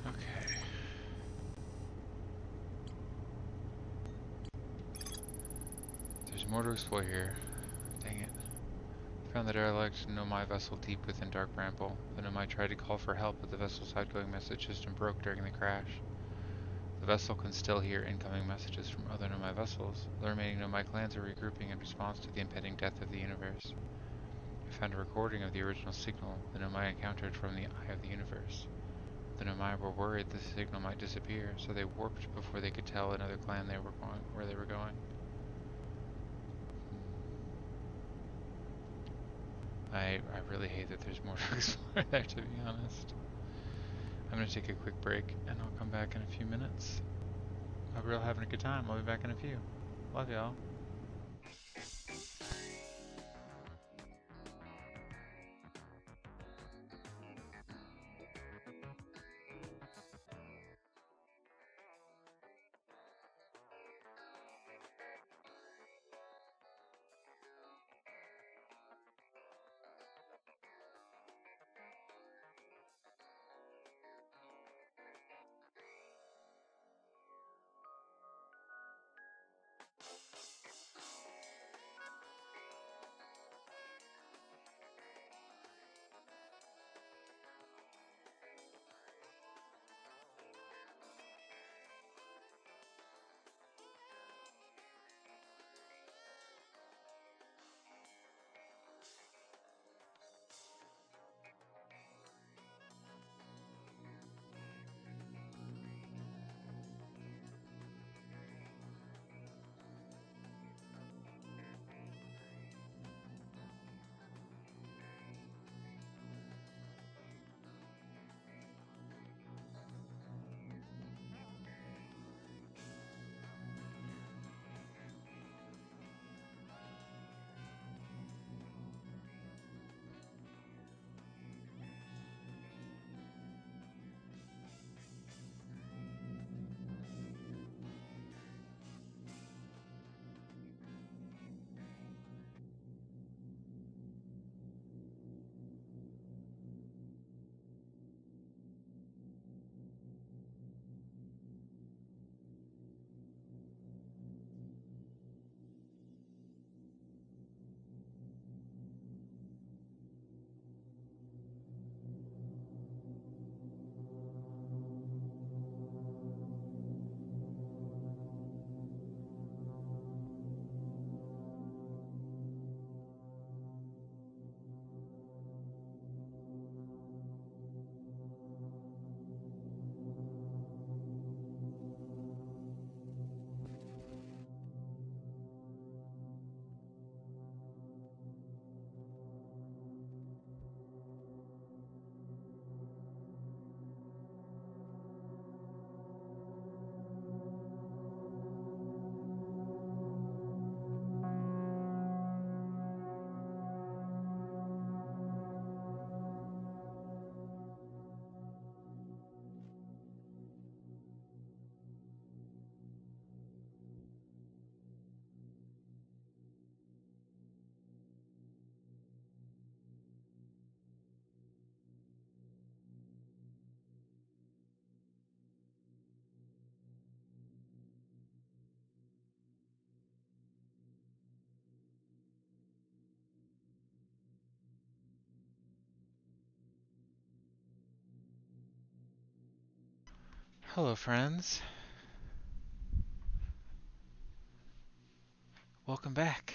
Okay. There's more to explore here. Dang it. Found the derelict Nomai vessel deep within Dark Bramble. The Nomai tried to call for help, but the vessel's outgoing message system broke during the crash. The vessel can still hear incoming messages from other Nomai vessels. The remaining Nomai clans are regrouping in response to the impending death of the universe. I found a recording of the original signal the Nomai encountered from the Eye of the Universe. The Nomai were worried the signal might disappear, so they warped before they could tell another clan where they were going. I really hate that there's more to explore there, to be honest. I'm gonna take a quick break, and I'll come back in a few minutes. Hope you're all having a good time. I'll be back in a few. Love y'all. Hello, friends. Welcome back.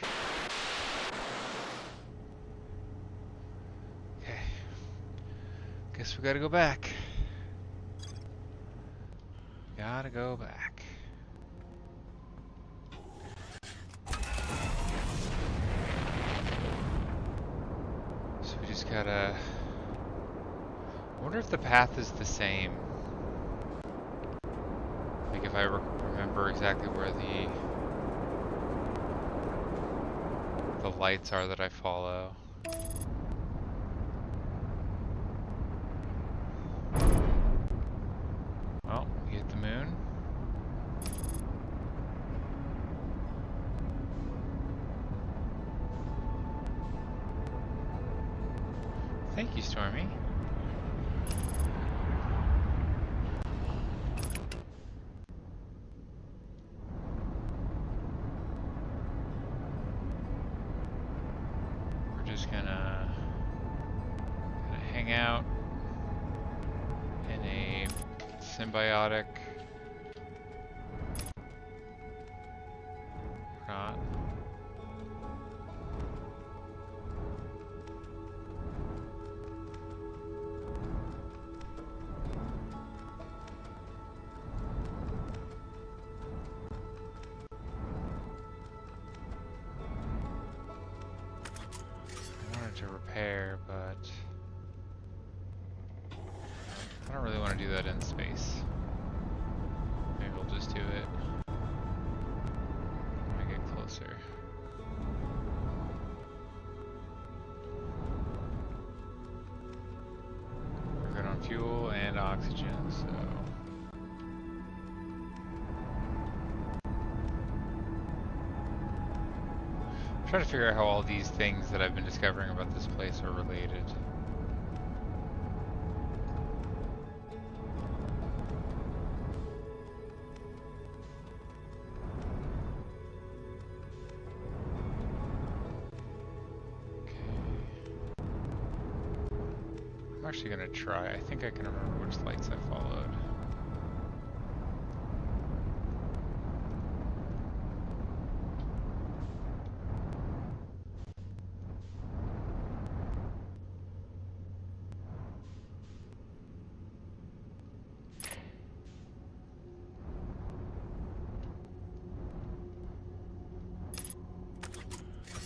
Okay. Guess we gotta go back. Gotta go back. So we just gotta... I wonder if the path is the same. Like if I remember exactly where the lights are that I follow. Well, you hit the moon. Thank you, Stormy. We're just gonna hang out in a symbiotic... Not. I wanted to repair, but I don't really want to do that in space. Maybe we'll just do it when I get closer. We're good on fuel and oxygen, so... I'm trying to figure out how all these things that I've been discovering about this place are related. I'm actually gonna try. I think I can remember which lights I followed.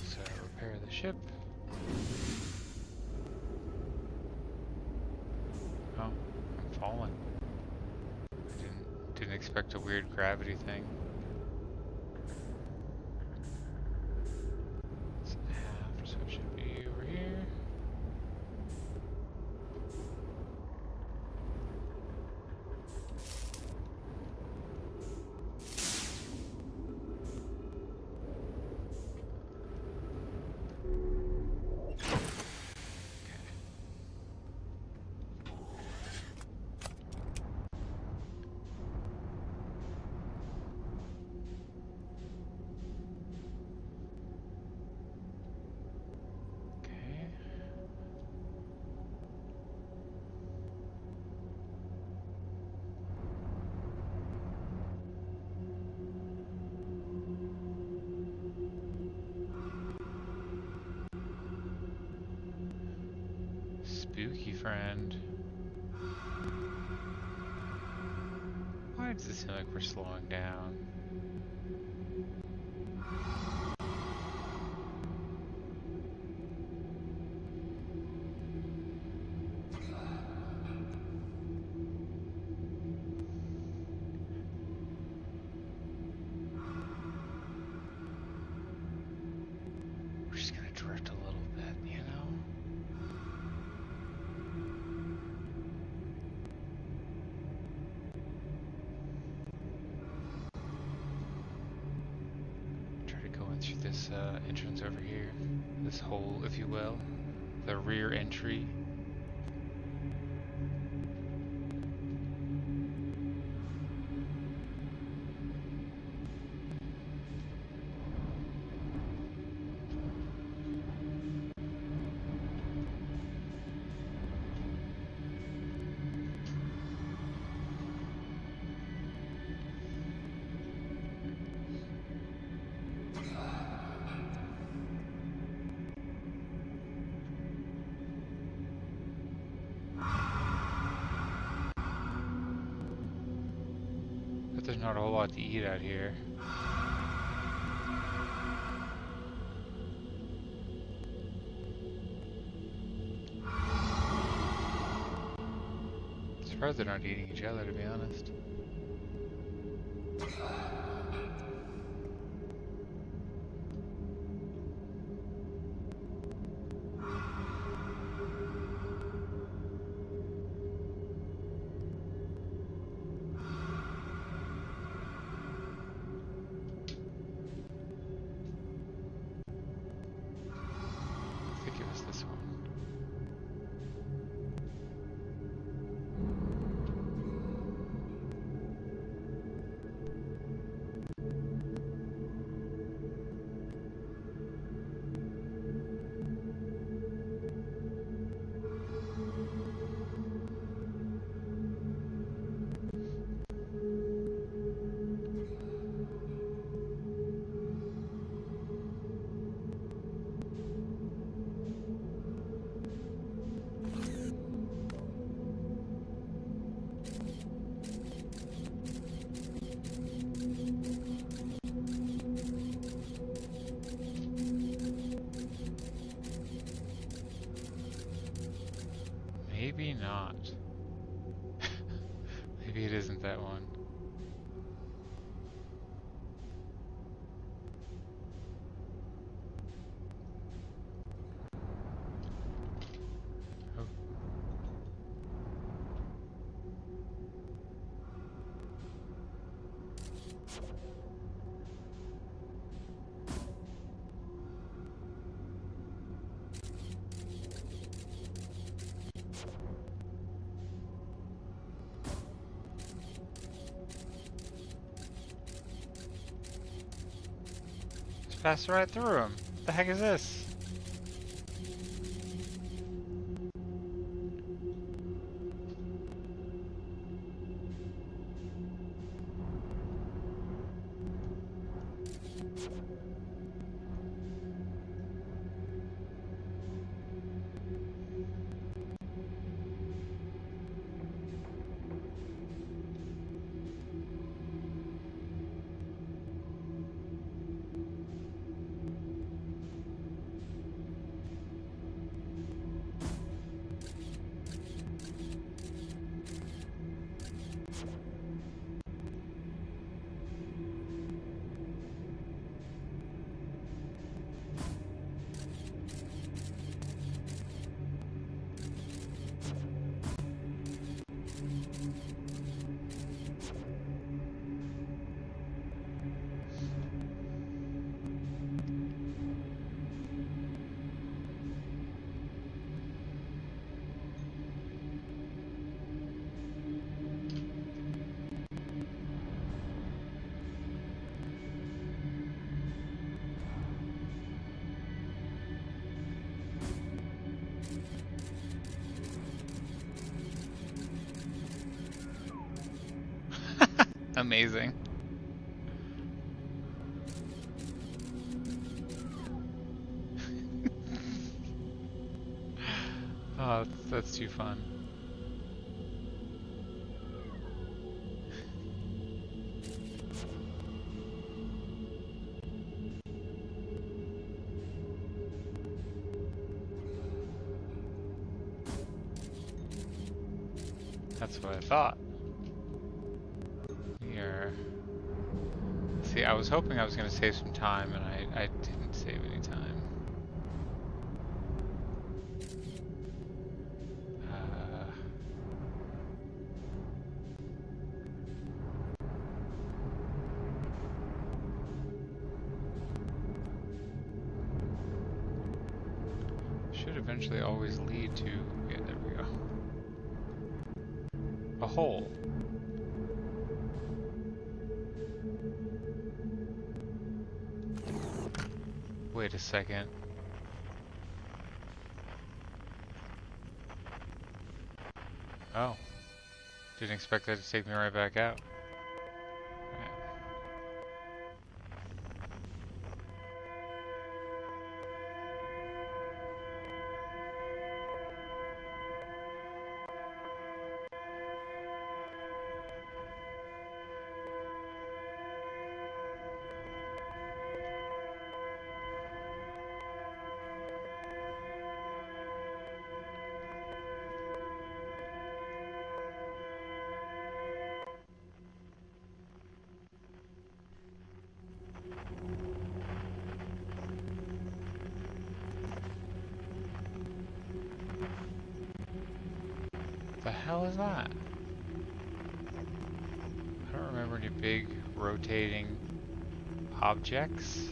So repair the ship. Oh, I'm falling. Didn't expect a weird gravity thing. It's half, so it should be over here. Okay. Spooky friend. Why does it seem like we're slowing down? We're just gonna drift a little bit, you know? Try to go in through this entrance over here. This hole, if you will. The rear entry. Not a whole lot to eat out here. Surprised they're not eating each other, to be honest. I think it was this one. Maybe not. Maybe it isn't that one. Oh. Just passed right through him. What the heck is this? Amazing. Oh, that's too fun. That's what I thought. Here. See, I was hoping I was going to save some time, and I didn't save any time. Should eventually always lead to... Yeah, there we go. A hole. Wait a second. Oh. Didn't expect that to take me right back out. Right. The hell is that? I don't remember any big rotating objects.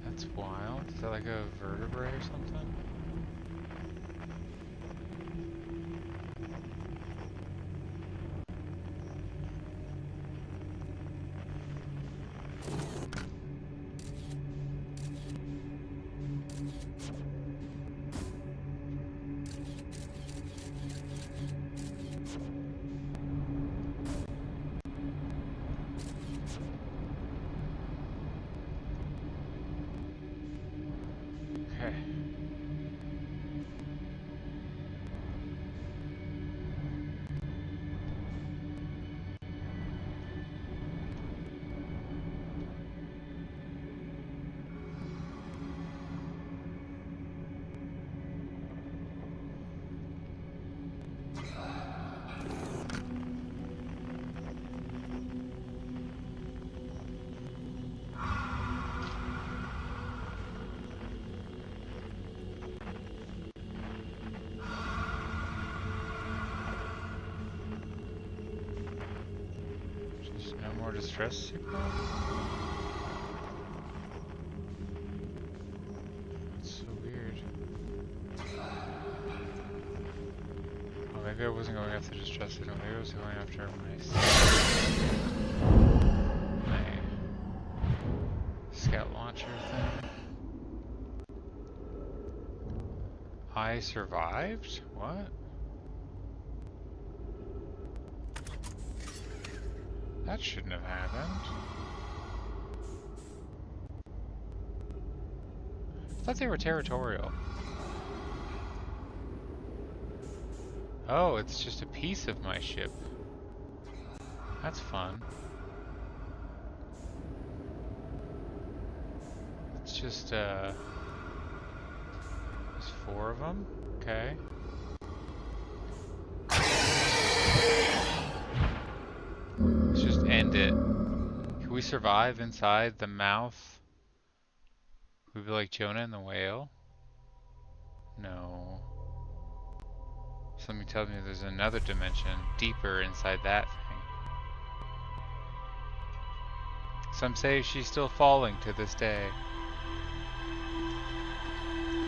That's wild. Is that like a vertebrae or something? Okay. Just no more distress signal? That's so weird. Oh, maybe I wasn't going after distress signal. Maybe I was going after my scout launcher thing. I survived? What? That shouldn't have happened. I thought they were territorial. Oh, it's just a piece of my ship. That's fun. It's just, there's 4 of them? Okay. Let's just end it. Can we survive inside the mouth? We'd be like Jonah and the whale? No. Something tells me there's another dimension deeper inside that thing. Some say she's still falling to this day.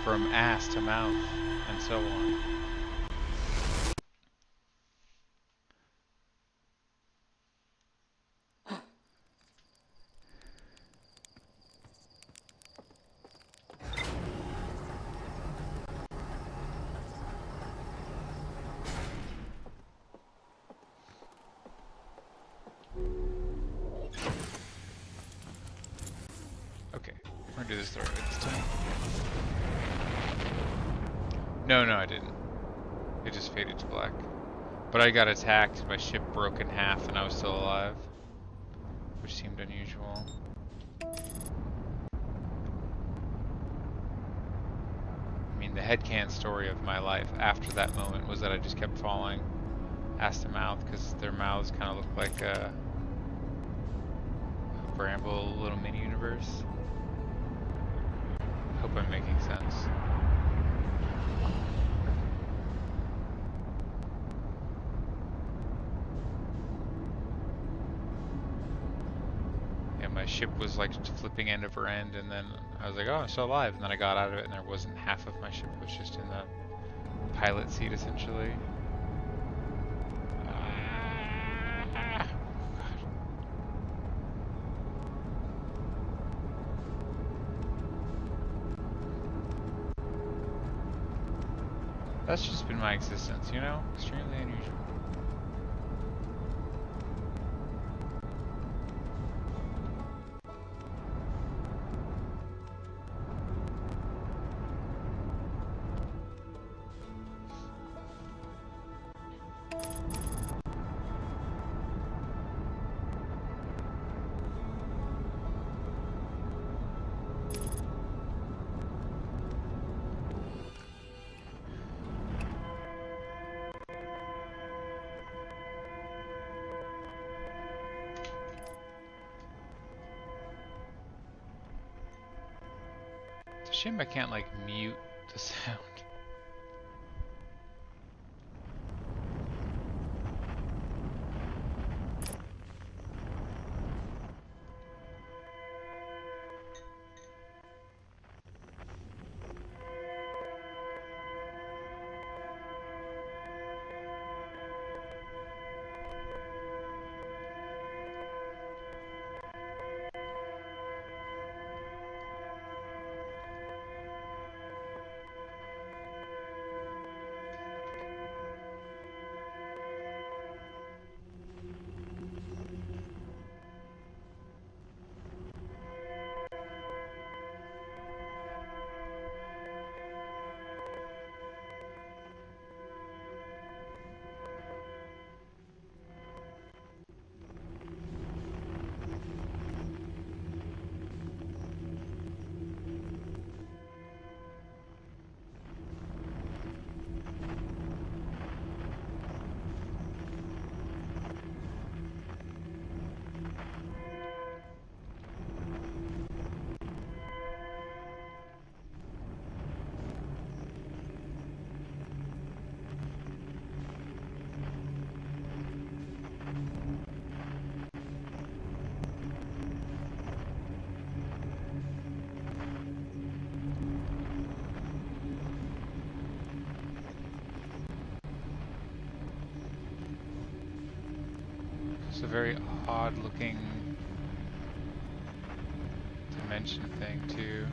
From ass to mouth, and so on. Okay, we're gonna do this the right way this time. No, I didn't. It just faded to black. But I got attacked, my ship broke in half, and I was still alive. Which seemed unusual. I mean, the headcanon story of my life after that moment was that I just kept falling ass to mouth, because their mouths kind of look like a bramble little mini-universe. Hope I'm making sense. My ship was like flipping end over end, and then I was like, oh, I'm still alive, and then I got out of it and there wasn't half of my ship, was just in the pilot seat essentially. That's just been my existence, you know? Extremely unusual. shame I can't like mute the sound. It's a very odd looking dimension thing too.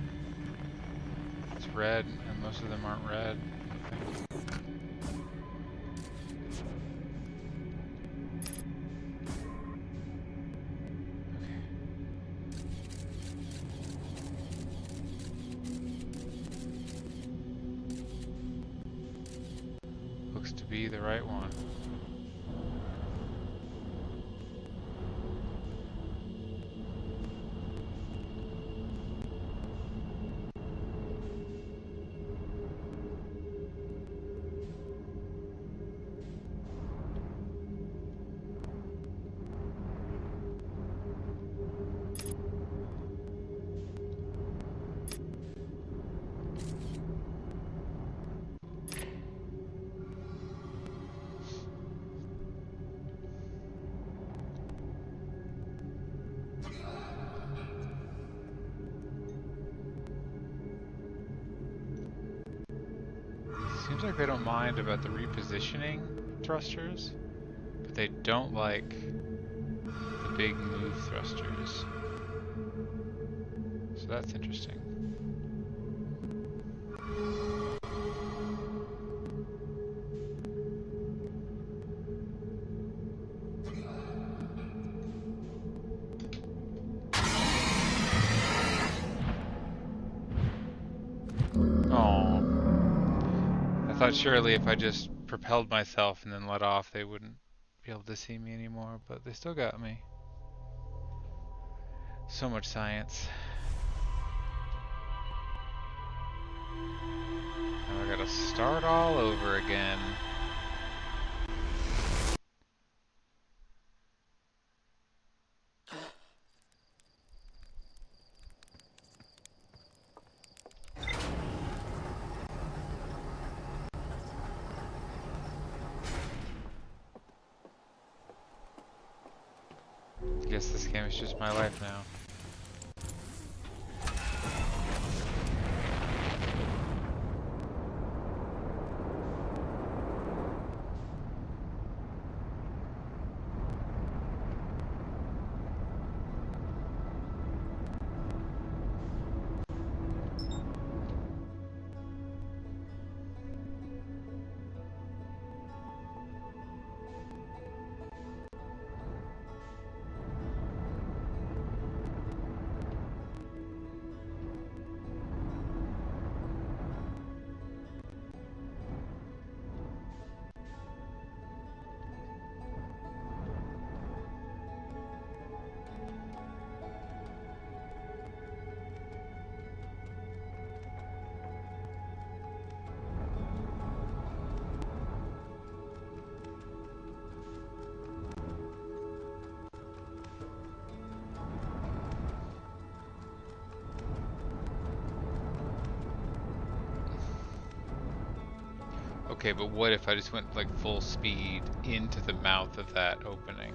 It's red and most of them aren't red, I think. Okay. Looks to be the right one. Seems like they don't mind about the repositioning thrusters, but they don't like the big move thrusters. So that's interesting. Oh. I thought surely if I just propelled myself and then let off, they wouldn't be able to see me anymore, but they still got me. So much science. Now I gotta start all over again. Guess this game is just my life now. Okay, but what if I just went like full speed into the mouth of that opening?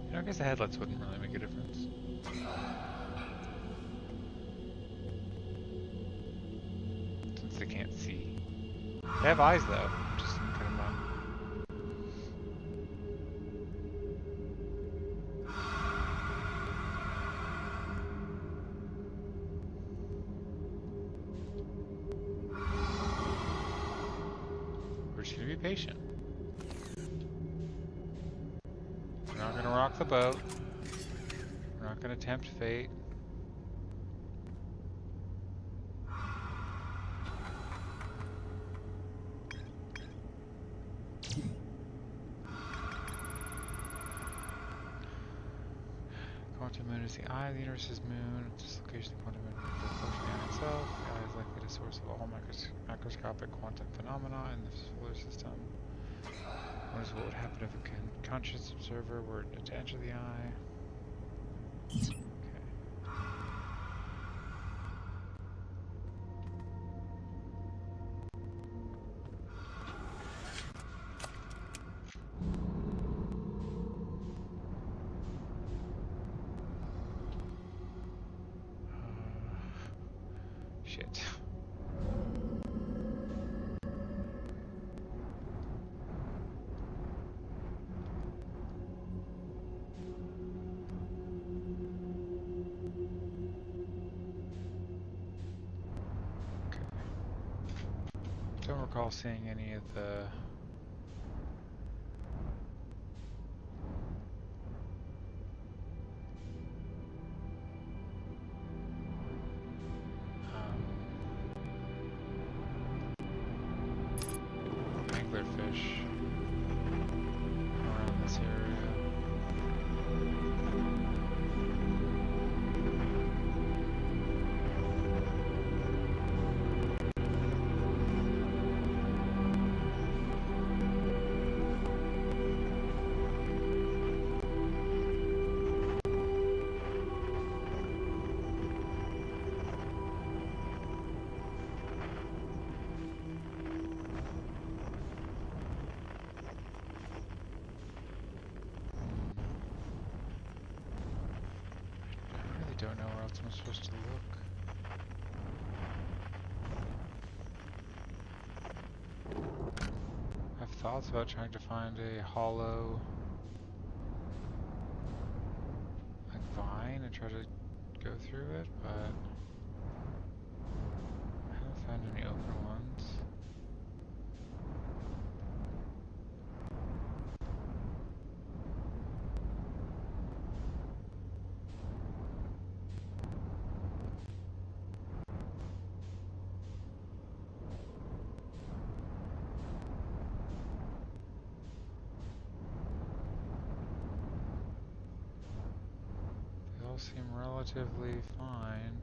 You know, I guess the headlights wouldn't really make a difference. Since they can't see. They have eyes though, just kind of not. We're just gonna be patient. We're not gonna rock the boat. We're not gonna tempt fate. Quantum moon is the eye of the universe's moon. At this location, the quantum moon is the function in itself. The eye is likely the source of all macroscopic quantum phenomena in the solar system. What would happen if a conscious observer were to enter the eye? Okay. Shit. Don't recall seeing any of the anglerfish around this area. Don't know where else I'm supposed to look. I have thoughts about trying to find a hollow like vine and try to go through it, but I haven't found any open ones. seem relatively fine.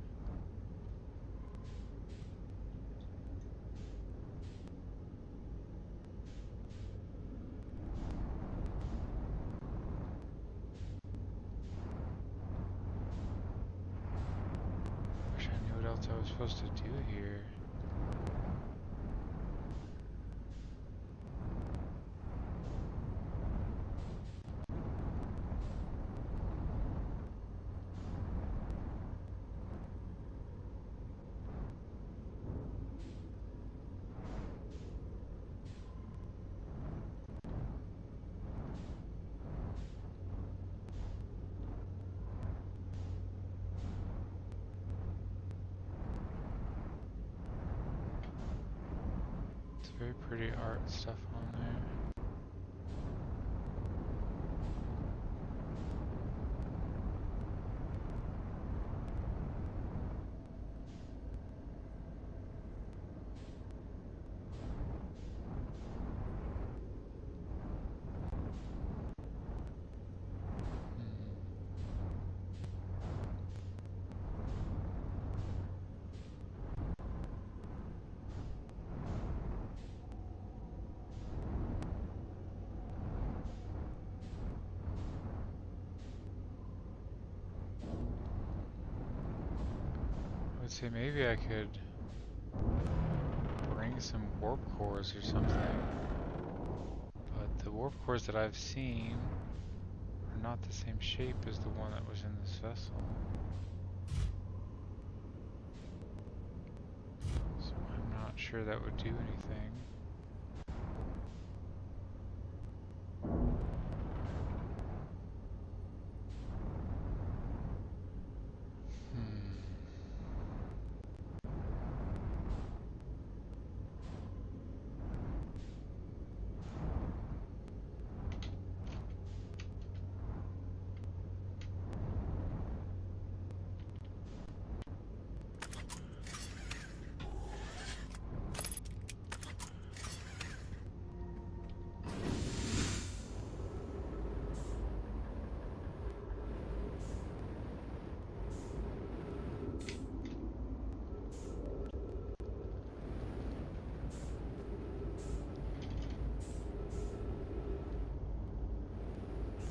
Wish I knew what else I was supposed to do here. It's very pretty art and stuff on there. I would say maybe I could bring some warp cores or something, but the warp cores that I've seen are not the same shape as the one that was in this vessel. So I'm not sure that would do anything.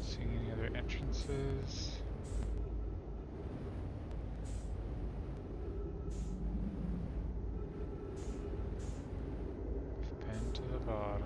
Seeing any other entrances? We've been to the bottom.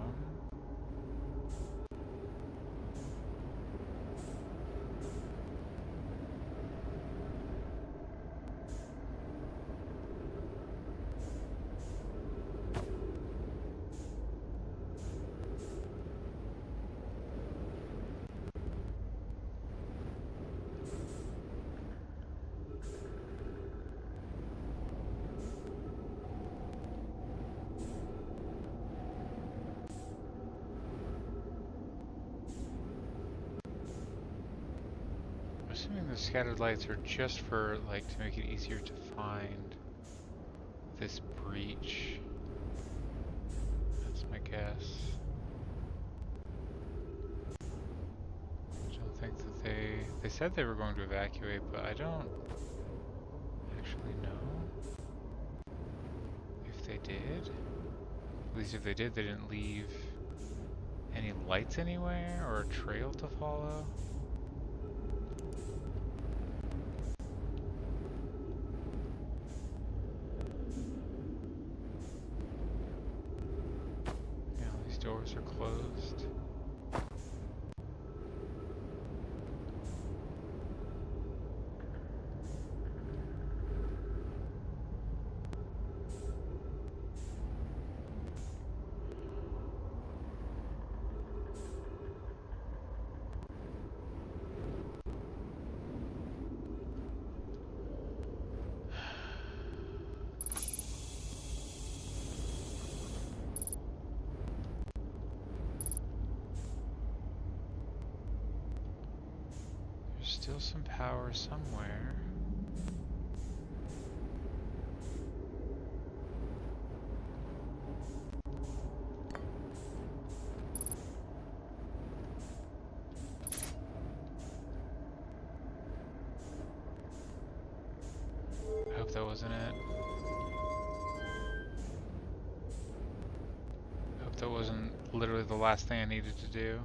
Assuming the scattered lights are just for, like, to make it easier to find this breach. That's my guess. I don't think that they said they were going to evacuate, but I don't actually know if they did. At least if they did, they didn't leave any lights anywhere or a trail to follow. Doors are closed. There's still some power somewhere. if that wasn't it. I hope that wasn't literally the last thing I needed to do.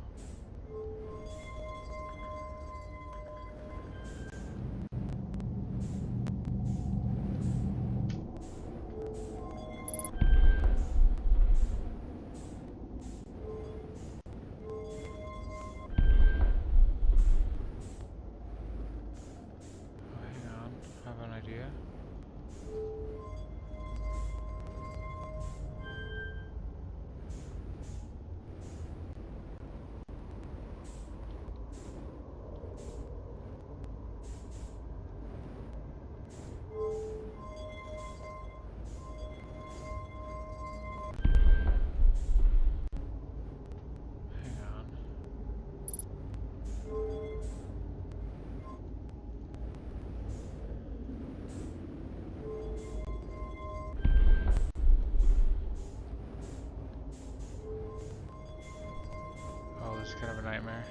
It's kind of a nightmare.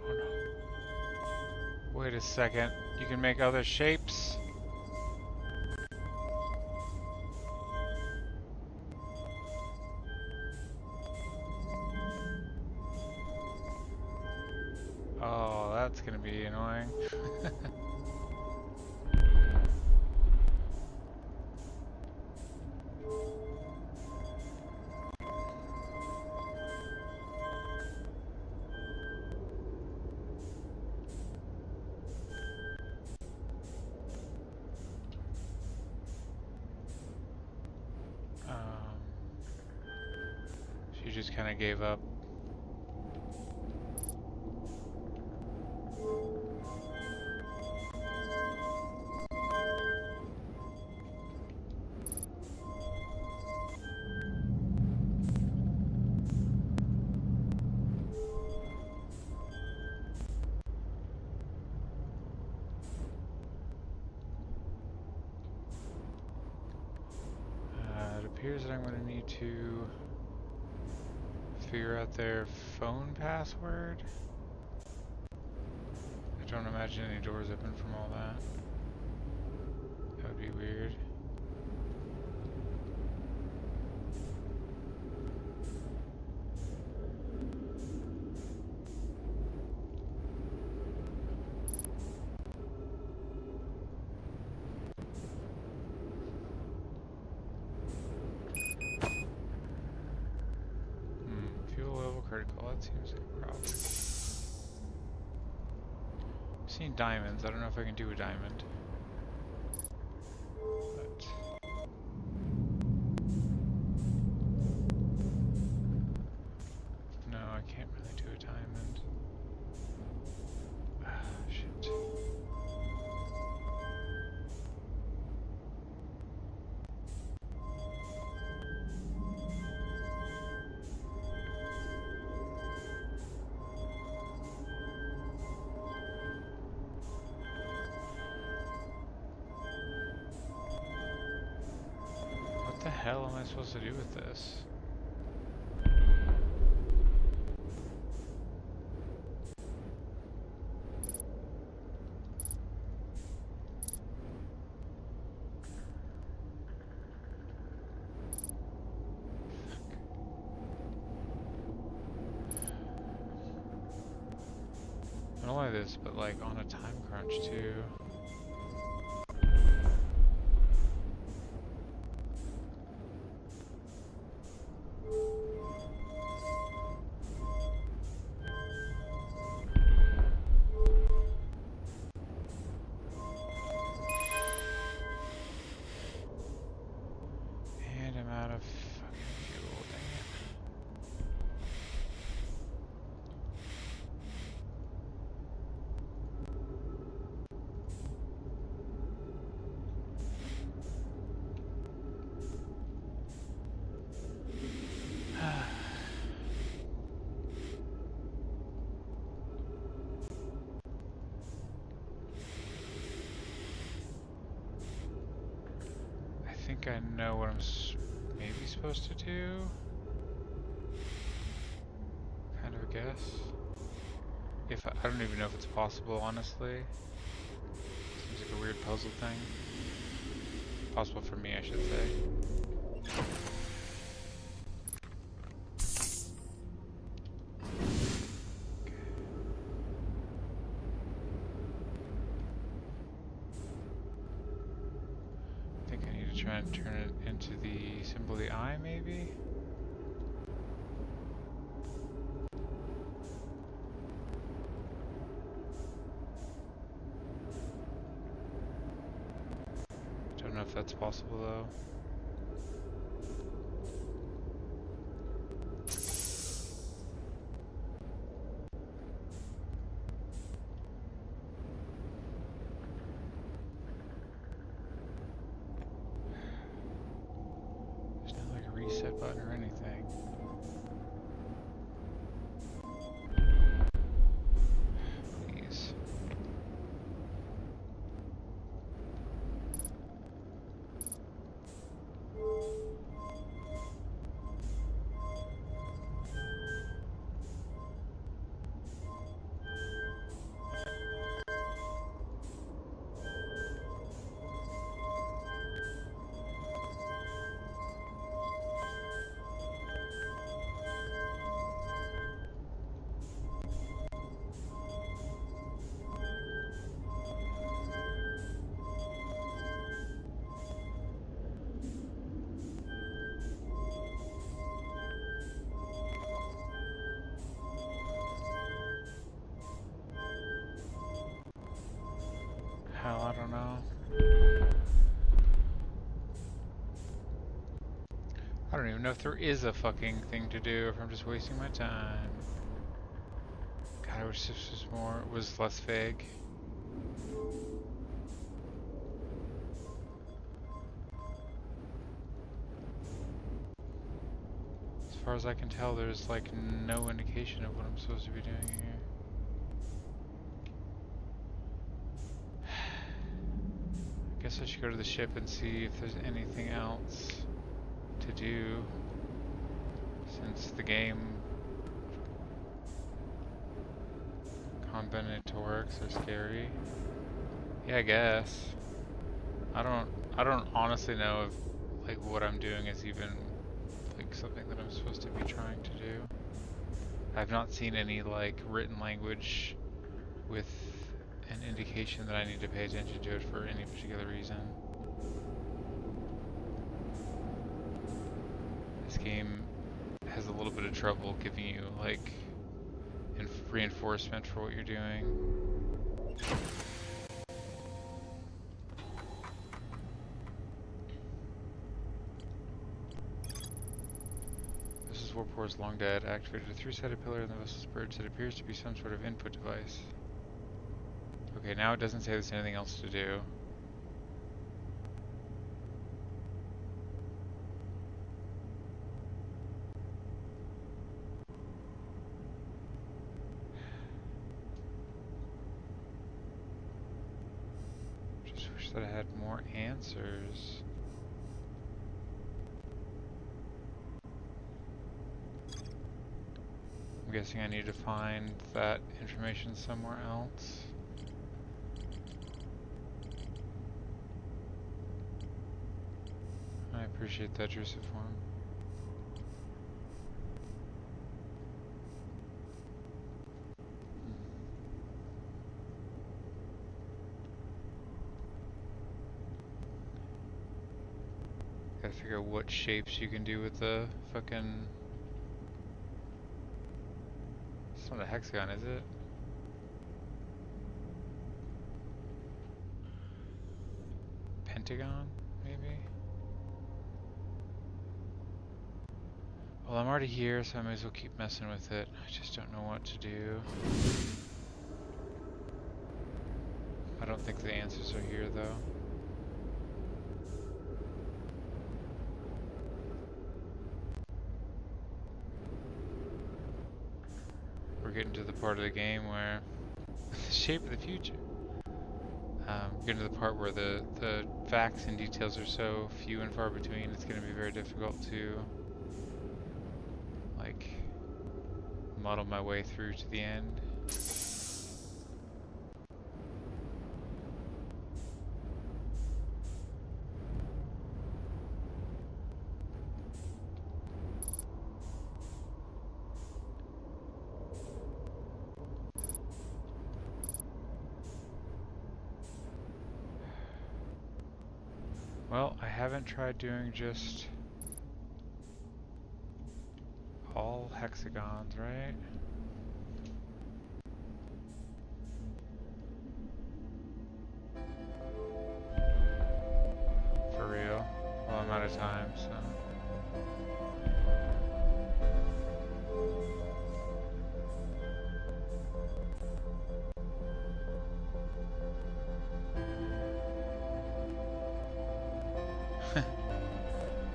Oh no. Wait a second. You can make other shapes? Oh, that's gonna be annoying. She just kind of gave up. It appears that I'm going to need to figure out their phone password. I don't imagine any doors open from all that. That would be weird. Fuel level critical, that seems like a problem. I've seen diamonds, I don't know if I can do a diamond. But no, I can't really do a diamond. Ah, shit. What the hell am I supposed to do with this? Not only this, but like on a time crunch too. And I'm out of fucking fuel, dang it. think I know what I'm maybe supposed to do. Kind of a guess. If I don't even know if it's possible, honestly. Seems like a weird puzzle thing. Possible for me, I should say. I think I need to try and turn it into the symbol of the eye, maybe? Don't know if that's possible though. There's no like reset button or anything. Please. Hell, I don't know. I don't even know if there is a fucking thing to do, or if I'm just wasting my time. God, I wish this was less vague. As far as I can tell, there's like no indication of what I'm supposed to be doing here. I guess I should go to the ship and see if there's anything else to do, since the game combinatorics are scary. Yeah, I guess. I don't honestly know if like what I'm doing is even like something that I'm supposed to be trying to do. I've not seen any like written language with an indication that I need to pay attention to it for any particular reason. This game has a little bit of trouble giving you like reinforcement for what you're doing. This warp core is long dead. Activated a 3-sided pillar in the vessel's bridge that appears to be some sort of input device. Okay, now it doesn't say there's anything else to do. Just wish that I had more answers. I'm guessing I need to find that information somewhere else. I appreciate that, Drusiform. Gotta figure out what shapes you can do with the fucking... It's not a hexagon, is it? Pentagon, maybe? Well, I'm already here, so I may as well keep messing with it. I just don't know what to do. I don't think the answers are here, though. We're getting to the part of the game where the shape of the future. get to the part where the facts and details are so few and far between, it's going to be very difficult to like muddle my way through to the end. Well, I haven't tried doing just all hexagons, right? For real. Well, I'm out of time, so.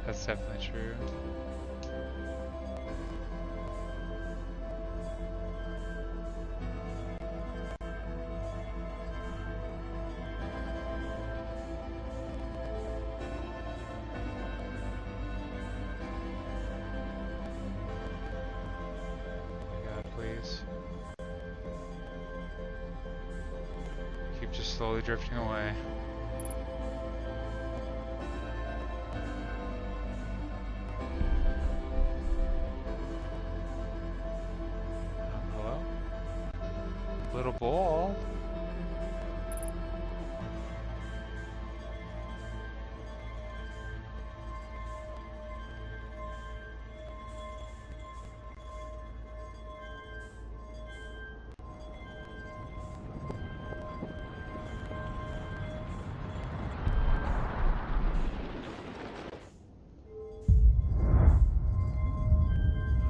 That's definitely true. Oh my god, please. Keep just slowly drifting away. Hello? Little ball?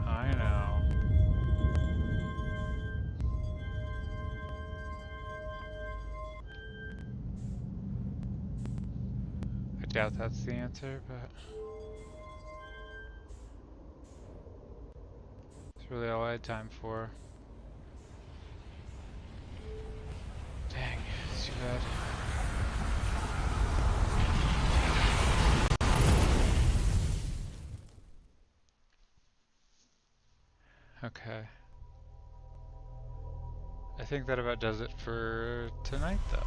I know. I doubt that's the answer, but it's really all I had time for. Dang, it's too bad. Okay. I think that about does it for tonight, though.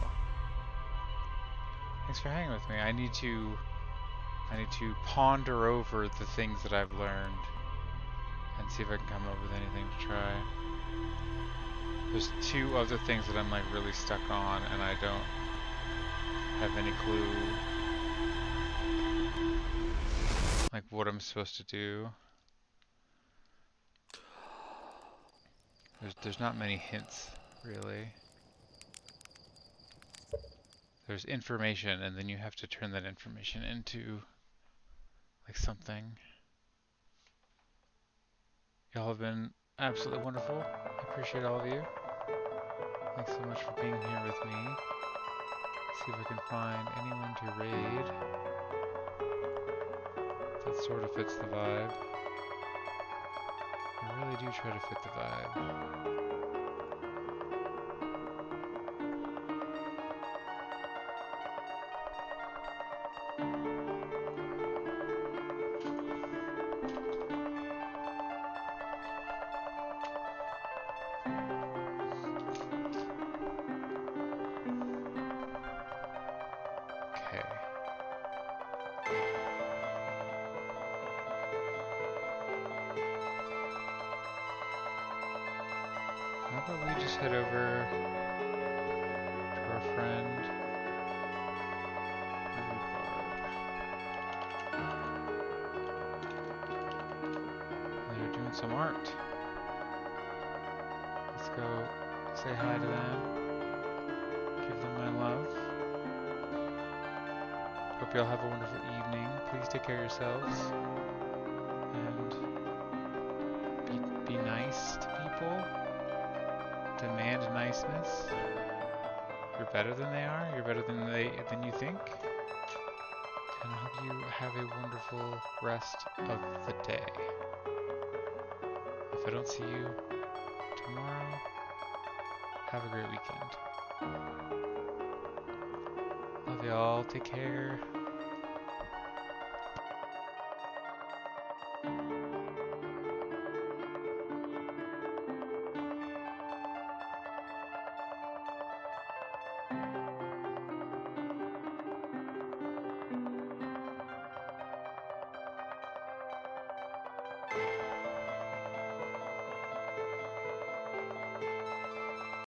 Thanks for hanging with me. I need to ponder over the things that I've learned and see if I can come up with anything to try. There's two other things that I'm like really stuck on, and I don't have any clue like what I'm supposed to do. There's not many hints, really. There's information, and then you have to turn that information into like something. Y'all have been absolutely wonderful. I appreciate all of you. Thanks so much for being here with me. See if I can find anyone to raid. That sort of fits the vibe. I really do try to fit the vibe. Okay. How about we just head over to our friend They're doing some art. Let's go say hi to them. Give them my love. Hope y'all have a wonderful evening. Please take care of yourselves. And be nice to people. Demand niceness. You're better than they are. You're better than you think. And I hope you have a wonderful rest of the day. If I don't see you tomorrow, have a great weekend. y'all take care.